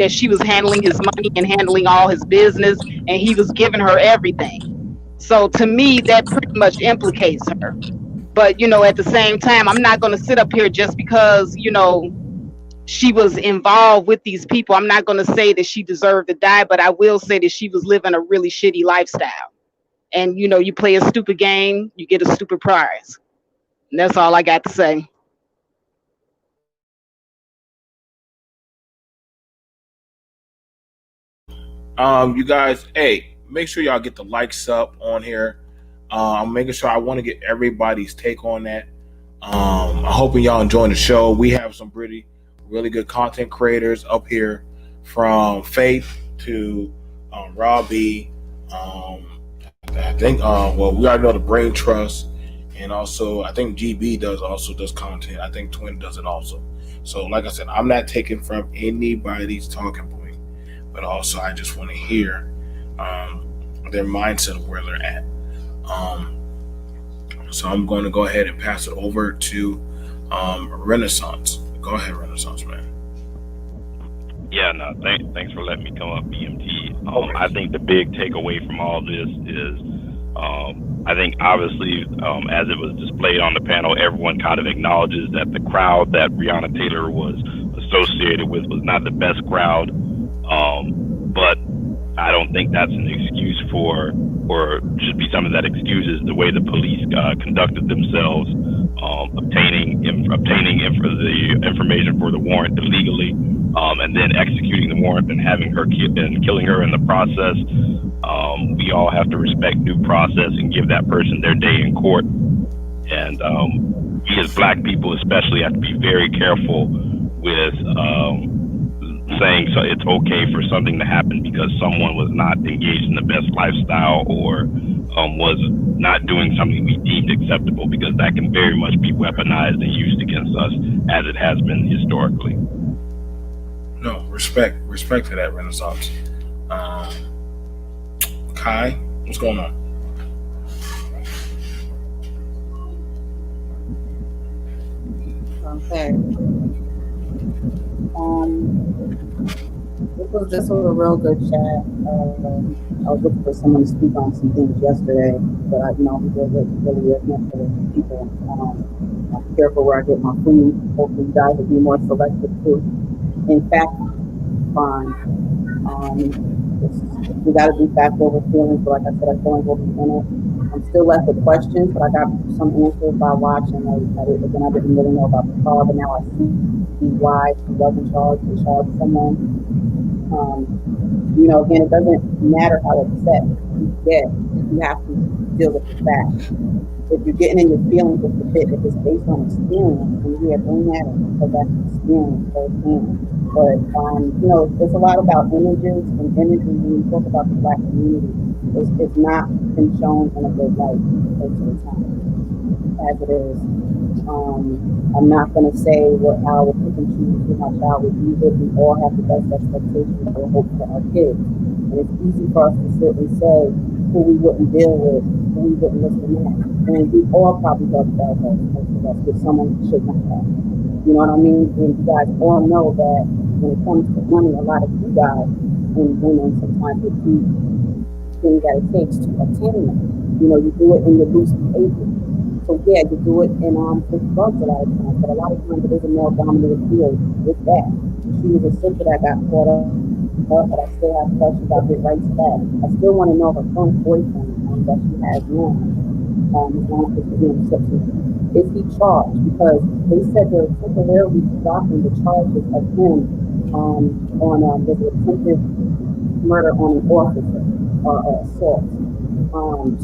she was handling his money and handling all his business, and he was giving her everything. So to me, that pretty much implicates her. But, at the same time, I'm not going to sit up here just because, she was involved with these people. I'm not going to say that she deserved to die, but I will say that she was living a really shitty lifestyle. and you play a stupid game, you get a stupid prize. And that's all I got to say. You guys, hey, make sure y'all get the likes up on here. I'm making sure I want to get everybody's take on that. I'm hoping y'all enjoying the show. We have some really good content creators up here, from Faith to Robbie. I think we already know the Brain Trust, and also I think GB does content. I think Twin does it also. So like I said, I'm not taking from anybody's talking point, but also I just want to hear their mindset of where they're at. So I'm going to go ahead and pass it over to Renaissance. Go ahead, Renaissance, man. Yeah, no, thanks for letting me come up, BMT. I think the big takeaway from all this is, I think obviously, as it was displayed on the panel, everyone kind of acknowledges that the crowd that Breonna Taylor was associated with was not the best crowd. But I don't think that's an excuse for, or should be something that excuses the way the police conducted themselves, obtaining the information for the warrant illegally, and then executing the warrant and having her and killing her in the process. We all have to respect due process and give that person their day in court. And we as Black people especially have to be very careful with saying so it's okay for something to happen because someone was not engaged in the best lifestyle or was not doing something we deemed acceptable, because that can very much be weaponized and used against us as it has been historically. No, respect to that, Renaissance. Kai, what's going on? Okay. This was a real good chat. I was looking for someone to speak on some things yesterday, but really is meant for the people. I'm careful where I get my food. Hopefully, you guys will be more selective too. In fact, fine. We got to do fact over feelings, but like I said, I feel like we'll be in it. I'm still left with questions, but I got some answers by watching. Again, I didn't really know about the car, but now I see why she wasn't charged. They charged someone. Again, it doesn't matter how upset you get. You have to deal with the facts. If you're getting in your feelings with the bit, if it's based on experience, then yeah, bring that in, because that's experience firsthand. But it's a lot about images and imagery. When you talk about the Black community, it's not been shown in a good light most of the time, as it is. I'm not going to say how we'll pick and choose who my child would use it. We all have the best expectations or hope for our kids. And it's easy for us to sit and say who we wouldn't deal with, who we wouldn't listen to. And we all probably have bad health, most of us, with someone who should not have. You know what I mean? And you guys all know that when it comes to money, a lot of you guys and women sometimes would do things that it takes to attain them. You do it in your loose behavior. So yeah, you do it in with drugs a lot of times, but a lot of times it is a male dominated field with that. She was a sister that got caught up, but I still have questions. I'll get right to that. I still want to know her current boyfriend that she has now. His name is William. Is he charged? Because they said they're temporarily dropping the charges of him on the attempted murder on an officer or assault.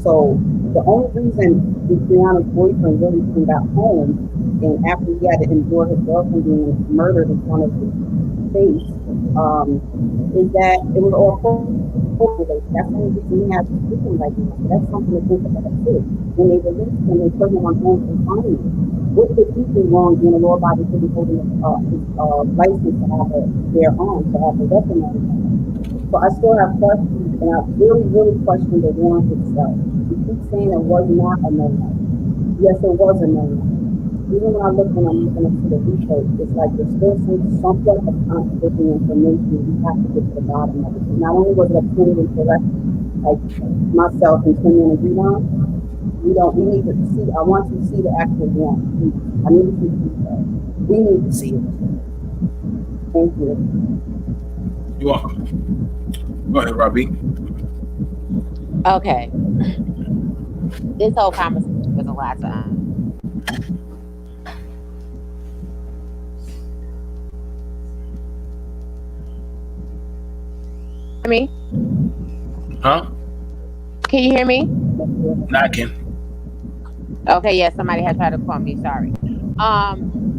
So the only reason Breonna's boyfriend really got home, and after he had to endure his girlfriend being murdered in front of his face, is that it was all related. That's the only reason he has to speaking right now. So that's something to think about too. When they released him, they put him on home confinement. What did he do wrong being a law-abiding citizen holding his license to have their arms, to have a weapon on him? So I still have questions, and I really, really question the warrant itself. You keep saying it was not a no-no. Yes, it was a no-no. Even when I'm looking into the research, it's like there's still somewhat of contradicting information. We have to get to the bottom of it. Not only was it obtained incorrect, like myself and Kim agreed on, we need to see. I want you to see the actual warrant. I need to see the details. We need to see it. Thank you. You're welcome. Go ahead, Robbie. Okay. This whole conversation was a lot to me. Huh? Can you hear me? Knocking. Okay, yeah, somebody had tried to call me. Sorry.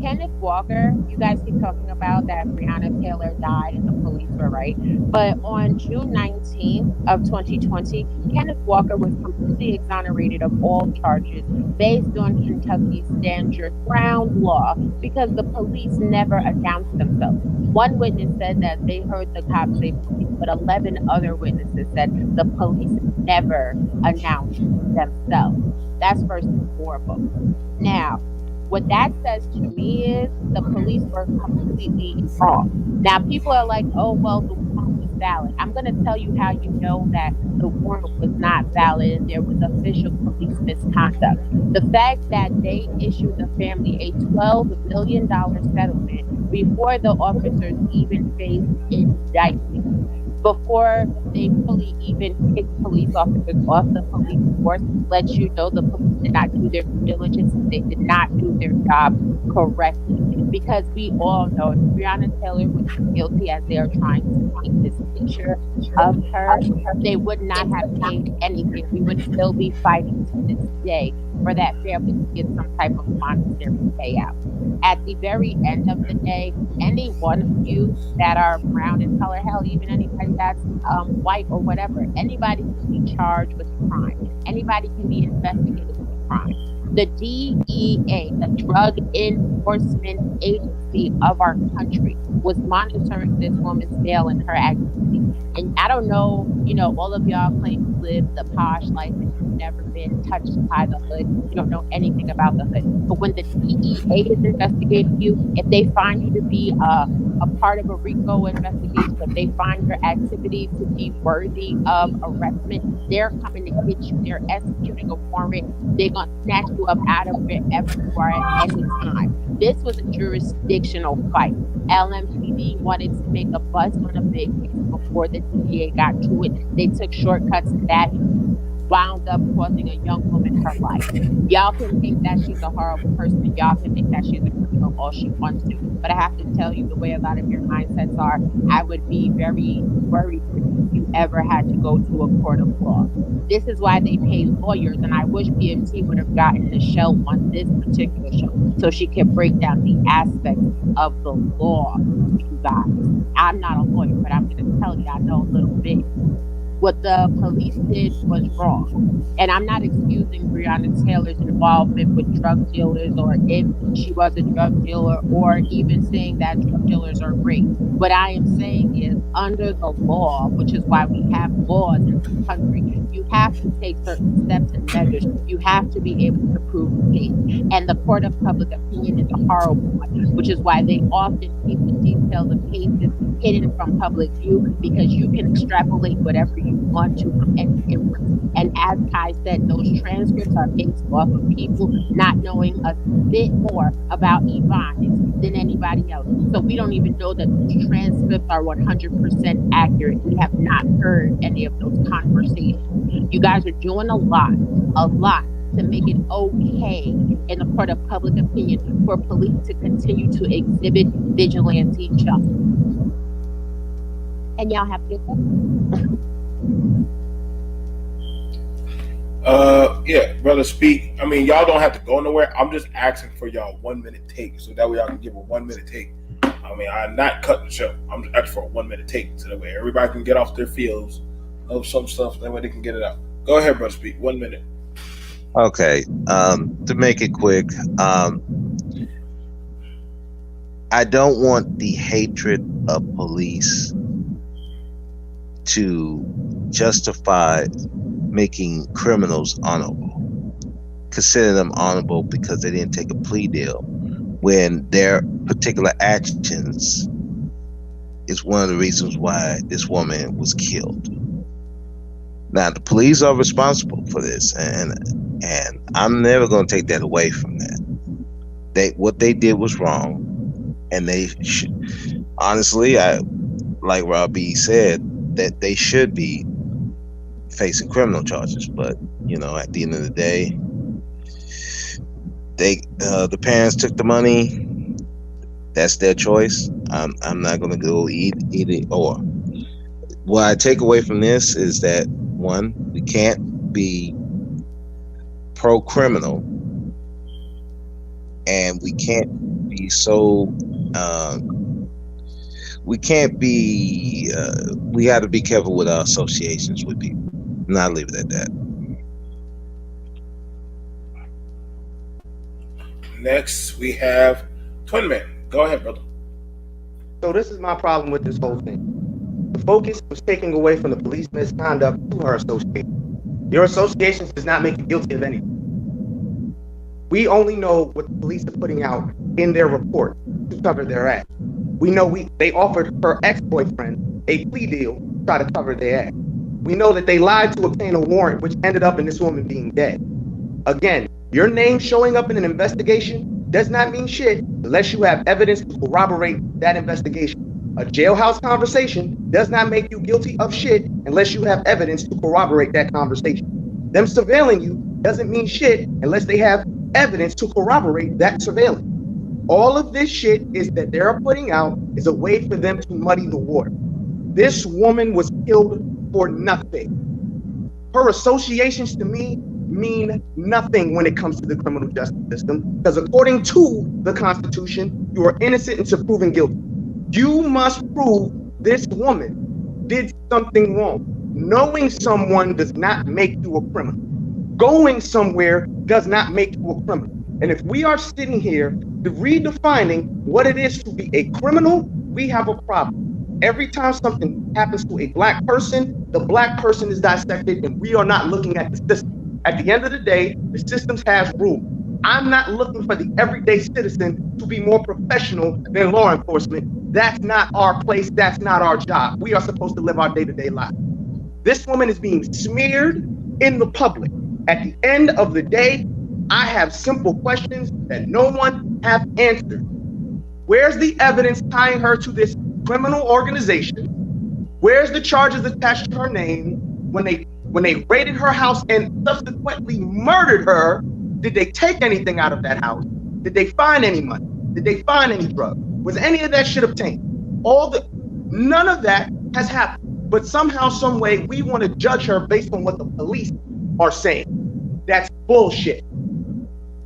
Kenneth Walker, you guys keep talking about that Breonna Taylor died and the police were right. But on June 19th of 2020, Kenneth Walker was completely exonerated of all charges based on Kentucky's stand your ground law because the police never announced themselves. One witness said that they heard the cops say police, but 11 other witnesses said the police never announced themselves. That's first and foremost. Now, what that says to me is the police were completely wrong. Now, people are like, oh, well, the warrant was valid. I'm going to tell you how you know that the warrant was not valid and there was official police misconduct. The fact that they issued the family a $12 million settlement before the officers even faced indictment, before they fully even kicked police officers off the police force, lets you know the police did not do their due diligence. They did not do their job correctly. Because we all know if Breonna Taylor was guilty, as they are trying to paint this picture of her, they would not have paid anything. We would still be fighting to this day for that family to get some type of monetary payout. At the very end of the day, any one of you that are brown in color, hell, even anybody that's white or whatever, anybody can be charged with a crime. Anybody can be investigated with a crime. The DEA, the Drug Enforcement Agency of our country, was monitoring this woman's mail and her activity. And I don't know, all of y'all claim to live the posh life and you've never been touched by the hood. You don't know anything about the hood. But when the DEA is investigating you, if they find you to be a part of a RICO investigation, if they find your activity to be worthy of arrestment, they're coming to get you. They're executing a warrant. They're going to snatch you up out of wherever you are at any time. This was a jurisdictional fight. LMPD wanted to make a buzz on a big case before the DEA got to it. They took shortcuts to that, wound up costing a young woman her life. Y'all can think that she's a horrible person. Y'all can think that she's a criminal all she wants to. But I have to tell you, the way a lot of your mindsets are, I would be very worried if you ever had to go to a court of law. This is why they pay lawyers, and I wish BMT would have gotten Michelle on this particular show so she could break down the aspects of the law to you guys. I'm not a lawyer, but I'm going to tell you I know a little bit. What the police did was wrong. And I'm not excusing Breonna Taylor's involvement with drug dealers or if she was a drug dealer or even saying that drug dealers are great. What I am saying is under the law, which is why we have laws in this country, you have to take certain steps and measures. You have to be able to prove a case. And the court of public opinion is a horrible one, which is why they often keep the details of cases hidden from public view because you can extrapolate whatever you want to from any inference. And as Kai said, those transcripts are based off of people not knowing a bit more about Yvonne than anybody else. So we don't even know that those transcripts are 100% accurate. We have not heard any of those conversations. You guys are doing a lot to make it okay in the court of public opinion for police to continue to exhibit vigilante justice. And y'all have to yeah, brother, speak. I mean, y'all don't have to go nowhere. I'm just asking for y'all 1 minute take, so that way I can give a 1 minute take. I mean, I'm not cutting the show. I'm just asking for a 1 minute take, so that way everybody can get off their fields of some stuff. That way they can get it out. Go ahead, brother, speak. 1 minute. Okay. To make it quick, I don't want the hatred of police to justify making criminals honorable. Consider them honorable because they didn't take a plea deal when their particular actions is one of the reasons why this woman was killed. Now, the police are responsible for this, and I'm never going to take that away from that. What they did was wrong, and they should, honestly, like Rob B said, that they should be facing criminal charges, but You know, at the end of the day, the parents took the money. That's their choice. I'm not gonna go eat it. Or what I take away from this is that, one, we can't be pro criminal, and we can't be so. We can't be. We got to be careful with our associations with people. And I'll leave it at that. Next, we have Twin Man. Go ahead, brother. So this is my problem with this whole thing. The focus was taking away from the police misconduct to her association. Your association does not make you guilty of anything. We only know what the police are putting out in their report to cover their ass. We know they offered her ex-boyfriend a plea deal to try to cover their ass. We know that they lied to obtain a warrant, which ended up in this woman being dead. Again, your name showing up in an investigation does not mean shit unless you have evidence to corroborate that investigation. A jailhouse conversation does not make you guilty of shit unless you have evidence to corroborate that conversation. Them surveilling you doesn't mean shit unless they have evidence to corroborate that surveillance. All of this shit is that they're putting out is a way for them to muddy the water. This woman was killed for nothing. Her associations to me mean nothing when it comes to the criminal justice system, because according to the Constitution, you are innocent until proven guilty. You must prove this woman did something wrong. Knowing someone does not make you a criminal. Going somewhere does not make you a criminal. And if we are sitting here redefining what it is to be a criminal, we have a problem. Every time something happens to a black person, the black person is dissected, and we are not looking at the system. At the end of the day, the system has rules. I'm not looking for the everyday citizen to be more professional than law enforcement. That's not our place. That's not our job. We are supposed to live our day-to-day life. This woman is being smeared in the public. At the end of the day, I have simple questions that no one have answered. Where's the evidence tying her to this criminal organization? Where's the charges attached to her name? When they raided her house and subsequently murdered her, did they take anything out of that house? Did they find any money? Did they find any drugs? Was any of that shit obtained? None of that has happened. But somehow, some way, we want to judge her based on what the police are saying. That's bullshit.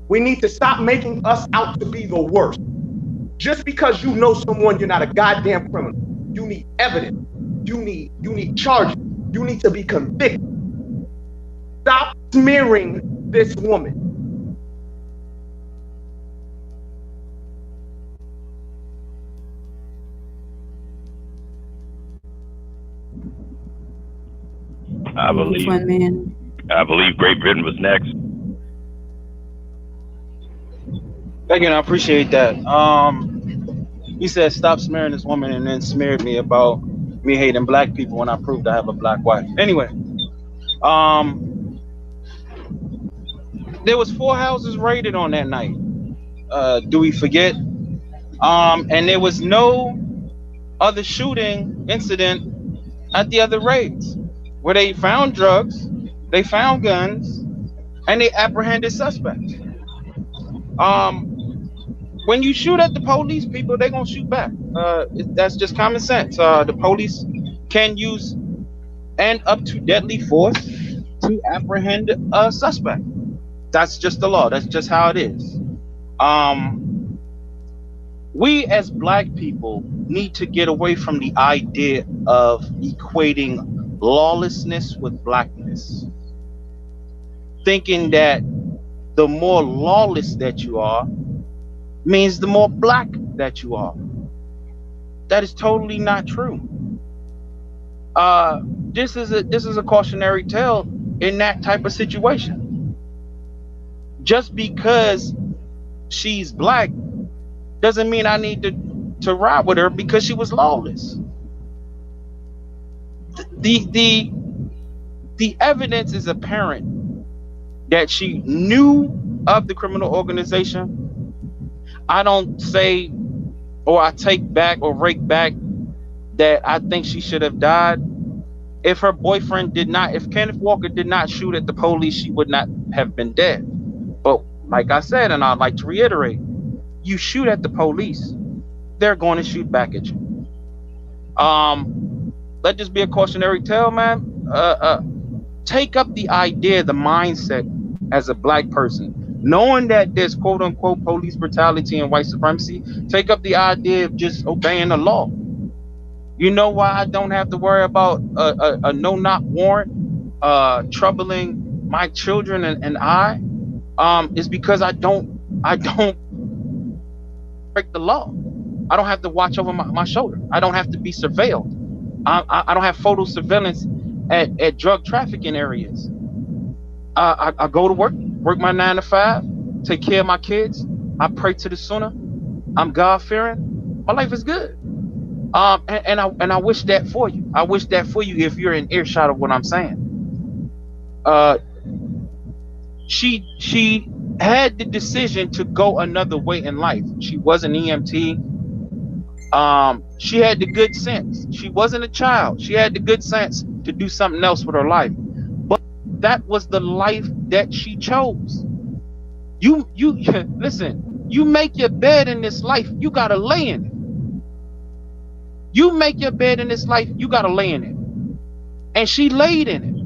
We need to stop making us out to be the worst. Just because you know someone, you're not a goddamn criminal. You need evidence. You need charges. You need to be convicted. Stop smearing this woman. I believe Great Britain was next. Thank you, and I appreciate that. You said stop smearing this woman, and then smeared me about me hating black people when I proved I have a black wife. Anyway, there was 4 houses raided on that night. Do we forget? And there was no other shooting incident at the other raids, where they found drugs, they found guns, and they apprehended suspects. When you shoot at the police, people, they're gonna shoot back. That's just common sense. The police can use and up to deadly force to apprehend a suspect. That's just the law. That's just how it is. We as black people need to get away from the idea of equating lawlessness with blackness. Thinking that the more lawless that you are means the more black that you are. That is totally not true. This is a cautionary tale in that type of situation. Just because she's black doesn't mean I need to ride with her because she was lawless. The evidence is apparent that she knew of the criminal organization. I don't say, or I take back or rake back that I think she should have died. If her boyfriend did not, if Kenneth Walker did not shoot at the police, she would not have been dead. But like I said, and I'd like to reiterate, you shoot at the police, they're going to shoot back at you. Let this be a cautionary tale, man. Take up the idea, the mindset as a black person, knowing that there's quote unquote police brutality and white supremacy. Take up the idea of just obeying the law. You know why I don't have to worry about a no-knock warrant troubling my children and I? Is because I don't break the law. I don't have to watch over my shoulder. I don't have to be surveilled. I don't have photo surveillance at drug trafficking areas. I go to work my 9 to 5, take care of my kids. I pray to the Sunnah. I'm God-fearing. My life is good. And I wish that for you. I wish that for you if you're in earshot of what I'm saying. She had the decision to go another way in life. She was an EMT. She had the good sense. She wasn't a child. She had the good sense to do something else with her life. But that was the life that she chose. You listen, you make your bed in this life, you gotta lay in it. You make your bed in this life, you gotta lay in it. And she laid in it.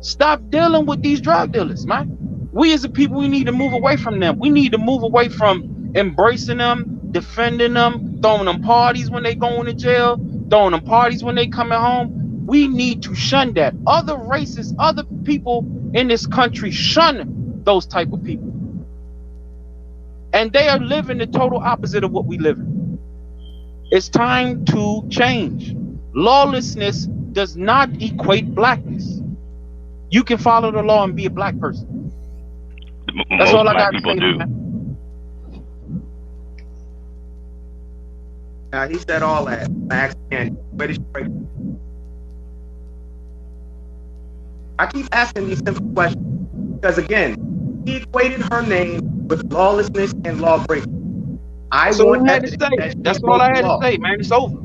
Stop dealing with these drug dealers, man. We as a people, we need to move away from them. We need to move away from embracing them, defending them, throwing them parties when they going to jail, throwing them parties when they coming home. We need to shun that. Other races, other people in this country shun those type of people. And they are living the total opposite of what we live in. It's time to change. Lawlessness does not equate blackness. You can follow the law and be a black person. That's all I got to say. He said all that. Max, and where did she break? I keep asking these simple questions because, again, he equated her name with lawlessness and law breaking. That's all I had to say. That's all I had to say, man. It's over.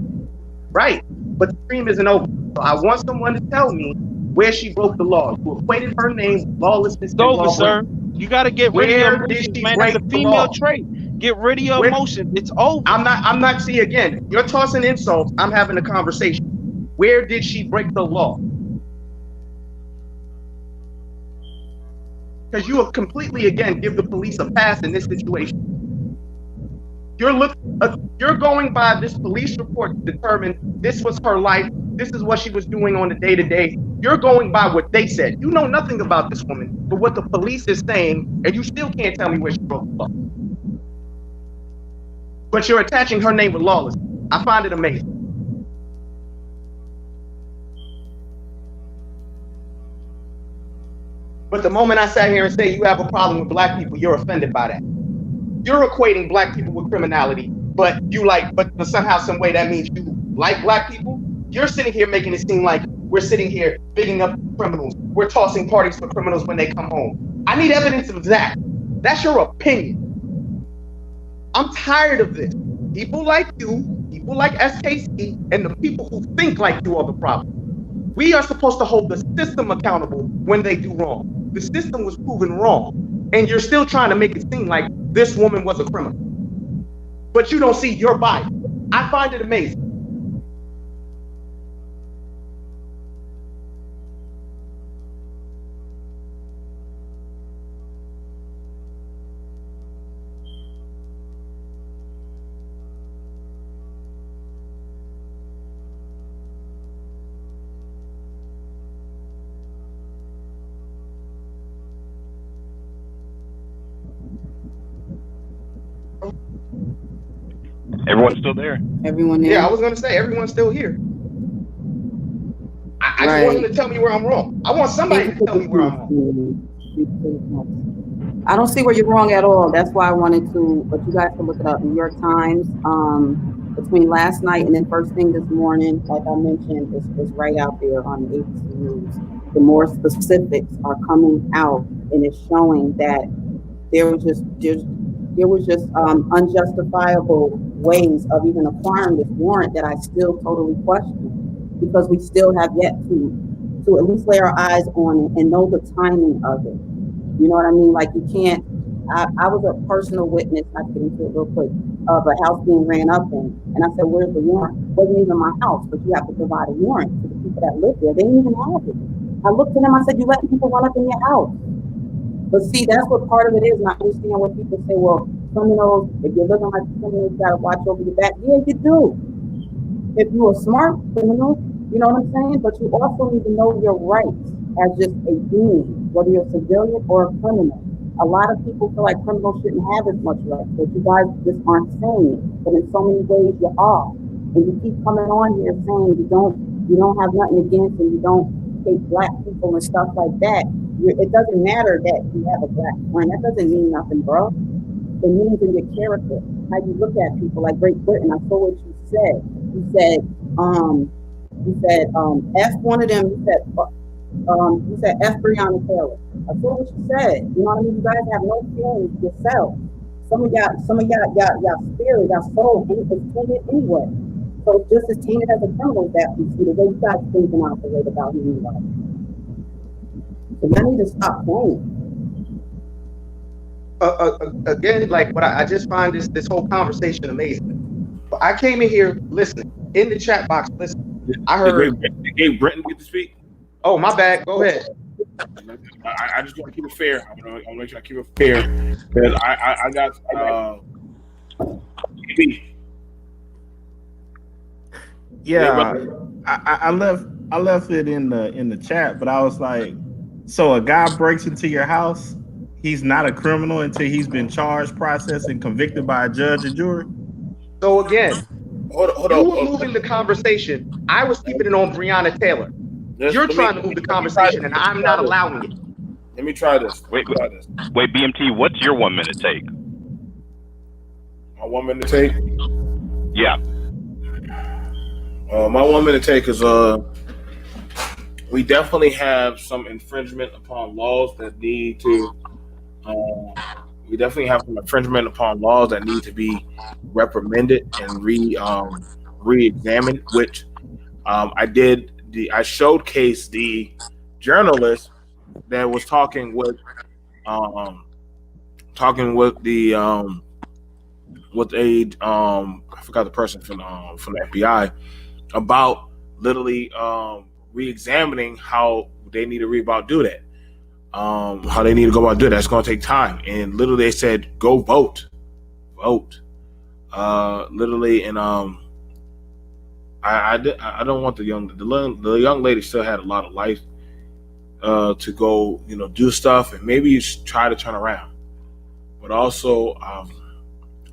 Right, but the dream isn't over. So I want someone to tell me where she broke the law. You equated her name with lawlessness and law breaking. Sir. You got to get rid of your emotions, man. That's a female trait. Get rid of your emotions. It's over. I'm not. See, again, you're tossing insults. I'm having a conversation. Where did she break the law? Because you have completely, again, give the police a pass in this situation. You're going by this police report to determine this was her life. This is what she was doing on the day-to-day. You're going by what they said. You know nothing about this woman, but what the police is saying, and you still can't tell me where she broke the law. But you're attaching her name with lawlessness. I find it amazing. But the moment I sat here and say you have a problem with black people, you're offended by that. You're equating black people with criminality, but somehow, some way that means you like black people. You're sitting here making it seem like we're sitting here bigging up criminals. We're tossing parties for criminals when they come home. I need evidence of that. That's your opinion. I'm tired of this. People like you, people like SKC, and the people who think like you are the problem. We are supposed to hold the system accountable when they do wrong. The system was proven wrong, and you're still trying to make it seem like this woman was a criminal. But you don't see your bias. I find it amazing. Everyone's still there. Everyone there? Yeah, I was going to say everyone's still here. I just want him to tell me where I'm wrong. I want somebody to tell me where I'm wrong. I don't see where you're wrong at all. That's why I wanted to, but you guys can look it up. New York Times, between last night and then first thing this morning, like I mentioned, is right out there on the ABC News. The more specifics are coming out, and it's showing that there was just unjustifiable ways of even acquiring this warrant that I still totally question. because we still have yet to at least lay our eyes on it and know the timing of it. You know what I mean? Like you can't. I was a personal witness. I can get into it real quick of a house being ran up in, and I said, "Where's the warrant?" It wasn't even my house, but you have to provide a warrant to the people that live there. They didn't even have it. I looked at them. I said, "You letting people run up in your house?" But see, that's what part of it is. And I understand what people say. Well, criminals, if you're looking like criminals, you gotta watch over your back. Yeah, you do. If you're a smart criminal, you know what I'm saying? But you also need to know your rights as just a being, whether you're a civilian or a criminal. A lot of people feel like criminals shouldn't have as much rights, but you guys just aren't saying it. But in so many ways, you are. And you keep coming on here saying you don't have nothing against and you don't hate black people and stuff like that. It doesn't matter that you have a black friend. That doesn't mean nothing, bro. It means in your character, how you look at people. Like Great Britain, I saw what you said. You said F one of them. You said F Breonna Taylor. I saw what you said. You know what I mean? You guys have no feelings yourself. Some of y'all spirit, y'all soul ain't as tainted anyway. So it's just as tainted as a criminal that we see the way you guys thinking operate about him anyway. So y'all need to stop playing. Again, like what I just find this whole conversation amazing. But I came in here listening in the chat box. Listen, I heard. Did Brenton get to speak? Oh, my bad. Go ahead. I just want to keep it fair. I'm gonna make sure I keep it fair because I got Yeah, I left it in the chat, but I was like, so a guy breaks into your house, he's not a criminal until he's been charged, processed, and convicted by a judge and jury. So again, you were moving the conversation. I was keeping it on Breonna Taylor. You're trying to move the conversation, and I'm not allowing it. Let me try this. Wait, BMT, what's your 1 minute take? My 1 minute take? Yeah. My 1 minute take is we definitely have some infringement upon laws that need to be reprimanded and re-examined, which I showcased the journalist that was talking with I forgot the person from the FBI about literally re-examining how they need to do that. How they need to go about doing that. It's going to take time. And literally they said, go vote. Literally, and I don't want the young lady still had a lot of life to go, do stuff and maybe you should try to turn around. But also, I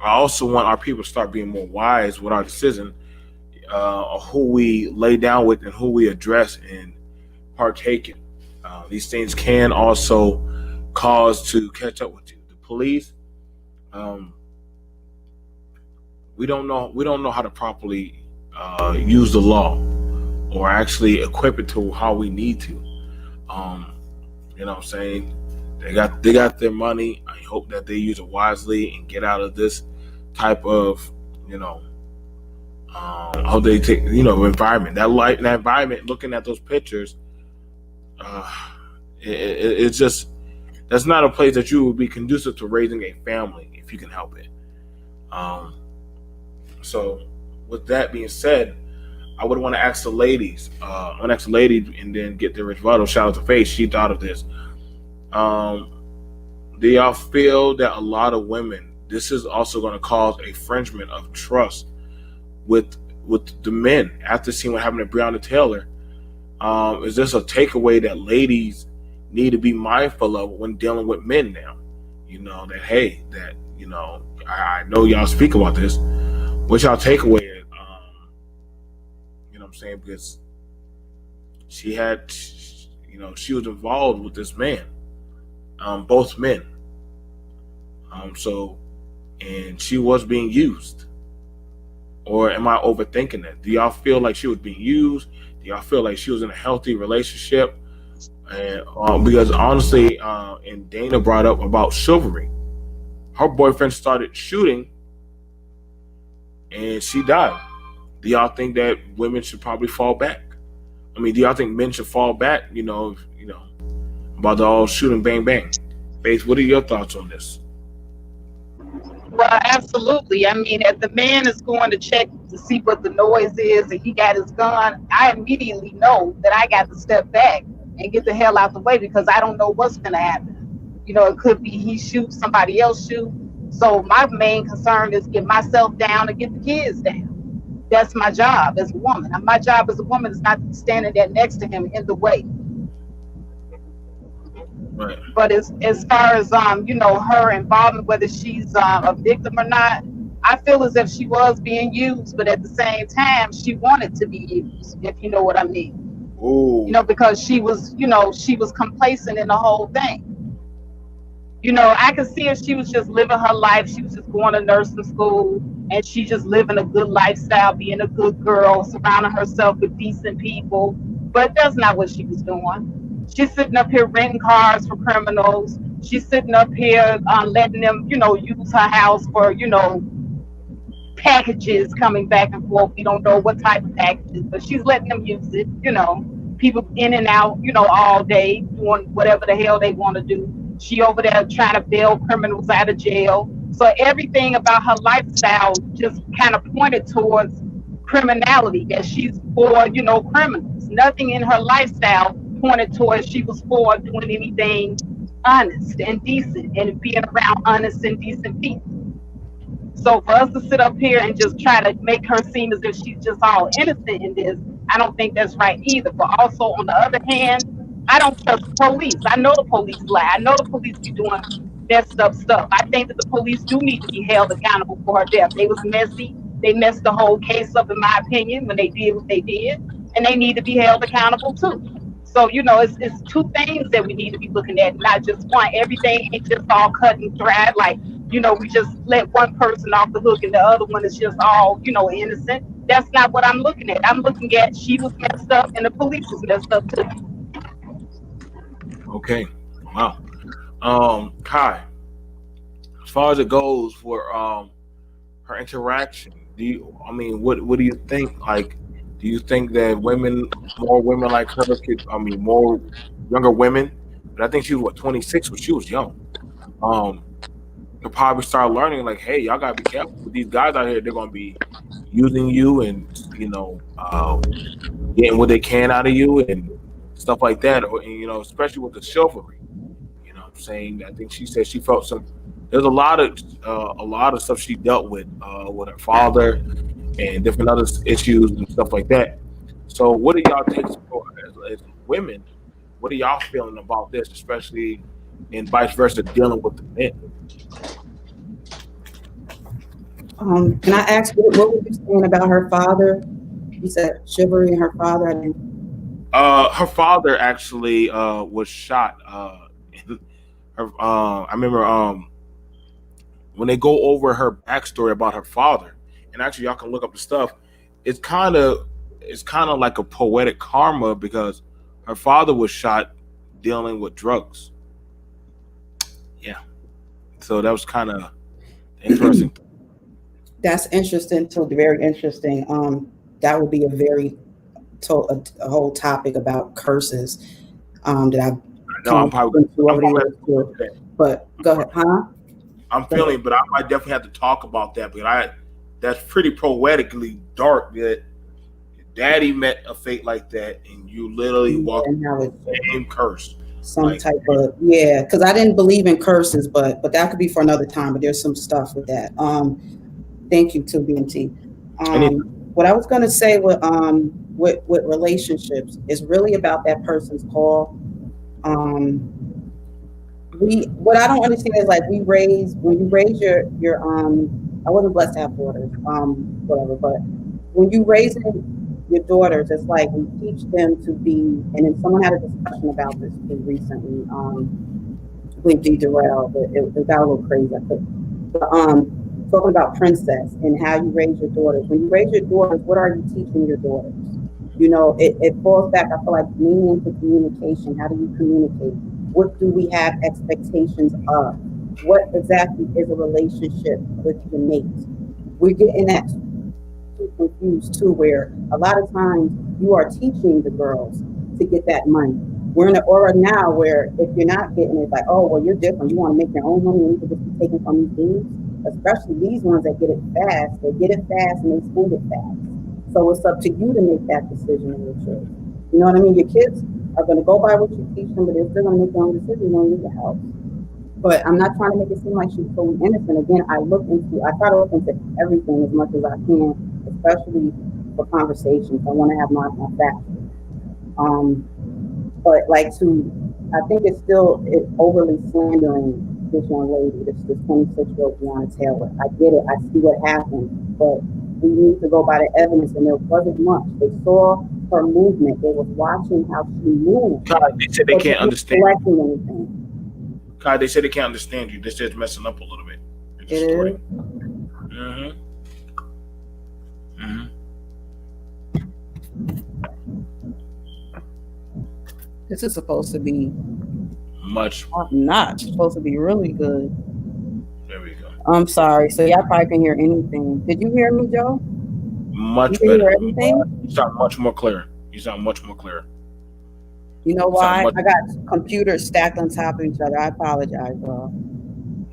also want our people to start being more wise with our decision of who we lay down with and who we address and partake in. These things can also cause to catch up with you. The police, we don't know how to properly use the law or actually equip it to how we need to. You know what I'm saying? They got their money. I hope that they use it wisely and get out of this type of, how they take, environment. That environment, looking at those pictures, it's just, that's not a place that you would be conducive to raising a family if you can help it. So with that being said, I would want to ask the ladies, and then get their rebuttal. Shout out to Faith. She thought of this. Do y'all feel that a lot of women, this is also going to cause a infringement of trust with the men after seeing what happened to Breonna Taylor? Is this a takeaway that ladies need to be mindful of when dealing with men now? I know y'all speak about this. What's y'all takeaway? Because she was involved with this man, both men. And she was being used. Or am I overthinking that? Do y'all feel like she was being used? Do y'all feel like she was in a healthy relationship? And because honestly, and Dana brought up about chivalry. Her boyfriend started shooting and she died. Do y'all think that women should probably fall back? I mean, do y'all think men should fall back? About the all shooting bang bang. Faith, what are your thoughts on this? Well, absolutely. I mean, if the man is going to check to see what the noise is and he got his gun, I immediately know that I got to step back and get the hell out the way because I don't know what's going to happen. It could be he shoots, somebody else shoot. So my main concern is get myself down and get the kids down. That's my job as a woman. And my job as a woman is not standing there next to him in the way. Right. But as far as her involvement, whether she's a victim or not, I feel as if she was being used, but at the same time, she wanted to be used, if you know what I mean. Ooh. Because she was complacent in the whole thing. I could see if she was just living her life. She was just going to nursing school, and she just living a good lifestyle, being a good girl, surrounding herself with decent people. But that's not what she was doing. She's sitting up here renting cars for criminals. She's sitting up here letting them, use her house for, packages coming back and forth. We don't know what type of packages, but she's letting them use it. People in and out, all day doing whatever the hell they want to do. She over there trying to bail criminals out of jail. So everything about her lifestyle just kind of pointed towards criminality, that she's for, criminals. Nothing in her lifestyle pointed towards she was for doing anything honest and decent and being around honest and decent people. So for us to sit up here and just try to make her seem as if she's just all innocent in this, I don't think that's right either. But also on the other hand, I don't trust the police. I know the police lie. I know the police be doing messed up stuff. I think that the police do need to be held accountable for her death. They was messy. They messed the whole case up, in my opinion, when they did what they did, and they need to be held accountable too. So, it's two things that we need to be looking at, not just one. Everything ain't just all cut and dried. Like, we just let one person off the hook and the other one is just all, innocent. That's not what I'm looking at. I'm looking at she was messed up and the police was messed up too. Okay. Wow. Kai, as far as it goes for her interaction, what do you think? Like, do you think that more women like her more younger women, but I think she was 26 when she was young, could probably start learning like, hey, y'all gotta be careful with these guys out here. They're gonna be using you and getting what they can out of you and stuff like that, or especially with the chivalry. What I'm saying, I think she said she felt there's a lot of stuff she dealt with her father and different other issues and stuff like that. So what do y'all take as women? What are y'all feeling about this, especially and vice versa, dealing with the men? Can I ask what were you saying about her father? You said chivalry and her father. Her father actually was shot. I remember when they go over her backstory about her father, and actually y'all can look up the stuff. It's kind of like a poetic karma because her father was shot dealing with drugs. Yeah, so that was kind of interesting. That's interesting too. Very interesting. That would be a whole topic about curses. That but go ahead, huh? I'm feeling, but I might definitely have to talk about that. But that's pretty poetically dark that daddy met a fate like that, and you literally walk the same curse. Type of because I didn't believe in curses, but that could be for another time. But there's some stuff with that. Thank you to BMT. What I was going to say with relationships is really about that person's call. What I don't understand is like when you raise your I wasn't blessed to have daughters, whatever, but when you raise your daughters, it's like we teach them to be, and then someone had a discussion about this recently, with D. Durrell, but it got a little crazy. Talking about princess and how you raise your daughters. When you raise your daughters, what are you teaching your daughters? It falls back, I feel like, mainly into communication. How do you communicate? What do we have expectations of? What exactly is a relationship with your mate? We're getting that too confused too, where a lot of times you are teaching the girls to get that money. We're in an era now where if you're not getting it, like, oh, well, you're different. You want to make your own money and you can just be taken from these dudes, especially these ones that get it fast. They get it fast and they spend it fast. So it's up to you to make that decision in your children. You know what I mean? Your kids are going to go by what you teach them, but they're still going to make their own decisions. You don't need your help. But I'm not trying to make it seem like she's totally innocent. Again, I try to look into everything as much as I can, especially for conversations. I want to have my facts. But I think it's overly slandering this young lady, this 26-year-old Breonna Taylor. I get it. I see what happened, but we need to go by the evidence, and there wasn't much. They saw her movement. They were watching how she moved. God, they said they can't understand. Anything. God, they said they can't understand you. This is messing up a little bit. It is. Mm-hmm. Mm-hmm. This is supposed to be much not supposed to be really good. There we go. I'm sorry. So y'all probably can hear anything. Did you hear me, Joe? Much you better. Hear everything? You sound much more clear. You sound much more clear. You know why? I got computers stacked on top of each other. I apologize, bro.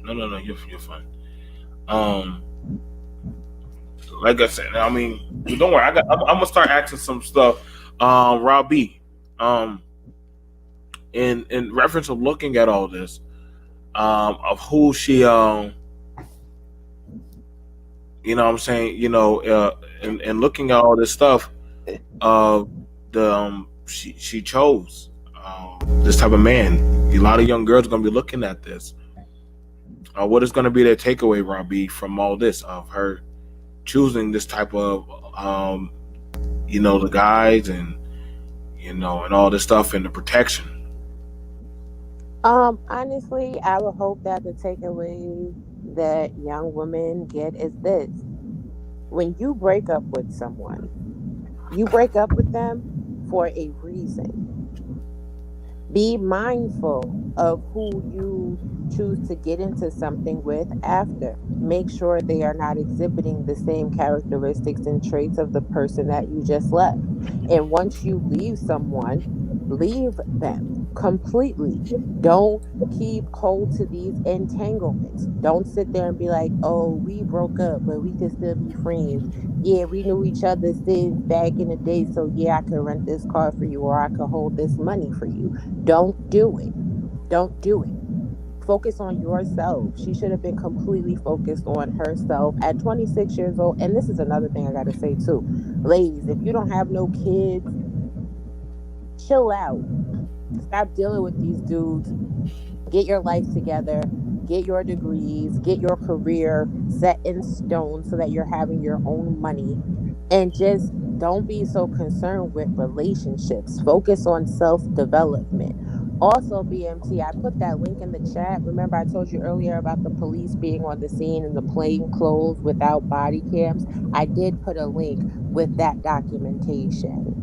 No. You're fine. Like I said, I mean, don't worry. I'm gonna start asking some stuff. Rob B. In reference of looking at all this, of who she, you know what I'm saying, and looking at all this stuff, she chose this type of man. A lot of young girls are gonna be looking at this. What is gonna be their takeaway, Robbie, from all this of her choosing this type of, the guys and and all this stuff and the protection? Honestly, I would hope that the takeaway that young women get is this: when you break up with someone, you break up with them for a reason. Be mindful of who you choose to get into something with after. Make sure they are not exhibiting the same characteristics and traits of the person that you just left. And once you leave someone, leave them completely. Don't keep hold to these entanglements. Don't sit there and be like, oh, we broke up, but we can still be friends. Yeah, we knew each other since back in the day, so yeah, I could rent this car for you, or I could hold this money for you. Don't do it. Don't do it. Focus on yourself. She should have been completely focused on herself at 26 years old. And this is another thing I got to say too. Ladies, if you don't have no kids, chill out. Stop dealing with these dudes. Get your life together. Get your degrees. Get your career set in stone so that you're having your own money. And just don't be so concerned with relationships. Focus on self-development. Also, BMT, I put that link in the chat. Remember, I told you earlier about the police being on the scene in the plain clothes without body cams. I did put a link with that documentation.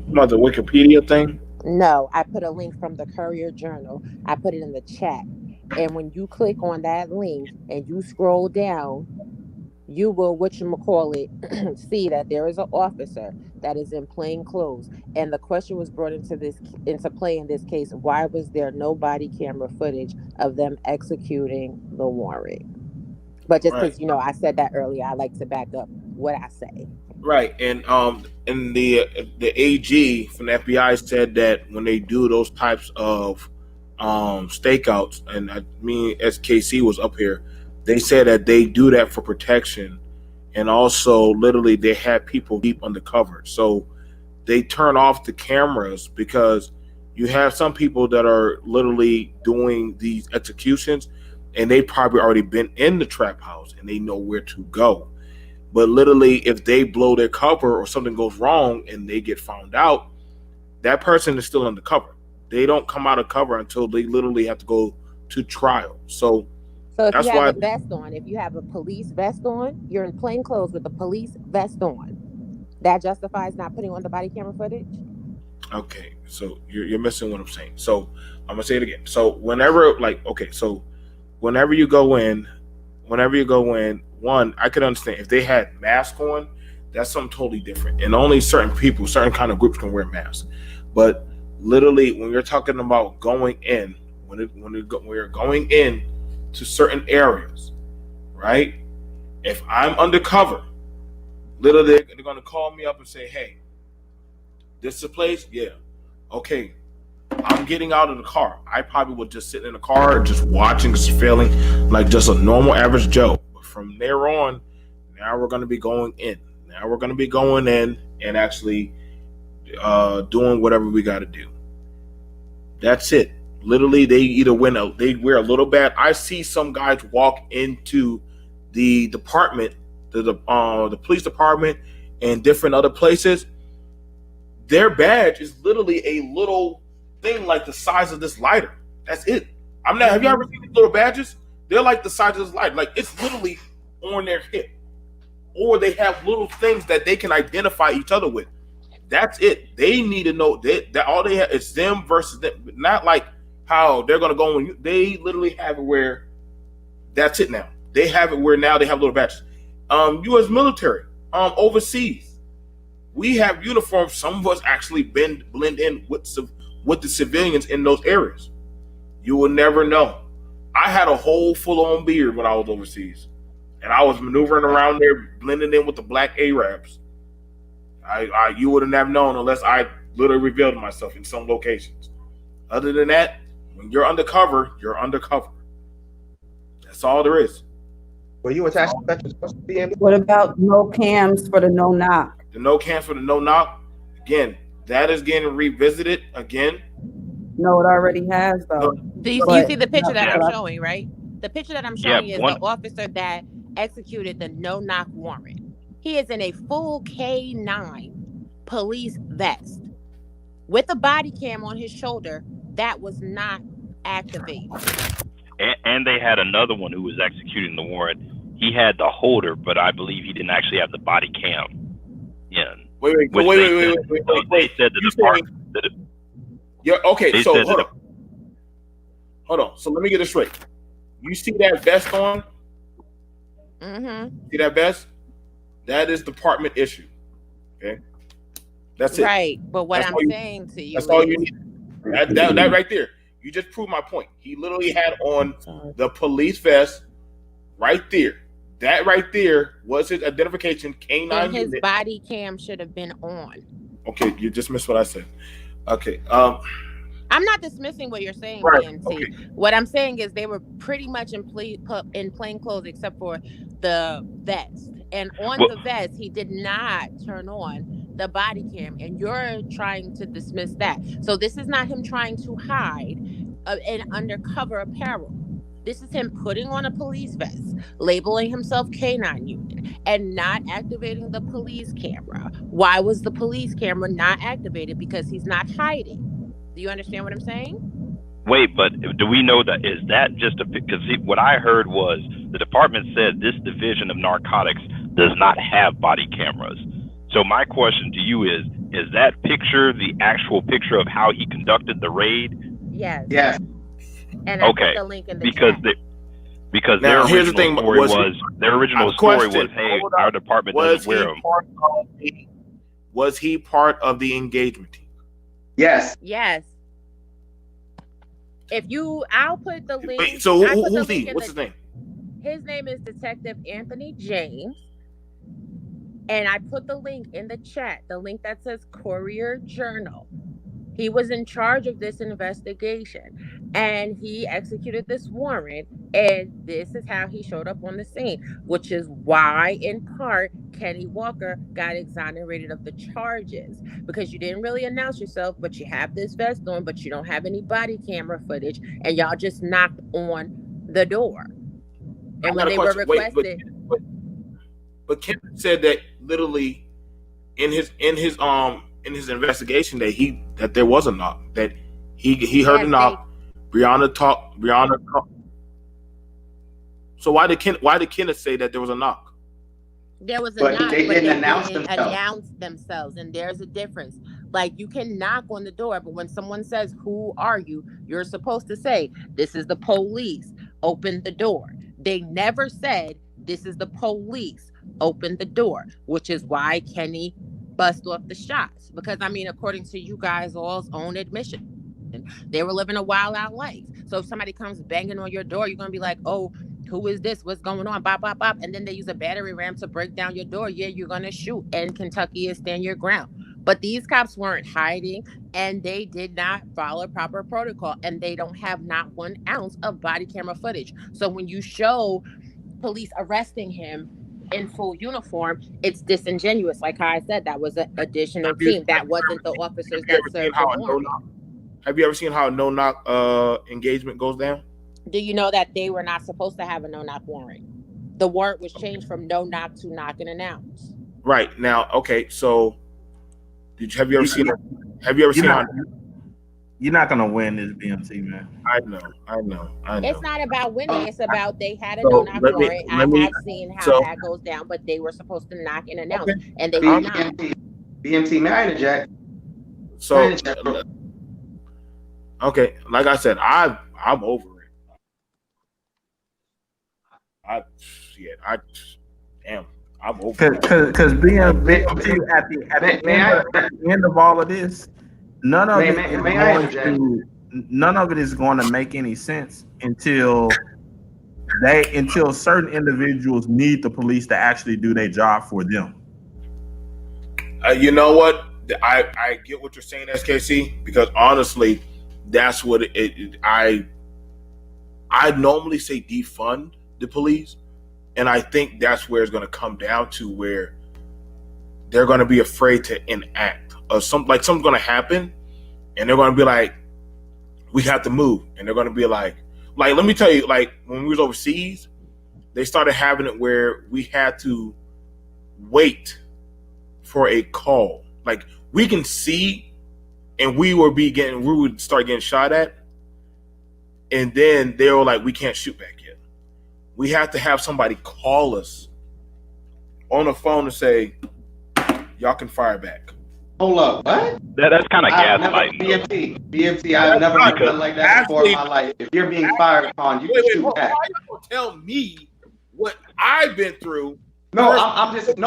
About the Wikipedia thing? No, I put a link from the Courier Journal. I put it in the chat. And when you click on that link and you scroll down, you will, see that there is an officer that is in plain clothes. And the question was brought into play in this case: why was there no body camera footage of them executing the warrant? But just because I said that earlier, I like to back up what I say. Right, and the AG from the FBI said that when they do those types of stakeouts, and I mean, SKC was up here, they said that they do that for protection, and also literally they had people deep undercover, so they turn off the cameras because you have some people that are literally doing these executions, and they probably already been in the trap house and they know where to go. But literally, if they blow their cover or something goes wrong and they get found out, that person is still undercover. They don't come out of cover until they literally have to go to trial. So if you have a vest on, if you have a police vest on, you're in plain clothes with a police vest on. That justifies not putting on the body camera footage? Okay, so you're missing what I'm saying. So I'm gonna say it again. So whenever you go in, one, I could understand if they had masks on, that's something totally different. And only certain people, certain kind of groups can wear masks. But literally, when you're talking about going in, when we're going in to certain areas, right? If I'm undercover, literally they're going to call me up and say, hey, this is a place? Yeah. Okay. I'm getting out of the car. I probably would just sit in the car, just watching, just feeling like just a normal average Joe. But from there on, now we're going to be going in. Now we're going to be going in and actually doing whatever we got to do. That's it. Literally, they either they wear a little bad. I see some guys walk into the department, the police department, and different other places. Their badge is literally a little thing like the size of this lighter. That's it. Have you ever seen these little badges? They're like the size of this lighter. Like, it's literally on their hip. Or they have little things that they can identify each other with. That's it. They need to know that all they have is them versus them. Not like how they're going to go on. They literally have it where that's it now. They have it where now they have little badges. U.S. military, overseas, we have uniforms. Some of us actually blend in with the civilians in those areas. You will never know. I had a whole full-on beard when I was overseas, and I was maneuvering around there, blending in with the black Arabs. You wouldn't have known unless I literally revealed myself in some locations. Other than that, when you're undercover, you're undercover. That's all there is. Were you attached to that supposed to be in? What about no cams for the no knock? The no cams for the no knock, again, that is getting revisited again. No, it already has though. Do you see the picture that I'm showing, right? The picture that I'm showing is the officer that executed the no knock warrant. He is in a full K9 police vest with a body cam on his shoulder that was not activated. And they had another one who was executing the warrant. He had the holder, but I believe he didn't actually have the body cam. Yeah. Wait. They said the department. Yeah. Okay. So hold on. So let me get this straight. You see that vest on? Mm-hmm. See that vest? That is department issue. Okay. That's it. Right. But what I'm saying to you, that's all you need. That right there. You just proved my point. He literally had on the police vest right there. That right there was his identification. K9 and his unit. body cam should have been on. Okay, you just missed what I said. Okay. I'm not dismissing what you're saying, right. BMT. Okay. What I'm saying is they were pretty much in plain clothes except for the vest. And on the vest, he did not turn on the body cam. And you're trying to dismiss that. So this is not him trying to hide an undercover apparel. This is him putting on a police vest, labeling himself K9 unit, and not activating the police camera. Why was the police camera not activated? Because he's not hiding. Do you understand what I'm saying? Wait, but do we know that? Is that just because what I heard was the department said this division of narcotics does not have body cameras. So my question to you is that picture the actual picture of how he conducted the raid? Yes. Yes. And I put the link in the chat. Because now, their original story was, hey, our department doesn't wear them. Was he part of the engagement team? Yes. Yes. I'll put the link. Wait, so who's he? What's his name? His name is Detective Anthony James. And I put the link in the chat, the link that says Courier Journal. He was in charge of this investigation and he executed this warrant. And this is how he showed up on the scene, which is why, in part, Kenny Walker got exonerated of the charges, because you didn't really announce yourself, but you have this vest on, but you don't have any body camera footage, and y'all just knocked on the door. And when they were requested. But Ken said that literally in his investigation that there was a knock, that he heard a knock. Breonna talked. So why did Kenneth say that there was a knock? There was a knock, but they didn't announce themselves, and there's a difference. Like, you can knock on the door, but when someone says, "Who are you?" you're supposed to say, "This is the police. Open the door." They never said, "This is the police. opened the door, which is why Kenny bust off the shots. Because, I mean, according to you guys all's own admission, they were living a wild out life. So if somebody comes banging on your door, you're going to be like, oh, who is this? What's going on? Bop, bop, bop. And then they use a battery ram to break down your door. Yeah, you're going to shoot. And Kentucky is stand your ground. But these cops weren't hiding, and they did not follow proper protocol. And they don't have not 1 ounce of body camera footage. So when you show police arresting him in full uniform, it's disingenuous. Like how I said, that was an additional team. That wasn't the officers that served the warrant. Have you ever seen how a no-knock engagement goes down? Do you know that they were not supposed to have a no-knock warrant? The warrant was changed from no-knock to knock and announce. Right. Now, okay, so have you ever seen how... You're not gonna win this BMT, man. I know. It's not about winning. It's about they had a no-knock warrant. I have seen how that goes down, but they were supposed to knock and announce, and they did not. BMT, may I interject? So, okay, like I said, I'm over it. I'm over it. Because BMT at the end of all of this, none of it is going to make any sense until certain individuals need the police to actually do their job for them. You know what? I get what you're saying, SKC, because honestly, that's what I normally say defund the police, and I think that's where it's going to come down to, where they're going to be afraid to enact, or something's going to happen, and they're going to be like, we have to move, and they're going to be like let me tell you, like when we was overseas, they started having it where we had to wait for a call. Like we can see, and we would start getting shot at, and then they were like, we can't shoot back yet. We have to have somebody call us on the phone and say, y'all can fire back. Hold up, what? That's kind of gaslighting. BMT, I've never heard nothing like that before in my life. If you're being fired upon, you can shoot back. Why you gonna tell me what I've been through? No. BMT,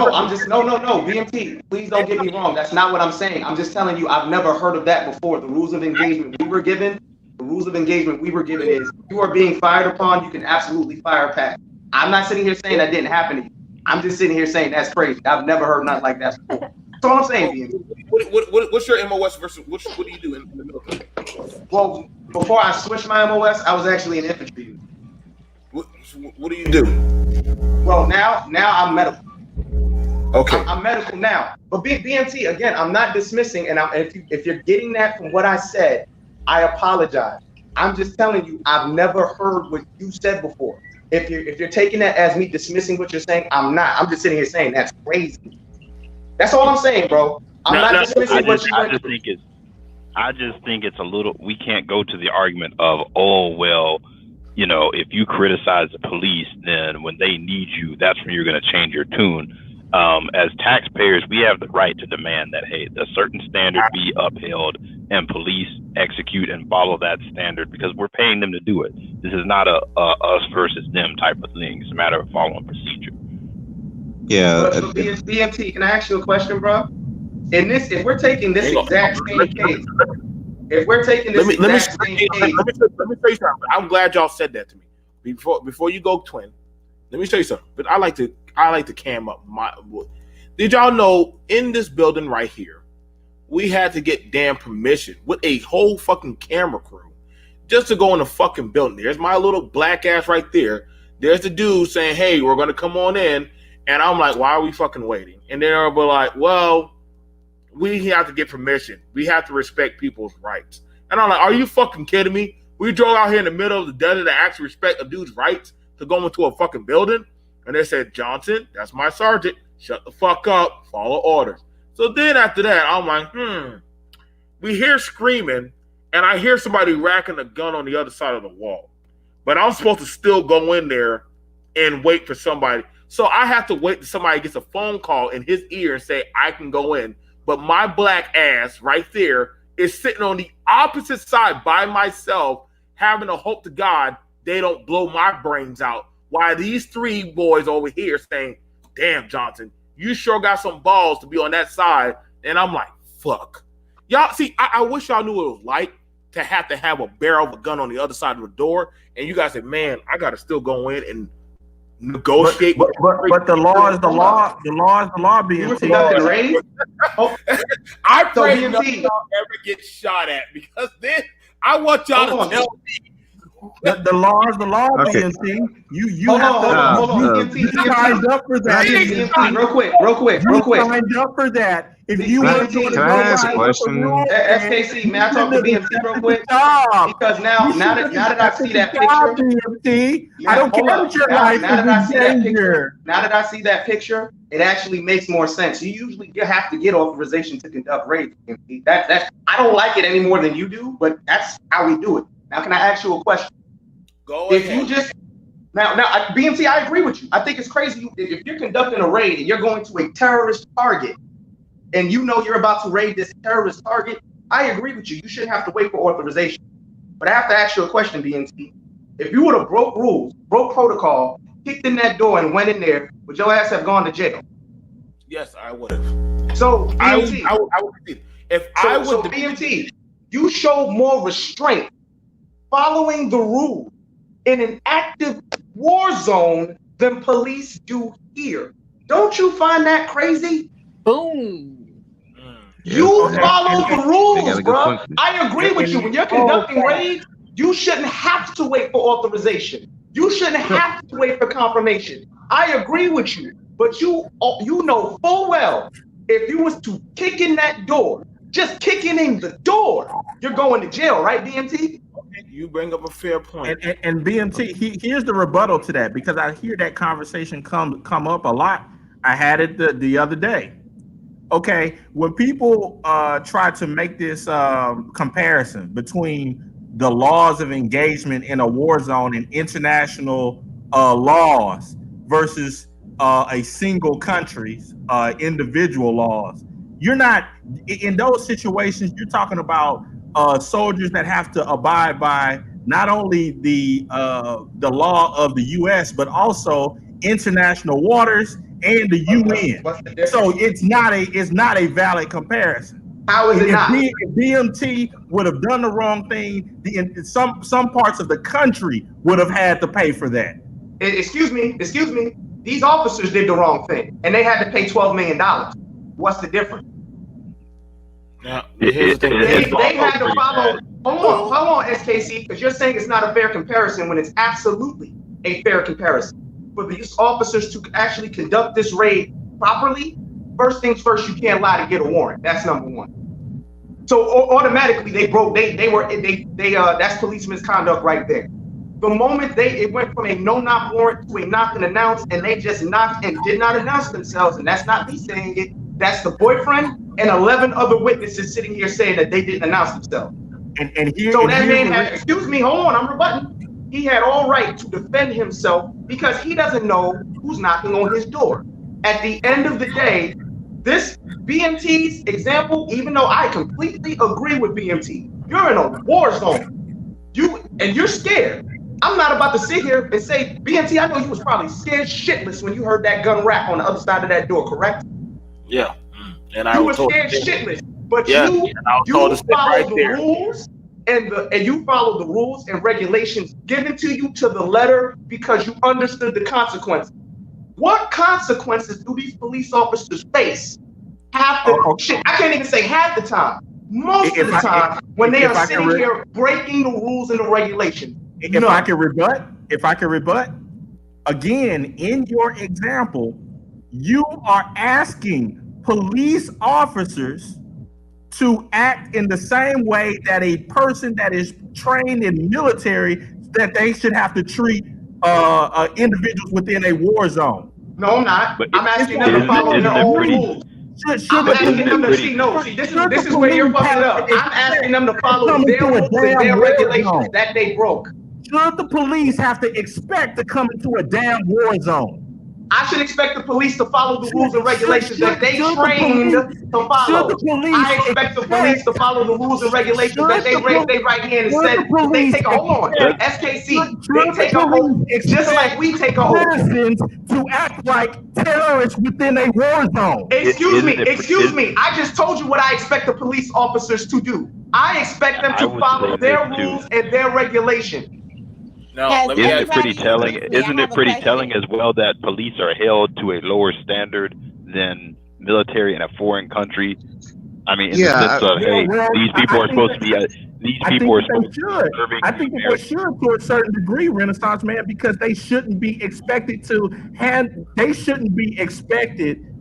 please don't get me wrong. That's not what I'm saying. I'm just telling you, I've never heard of that before. The rules of engagement we were given is you are being fired upon, you can absolutely fire back. I'm not sitting here saying that didn't happen to you. I'm just sitting here saying that's crazy. I've never heard nothing like that before. That's all I'm saying, BMT. What's your MOS versus what do you do in the military? Well, before I switched my MOS, I was actually an infantry. What do you do? Well, now I'm medical. Okay. I'm medical now. But BMT, again, I'm not dismissing, and if you're getting that from what I said, I apologize. I'm just telling you, I've never heard what you said before. If you're taking that as me dismissing what you're saying, I'm not. I'm just sitting here saying that's crazy. That's all I'm saying, bro. I'm not dismissing what you went through. I just think it's a little. We can't go to the argument of, oh well, you know, if you criticize the police, then when they need you, that's when you're going to change your tune. As taxpayers, we have the right to demand that, hey, a certain standard be upheld and police execute and follow that standard, because we're paying them to do it. This is not a us versus them type of thing. It's a matter of following procedure. Yeah. But BMT, can I ask you a question, bro? If we're taking this exact same case, let me tell you something. I'm glad y'all said that to me. Before you go, twin, let me show you something. But I like to cam up my. Did y'all know in this building right here, we had to get damn permission with a whole fucking camera crew just to go in the fucking building? There's my little black ass right there. There's the dude saying, hey, we're going to come on in. And I'm like, why are we fucking waiting? And they're like, well, we have to get permission. We have to respect people's rights. And I'm like, are you fucking kidding me? We drove out here in the middle of the desert to actually respect a dude's rights to go into a fucking building? And they said, Johnson, that's my sergeant. Shut the fuck up. Follow orders. So then after that, I'm like, we hear screaming, and I hear somebody racking a gun on the other side of the wall. But I'm supposed to still go in there and wait for somebody. So I have to wait till somebody gets a phone call in his ear and say, I can go in. But my black ass right there is sitting on the opposite side by myself, having to hope to God they don't blow my brains out. While these three boys over here saying, damn, Johnson, you sure got some balls to be on that side. And I'm like, fuck. Y'all, see, I wish y'all knew what it was like to have a barrel of a gun on the other side of the door. And you guys said, man, I got to still go in and negotiate. But the law is the law. The law is the law, You were BMT. conducting raids? I So, pray BMT, none of y'all ever get shot at, because then I want y'all Hold to on. tell me. The law is the law, Okay. BMT. You Hold have on, to. hold on, You signed up for that. BMT, real quick. You signed up for that. If you were going to Can I ask a question? SKC, may I talk to BMT real quick? Because now that I see that picture, BMT, I don't care what your life now that I see is that in picture, danger. now that I see that picture, it actually makes more sense. You have to get authorization to conduct raids. BMT. That's I don't like it any more than you do, but that's how we do it. Now, can I ask you a question? Go If ahead. you just now, BMT, I agree with you. I think it's crazy if you're conducting a raid and you're going to a terrorist target, and you know you're about to raid this terrorist target. I agree with you. You shouldn't have to wait for authorization. But I have to ask you a question, BMT. If you would have broke rules, broke protocol, kicked in that door and went in there, would your ass have gone to jail? Yes, I would have. So BMT, so BMT, you showed more restraint following the rules in an active war zone than police do here. Don't you find that crazy? Boom. You follow the rules, bro. point. I agree with you. When you're conducting raids, you shouldn't have to wait for authorization. You shouldn't have to wait for confirmation. I agree with you. But you know full well, if you was to kick in that door, just kicking in the door, you're going to jail, right, BMT? You bring up a fair point. And BMT, here's the rebuttal to that, because I hear that conversation come up a lot. I had it the other day. Okay, when people try to make this comparison between the laws of engagement in a war zone and international laws versus a single country's individual laws, you're not in those situations. You're talking about soldiers that have to abide by not only the law of the U.S. but also international waters and the UN. So it's not a valid comparison. How is it not? If BMT would have done the wrong thing, some parts of the country would have had to pay for that. Excuse me. These officers did the wrong thing, and they had to pay $12 million. What's the difference? Now, here's the thing. They had to follow. Hold on, SKC, because you're saying it's not a fair comparison when it's absolutely a fair comparison. For these officers to actually conduct this raid properly, first things first, you can't lie to get a warrant. That's number one. So automatically that's police misconduct right there. The moment it went from a no-knock warrant to a knock and announce, and they just knocked and did not announce themselves, and that's not me saying it, that's the boyfriend and 11 other witnesses sitting here saying that they didn't announce themselves. So that man had, excuse me, hold on, I'm rebutting. He had all right to defend himself because he doesn't know who's knocking on his door. At the end of the day, this BMT's example, even though I completely agree with BMT, you're in a war zone. You're scared. I'm not about to sit here and say, BMT, I know you was probably scared shitless when you heard that gun rap on the other side of that door, correct? Yeah. And I you were was told scared shitless, but yeah, you follow follow the rules and you follow the rules and regulations given to you to the letter because you understood the consequences. What consequences do these police officers face half the shit? I can't even say half the time. Most of the time when they are sitting here breaking the rules and the regulations. If I can rebut, again, in your example, you are asking police officers to act in the same way that a person that is trained in military, that they should have to treat individuals within a war zone. No, I'm not. I'm asking them to follow their own rules. I'm asking them to see, this is where you're fucking up. I'm asking them to follow their rules and their regulations that they broke. Should the police have to expect to come into a damn war zone? I should expect the police to follow the rules and regulations that they trained to follow. I expect the police to follow the rules and regulations that they raised their right hand and said, they take a, hold on, SKC, they take a oath just like we take a oath. Citizens to act like terrorists within a war zone. Excuse me. I just told you what I expect the police officers to do. I expect them to follow their rules and their regulations. No, isn't it pretty telling? Isn't it pretty telling as well that police are held to a lower standard than military in a foreign country? I mean, in the sense of, hey, these people are supposed to be. These people are supposed to be serving. I think that they should, to a certain degree, Renaissance man, because they shouldn't be expected to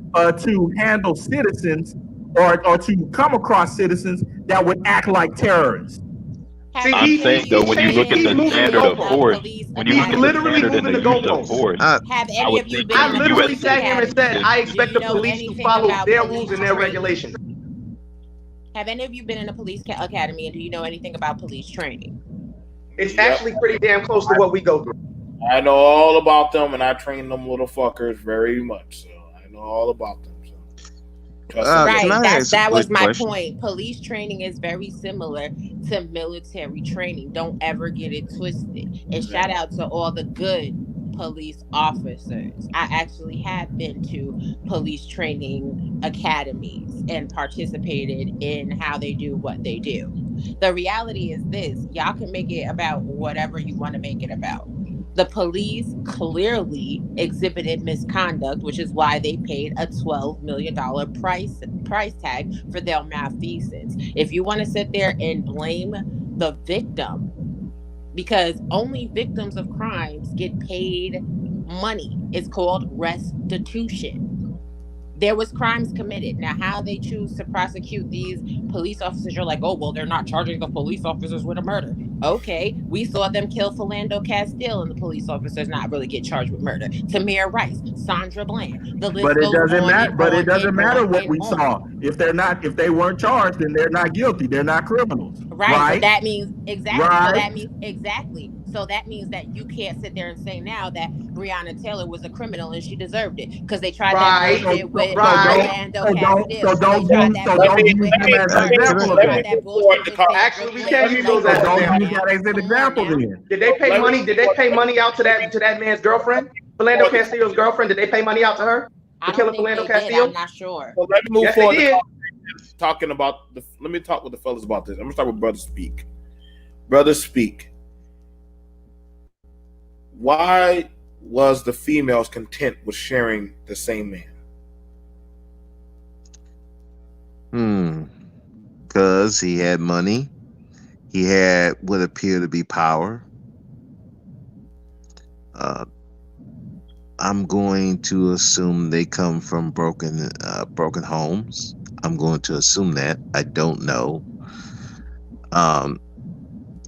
to handle citizens or to come across citizens that would act like terrorists. I'm saying though, when you look at the standard of force, when you look at the standard and the use of force, I literally sat here and said, I expect the police to follow their rules and their regulations. Have any of you been in a police academy, and do you know anything about police training? It's actually pretty damn close to what we go through. I know all about them, and I train them little fuckers very much. So I know all about them. Right, that was my point. Police training is very similar to military training. Don't ever get it twisted. And shout out to all the good police officers. I actually have been to police training academies and participated in how they do what they do. The reality is this: y'all can make it about whatever you want to make it about. The police clearly exhibited misconduct, which is why they paid a $12 million price tag for their malfeasance. If you want to sit there and blame the victim, because only victims of crimes get paid money, it's called restitution. There was crimes committed. Now, how they choose to prosecute these police officers, you're like, oh, well, they're not charging the police officers with a murder. Okay, we saw them kill Philando Castile, and the police officers not really get charged with murder. Tamir Rice, Sandra Bland. The list But it goes doesn't on matter. and But on it doesn't and matter on what and we on. saw. If they weren't charged, then they're not guilty. They're not criminals. Right. So that means exactly. Right. So that means exactly. So that means that you can't sit there and say now that Breonna Taylor was a criminal and she deserved it because they tried that bullshit with Philando Castile. So don't use them as an example of that. Actually, we can't use those as an example then. Did they pay money? Did they pay money out to that man's girlfriend? Philando Castillo's girlfriend. Did they pay money out to her? I don't think they did. I'm not sure. So let me move Yes, forward. they did. Talking about let me talk with the fellas about this. I'm gonna start with Brother Speak. Brother Speak. Why was the females content with sharing the same man? Because he had money. He had what appeared to be power. I'm going to assume they come from broken homes. I'm going to assume that. I don't know.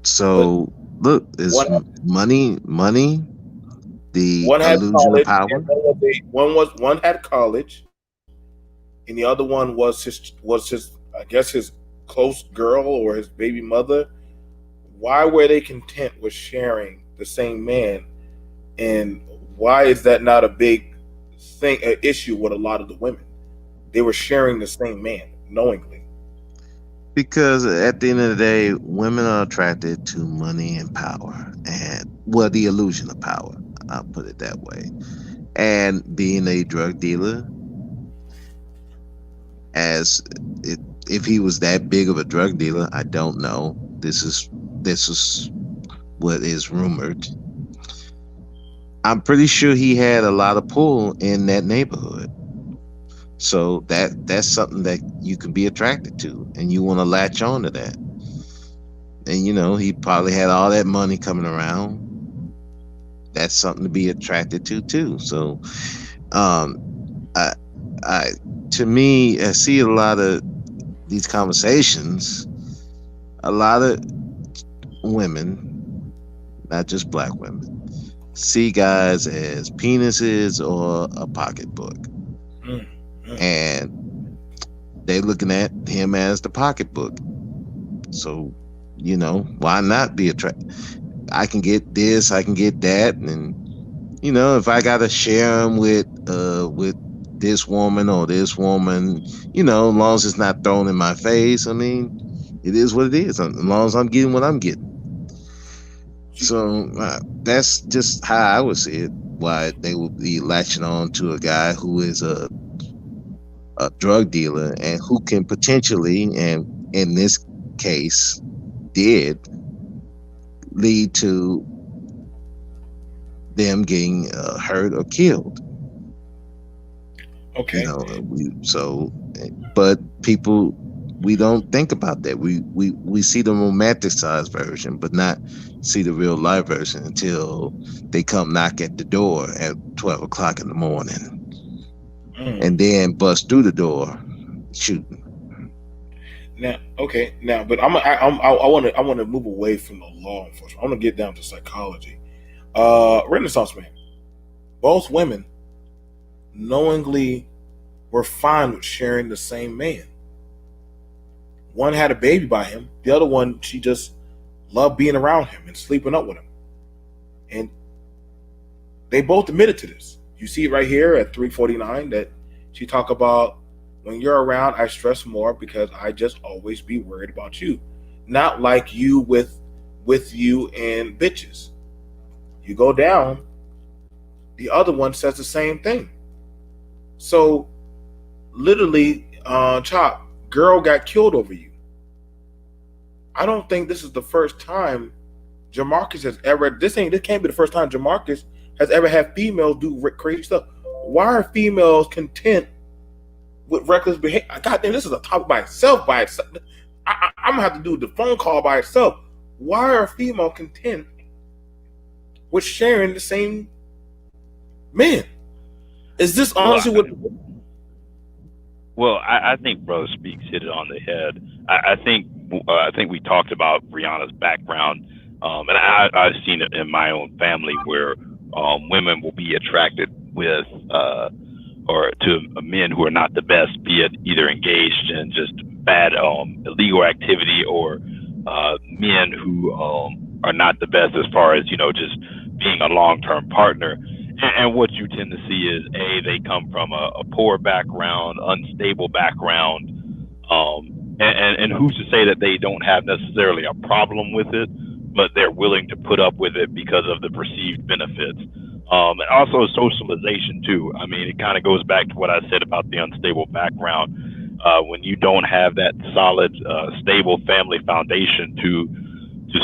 So look, is money the illusion of power? One had college, and the other one was his I guess his close girl or his baby mother. Why were they content with sharing the same man, and why is that not a big thing, an issue with a lot of the women? They were sharing the same man knowingly. Because at the end of the day, women are attracted to money and power, and the illusion of power. I'll put it that way. And being a drug dealer, if he was that big of a drug dealer, I don't know. This is what is rumored. I'm pretty sure he had a lot of pull in that neighborhood. So that's something that you can be attracted to, and you want to latch on to that. And he probably had all that money coming around. That's something to be attracted to too. So, to me, I see a lot of these conversations. A lot of women, not just black women, see guys as penises or a pocketbook. And they're looking at him as the pocketbook. So, why not be attracted? I can get this, I can get that, and You know, if I gotta share them with this woman or this woman, you know, as long as it's not thrown in my face, I mean, it is what it is. As long as I'm getting what I'm getting. So that's just how I would see it. Why they would be latching on to a guy who is a drug dealer and who can potentially, and in this case, did lead to them getting hurt or killed. Okay. You know, but people, we don't think about that. We see the romanticized version, but not see the real life version until they come knock at the door at 12 o'clock in the morning, and then bust through the door, shooting. Now, but I want to move away from the law enforcement. I want to get down to psychology. Renaissance man, both women knowingly were fine with sharing the same man. One had a baby by him. The other one, she just loved being around him and sleeping up with him. And they both admitted to this. You see it right here at 349 that she talked about, when you're around, I stress more because I just always be worried about you. Not like you with you and bitches. You go down, the other one says the same thing. So literally, Chop, girl got killed over you. I don't think this is the first time Jamarcus has ever, this can't be the first time Jamarcus has ever had females do crazy stuff. Why are females content with reckless behavior? God damn, this is a topic by itself. I'm gonna have to do the phone call by itself. Why are females content with sharing the same man? Is this honestly what? Well, I think Brother Speaks hit it on the head. I think we talked about Breonna's background, and I've seen it in my own family where women will be attracted with or to men who are not the best, be it either engaged in just bad illegal activity or men who are not the best as far as, you know, just being a long-term partner. And what you tend to see is, they come from a poor background, unstable background, and who's to say that they don't have necessarily a problem with it, but they're willing to put up with it because of the perceived benefits. And also socialization too. I mean, it kind of goes back to what I said about the unstable background. When you don't have that solid, stable family foundation to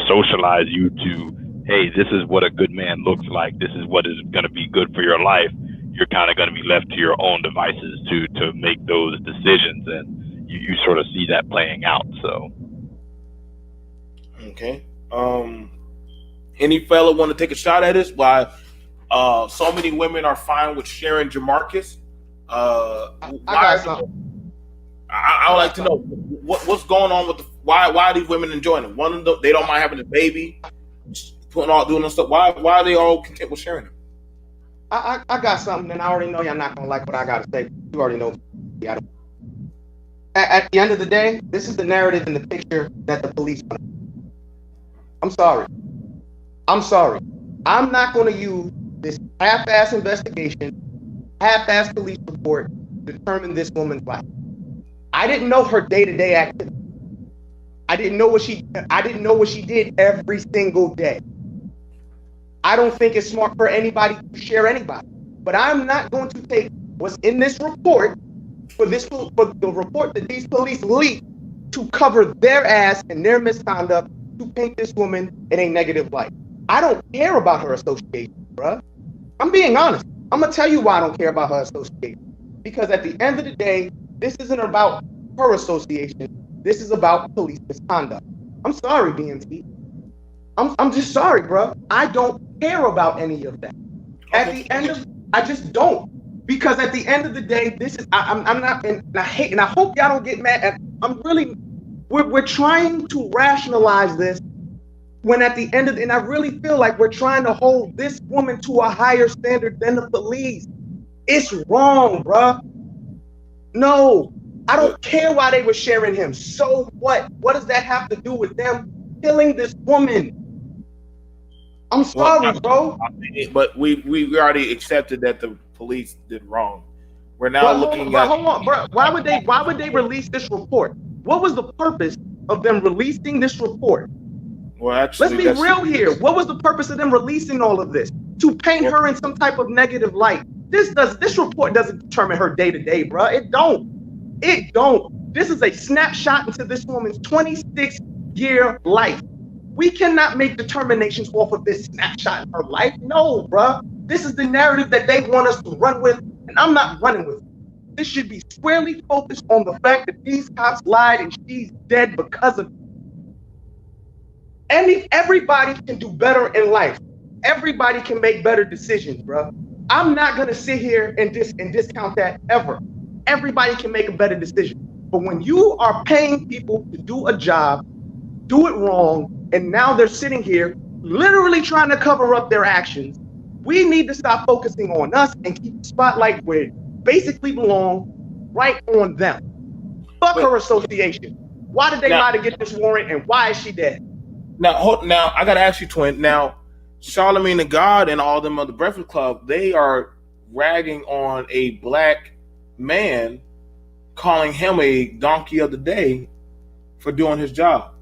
socialize you to, hey, this is what a good man looks like, this is what is going to be good for your life, you're kind of going to be left to your own devices to make those decisions, and you sort of see that playing out. So okay, any fella want to take a shot at this? Why so many women are fine with sharing Jamarcus? I would like to know what's going on with why are these women enjoying it? One of them, they don't mind having a baby, doing this stuff. Why are they all content with sharing it? I got something, and I already know y'all not gonna like what I gotta say. You already know. At the end of the day, this is the narrative and the picture that the police want. I'm sorry. I'm not gonna use this half-ass investigation, half-ass police report to determine this woman's life. I didn't know her day-to-day activity. I didn't know what she did every single day. I don't think it's smart for anybody to share anybody. But I'm not going to take what's in this report for the report that these police leaked to cover their ass and their misconduct to paint this woman in a negative light. I don't care about her association, bruh. I'm being honest. I'm gonna tell you why I don't care about her association. Because at the end of the day, this isn't about her association. This is about police misconduct. I'm sorry, BMT. I'm just sorry, bro. I don't care about any of that. I just don't. Because at the end of the day, this is I'm not, and I hate, and I hope y'all don't get mad. We're trying to rationalize this when at the end of, and I really feel like we're trying to hold this woman to a higher standard than the police. It's wrong, bro. No, I don't care why they were sharing him. So what? What does that have to do with them killing this woman? I'm sorry, bro. But we already accepted that the police did wrong. We're now But looking hold on, bro. Why would they release this report? What was the purpose of them releasing this report? Well, actually, let's be real here. What was the purpose of them releasing all of this? To paint her in some type of negative light. This report doesn't determine her day to day, bro. It don't. This is a snapshot into this woman's 26-year life. We cannot make determinations off of this snapshot in her life. No, bro. This is the narrative that they want us to run with, and I'm not running with it. This should be squarely focused on the fact that these cops lied and she's dead because of it. Everybody can do better in life. Everybody can make better decisions, bro. I'm not gonna sit here and discount that ever. Everybody can make a better decision. But when you are paying people to do a job, do it wrong, and now they're sitting here literally trying to cover up their actions, we need to stop focusing on us and keep the spotlight where it basically belongs, right on them. Fuck her association. Why did they lie to get this warrant, and why is she dead? Now, I gotta ask you, Twin. Now, Charlamagne the God and all them other Breakfast Club, they are ragging on a black man, calling him a donkey of the day for doing his job.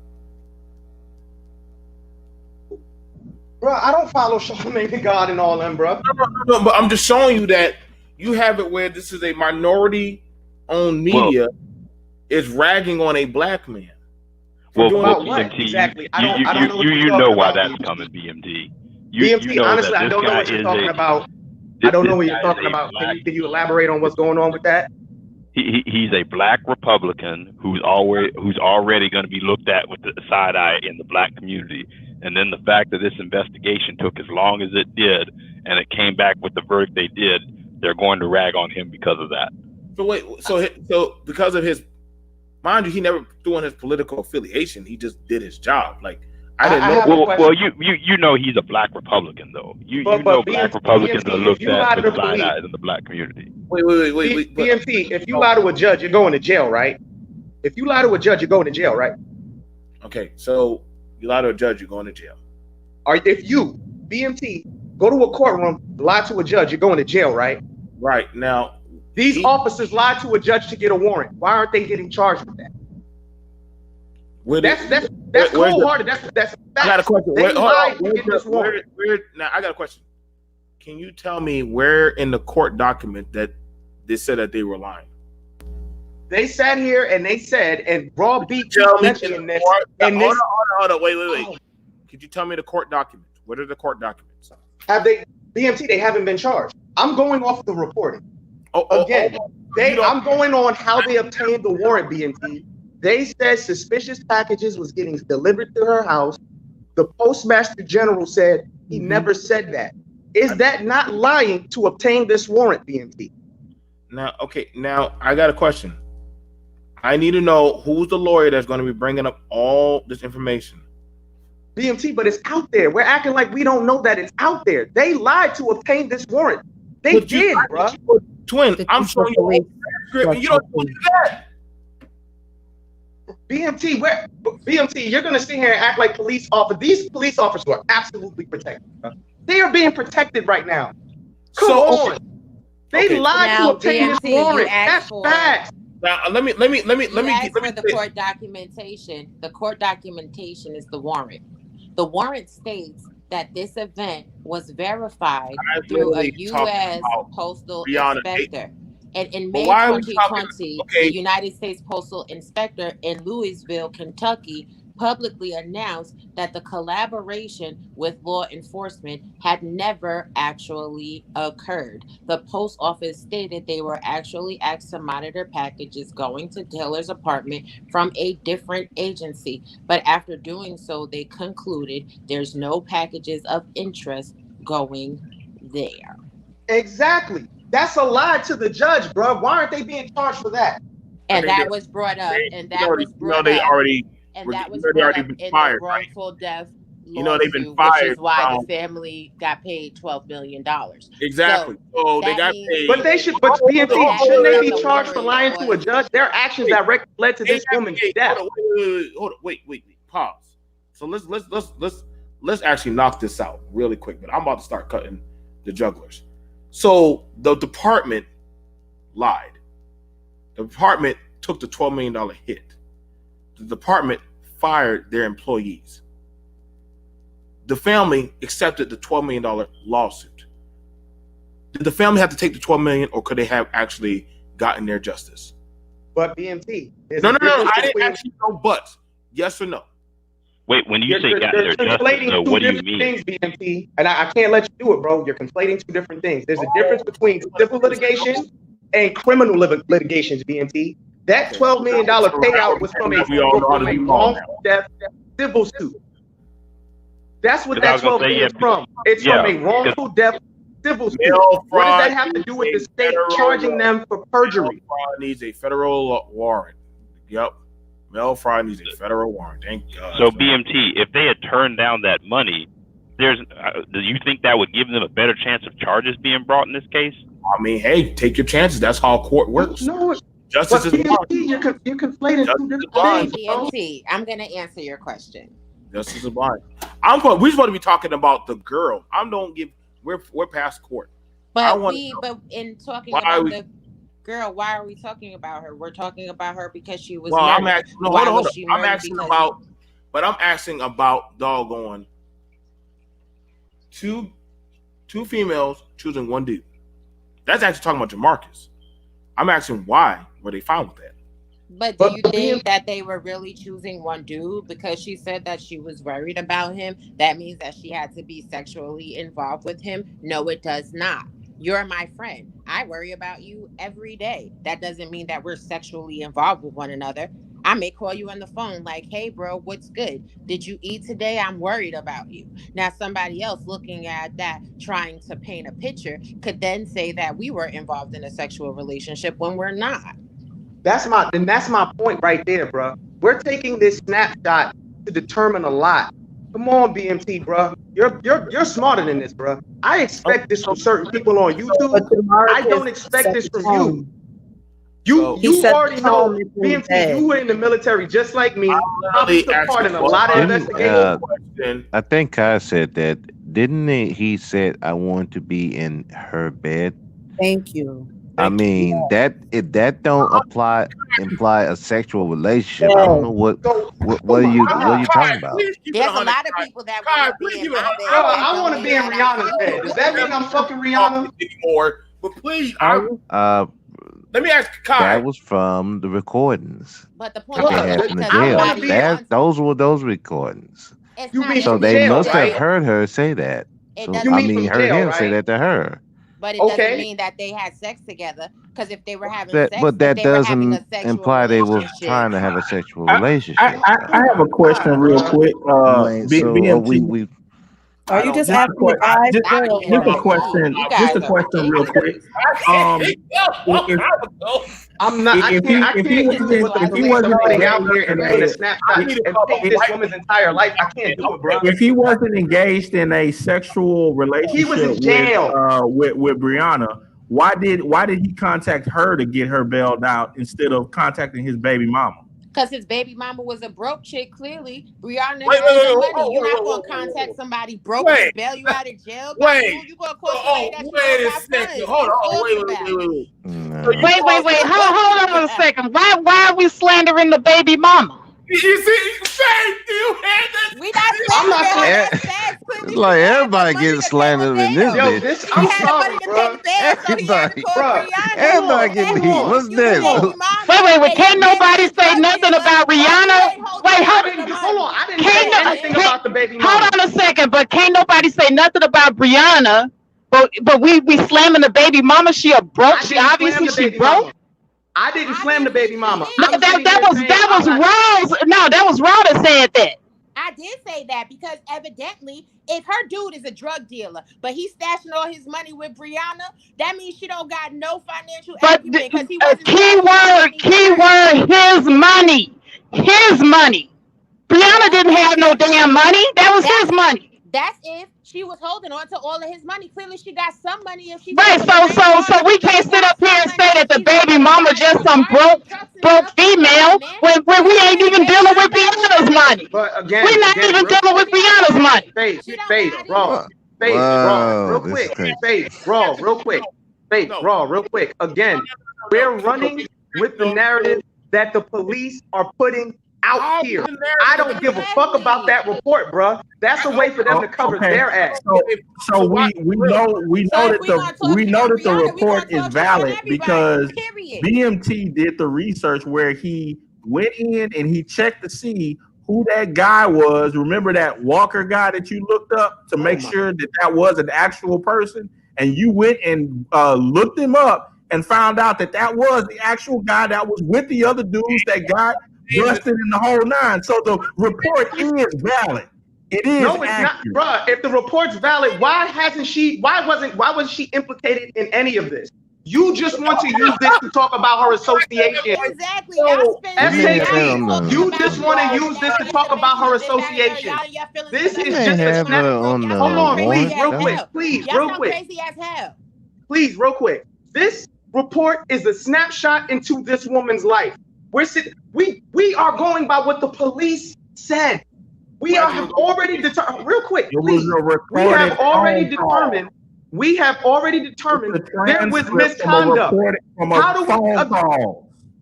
Bro, I don't follow Charlamagne the God and all them, bro. No, but I'm just showing you that you have it where this is a minority-owned media is ragging on a black man. Well, BMT, exactly. You know why that's coming, BMT. BMT, honestly, I don't know what you're talking about. I don't know what you're talking about. Can you elaborate on what's going on with that? He's a black Republican who's already going to be looked at with the side eye in the black community. And then the fact that this investigation took as long as it did, and it came back with the verdict they did, they're going to rag on him because of that. So wait, so because of his, mind you, he never threw in his political affiliation. He just did his job. Like I didn't know. Well, you know he's a black Republican though. You know black Republicans are looked at with side eyes in the black community. Wait. BMT, if you lie to a judge, you're going to jail, right? If you lie to a judge, you're going to jail, right? Okay, so you lie to a judge, you're going to jail. Or if you, BMT, go to a courtroom, lie to a judge, you're going to jail, right? Right. Now, these officers lied to a judge to get a warrant. Why aren't they getting charged with that? That's cold-hearted. That's I got a question. Now I got a question. Can you tell me where in the court document that they said that they were lying? They sat here and they said, and Raw Beat mentioning this. Hold on. Wait. Could you tell me the court documents? What are the court documents? Have they, BMT, they haven't been charged. I'm going off the reporting. I'm going on how they obtained the warrant, BMT. They said suspicious packages was getting delivered to her house. The Postmaster General said he never said that. Is that not lying to obtain this warrant, BMT? Now I got a question. I need to know who's the lawyer that's going to be bringing up all this information. BMT, but it's out there. We're acting like we don't know that it's out there. They lied to obtain this warrant. They did, bro. Twin, I'm showing you. You don't do that. BMT, you're gonna sit here and act like police officers. These police officers are absolutely protected. They are being protected right now. Come on. They lied to obtain this warrant. That's facts. Now let me for the court documentation. The court documentation is the warrant. The warrant states that this event was verified through a U.S. postal inspector. And in May 2020, the United States Postal Inspector in Louisville, Kentucky, publicly announced that the collaboration with law enforcement had never actually occurred. The post office stated they were actually asked to monitor packages going to Taylor's apartment from a different agency. But after doing so, they concluded there's no packages of interest going there. Exactly. That's a lie to the judge, bro. Why aren't they being charged for that? And that was brought up. And that was brought up. And that was brought up in the wrongful death lawsuit, they've been fired. Which is why the family got paid $12 million. Exactly. So they got paid. But they should. But BMT, shouldn't they be charged for lying to a judge? Their actions directly led to this woman's death. Hold on. Wait. Pause. So let's let's actually knock this out really quick. But I'm about to start cutting the jugglers. So the department lied. The department took the $12 million hit. The department fired their employees. The family accepted the $12 million lawsuit. Did the family have to take the $12 million, or could they have actually gotten their justice? But BMT. No. I didn't actually know buts. Yes or no? Wait, when you say got their justice, so what do you mean? Things, BMT, and I can't let you do it, bro. You're conflating two different things. There's a difference between civil litigation and criminal litigations, BMT. That $12 million payout was from a wrongful death civil suit. That's what that 12 million is from. It's from a wrongful death civil suit. What does that have to do with the state charging them for perjury? Fraud needs a federal warrant. Yep. Mail fraud needs a federal warrant. Thank God. So BMT, if they had turned down that money, do you think that would give them a better chance of charges being brought in this case? I mean, hey, take your chances. That's how court works. No, justice is blind. You're conflating two different Okay, things. BMT, I'm gonna answer your question. Justice is blind. We're supposed to be talking about the girl. We're past court. But in talking about the girl, why are we talking about her? We're talking about her because she was married. I'm asking about doggone two females choosing one dude. That's actually talking about Jamarcus. I'm asking why were they found with that? But do you think that they were really choosing one dude because she said that she was worried about him? That means that she had to be sexually involved with him? No, it does not. You're my friend. I worry about you every day. That doesn't mean that we're sexually involved with one another. I may call you on the phone like, hey, bro, what's good? Did you eat today? I'm worried about you. Now, somebody else looking at that, trying to paint a picture, could then say that we were involved in a sexual relationship when we're not. That's my point right there, bro. We're taking this snapshot to determine a lot. Come on, BMT, bro. You're smarter than this, bro. I expect this from certain people on YouTube. I don't expect this from you. You already know, BMT, you were in the military just like me. I took part in a lot of investigations. I think Kai said that. Didn't he said, I want to be in her bed? Thank you. I mean, that don't imply a sexual relationship. I don't know what are you talking about? There's a lot of people that want to be in my bed. I want to be in Rihanna's bed. Does that mean I'm fucking Rihanna anymore? But please, let me ask Kai. That was from the recordings. But the point is, those were those recordings. So they jail, must have heard her say that. So, I mean, heard him say that to her. But it doesn't mean that they had sex together. Because if they were having sex, but that doesn't imply they were trying to have a sexual relationship. I have a question real quick. Are you just asking the guys? Just a question real quick. I'm not. I can't if he wasn't out here and doing a snapshot and paint this woman's entire life, I can't do it, bro. If he wasn't engaged in a sexual relationship, he was in jail with Breonna. Why did he contact her to get her bailed out instead of contacting his baby mama? Because his baby mama was a broke chick, clearly. Brianna had no money. You're not going to contact somebody broke to bail you out of jail. You're going to call somebody that you got funds. Hold on. Wait. Hold on a second. Why are we slandering the baby mama? You see, you had that. We not slandering her. It's like everybody getting slandered in this bitch. I'm sorry, bro. Everybody getting beat. What's this? Wait. Can't nobody say nothing about Rihanna? Wait, hold on. I didn't say anything about the baby mama. Hold on a second, but can't nobody say nothing about Brianna? But we slamming the baby mama. She a broke. She obviously broke. I didn't slam the baby mama. No, that was Rose. No, that was Rose that said that. I did say that because evidently, if her dude is a drug dealer, but he's stashing all his money with Breonna, that means she don't got no financial acumen because he wasn't. Keyword, his money. His money. Breonna didn't have no damn money. That was his money. That's if she was holding on to all of his money. Clearly, she got some money. If she right, so we can't sit up here and say that the baby mama just some broke broke female when we ain't even dealing with Breonna's money. But again, We're not even dealing with Breonna's money. Faith, raw, real quick. Faith, raw, real quick. Faith, raw, real quick. Again, we're running with the narrative that the police are putting out here. I don't give a fuck about that report, bruh. That's a way for them to cover their ass. So we know that the report is valid because BMT did the research where he went in and he checked to see who that guy was. Remember that Walker guy that you looked up to make sure that was an actual person, and you went and looked him up and found out that was the actual guy that was with the other dudes that got busted in the whole nine. So the report is valid. It is. No, it's not, bruh. If the report's valid, why wasn't she implicated in any of this? You just want to use this to talk about her association. Exactly. FKC, you just want to use this to talk about her association. This is just a snap. Hold on, please, real quick. Please, real quick. Crazy as hell. Please, real quick. This report is a snapshot into this woman's life. We are going by what the police said. We have already determined. Real quick, please. We have already determined there was misconduct. How do we?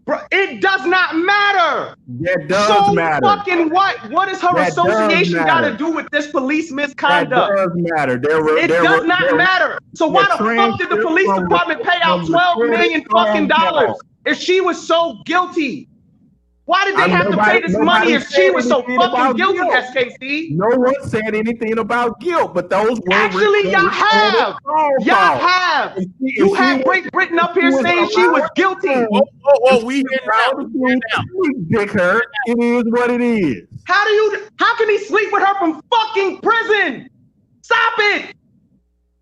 Bro, it does not matter. That does matter. Fucking what? What does her association got to do with this police misconduct? That does matter. It does not matter. So why the fuck did the police department pay out $12 million fucking dollars if she was so guilty? Why did they have to pay this money if she was so fucking guilty, SKC? No one said anything about guilt, but those were actually y'all have. Y'all have. You had Great Britain up here saying she was guilty. We dick her. It is what it is. How can he sleep with her from fucking prison? Stop it.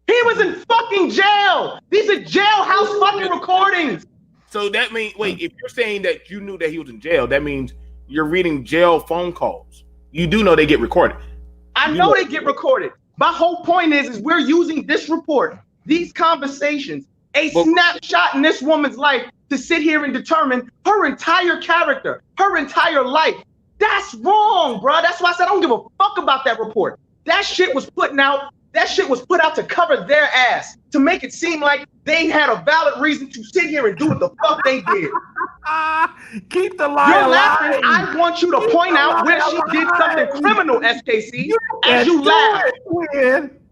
He was in fucking jail. These are jailhouse fucking recordings. So that means, wait, if you're saying that you knew that he was in jail, that means you're reading jail phone calls. You do know they get recorded. I know they get recorded. My whole point is we're using this report, these conversations, a snapshot in this woman's life to sit here and determine her entire character, her entire life. That's wrong, bro. That's why I said I don't give a fuck about that report. That shit was put out to cover their ass, to make it seem like they had a valid reason to sit here and do what the fuck they did. Keep the lie You're alive. laughing. I want you to point out where she did something criminal, SKC, as you laugh.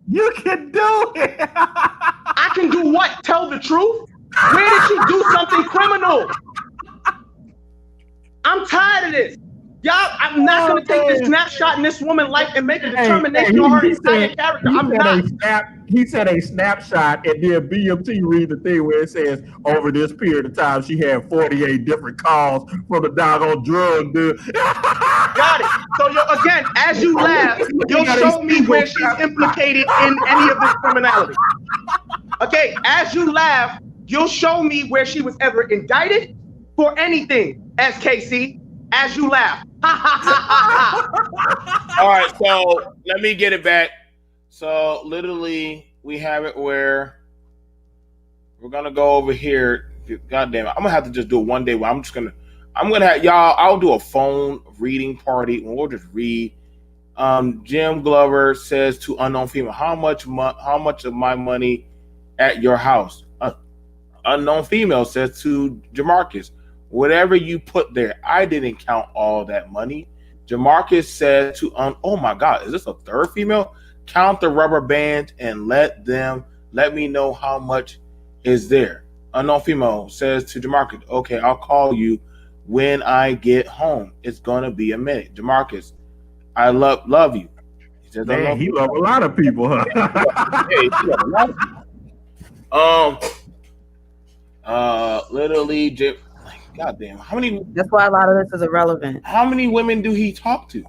You can do it. I can do what? Tell the truth? Where did she do something criminal? I'm tired of this. Y'all, I'm not going to take this snapshot in this woman's life and make a determination on her entire character. I'm not. He said a snapshot, and then BMT read the thing where it says over this period of time she had 48 different calls from the doggone drug deal. Got it. So again, as you laugh, you'll show me where she's implicated in any of this criminality. Okay, as you laugh, you'll show me where she was ever indicted for anything, SKC. As you laugh. All right, so let me get it back. So literally, we have it where we're gonna go over here. God damn it! I'm gonna have to just do it one day. Where I'm gonna have y'all. I'll do a phone reading party, and we'll just read. Jim Glover says to unknown female, how much of my money at your house? Unknown female says to Jamarcus, whatever you put there, I didn't count all that money. Jamarcus said to oh my God, is this a third female? Count the rubber band and let me know how much is there. Unknown female says to Jamarcus, okay, I'll call you when I get home. It's gonna be a minute. Jamarcus, I love you. He says, man, he loves a lot of people, huh? He loves a lot of people. Literally, God damn, how many? That's why a lot of this is irrelevant. How many women do he talk to?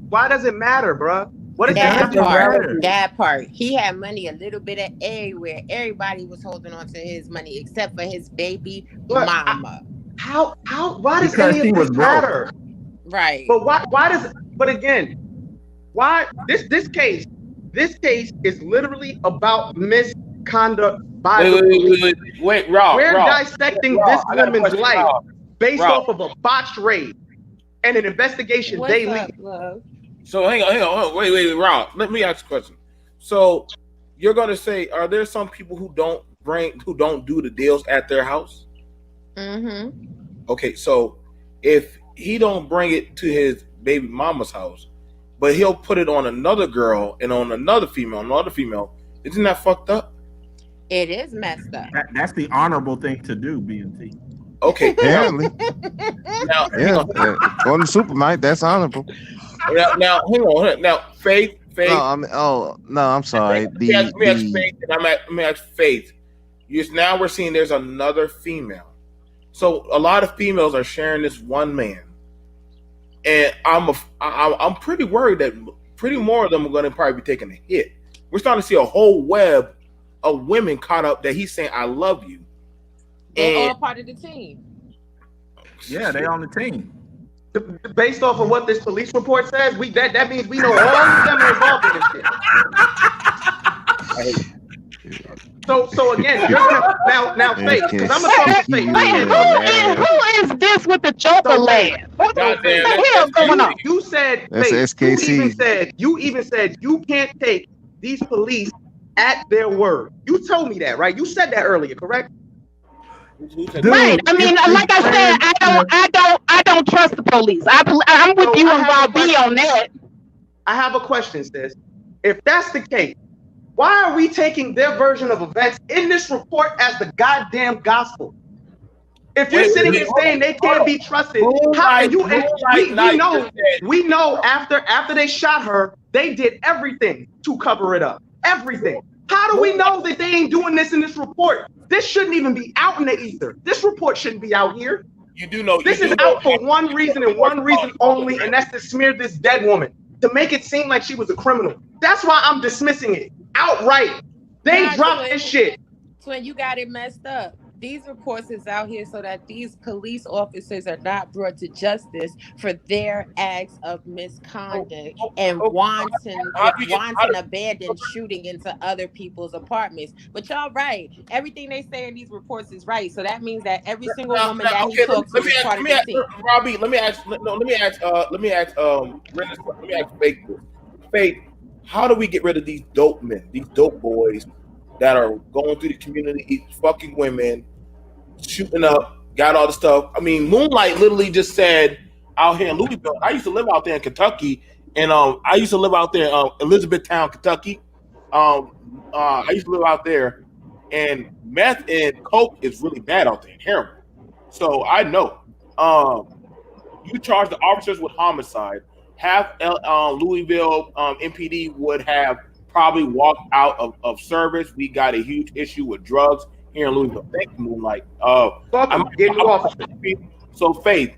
Why does it matter, bro? What is that part? He had money a little bit of everywhere. Everybody was holding on to his money except for his baby mama. Why does any of this matter? Right. But but again, why this case is literally about misconduct by the police. Wait, Rob. We're dissecting this woman's life. based Rob. off of a botched raid and an investigation What's they up, lead. love? So hang on, wait, Rob. Let me ask a question. So you're gonna say, are there some people who don't do the deals at their house? Mm-hmm. Okay, so if he don't bring it to his baby mama's house, but he'll put it on another girl and on another female, isn't that fucked up? It is messed up. That's the honorable thing to do, B&T. Okay. Apparently. Now, Yeah. According to Superman, that's honorable. Now, hang on. Now, Faith. No, I'm sorry. Let me ask Faith, and let me ask Faith. Now we're seeing there's another female. So a lot of females are sharing this one man, and I'm pretty worried that pretty more of them are going to probably be taking a hit. We're starting to see a whole web of women caught up that he's saying "I love you." They're all part of the team. Yeah, they on the team. Based off of what this police report says, that means we know all of them are involved in this shit. So again, now Faith, because I'm gonna talk to Faith. Who is this with the choker leg? What the hell's going on? You said That's Faith, SKC. you even said you can't take these police at their word. You told me that, right? You said that earlier, correct? Right. I mean, like I said, I don't trust the police. I'm with you and Rob B on that. I have a question, sis. If that's the case, why are we taking their version of events in this report as the goddamn gospel? If you're sitting here saying they can't be trusted, how can you? We know after they shot her, they did everything to cover it up. Everything. How do we know that they ain't doing this in this report? This shouldn't even be out in the ether. This report shouldn't be out here. You do know this is out for one reason and one reason only, and that's to smear this dead woman, to make it seem like she was a criminal. That's why I'm dismissing it outright. They dropped this shit. Twin, you got it messed up. These reports is out here so that these police officers are not brought to justice for their acts of misconduct and wanton abandoned shooting into other people's apartments. But y'all right, everything they say in these reports is right. So that means that every single woman that he talks to is part of the team. Robbie, let me ask Faith. Faith, how do we get rid of these dope men, these dope boys that are going through the community, fucking women, shooting up, got all the stuff? I mean, Moonlight literally just said out here in Louisville. I used to live out there in Kentucky, and I used to live out there, Elizabethtown, Kentucky. I used to live out there, and meth and coke is really bad out there, and heroin. So I know. You charge the officers with homicide. Half Louisville MPD would have probably walked out of service. We got a huge issue with drugs here in Louisville. Thank you, Moonlight. So, Faith,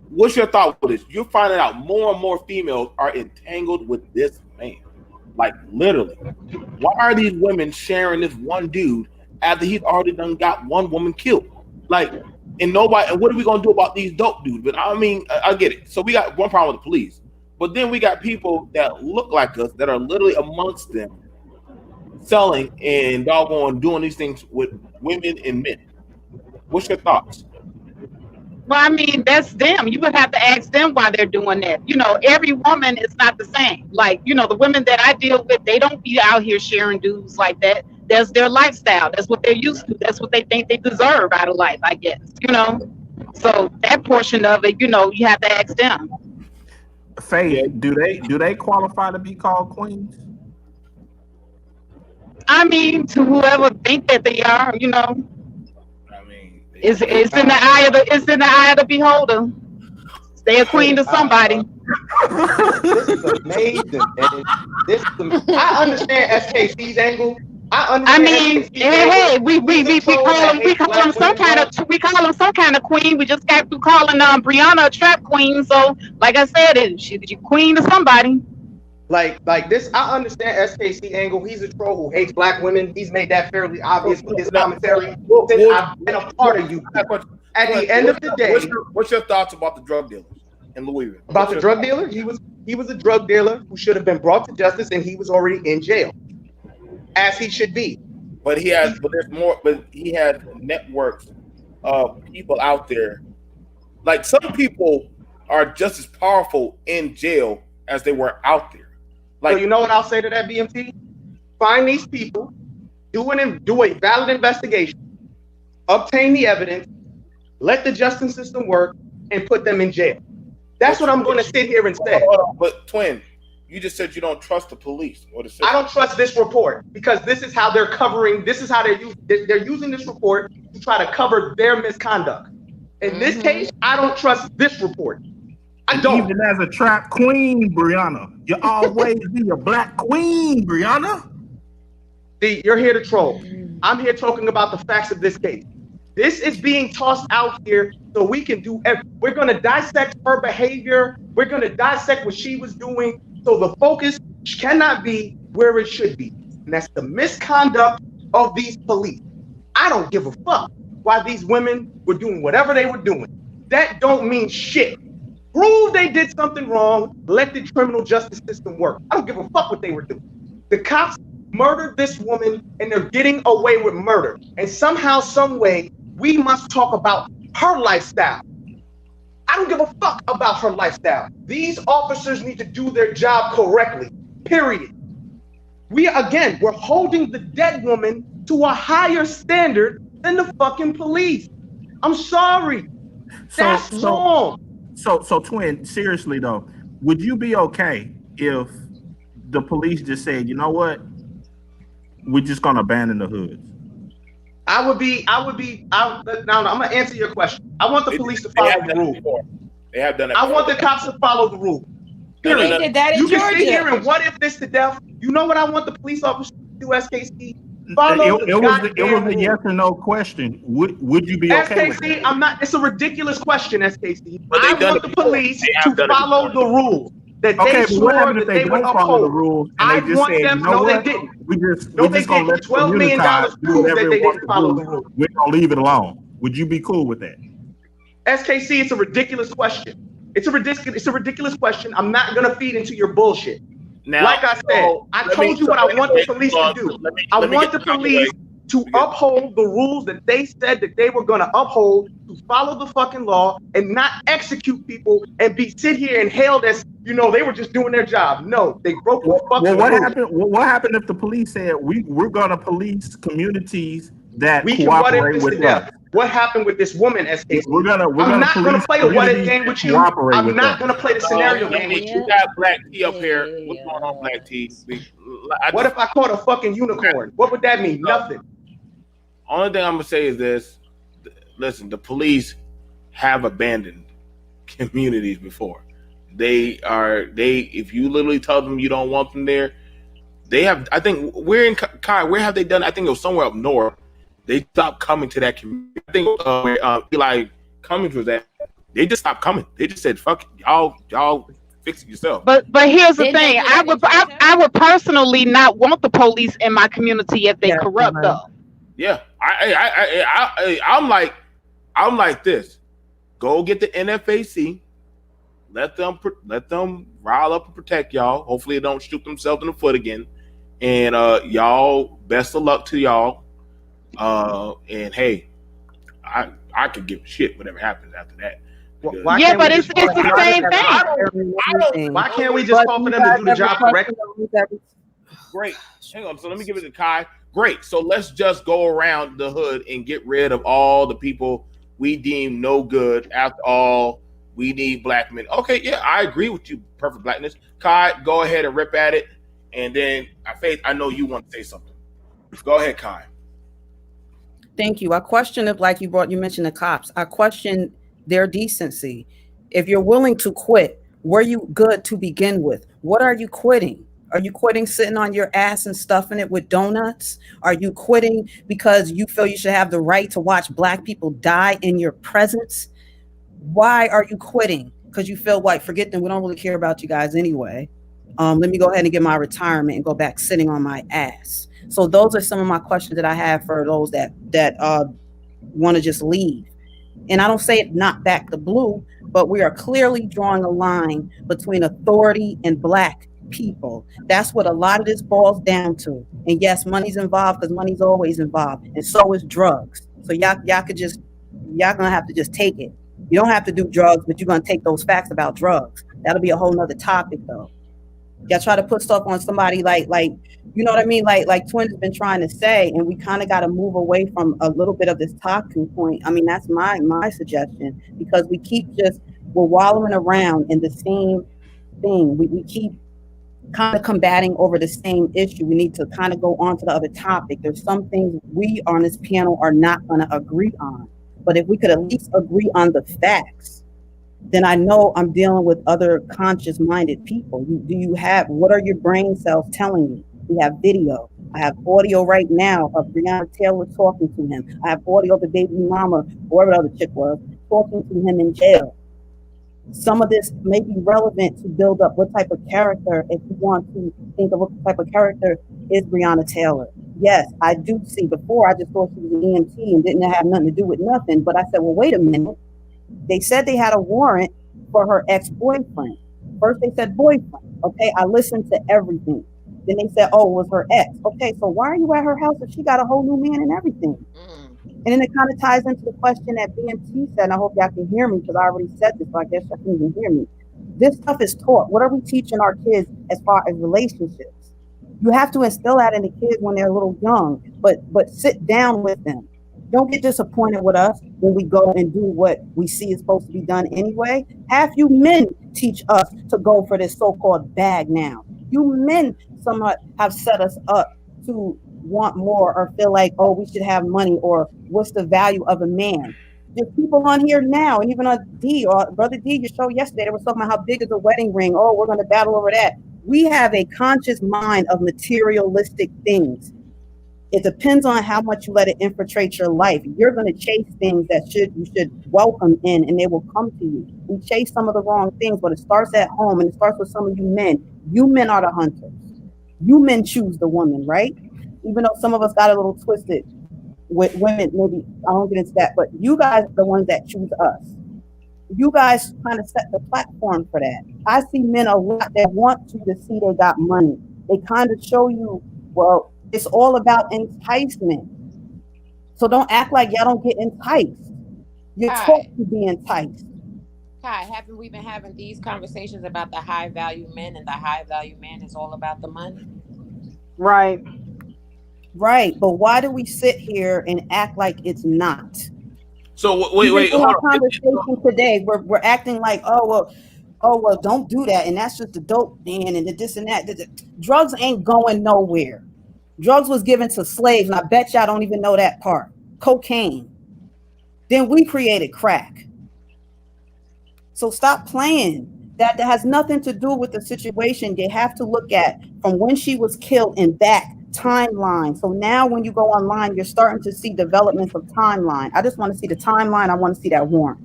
what's your thought with this? You're finding out more and more females are entangled with this man. Like, literally. Why are these women sharing this one dude after he's already done got one woman killed? Like, and nobody, and what are we going to do about these dope dudes? But I mean, I get it. So we got one problem with the police. But then we got people that look like us that are literally amongst them selling and doggone doing these things with women and men. What's your thoughts? Well, I mean, that's them. You would have to ask them why they're doing that. You know, every woman is not the same. Like, you know, the women that I deal with, they don't be out here sharing dudes like that. That's their lifestyle. That's what they're used to. That's what they think they deserve out of life, I guess, you know? So that portion of it, you know, you have to ask them. Faith, do they qualify to be called queens? I mean, to whoever think that they are, you know. I mean, it's in the eye of the beholder. Stay a queen to somebody. This is amazing, man. I understand SKC's angle. I mean, hey, we call them some kind of queen. We just got through calling Breonna a trap queen. So, like I said, she's queen to somebody. Like this, I understand SKC angle. He's a troll who hates black women. He's made that fairly obvious with his commentary. I've been a part of you. At the end of the day, what's your thoughts about the drug dealers in Louisville? About the drug dealer? He was a drug dealer who should have been brought to justice, and he was already in jail, as he should be. But he has networks of people out there Like some people are just as powerful in jail as they were out there. Like, so you know what I'll say to that, BMT? Find these people, do a valid investigation, obtain the evidence, let the justice system work, and put them in jail. That's what I'm going to sit here and say. Hold on, but Twin, you just said you don't trust the police or the system. I don't trust this report because this is how they're covering. This is how they're using this report to try to cover their misconduct. In this case, I don't trust this report. I don't. Even as a trap queen, Breonna, you always be a black queen, Breonna. See, you're here to troll. I'm here talking about the facts of this case. This is being tossed out here so we can do. We're going to dissect her behavior. We're going to dissect what she was doing. So the focus cannot be where it should be. And that's the misconduct of these police. I don't give a fuck why these women were doing whatever they were doing. That don't mean shit. Prove they did something wrong. Let the criminal justice system work. I don't give a fuck what they were doing. The cops murdered this woman and they're getting away with murder. And somehow, some way, we must talk about her lifestyle. I don't give a fuck about her lifestyle. These officers need to do their job correctly, period. We're holding the dead woman to a higher standard than the fucking police. I'm sorry. That's wrong. So Twin, seriously though, would you be okay if the police just said, you know what, we're just gonna abandon the hoods? Now I'm gonna answer your question. I want the police to follow the rule. They have done it. I want the cops to follow the rule. Period. They did that in You can Georgia. sit here and what if this to death? You know what I want the police officers to do, SKC? Follow It was a yes or no question. Would you be okay with SKC, that? I'm not. It's a ridiculous question, SKC. But I they've done want it the before. police They have to done it follow before. the rules that Okay, they but what swore happened that if they they would don't follow the uphold. rules I and they just want said, them. you know No, they what? didn't. We're No, just they gonna let didn't. $12 million Communitide do proved that whatever they it wants didn't to follow do. the rules. We're gonna leave it alone. Would you be cool with that? SKC, it's a ridiculous question. It's a ridiculous question. I'm not gonna feed into your bullshit. Now, like I said, I told you what I want the police to do. I want the police to uphold the rules that they said that they were gonna uphold, to follow the fucking law and not execute people and sit here and hailed as, they were just doing their job. No, they broke the fucking rules. What happened if the police said we're gonna police communities that We can what if cooperate this to with death. us? What happened with this woman, SKC? We're gonna I'm not gonna police play the what if communities game that with you. cooperate I'm with not us. gonna play the scenario game with you. You got Black T up here. What's going on, Black T? What if I caught a fucking unicorn? What would that mean? Nothing. Only thing I'm gonna say is this: listen, the police have abandoned communities before. If you literally tell them you don't want them there, they have. I think where have they done? I think it was somewhere up north. They stopped coming to that community. I think where Eli Cummings was at. They just stopped coming. They just said, "Fuck it, y'all fix it yourself." But here's the thing: I would personally not want the police in my community if they corrupt though. Yeah, I'm like this. Go get the NFAC. Let them rile up and protect y'all. Hopefully, they don't shoot themselves in the foot again. And y'all, best of luck to y'all. And hey, I could give a shit whatever happens after that. Yeah, but it's the same thing. Why can't we just call for them to do the job correctly? Great. Hang on. So let me give it to Kai. Great. So let's just go around the hood and get rid of all the people we deem no good. After all, we need black men. Okay, yeah, I agree with you. Perfect Blackness. Kai, go ahead and rip at it. And then, Faith, I know you want to say something. Go ahead, Kai. Thank you. I question it, like you mentioned the cops. I question their decency. If you're willing to quit, were you good to begin with? What are you quitting? Are you quitting sitting on your ass and stuffing it with donuts? Are you quitting because you feel you should have the right to watch black people die in your presence? Why are you quitting? Because you feel like, forget them, we don't really care about you guys anyway. Let me go ahead and get my retirement and go back sitting on my ass. So those are some of my questions that I have for those that want to just leave. And I don't say it not back the blue, but we are clearly drawing a line between authority and black people. That's what a lot of this boils down to. And yes, money's involved because money's always involved, and so is drugs. So y'all gonna have to just take it. You don't have to do drugs, but you're going to take those facts about drugs. That'll be a whole nother topic, though. Y'all try to put stuff on somebody like you know what I mean? Like Twin has been trying to say, and we kind of got to move away from a little bit of this talking point. I mean, that's my suggestion, because we're wallowing around in the same thing. We keep kind of combating over the same issue. We need to kind of go on to the other topic. There's some things we on this panel are not going to agree on, but if we could at least agree on the facts, then I know I'm dealing with other conscious-minded people. What are your brain cells telling you? We have video. I have audio right now of Breonna Taylor talking to him. I have audio of the baby mama, or whatever the other chick was, talking to him in jail. Some of this may be relevant to build up what type of character, if you want to think of what type of character is Breonna Taylor. Yes, I do see. Before, I just thought she was an EMT and didn't have nothing to do with nothing. But I said, well, wait a minute. They said they had a warrant for her ex-boyfriend. First they said boyfriend. Okay, I listened to everything. Then they said, oh, it was her ex. Okay, so why are you at her house if she got a whole new man and everything? And then it kind of ties into the question that BMT said, and I hope y'all can hear me because I already said this, so I guess y'all can even hear me. This stuff is taught. What are we teaching our kids as far as relationships? You have to instill that in the kids when they're a little young, but sit down with them. Don't get disappointed with us when we go and do what we see is supposed to be done anyway. Half you men teach us to go for this so-called bag now. You men somewhat have set us up to want more or feel like, oh, we should have money, or what's the value of a man. There's people on here now, and even on D, or Brother D, your show yesterday, they were talking about how big is a wedding ring. Oh, we're going to battle over that. We have a conscious mind of materialistic things. It depends on how much you let it infiltrate your life. You're going to chase things that you should welcome in, and they will come to you. We chase some of the wrong things, but it starts at home, and it starts with some of you men. You men are the hunters. You men choose the woman, right? Even though some of us got a little twisted with women, maybe I won't get into that, but you guys are the ones that choose us. You guys kind of set the platform for that. I see men a lot that want you to see they got money. They kind of show you, well, it's all about enticement. So don't act like y'all don't get enticed. You're taught to be enticed. Kai, haven't we been having these conversations about the high value men, and the high value man is all about the money? Right. Right. But why do we sit here and act like it's not? So wait, in our conversation today, we're acting like, oh well, don't do that, and that's just the dope man and the this and that. Drugs ain't going nowhere. Drugs was given to slaves, and I bet y'all don't even know that part. Cocaine. Then we created crack. So stop playing. That has nothing to do with the situation. They have to look at from when she was killed and back timeline. So now when you go online, you're starting to see developments of timeline. I just want to see the timeline. I want to see that warrant.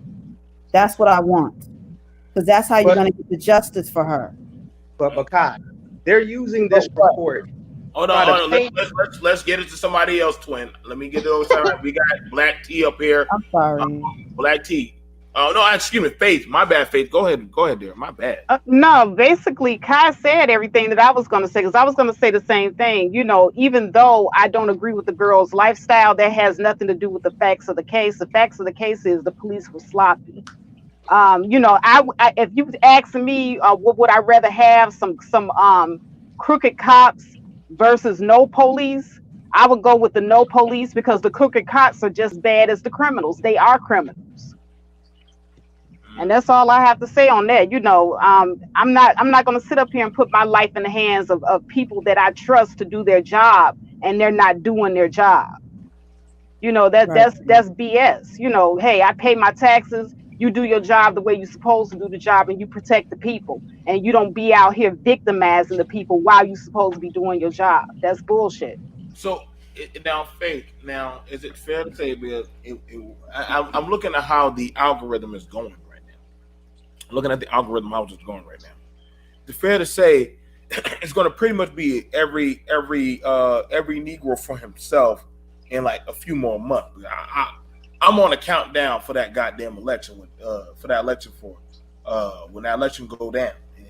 That's what I want. Because that's how you're going to get the justice for her. But Kai, they're using this report. Hold on. Let's get it to somebody else, Twin. Let me get it over. We got Black T up here. I'm sorry. Black T. Oh no, excuse me, Faith. My bad, Faith. Go ahead, there. My bad. No, basically, Kai said everything that I was going to say, because I was going to say the same thing. You know, even though I don't agree with the girl's lifestyle, that has nothing to do with the facts of the case. The facts of the case is the police were sloppy. You know, I if you ask me, what would I rather have, some crooked cops versus no police? I would go with the no police, because the crooked cops are just bad as the criminals. They are criminals. And that's all I have to say on that. You know, I'm not going to sit up here and put my life in the hands of people that I trust to do their job, and they're not doing their job. You know, that's BS. You know, hey, I pay my taxes. You do your job the way you're supposed to do the job, and you protect the people, and you don't be out here victimizing the people while you're supposed to be doing your job. That's bullshit. So now, Faith, is it fair to say, because I'm looking at how the algorithm is going right now. Looking at the algorithm, how it's going right now. It's fair to say it's going to pretty much be every Negro for himself in like a few more months. I'm on a countdown for that goddamn election. When that election go down, and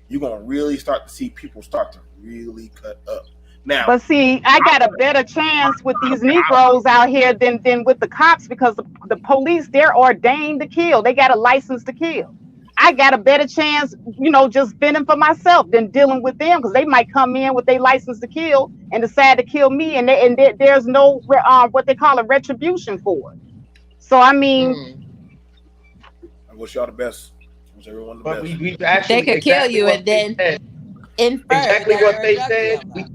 you're gonna really start to see people start to really cut up. Now, but see, I got a better chance with these Negroes out here than with the cops because the police, they're ordained to kill. They got a license to kill. I got a better chance, just fending for myself than dealing with them because they might come in with their license to kill and decide to kill me, and there's no what they call a retribution for it. So I mean, I wish y'all the best. I wish everyone the best. We've actually They could kill you and then infer exactly that what you're a Faith drug said. dealer.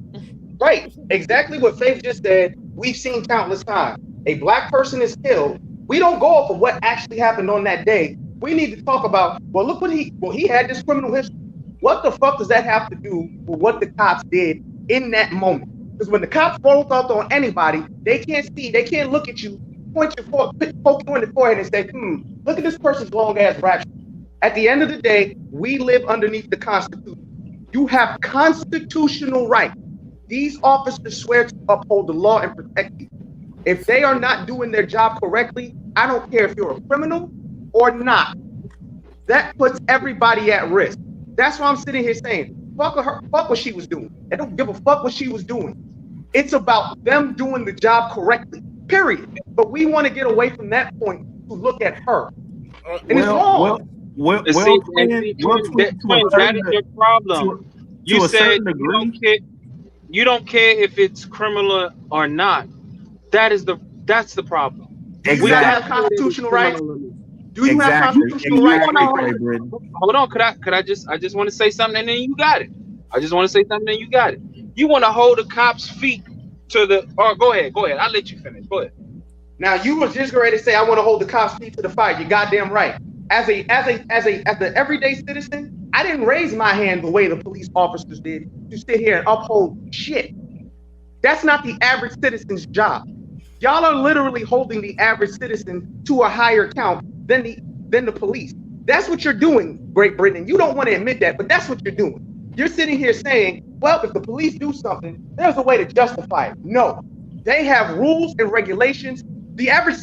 Right, exactly what Faith just said. We've seen countless times. A black person is killed. We don't go off of what actually happened on that day. We need to talk about, well, look what he had this criminal history. What the fuck does that have to do with what the cops did in that moment? Because when the cops roll up on anybody, they can't look at you, poke you in the forehead and say, look at this person's long ass rap. At the end of the day, we live underneath the Constitution. You have constitutional rights. These officers swear to uphold the law and protect you. If they are not doing their job correctly, I don't care if you're a criminal or not. That puts everybody at risk. That's why I'm sitting here saying, fuck her, fuck what she was doing. I don't give a fuck what she was doing. It's about them doing the job correctly, period. But we want to get away from that point to look at her. And it's wrong. That is your problem. You said you don't care if it's criminal or not. That's the problem. Do you have constitutional rights? Do you have constitutional rights? Hold on, could I just want to say something and then you got it. I just want to say something and you got it. You want to hold the cops' feet to the go ahead. I'll let you finish. Go ahead. Now you were just ready to say I want to hold the cops' feet to the fire. You're goddamn right. As the everyday citizen, I didn't raise my hand the way the police officers did to sit here and uphold shit. That's not the average citizen's job. Y'all are literally holding the average citizen to a higher count than the police. That's what you're doing, Great Britain. You don't want to admit that, but that's what you're doing. You're sitting here saying, well, if the police do something, there's a way to justify it. No, they have rules and regulations. The average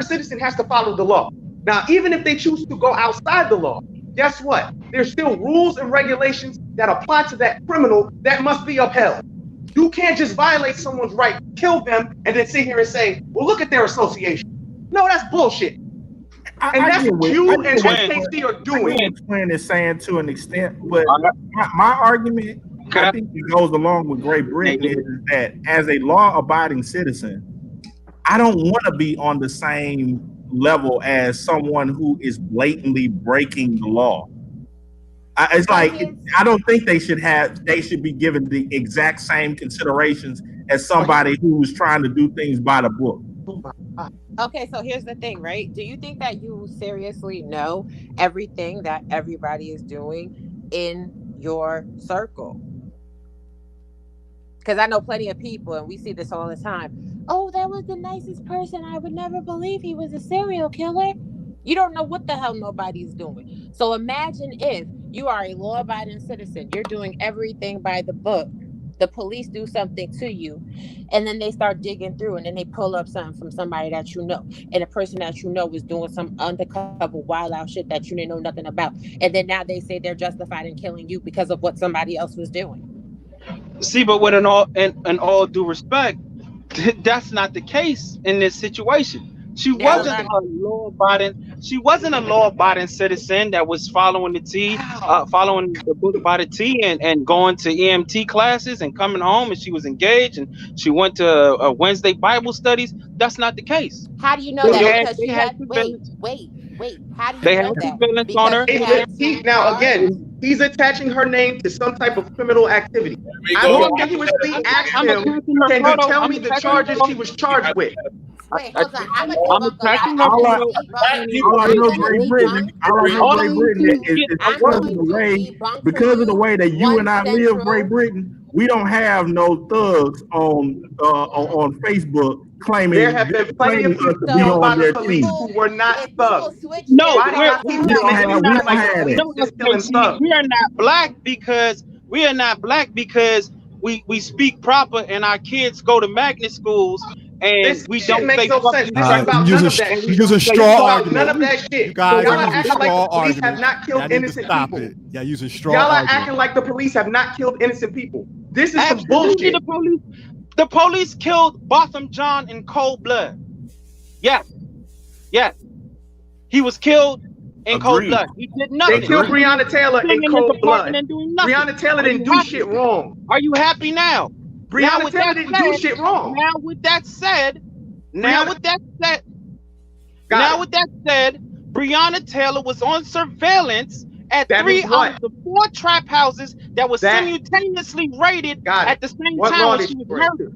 citizen has to follow the law. Now, even if they choose to go outside the law, guess what? There's still rules and regulations that apply to that criminal that must be upheld. You can't just violate someone's right, kill them, and then sit here and say, well, look at their association. No, that's bullshit. And that's what you and KC are doing. I explain this saying to an extent, but my argument, I think it goes along with Great Britain, is that as a law-abiding citizen, I don't want to be on the same level as someone who is blatantly breaking the law. It's like I don't think they should be given the exact same considerations as somebody who's trying to do things by the book. Okay, so here's the thing, right? Do you think that you seriously know everything that everybody is doing in your circle? Because I know plenty of people, and we see this all the time. Oh, that was the nicest person. I would never believe he was a serial killer. You don't know what the hell nobody's doing. So imagine if you are a law-abiding citizen. You're doing everything by the book. The police do something to you, and then they start digging through, and then they pull up something from somebody that you know, and the person that you know is doing some undercover wild out shit that you didn't know nothing about, and then now they say they're justified in killing you because of what somebody else was doing. See, but with an all due respect, that's not the case in this situation. She wasn't a law-abiding citizen that was following the book by the T and going to EMT classes and coming home, and she was engaged and she went to Wednesday Bible studies. That's not the case. How do you know that? Because wait. How do you know that? On her. Now again, he's attaching her name to some type of criminal activity. I continuously asked him, can you tell me the charges she was charged with? Wait, hold on. I'm attacking all I know Great Britain is because of the way that you and I live, Great Britain, we don't have no thugs on Facebook claiming there have been plenty of people killed by the police who were not thugs. No, we are not black because we speak proper and our kids go to magnet schools. And we don't make no sense. You're using straw argument. None of that shit. You guys Y'all are are using acting like straw the police have argument. not killed innocent people. It. Yeah, using straw Y'all are argument. acting like the police have not killed innocent people. This is some Absolutely, bullshit. the police killed Botham John in cold blood. Yes, yes, he was killed in cold blood. He did nothing. They killed Breonna Taylor in cold blood. And doing nothing. Breonna Taylor didn't do shit wrong. Are you happy now? Breonna Taylor didn't do shit wrong. Now with that said, Breonna Taylor was on surveillance at 3 out of the 4 trap houses that was simultaneously raided at the same time when she was murdered.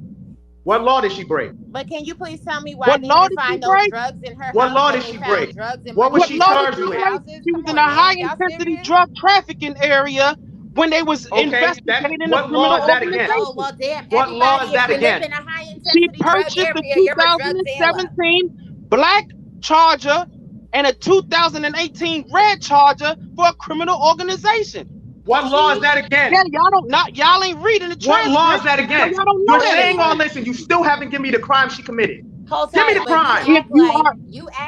What law did she break? But can you please tell me why they didn't find no drugs in her house? What law did she break? What was she charged with? She was in a high-intensity drug trafficking area when they was investigating a criminal organization. Oh, well, damn. What law is that again? She purchased a 2017 black Charger and a 2018 red Charger for a criminal organization. What law is that again? Yeah, y'all ain't reading the transcript. What law is that again? Y'all don't know You're that. saying all this and you still haven't given me the crime she committed. Give me the crime.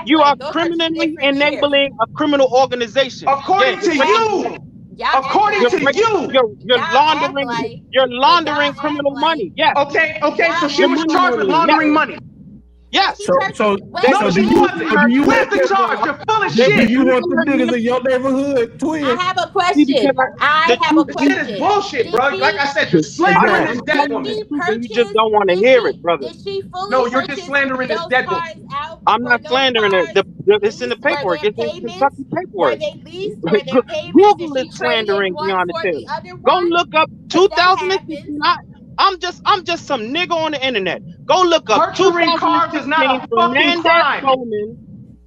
You are criminally enabling a criminal organization. According to you. According to you. You're laundering criminal money. Yes. Okay, so she was charged with laundering money. Yes. So do you where's the charge? You're full of shit. Do you want the niggas in your neighborhood, twin? I have a question. This is bullshit, bro. Like I said, you're slandering this dead woman. You just don't want to hear it, brother. No, you're just slandering this dead woman. I'm not slandering it. It's in the paperwork. It's in Kentucky paperwork. Google is slandering Breonna Taylor. Go look up 2016. I'm just some nigga on the internet. Go look up Purchasing cars is not a fucking crime.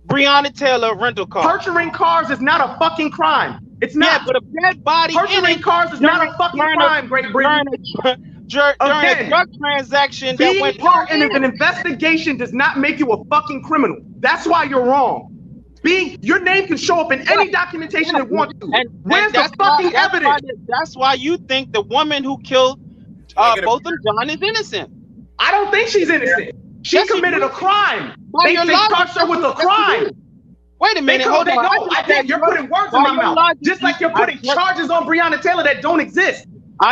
Breonna Taylor rental car. Purchasing cars is not a fucking crime. It's not. Yeah, but a dead body. Purchasing cars is not a fucking crime, Great Britain. During a drug transaction that went part in an investigation does not make you a fucking criminal. That's why you're wrong. Your name can show up in any documentation it wants to. Where's the fucking evidence? That's why you think the woman who killed Botham John is innocent. I don't think she's innocent. She committed a crime. They charged her with a crime. Wait a minute, hold on. No, I think you're putting words in my mouth. Just like you're putting charges on Breonna Taylor that don't exist.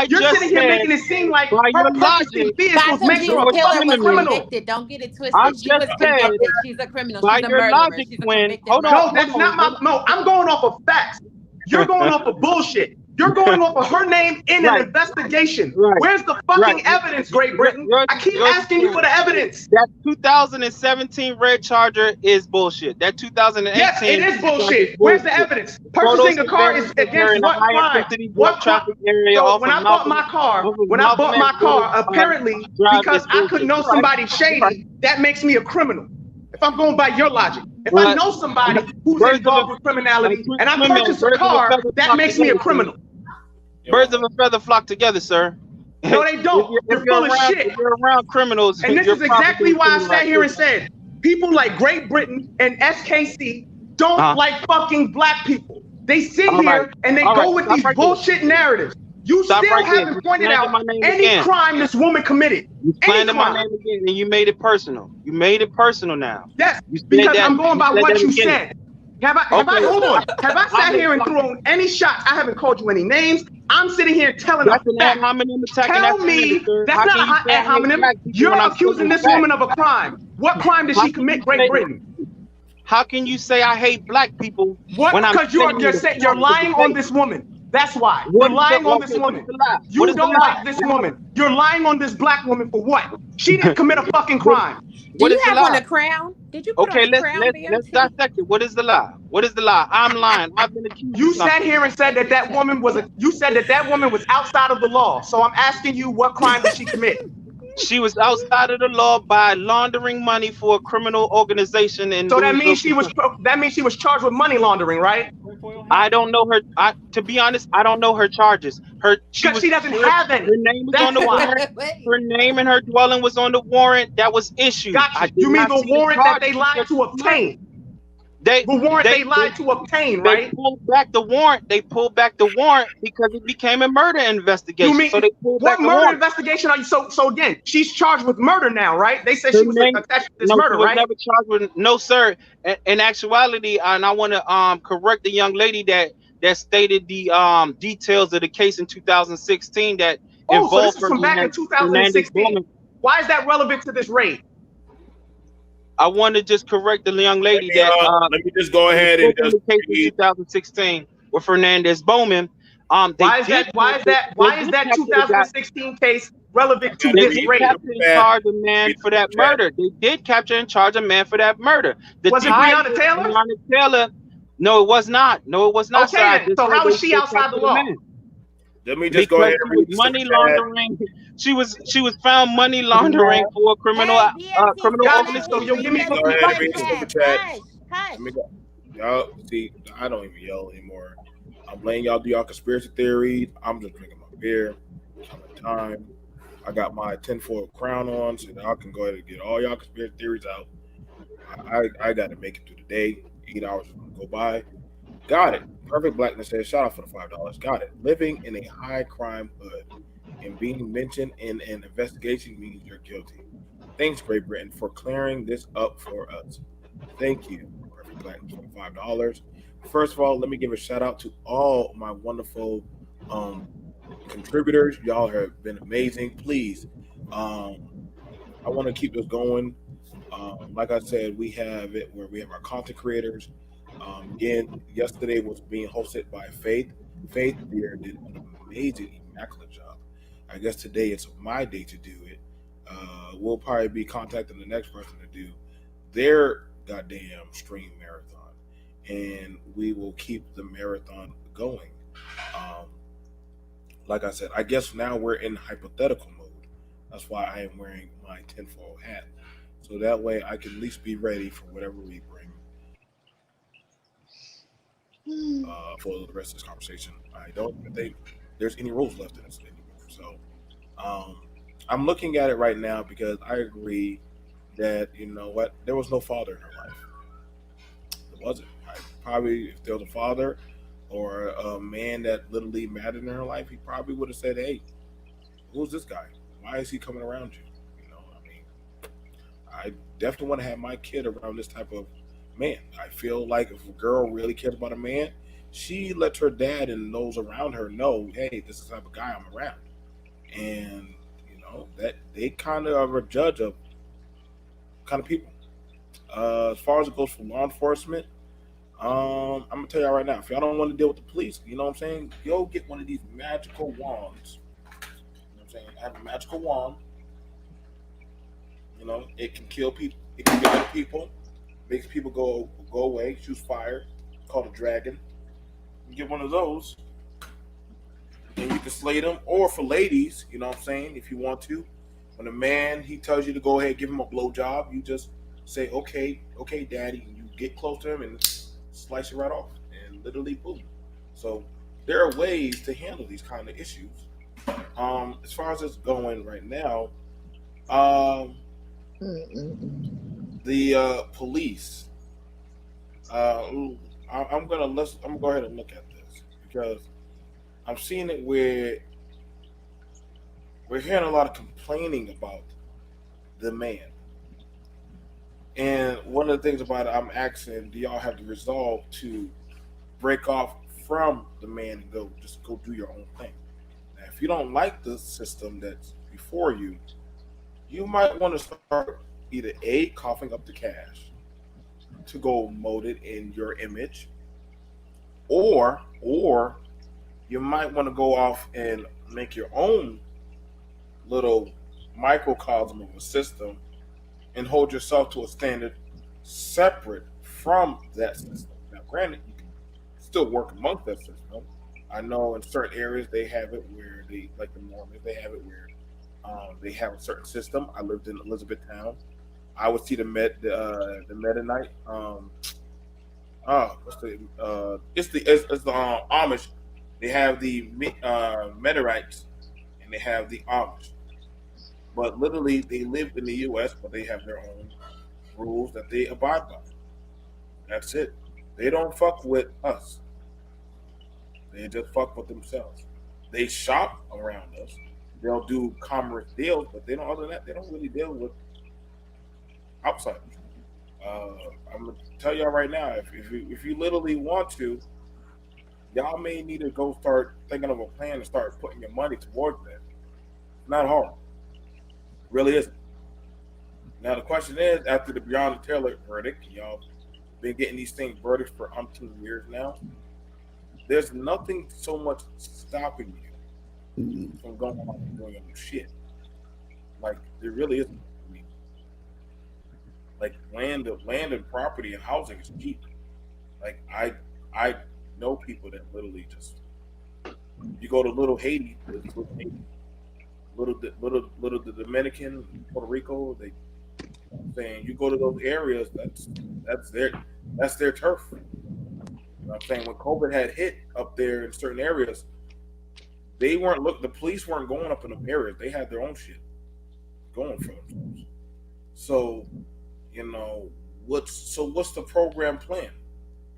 You're sitting here making it seem like her purchasing vehicles makes her a fucking criminal. Don't get it twisted. She was convicted. She's a criminal. She's a murderer. She's a convicted murderer. No, that's not my. No, I'm going off of facts. You're going off of bullshit. You're going off of her name in an investigation. Where's the fucking evidence, Great Britain? I keep asking you for the evidence. That 2017 red Charger is bullshit. That 2018. Yes, it is bullshit. Where's the evidence? Purchasing a car is against what crime? What traffic area? So when I bought my car, apparently because I could know somebody shady, that makes me a criminal. If I'm going by your logic, if I know somebody who's involved with criminality and I purchase a car, that makes me a criminal. Birds of a feather flock together, sir. No, they don't. You're full of shit. If you're around criminals, and this is exactly why I sat here and said, people like Great Britain and SKC don't like fucking black people. They sit here and they go with these bullshit narratives. You still haven't pointed out any crime this woman committed. You slandered my name again, and you made it personal. You made it personal now. Yes, because I'm going by what you said. Have I sat here and thrown any shots? I haven't called you any names. I'm sitting here telling a fact. Tell me that's not an ad hominem. You're accusing this woman of a crime. What crime did she commit, Great Britain? How can you say I hate black people? Because you're lying on this woman. That's why. You're lying on this woman. You don't like this woman. You're lying on this black woman for what? She didn't commit a fucking crime. Do you have on a crown? Did you put on a crown? Let's dissect it. What is the lie? What is the lie? I'm lying. I've been accused. You sat here and said that woman was outside of the law. So I'm asking you, what crime did she commit? She was outside of the law by laundering money for a criminal organization. And so that means she was charged with money laundering, right? I don't know her. To be honest, I don't know her charges. She doesn't have any. Her name was on the warrant. Her name and her dwelling was on the warrant that was issued. Gotcha. You mean the warrant that they lied to obtain? They lied to obtain, right? They pulled back the warrant. They pulled back the warrant because it became a murder investigation. You mean, so they pulled what back murder investigation are you? So again, she's charged with murder now, right? They said she was attached to this murder, right? Never charged with, no, sir. In actuality, and I want to correct the young lady that stated the details of the case in 2016 that Oh, so this involved is from back in Hernandez 2016. Bowman. Why is that relevant to this raid? I want to just correct the young lady that let me just go ahead and just in the case in 2016 with Fernandez Bowman. Why is that 2016 case relevant to They this did raid? capture and charge a man for that murder. They did capture and charge a man for that murder. Was it Breonna Taylor? Breonna Taylor. No, it was not. No, it was not. Okay, then. So how is she outside the law? Let me just go ahead and read money laundering. She was found money laundering for a criminal organization. So you'll give me go ahead and read the super chat. Y'all see, I don't even yell anymore. I'm letting y'all do y'all conspiracy theories. I'm just drinking my beer. Time. I got my tinfoil crown on, so y'all can go ahead and get all y'all conspiracy theories out. I got to make it through the day. 8 hours is going to go by. Got it. Perfect Blackness says, shout out for the $5. Got it. Living in a high crime hood and being mentioned in an investigation means you're guilty. Thanks, Great Britain, for clearing this up for us. Thank you, Perfect Blackness, for the $5. First of all, let me give a shout out to all my wonderful contributors. Y'all have been amazing. Please, I want to keep this going. Like I said, we have it where we have our content creators. Again, yesterday was being hosted by Faith. Faith there did an amazing, immaculate job. I guess today it's my day to do it. We'll probably be contacting the next person to do their goddamn stream marathon, and we will keep the marathon going. Like I said, I guess now we're in hypothetical mode. That's why I am wearing my tinfoil hat, so that way I can at least be ready for whatever we bring for the rest of this conversation. I don't think there's any rules left in this anymore. So I'm looking at it right now because I agree that, you know what, there was no father in her life. There wasn't. Probably if there was a father or a man that literally mattered in her life, he probably would have said, hey, who's this guy? Why is he coming around you? You know, I mean, I definitely want to have my kid around this type of man. I feel like if a girl really cares about a man, she lets her dad and those around her know, hey, this is the type of guy I'm around. And, you know, that they kind of are a judge of kind of people. As far as it goes for law enforcement, I'm gonna tell y'all right now, if y'all don't want to deal with the police, you know what I'm saying, go get one of these magical wands. You know what I'm saying? Have a magical wand. You know, it can kill people, it can kill people, makes people go away, shoots fire, called a dragon. You get one of those, and you can slay them. Or for ladies, you know what I'm saying, if you want to, when a man, he tells you to go ahead, give him a blowjob, you just say, okay, daddy, and you get close to him and slice it right off, and literally boom. So there are ways to handle these kind of issues. As far as it's going right now, the police. I'm gonna go ahead and look at this because I'm seeing it where we're hearing a lot of complaining about the man. And one of the things about it, I'm asking, do y'all have the resolve to break off from the man and go do your own thing? Now, if you don't like the system that's before you, you might want to start either A, coughing up the cash to go mold it in your image, or you might want to go off and make your own little microcosm of a system and hold yourself to a standard separate from that system. Now, granted, you can still work amongst that system. I know in certain areas they have it where they, like the Mormons, they have it where they have a certain system. I lived in Elizabethtown. I would see the Mennonite. It's the Amish. They have the Mennonites and they have the Amish. But literally, they live in the U.S., but they have their own rules that they abide by. That's it. They don't fuck with us. They just fuck with themselves. They shop around us. They'll do commerce deals, but they don't. Other than that, they don't really deal with outsiders. I'm gonna tell y'all right now, if you literally want to, y'all may need to go start thinking of a plan to start putting your money towards that. It's not hard. It really isn't. Now the question is, after the Breonna Taylor verdict, y'all been getting these things verdicts for umpteen years now. There's nothing so much stopping you from going on and doing your shit. Like there really isn't. I mean, like land and property and housing is cheap. Like I know people that literally just you go to Little Haiti, little the Dominican, Puerto Rico. They saying you go to those areas. That's their turf. You know what I'm saying when COVID had hit up there in certain areas, they weren't the police weren't going up in them areas. They had their own shit going for themselves. So, what's the program plan?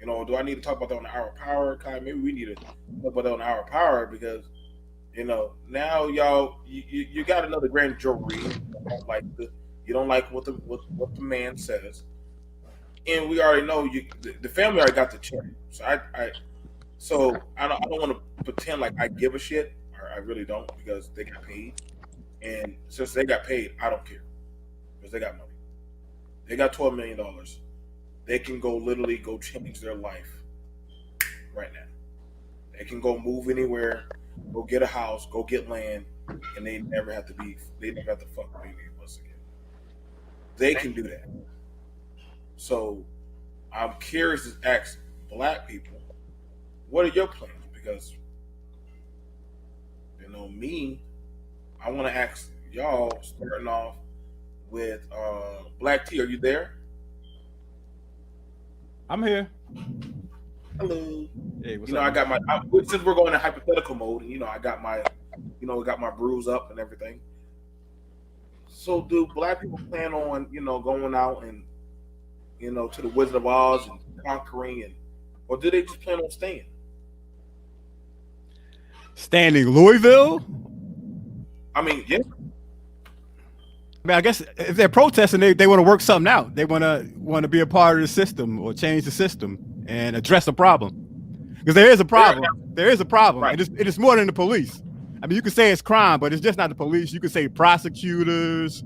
Do I need to talk about that on the Hour of Power? Kai, maybe we need to talk about that on the Hour of Power because, now y'all you got another grand jury. You don't like what the man says, and we already know the family already got the check. So I don't want to pretend like I give a shit. Or I really don't because they got paid, and since they got paid, I don't care because they got money. They got $12 million. They can literally go change their life right now. They can go move anywhere, go get a house, go get land, and they never have to fuck with any of us again. They can do that. So I'm curious to ask black people, what are your plans? Because me, I want to ask y'all, starting off with Black T. Are you there? I'm here. Hello. Hey, what's up? I got since we're going in hypothetical mode, and I got my bruise up and everything. So do black people plan on, going out and, to the Wizard of Oz and conquering or do they just plan on staying? Standing Louisville? I mean, yeah. I mean, I guess if they're protesting, they want to work something out. They want to be a part of the system or change the system and address a problem. Because there is a problem. There is a problem. Right. It is more than the police. I mean, you could say it's crime, but it's just not the police. You could say prosecutors,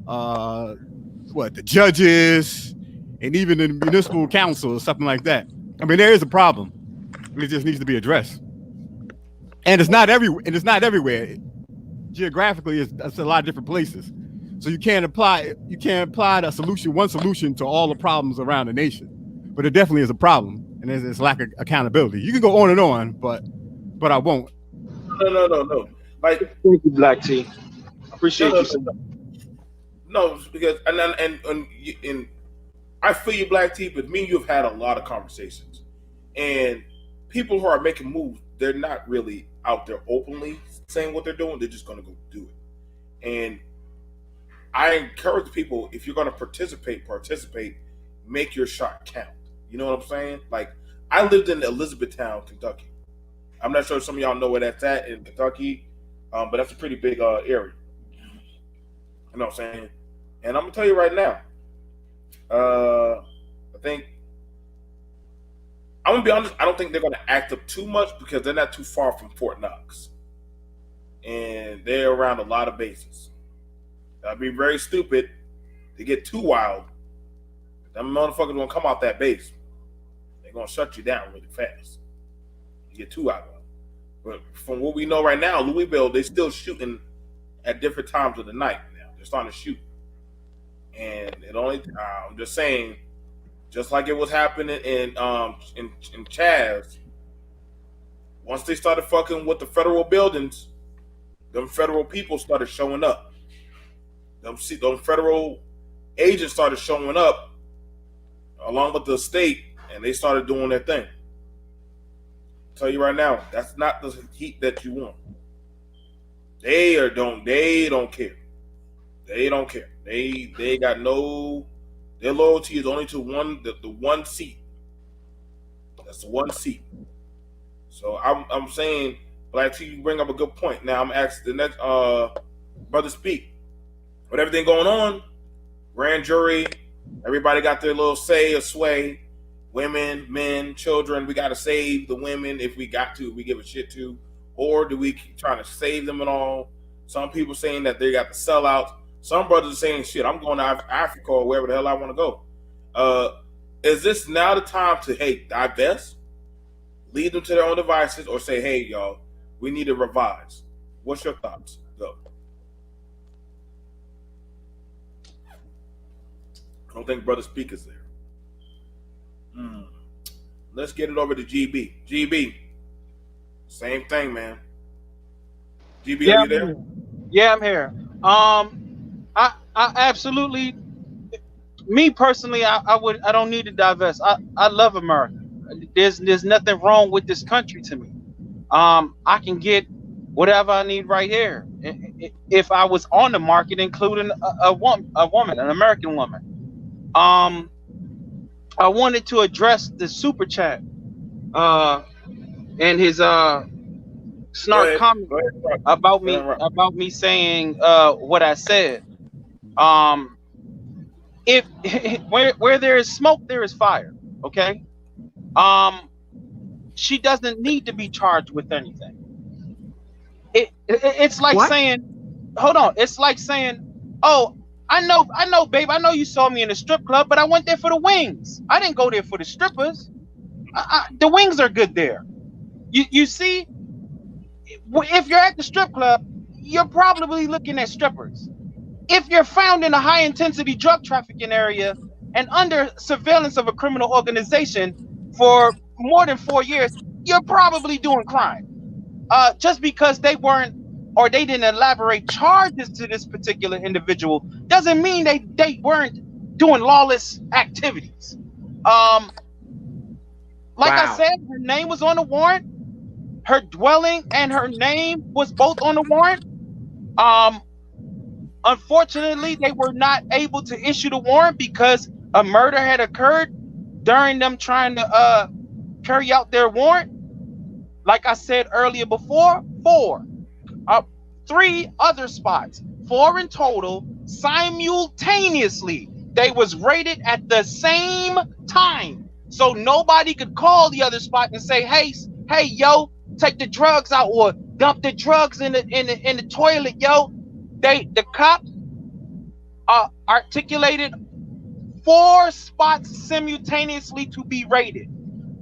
the judges, and even the municipal council or something like that. I mean, there is a problem. It just needs to be addressed. And it's not everywhere. Geographically, it's a lot of different places. So you can't apply one solution to all the problems around the nation. But it definitely is a problem, and it's lack of accountability. You can go on and on, but I won't. No. Like, thank you, Black T. Appreciate you. No, because and I feel you, Black T. But me and you have had a lot of conversations, and people who are making moves, they're not really out there openly saying what they're doing. They're just going to go do it. And I encourage people, if you're going to participate. Make your shot count. You know what I'm saying? Like, I lived in Elizabethtown, Kentucky. I'm not sure if some of y'all know where that's at in Kentucky, but that's a pretty big area. You know what I'm saying? And I'm gonna tell you right now, I think I'm gonna be honest. I don't think they're gonna act up too much because they're not too far from Fort Knox, and they're around a lot of bases. That'd be very stupid to get too wild. Them motherfuckers gonna come out that base. They're gonna shut you down really fast. You get too wild. But from what we know right now, Louisville, they're still shooting at different times of the night now. They're starting to shoot. And I'm just saying, just like it was happening in Chaz, once they started fucking with the federal buildings, them federal people started showing up. Them federal agents started showing up along with the state, and they started doing their thing. I'll tell you right now, that's not the heat that you want. They don't care. They don't care. They got no. Their loyalty is only to the one seat. That's the one seat. So I'm saying, Black T, you bring up a good point. Now I'm asking the next brother speak. With everything going on, grand jury, everybody got their little say or sway. Women, men, children, we got to save the women if we got to, we give a shit to. Or do we keep trying to save them and all? Some people saying that they got the sellouts. Some brothers are saying, shit, I'm going to Africa or wherever the hell I want to go. Is this now the time to, hey, divest, lead them to their own devices, or say, hey, y'all, we need to revise? What's your thoughts? Go. I don't think Brother Speaker's there. Let's get it over to GB. GB, same thing, man. GB, are you there? Yeah, I'm here. I absolutely, me personally, I don't need to divest. I love America. There's nothing wrong with this country to me. I can get whatever I need right here. If I was on the market, including a woman, an American woman. I wanted to address the super chat, and his snark comment about me saying what I said. If where there is smoke, there is fire. Okay. She doesn't need to be charged with anything. It's like saying, hold on. It's like saying, oh, I know, babe. I know you saw me in a strip club, but I went there for the wings. I didn't go there for the strippers. The wings are good there. You see, if you're at the strip club, you're probably looking at strippers. If you're found in a high intensity drug trafficking area and under surveillance of a criminal organization for more than 4 years, you're probably doing crime. Just because they weren't, or they didn't elaborate charges to this particular individual, doesn't mean they weren't doing lawless activities. I said, her name was on the warrant. Her dwelling and her name was both on the warrant. Unfortunately, they were not able to issue the warrant because a murder had occurred during them trying to carry out their warrant. Like I said earlier before, 3 other spots, 4 in total, simultaneously. They was raided at the same time. So nobody could call the other spot and say, hey, yo, take the drugs out or dump the drugs in the toilet, yo. The cops articulated 4 spots simultaneously to be raided.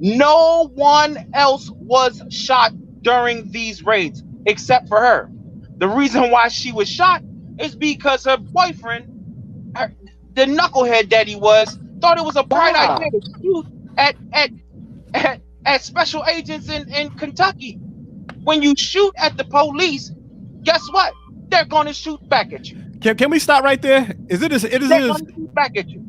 No one else was shot during these raids except for her. The reason why she was shot is because her boyfriend, the knucklehead that he was, thought it was a bright idea to shoot at special agents in Kentucky. When you shoot at the police, guess what? They're going to shoot back at you. Can we stop right there? They're going to shoot back at you.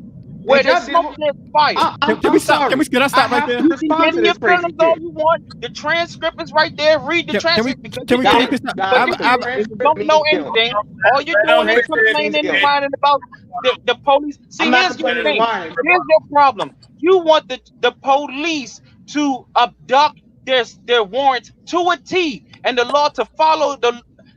Where there's smoke, there's fire. Can we stop? Can I stop right there? You can give me your feelings all you want. The transcript is right there. Read the transcript. Can we if you don't know anything, all you're doing is complaining and whining about the police. See, here's your thing. Here's your problem. You want the police to abduct their warrants to a T, and the law to follow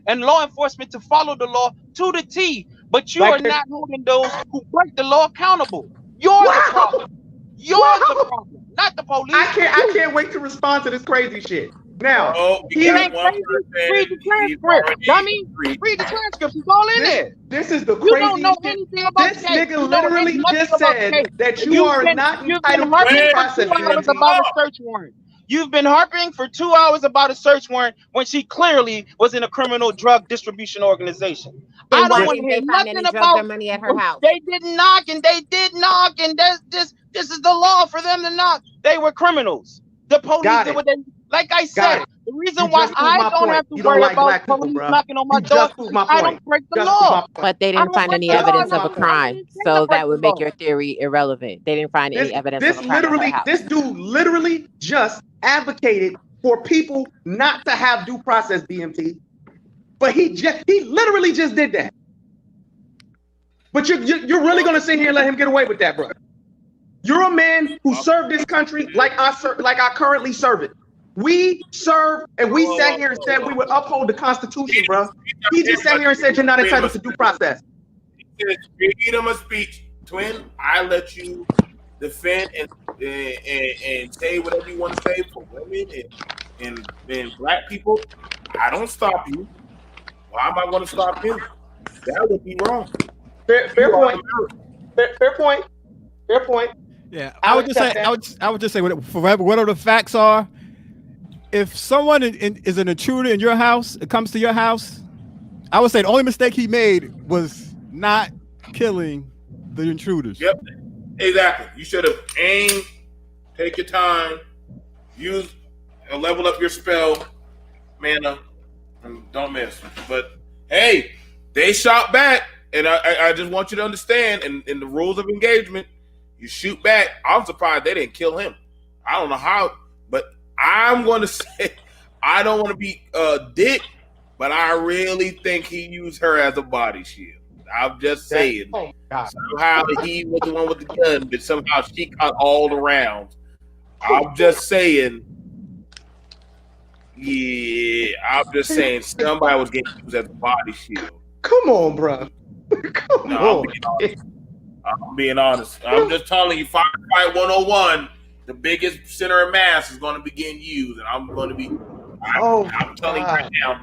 and law enforcement to follow the law to the T. But you are not holding those who break the law accountable. You're the problem. You're the problem, not the police. I can't wait to respond to this crazy shit. Now, he ain't crazy. Read the transcript, dummy. Read the transcript. It's all in there. This is the You crazy don't know shit. anything about This the case. nigga literally just said that you are not entitled to due process. about a search warrant. You've been harping for 2 hours about a search warrant when she clearly was in a criminal drug distribution organization. I don't want to hear nothing about money at her house. They did knock, and this is the law for them to knock. They were criminals. The police did what they, like I said. The reason why I don't have to worry about police knocking on my door, I don't break the law. But they didn't find any evidence of a crime, so that would make your theory irrelevant. They didn't find any evidence of a crime at her house. This dude literally just advocated for people not to have due process, DMT. But he literally just did that. But you're really gonna sit here and let him get away with that, bro? You're a man who served this country like I currently serve it. We served and we sat here and said we would uphold the Constitution, bro. He just sat here and said you're not entitled to due process. Freedom of speech, twin. I let you defend and say whatever you want to say for women and black people. I don't stop you. Why am I going to stop him? That would be wrong. Fair point. Fair point. Fair point. Yeah, I would just say whatever the facts are. If someone is an intruder in your house, it comes to your house, I would say the only mistake he made was not killing the intruders. Yep, exactly. You should have aimed, take your time, use and level up your spell, mana, and don't miss. But hey, they shot back, and I just want you to understand, in the rules of engagement, you shoot back. I'm surprised they didn't kill him. I don't know how, but I'm going to say I don't want to be a dick, but I really think he used her as a body shield. I'm just saying. Somehow he was the one with the gun, but somehow she caught all the rounds. I'm just saying. Yeah, I'm just saying somebody was getting used as a body shield. Come on, bro. Come on. I'm being honest. I'm just telling you, Firefight 101, the biggest center of mass is going to be getting used, and I'm going to be. I'm telling you right now.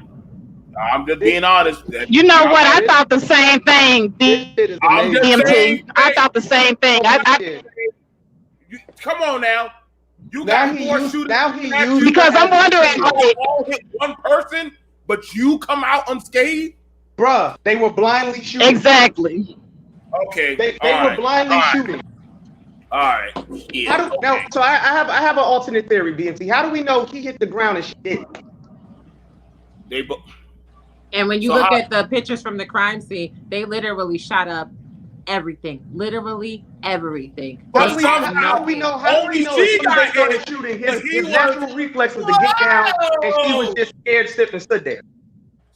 I'm just being honest. You know what? I thought the same thing. DMT. I thought the same thing. Come on now. You got four shooters. Now he used because I'm wondering. All hit one person, but you come out unscathed, bruh. They were blindly shooting. Exactly. Okay. They were blindly shooting. All right. Yeah. So I have an alternate theory, BMT. How do we know he hit the ground and she didn't? And when you look at the pictures from the crime scene, they literally shot up everything. Literally everything. How do we know as soon as they started shooting, his natural reflex was to get down, and he was just scared, stiff, and stood there.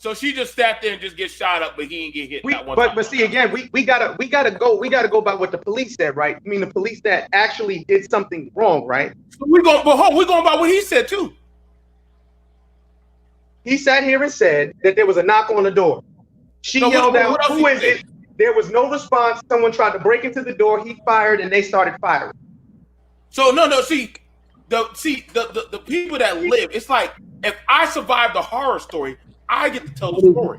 So she just sat there and just get shot up, but he didn't get hit that one time. But see again, we gotta go by what the police said, right? I mean, the police that actually did something wrong, right? So we're going by what he said too. He sat here and said that there was a knock on the door. She yelled out, "Who is it?" There was no response. Someone tried to break into the door. He fired, and they started firing. So no. See, the people that live. It's like if I survived a horror story, I get to tell the story.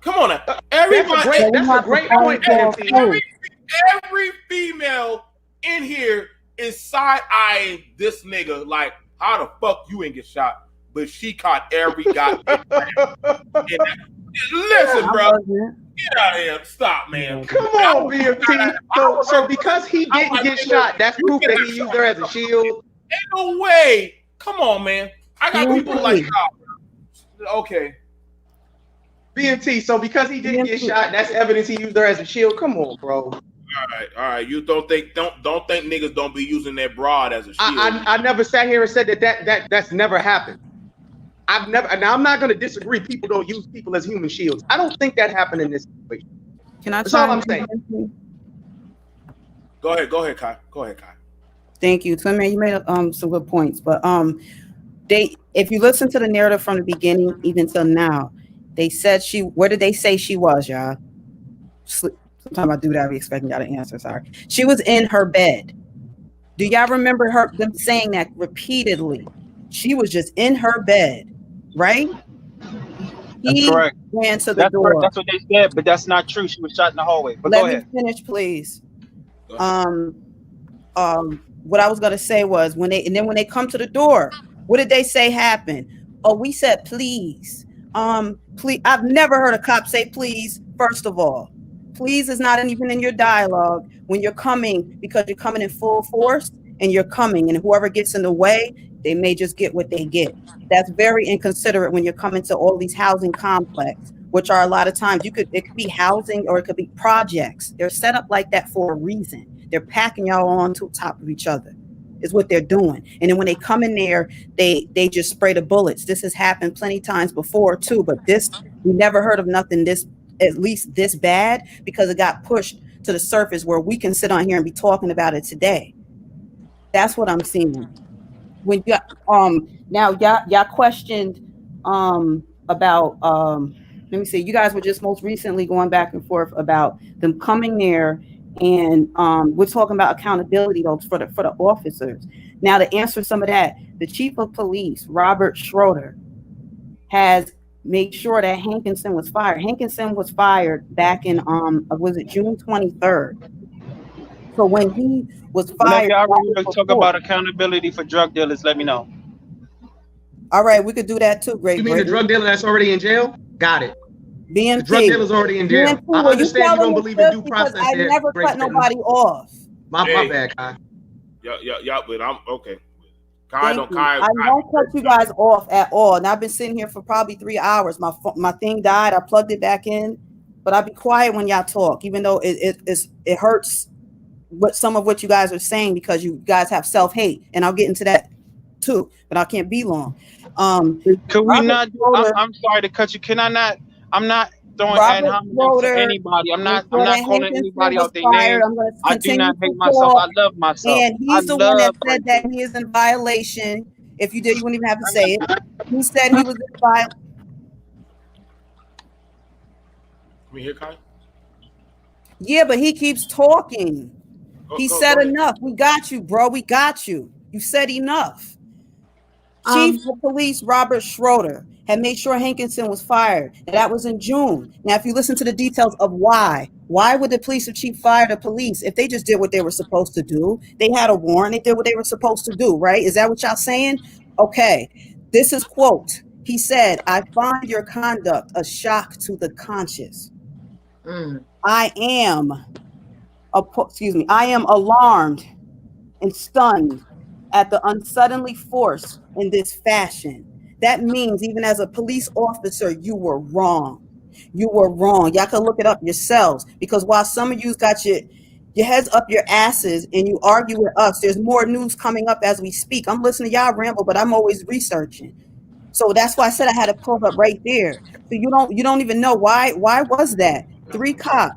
Come on now. Everybody. That's a great point. Every female in here is side-eyeing this nigga like, how the fuck you ain't get shot? But she caught every goddamn listen, bro. Get out of here. Stop, man. Come on, BMT. So because he didn't get shot, that's proof that he used her as a shield? Ain't no way. Come on, man. I got people like, okay. BMT, so because he didn't get shot, that's evidence he used her as a shield? Come on, bro. All right. You don't think niggas don't be using their broad as a shield? I never sat here and said that's never happened. Now I'm not going to disagree. People don't use people as human shields. I don't think that happened in this situation. That's all I'm saying. Go ahead, Kai. Thank you, Twin Man. You made some good points, but if you listen to the narrative from the beginning, even till now, they said where did they say she was, y'all? Sometimes I do that. I be expecting y'all to answer. Sorry. She was in her bed. Do y'all remember them saying that repeatedly? She was just in her bed, right? That's correct. Ran to the door. That's what they said, but that's not true. She was shot in the hallway. But Let go me ahead. finish, please. What I was gonna say was when they come to the door, what did they say happened? Oh, we said please. Please. I've never heard a cop say please. First of all, please is not even in your dialogue when you're coming, because you're coming in full force and you're coming, and whoever gets in the way, they may just get what they get. That's very inconsiderate when you're coming to all these housing complexes, which are a lot of times it could be housing or it could be projects. They're set up like that for a reason. They're packing y'all on to top of each other is what they're doing. And then when they come in there, they just spray the bullets. This has happened plenty times before too, but we never heard of nothing at least this bad, because it got pushed to the surface where we can sit on here and be talking about it today. That's what I'm seeing. When you now y'all questioned about let me see, you guys were just most recently going back and forth about them coming there, and we're talking about accountability though for the officers. Now to answer some of that, the chief of police, Robert Schroeder, has made sure that Hankinson was fired. Hankinson was fired back in was it June 23rd? So when he was Whenever fired, y'all ready to talk about accountability for drug dealers, let me know. all right, we could do that too. Great. You mean the drug dealer that's already in jail? Got it. BMT. The drug dealer's already in jail. BMT, I well, understand you don't believe in due process. I never cut nobody off. My bad, Kai. Yeah, but I'm okay. I don't cut you guys off at all. And I've been sitting here for probably 3 hours. My thing died. I plugged it back in, but I'll be quiet when y'all talk, even though it hurts some of what you guys are saying, because you guys have self-hate, and I'll get into that too, but I can't be long. Could we not? I'm sorry to cut you. Can I not? I'm not throwing ad hominem to anybody. I'm not calling anybody out their name. I do not hate myself. I love myself. And he's the one that said that he is in violation. If you did, you wouldn't even have to say it. He said he was in violation. Can we hear Kai? Yeah, but he keeps talking. He said enough. We got you, bro. We got you. You said enough. Chief of Police Robert Schroeder had made sure Hankinson was fired, and that was in June. Now, if you listen to the details of why would the police chief fire the police if they just did what they were supposed to do? They had a warrant. They did what they were supposed to do, right? Is that what y'all saying? Okay. This is quote. He said, "I find your conduct a shock to the conscious. I am alarmed and stunned at the unsuddenly force in this fashion. That means even as a police officer, you were wrong. You were wrong. Y'all can look it up yourselves, because while some of you got your heads up your asses and you argue with us, there's more news coming up as we speak. I'm listening to y'all ramble, but I'm always researching. So that's why I said I had to pull up right there. So you don't even know why was that? 3 cops.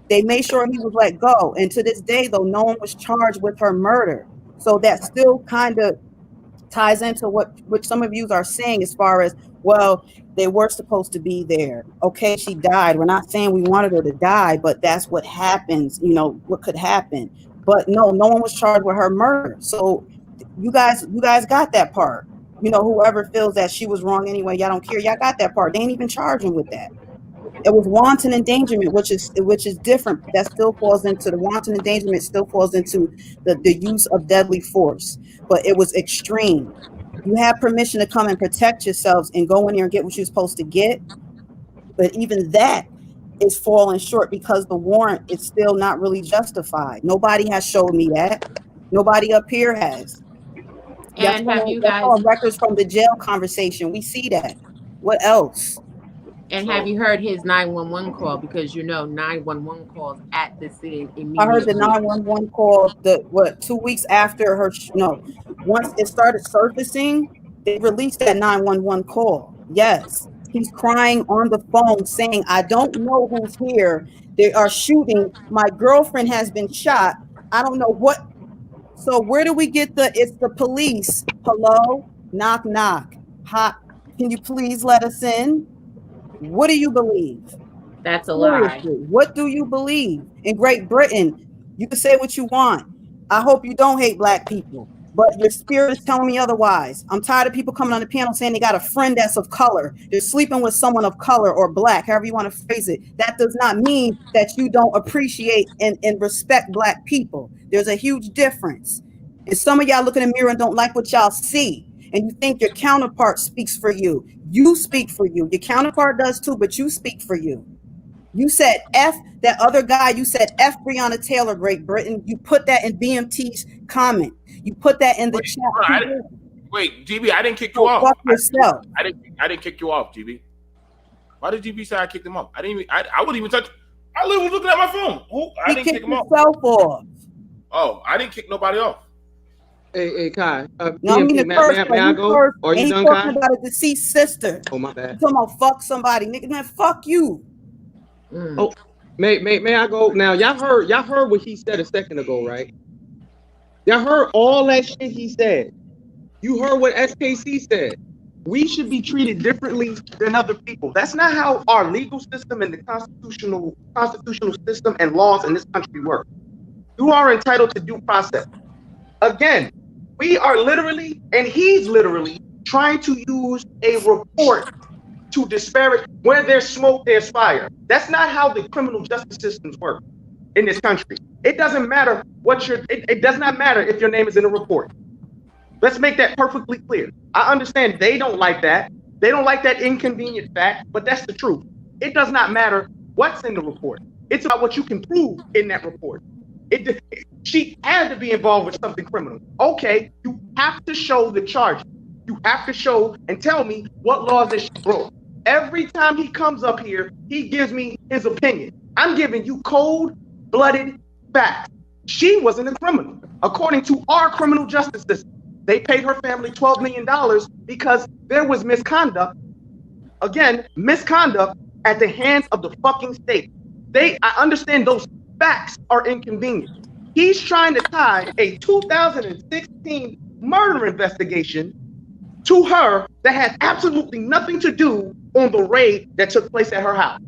They made sure he was let go. And to this day, though, no one was charged with her murder. So that still kind of ties into what some of you are saying as far as, well, they were supposed to be there. Okay, she died. We're not saying we wanted her to die, but that's what happens, what could happen. But no one was charged with her murder. So you guys got that part. Whoever feels that she was wrong anyway, y'all don't care. Y'all got that part. They ain't even charging with that. It was wanton endangerment, which is different. That still falls into the wanton endangerment. Still falls into the use of deadly force, but it was extreme. You have permission to come and protect yourselves and go in there and get what you're supposed to get, but even that is falling short because the warrant is still not really justified. Nobody has showed me that. Nobody up here has. And have you guys records from the jail conversation? We see that. What else? And have you heard his 911 call? Because 911 calls at the scene immediately. I heard the 911 call 2 weeks after her. Once it started surfacing, they released that 911 call. Yes, he's crying on the phone saying, "I don't know who's here. They are shooting. My girlfriend has been shot. I don't know what." So where do we get it's the police? Hello, knock, knock. Hot. Can you please let us in? What do you believe? That's a lie. What do you believe? In Great Britain, you can say what you want. I hope you don't hate black people, but your spirit is telling me otherwise. I'm tired of people coming on the panel saying they got a friend that's of color. They're sleeping with someone of color or black, however you want to phrase it. That does not mean that you don't appreciate and respect black people. There's a huge difference. And some of y'all look in the mirror and don't like what y'all see. And you think your counterpart speaks for you. You speak for you. Your counterpart does too, but you speak for you. You said F that other guy. You said F Breonna Taylor, Great Britain. You put that in BMT's comment. You put that in the chat. Wait, GB, I didn't kick you off. Fuck yourself. I didn't kick you off, GB. Why did GB say I kicked him off? I wouldn't even touch. I literally was looking at my phone. I didn't kick him off. Off. Oh, I didn't kick nobody off. Hey, Kai. No, I mean the first may I go? Or are you done, Kai? Talking about a deceased sister. Oh, my bad. Talking about fuck somebody, nigga. Man, fuck you. Oh, may I go? Now, y'all heard what he said a second ago, right? Y'all heard all that shit he said. You heard what SKC said. We should be treated differently than other people. That's not how our legal system and the constitutional system and laws in this country work. You are entitled to due process. Again, we are literally, and he's literally trying to use a report to disparage. Where there's smoke, there's fire. That's not how the criminal justice systems work in this country. It doesn't matter what it does not matter if your name is in a report. Let's make that perfectly clear. I understand they don't like that. They don't like that inconvenient fact, but that's the truth. It does not matter what's in the report. It's about what you can prove in that report. She had to be involved with something criminal. Okay, you have to show the charge. You have to show and tell me what laws that she broke. Every time he comes up here, he gives me his opinion. I'm giving you cold-blooded facts. She wasn't a criminal. According to our criminal justice system, they paid her family $12 million because there was misconduct. Again, misconduct at the hands of the fucking state. I understand those facts are inconvenient. He's trying to tie a 2016 murder investigation to her that had absolutely nothing to do on the raid that took place at her house.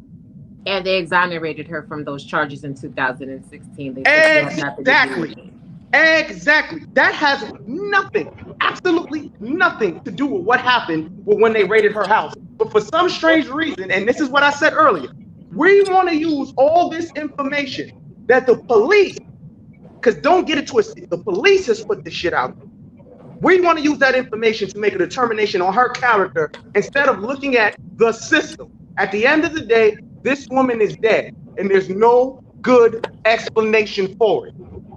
And they exonerated her from those charges in 2016. They said she had nothing to do with it. Exactly. That has nothing, absolutely nothing to do with what happened when they raided her house. But for some strange reason, and this is what I said earlier, we want to use all this information that the police, because don't get it twisted, the police has put this shit out. We want to use that information to make a determination on her character instead of looking at the system. At the end of the day, this woman is dead, and there's no good explanation for it.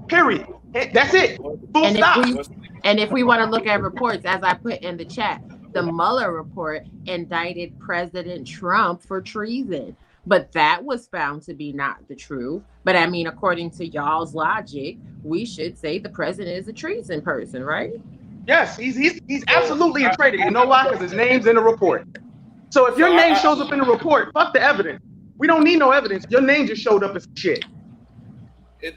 Period. That's it. Full stop. And if we want to look at reports, as I put in the chat, the Mueller report indicted President Trump for treason. But that was found to be not the truth. But I mean, according to y'all's logic, we should say the president is a treason person, right? Yes, he's absolutely a traitor. You know why? Because his name's in the report. So if your name shows up in the report, fuck the evidence. We don't need no evidence. Your name just showed up as shit. I'm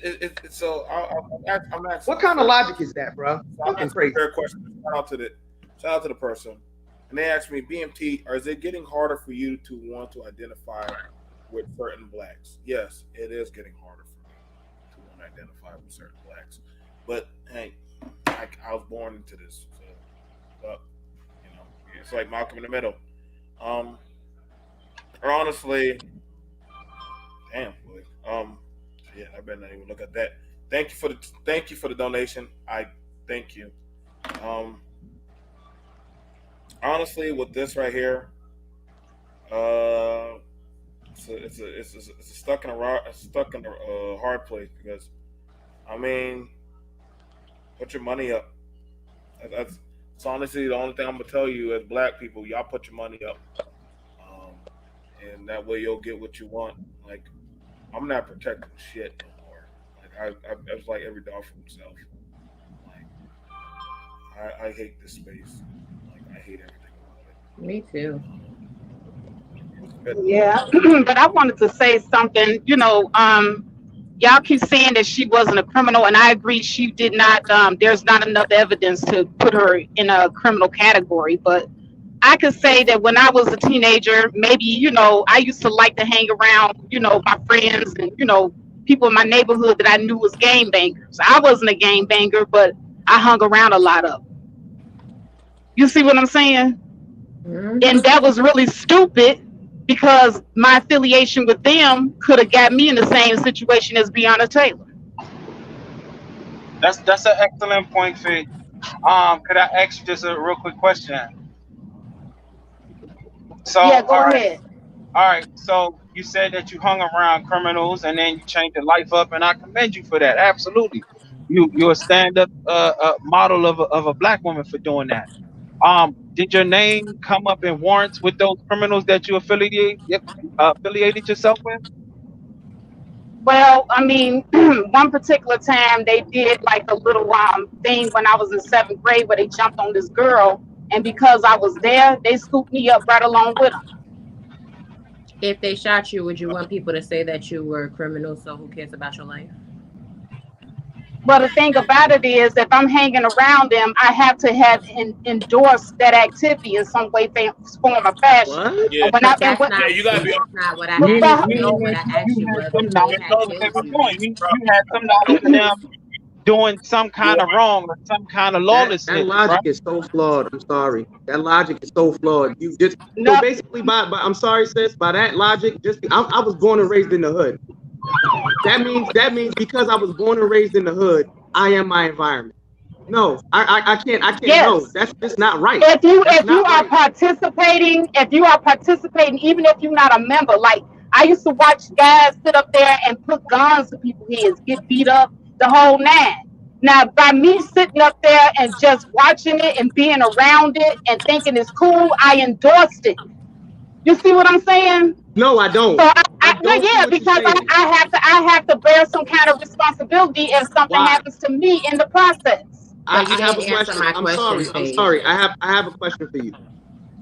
asking. What kind of logic is that, bro? Fucking crazy. Fair question. Shout out to the person. And they asked me, BMT, is it getting harder for you to want to identify with certain blacks? Yes, it is getting harder for me to want to identify with certain blacks. But hey, I was born into this. So, it's like Malcolm in the Middle. Honestly, damn, boy. Yeah, I better not even look at that. Thank you for the donation. I thank you. Honestly, with this right here, it's stuck in a hard place because, I mean, put your money up. That's honestly the only thing I'm gonna tell you as black people. Y'all put your money up, and that way you'll get what you want. Like, I'm not protecting shit anymore. Like I was like every dog for himself. Like I hate this space. Like I hate everything about it. Me too. Yeah, but I wanted to say something. Y'all keep saying that she wasn't a criminal, and I agree she did not. There's not enough evidence to put her in a criminal category, but I could say that when I was a teenager, maybe, I used to like to hang around, my friends and, people in my neighborhood that I knew was gang bangers. I wasn't a gang banger, but I hung around a lot of them. You see what I'm saying? Mm-hmm. And that was really stupid because my affiliation with them could have got me in the same situation as Breonna Taylor. That's an excellent point, Fig. Could I ask you just a real quick question? So, yeah, go ahead. All right. So you said that you hung around criminals and then you changed your life up, and I commend you for that. Absolutely. You're a stand-up model of a black woman for doing that. Did your name come up in warrants with those criminals that you affiliated yourself with? Well, I mean, one particular time they did like a little thing when I was in 7th grade where they jumped on this girl. And because I was there, they scooped me up right along with them. If they shot you, would you want people to say that you were a criminal, so who cares about your life? Well, the thing about it is, if I'm hanging around them, I have to have endorsed that activity in some way, form, or fashion. What? Yeah. You gotta be. That's not what I asked you. What I asked you was, you had some knowledge of them doing some kind of wrong or some kind of lawlessness. That logic right? is so flawed. I'm sorry. That logic is so flawed. You just so basically by I'm sorry, sis. By that logic, just I was born and raised in the hood. That means because I was born and raised in the hood, I am my environment. No, I can't. Yes. No, that's just not right. If you That's not are right. participating, even if you're not a member, like I used to watch guys sit up there and put guns to people's heads, get beat up, the whole nine. Now, by me sitting up there and just watching it and being around it and thinking it's cool, I endorsed it. You see what I'm saying? No, I don't. So because I have to bear some kind of responsibility if something happens to me in the process. I have a question. I'm sorry. I have a question for you.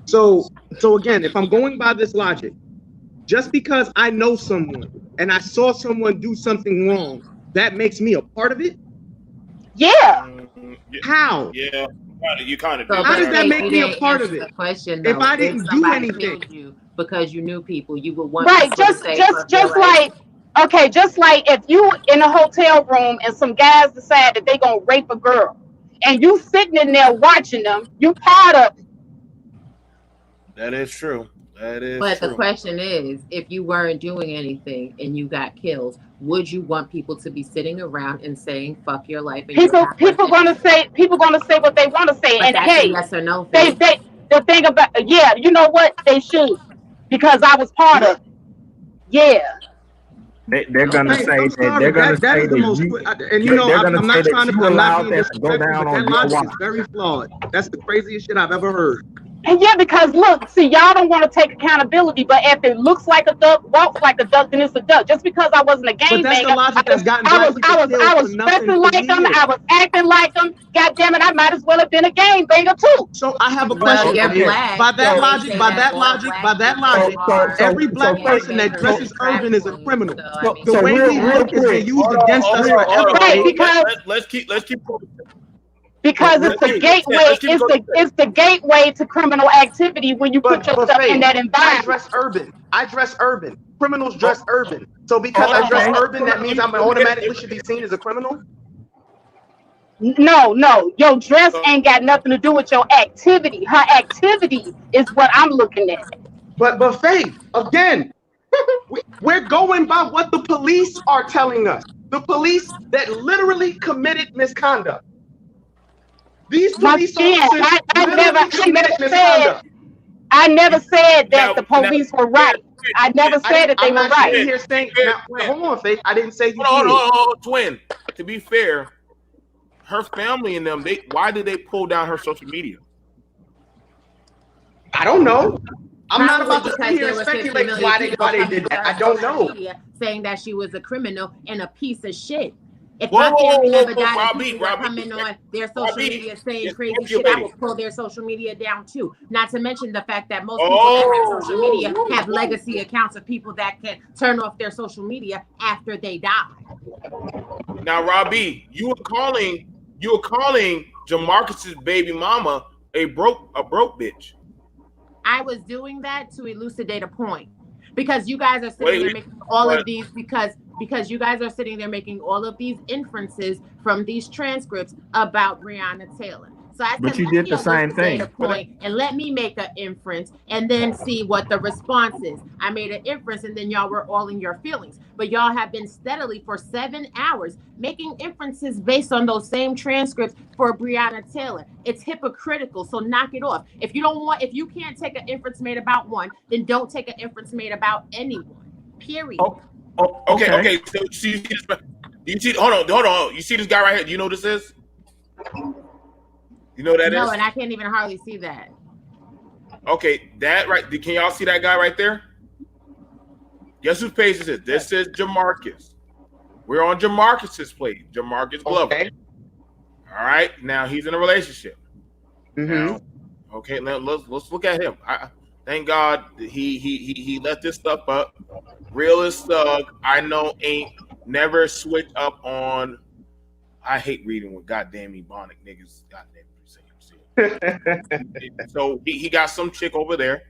So again, if I'm going by this logic, just because I know someone and I saw someone do something wrong, that makes me a part of it? Yeah. How? Yeah, you kind of. How does that make me a part of it? If I didn't do anything, because you knew people, you would want right? Just like if you in a hotel room and some guys decide that they gonna rape a girl, and you sitting in there watching them, you part of it. That is true. But the question is, if you weren't doing anything and you got killed, would you want people to be sitting around and saying "fuck your life"? And People gonna say what they want to say, but and that's hey, a yes or no they thing. the thing about you know what, they should, because I was part of it. Yeah. They're gonna say that they're gonna say that is the most, and you know, I'm not trying to allow be that to go disrespectful, down but that on your logic watch. is very flawed. That's the craziest shit I've ever heard. And yeah, because look, see, y'all don't want to take accountability, but if it looks like a duck, walks like a duck, then it's a duck. Just because I wasn't a game banger, I was dressing like them, I was acting like them. God damn it, I might as well have been a game banger too. So I have a question. By that logic, every black person that dresses urban is a criminal. The way we look is being used against us forever. Right, because let's keep because it's the gateway. It's the gateway to criminal activity when you put yourself in that environment. I dress urban. Criminals dress urban. So because I dress urban, that means I'm automatically should be seen as a criminal? No, your dress ain't got nothing to do with your activity. Her activity is what I'm looking at. But Faith, again, we're going by what the police are telling us. The police that literally committed misconduct. These police officers I never said that the police were right. I never said that they were right. Here saying, hold on, Faith. I didn't say you hold on, twin. To be fair, her family and them, why did they pull down her social media? I don't know. I'm not about to sit here and speculate why they did that. I don't know. Saying that she was a criminal and a piece of shit. If my family never died and people were coming on their social media saying crazy shit, I will pull their social media down too. Not to mention the fact that most people that have social media have legacy accounts of people that can turn off their social media after they die. Now, Robbie, you were calling Jamarcus's baby mama a broke bitch. I was doing that to elucidate a point. Because you guys are sitting there making all of these because you guys are sitting there making all of these inferences from these transcripts about Breonna Taylor. So I but said, you did the same thing. And let me make an inference and then see what the response is. I made an inference and then y'all were all in your feelings. But y'all have been steadily for 7 hours making inferences based on those same transcripts for Breonna Taylor. It's hypocritical, so knock it off. If you can't take an inference made about one, then don't take an inference made about anyone. Period. Okay. So you see, hold on. You see this guy right here? Do you know who this is? You know who that is? No, and I can't even hardly see that. Okay, that right. Can y'all see that guy right there? Guess whose page this is? This is Jamarcus. We're on Jamarcus's page. Jamarcus Glover. Okay. All right. Now he's in a relationship. Now, okay. Let's look at him. Thank God he let this stuff up. Realest thug I know ain't never switch up on. I hate reading with goddamn Ebonic niggas. Goddamn. So he got some chick over there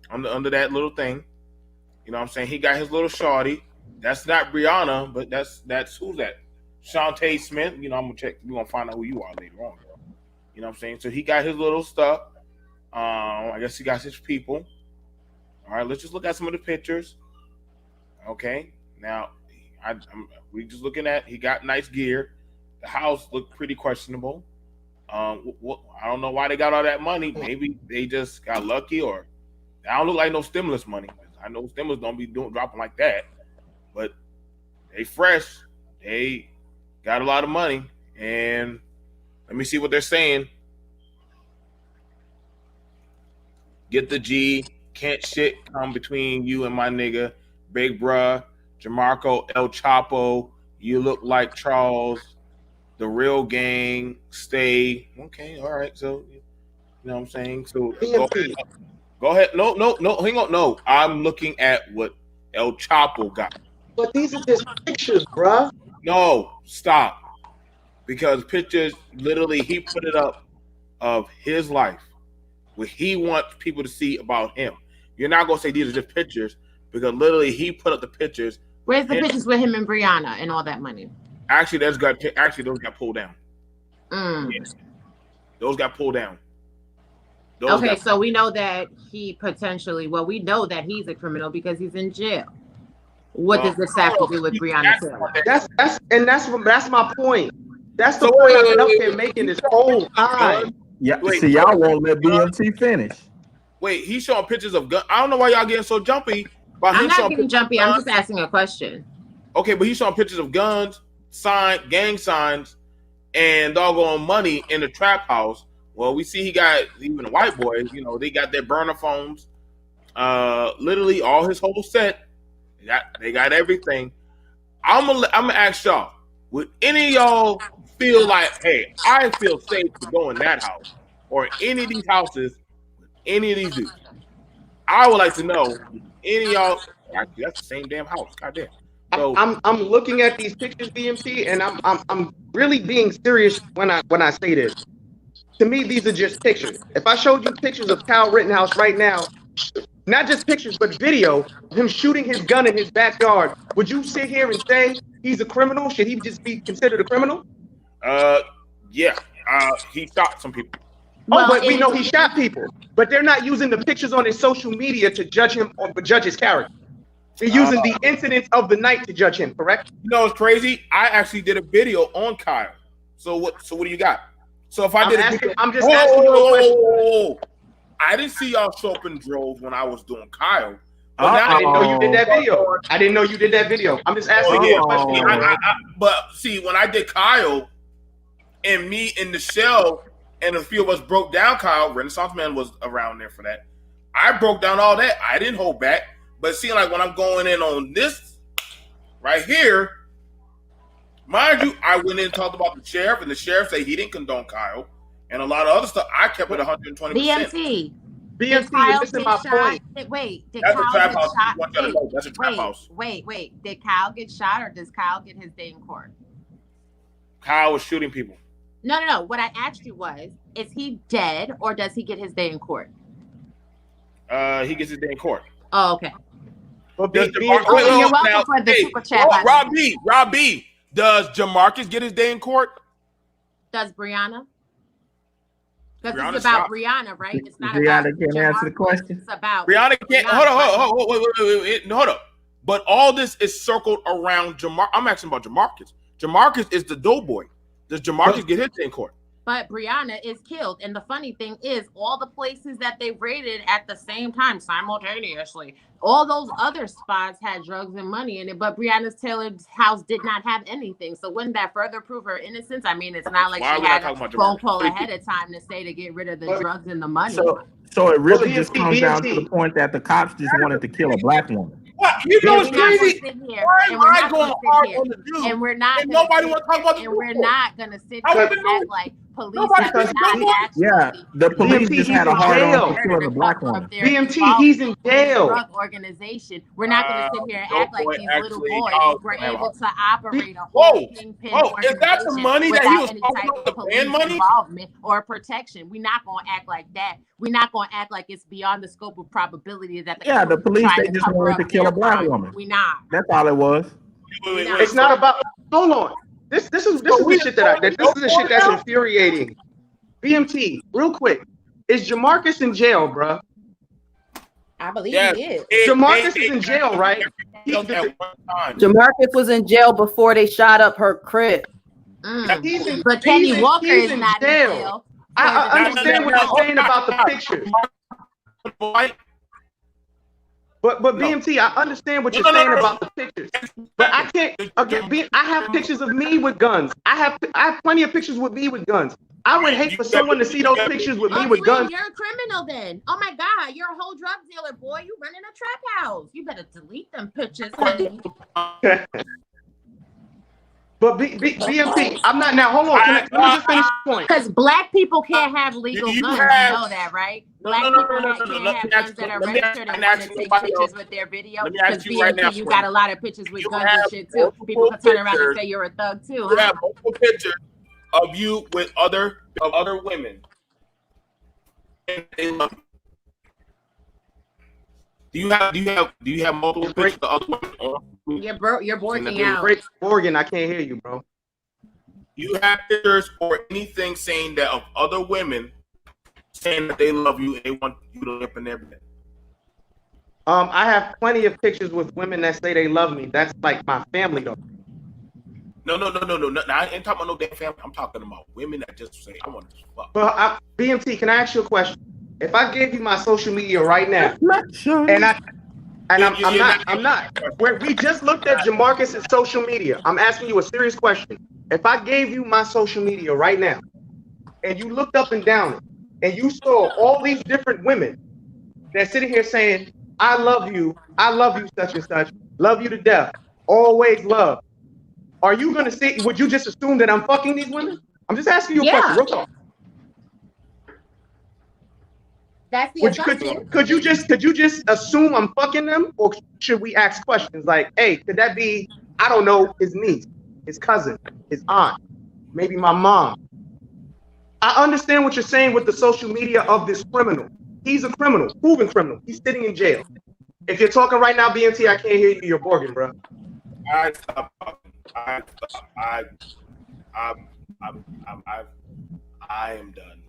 under that little thing. You know what I'm saying? He got his little shawty. That's not Breonna, but that's who's that? Shantae Smith. You know, I'm gonna check. We're gonna find out who you are later on. You know what I'm saying? So he got his little stuff. I guess he got his people. All right, let's just look at some of the pictures. Okay, now we just looking at. He got nice gear. The house looked pretty questionable. I don't know why they got all that money. Maybe they just got lucky, or I don't look like no stimulus money. I know stimulus don't be dropping like that, but they fresh. They got a lot of money, and let me see what they're saying. Get the G. Can't shit come between you and my nigga, Big Bruh, Jamarco El Chapo. You look like Charles. The real gang. Stay. Okay, all right. So, you know what I'm saying? So go ahead. No, hang on. No, I'm looking at what El Chapo got. But these are just pictures, bruh. No, stop. Because pictures, literally, he put it up of his life, what he wants people to see about him. You're not gonna say these are just pictures, because literally he put up the pictures. Where's the pictures with him and Breonna and all that money? Actually, those got pulled down. Yes. Those got pulled down. Okay, so we know that he potentially, we know that he's a criminal because he's in jail. What does this have to do with Breonna Taylor? That's my point. That's the point I've been up here making this whole time. Yeah, see, y'all won't let BMT finish. Wait, he's showing pictures of guns. I don't know why y'all getting so jumpy. I'm not getting jumpy. I'm just asking a question. Okay, but he's showing pictures of guns, gang signs, and doggone money in the trap house. Well, we see he got even the white boys. You know, they got their burner phones. Literally all his whole set. They got everything. I'm gonna ask y'all. Would any of y'all feel like, hey, I feel safe to go in that house or any of these houses with any of these dudes? I would like to know. Any of y'all? Actually, that's the same damn house. Goddamn. So I'm looking at these pictures, BMT, and I'm really being serious when I say this. To me, these are just pictures. If I showed you pictures of Kyle Rittenhouse right now, not just pictures, but video of him shooting his gun in his backyard, would you sit here and say he's a criminal? Should he just be considered a criminal? Yeah. He shot some people. But we know he shot people. But they're not using the pictures on his social media to judge him or judge his character. They're using the incidents of the night to judge him, correct? You know what's crazy? I actually did a video on Kyle. So what do you got? So if I I'm just asking you a question. I didn't see y'all show up in droves when I was doing Kyle. But now I didn't know you did that video. I didn't know you did that video. I'm just asking you a question. But see, when I did Kyle and me in the shell and a few of us broke down Kyle, Renaissance Man was around there for that. I broke down all that. I didn't hold back. But see, like when I'm going in on this right here, mind you, I went in and talked about the sheriff, and the sheriff said he didn't condone Kyle. And a lot of other stuff, I kept it 120%. BMT, listen to my point. Wait, did That's Kyle a trap get house. shot? That's a trap house. Wait. Did Kyle get shot or does Kyle get his day in court? Kyle was shooting people. No. What I asked you was, is he dead or does he get his day in court? He gets his day in court. Oh, okay. Well, you're welcome for the super chat. Rob B, does Jamarcus get his day in court? Does Breonna? Because Breonna it's about stopped. Breonna, right? It's not Breonna about can't answer the question. It's about Breonna can't. Hold up. But all this is circled around Jamar. I'm asking about Jamarcus. Jamarcus is the doughboy. Does Jamarcus get his day in court? But Breonna is killed. And the funny thing is, all the places that they raided at the same time, simultaneously, all those other spots had drugs and money in it. But Breonna Taylor's house did not have anything. So wouldn't that further prove her innocence? I mean, it's not like she had a phone call ahead of time to say to get rid of the drugs and the money. So it really just comes down to the point that the cops just wanted to kill a black woman. What? You know what's crazy? Why am I going hard on the dude? And we're not. Nobody want to talk about the And we're not going to sit here and act like police have not actually. Yeah, the police just had a hard on for killing a black woman. BMT, he's in jail. Drug organization. We're not going to sit here and act like these little boys were able to operate a whole kingpin is that the money that he was talking about, the band money? Involvement or protection. We're not going to act like that. We're not going to act like it's beyond the scope of probability that the police they just wanted to kill a black woman. We not. That's all it was. It's not about. Hold on. This is the shit this is the shit that's infuriating. BMT, real quick, is Jamarcus in jail, bro? I believe he is. Jamarcus is in jail, right? Jamarcus was in jail before they shot up her crib. But Kenny Walker is not in jail. I understand what you're saying about the pictures. But BMT, I understand what you're saying about the pictures. But I can't. Again, I have pictures of me with guns. I have plenty of pictures with me with guns. I would hate for someone to see those pictures with me with guns. You're a criminal then. Oh my God, you're a whole drug dealer, boy. You running a trap house. You better delete them pictures, honey. But BMT, I'm not now. Hold on. Let me just finish the point. Because black people can't have legal guns. You know that, right? Black people can't have guns that are registered and want to take pictures with their video. Because BMT, you got a lot of pictures with guns and shit too. People can turn around and say you're a thug too. You have multiple pictures of you with other women. And they love you. Do you have multiple pictures of other women? You're breaking out. Morgan, I can't hear you, bro. You have pictures or anything saying that of other women saying that they love you and they want you to live in their bed. I have plenty of pictures with women that say they love me. That's like my family though. No. I ain't talking about no damn family. I'm talking about women that just say, I want to fuck. Well, BMT, can I ask you a question? If I gave you my social media right now, I'm not. Where we just looked at Jamarcus's social media. I'm asking you a serious question. If I gave you my social media right now, and you looked up and down it, and you saw all these different women that sitting here saying, I love you, such and such, love you to death, always love. Are you gonna say? Would you just assume that I'm fucking these women? I'm just asking you a question, real talk. That's the assumption. Could you just assume I'm fucking them, or should we ask questions like, hey, could that be, I don't know, his niece, his cousin, his aunt, maybe my mom? I understand what you're saying with the social media of this criminal. He's a criminal, proven criminal. He's sitting in jail. If you're talking right now, BMT, I can't hear you. You're barking, bro. I am done.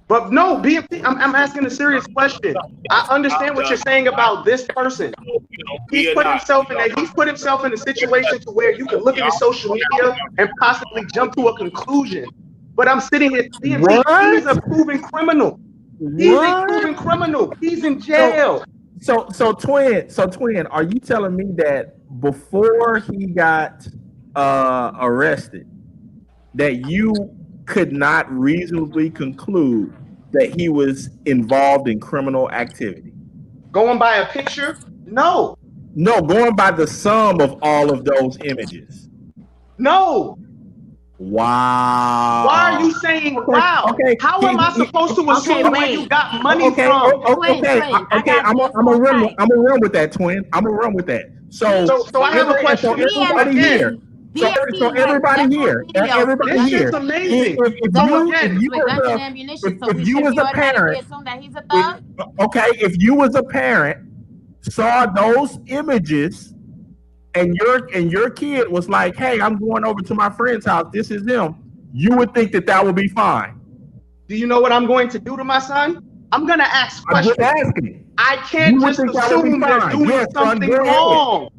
But no, BMT, I'm asking a serious question. I understand what you're saying about this person. He's put himself in a situation to where you can look at his social media and possibly jump to a conclusion. But I'm sitting here, BMT, he's a proven criminal. He's a proven criminal. He's in jail. So twin, are you telling me that before he got arrested, that you could not reasonably conclude that he was involved in criminal activity? Going by a picture? No. No, going by the sum of all of those images. No. Wow. Why are you saying wow? Okay. How am I supposed to assume where you got money from? I'm gonna run with that, twin. I'm gonna run with that. So I have a question. So everybody here. So everybody here. This is amazing. If you as a parent, if you as a parent saw those images and your kid was like, hey, I'm going over to my friend's house, this is them, you would think that would be fine. Do you know what I'm going to do to my son? I'm going to ask questions. I'm just asking. I can't just assume they're doing something wrong.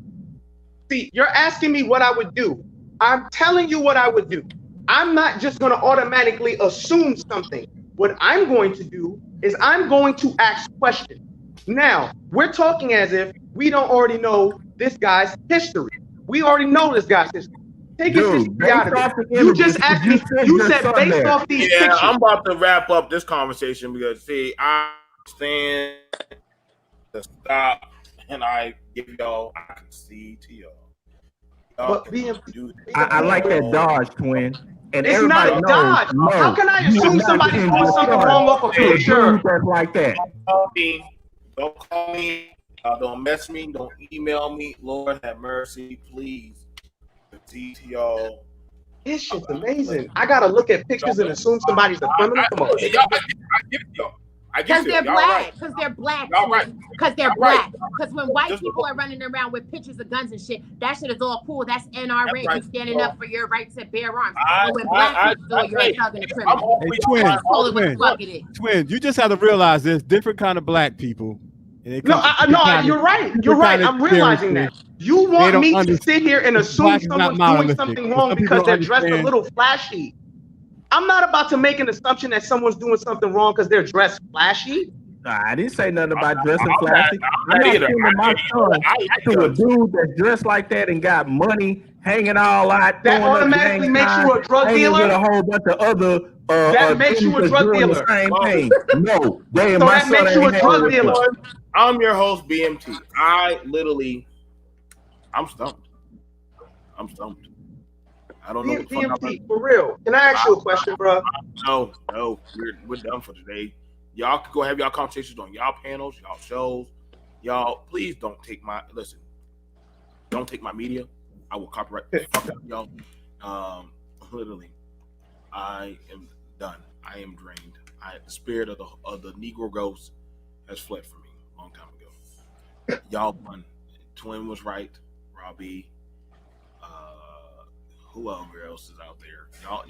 See, you're asking me what I would do. I'm telling you what I would do. I'm not just going to automatically assume something. What I'm going to do is I'm going to ask questions. Now, we're talking as if we don't already know this guy's history. We already know this guy's history. Take his history out of it. You just asked me, you said based off these pictures. I'm about to wrap up this conversation because, see, I understand to stop and I give y'all, I concede to y'all. I like that dodge, twin. And it's not a dodge. How can I assume somebody's doing something wrong off a picture? Like that. Don't call me. Don't mess me. Don't email me. Lord have mercy, please. y'all. This shit's amazing. I gotta look at pictures and assume somebody's a criminal. Come on. I give it to y'all. Because they're black. Because they're black. Because they're black. Because when white Just people are running around with pictures of guns and shit, that shit is all cool. That's NRA. You standing up for your right to bear arms. But when black people do it, you're a thug and a criminal. Hey, twin, you just have to realize there's different kind of black people. You're right. You're right. I'm realizing that. You want me to sit here and assume someone's doing something wrong because they're dressed a little flashy. I'm not about to make an assumption that someone's doing something wrong because they're dressed flashy. Nah, I didn't say nothing about dressing flashy. I'm not sending my son to a dude that's dressed like that and got money hanging all out. That automatically makes you a drug dealer? With a whole bunch of other. That makes you a drug dealer. The same thing. No, so that makes you a drug dealer. I'm your host, BMT. I'm stumped. I don't know. BMT, for real. Can I ask you a question, bro? No, we're done for today. Y'all can go have y'all conversations on y'all panels, y'all shows. Y'all, please don't take my don't take my media. I will copyright the fuck out of y'all. Literally, I am done. I am drained. The spirit of the Negro ghost has fled from me a long time ago. Y'all won. Twin was right. Robbie. Who else is out there? Y'all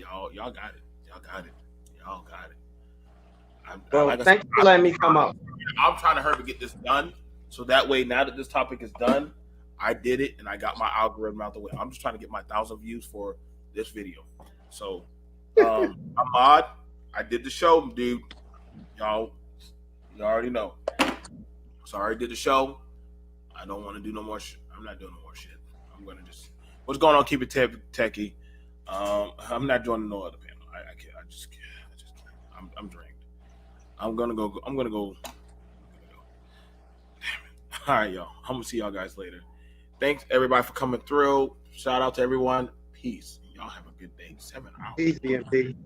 got it. Y'all got it. Thank you for letting me come up. I'm trying to hurry to get this done, so that way, now that this topic is done, I did it and I got my algorithm out the way. I'm just trying to get my 1,000 views for this video. So, Ahmad, I did the show, dude. Y'all already know. So I already did the show. I don't want to do no more. I'm not doing no more shit. I'm gonna just. What's going on? Keep it techie. I'm not joining no other panel. I can't. I'm drained. I'm gonna go. Damn it. All right, y'all. I'm gonna see y'all guys later. Thanks everybody for coming through. Shout out to everyone. Peace. Y'all have a good day. 7 hours. Peace, BMT.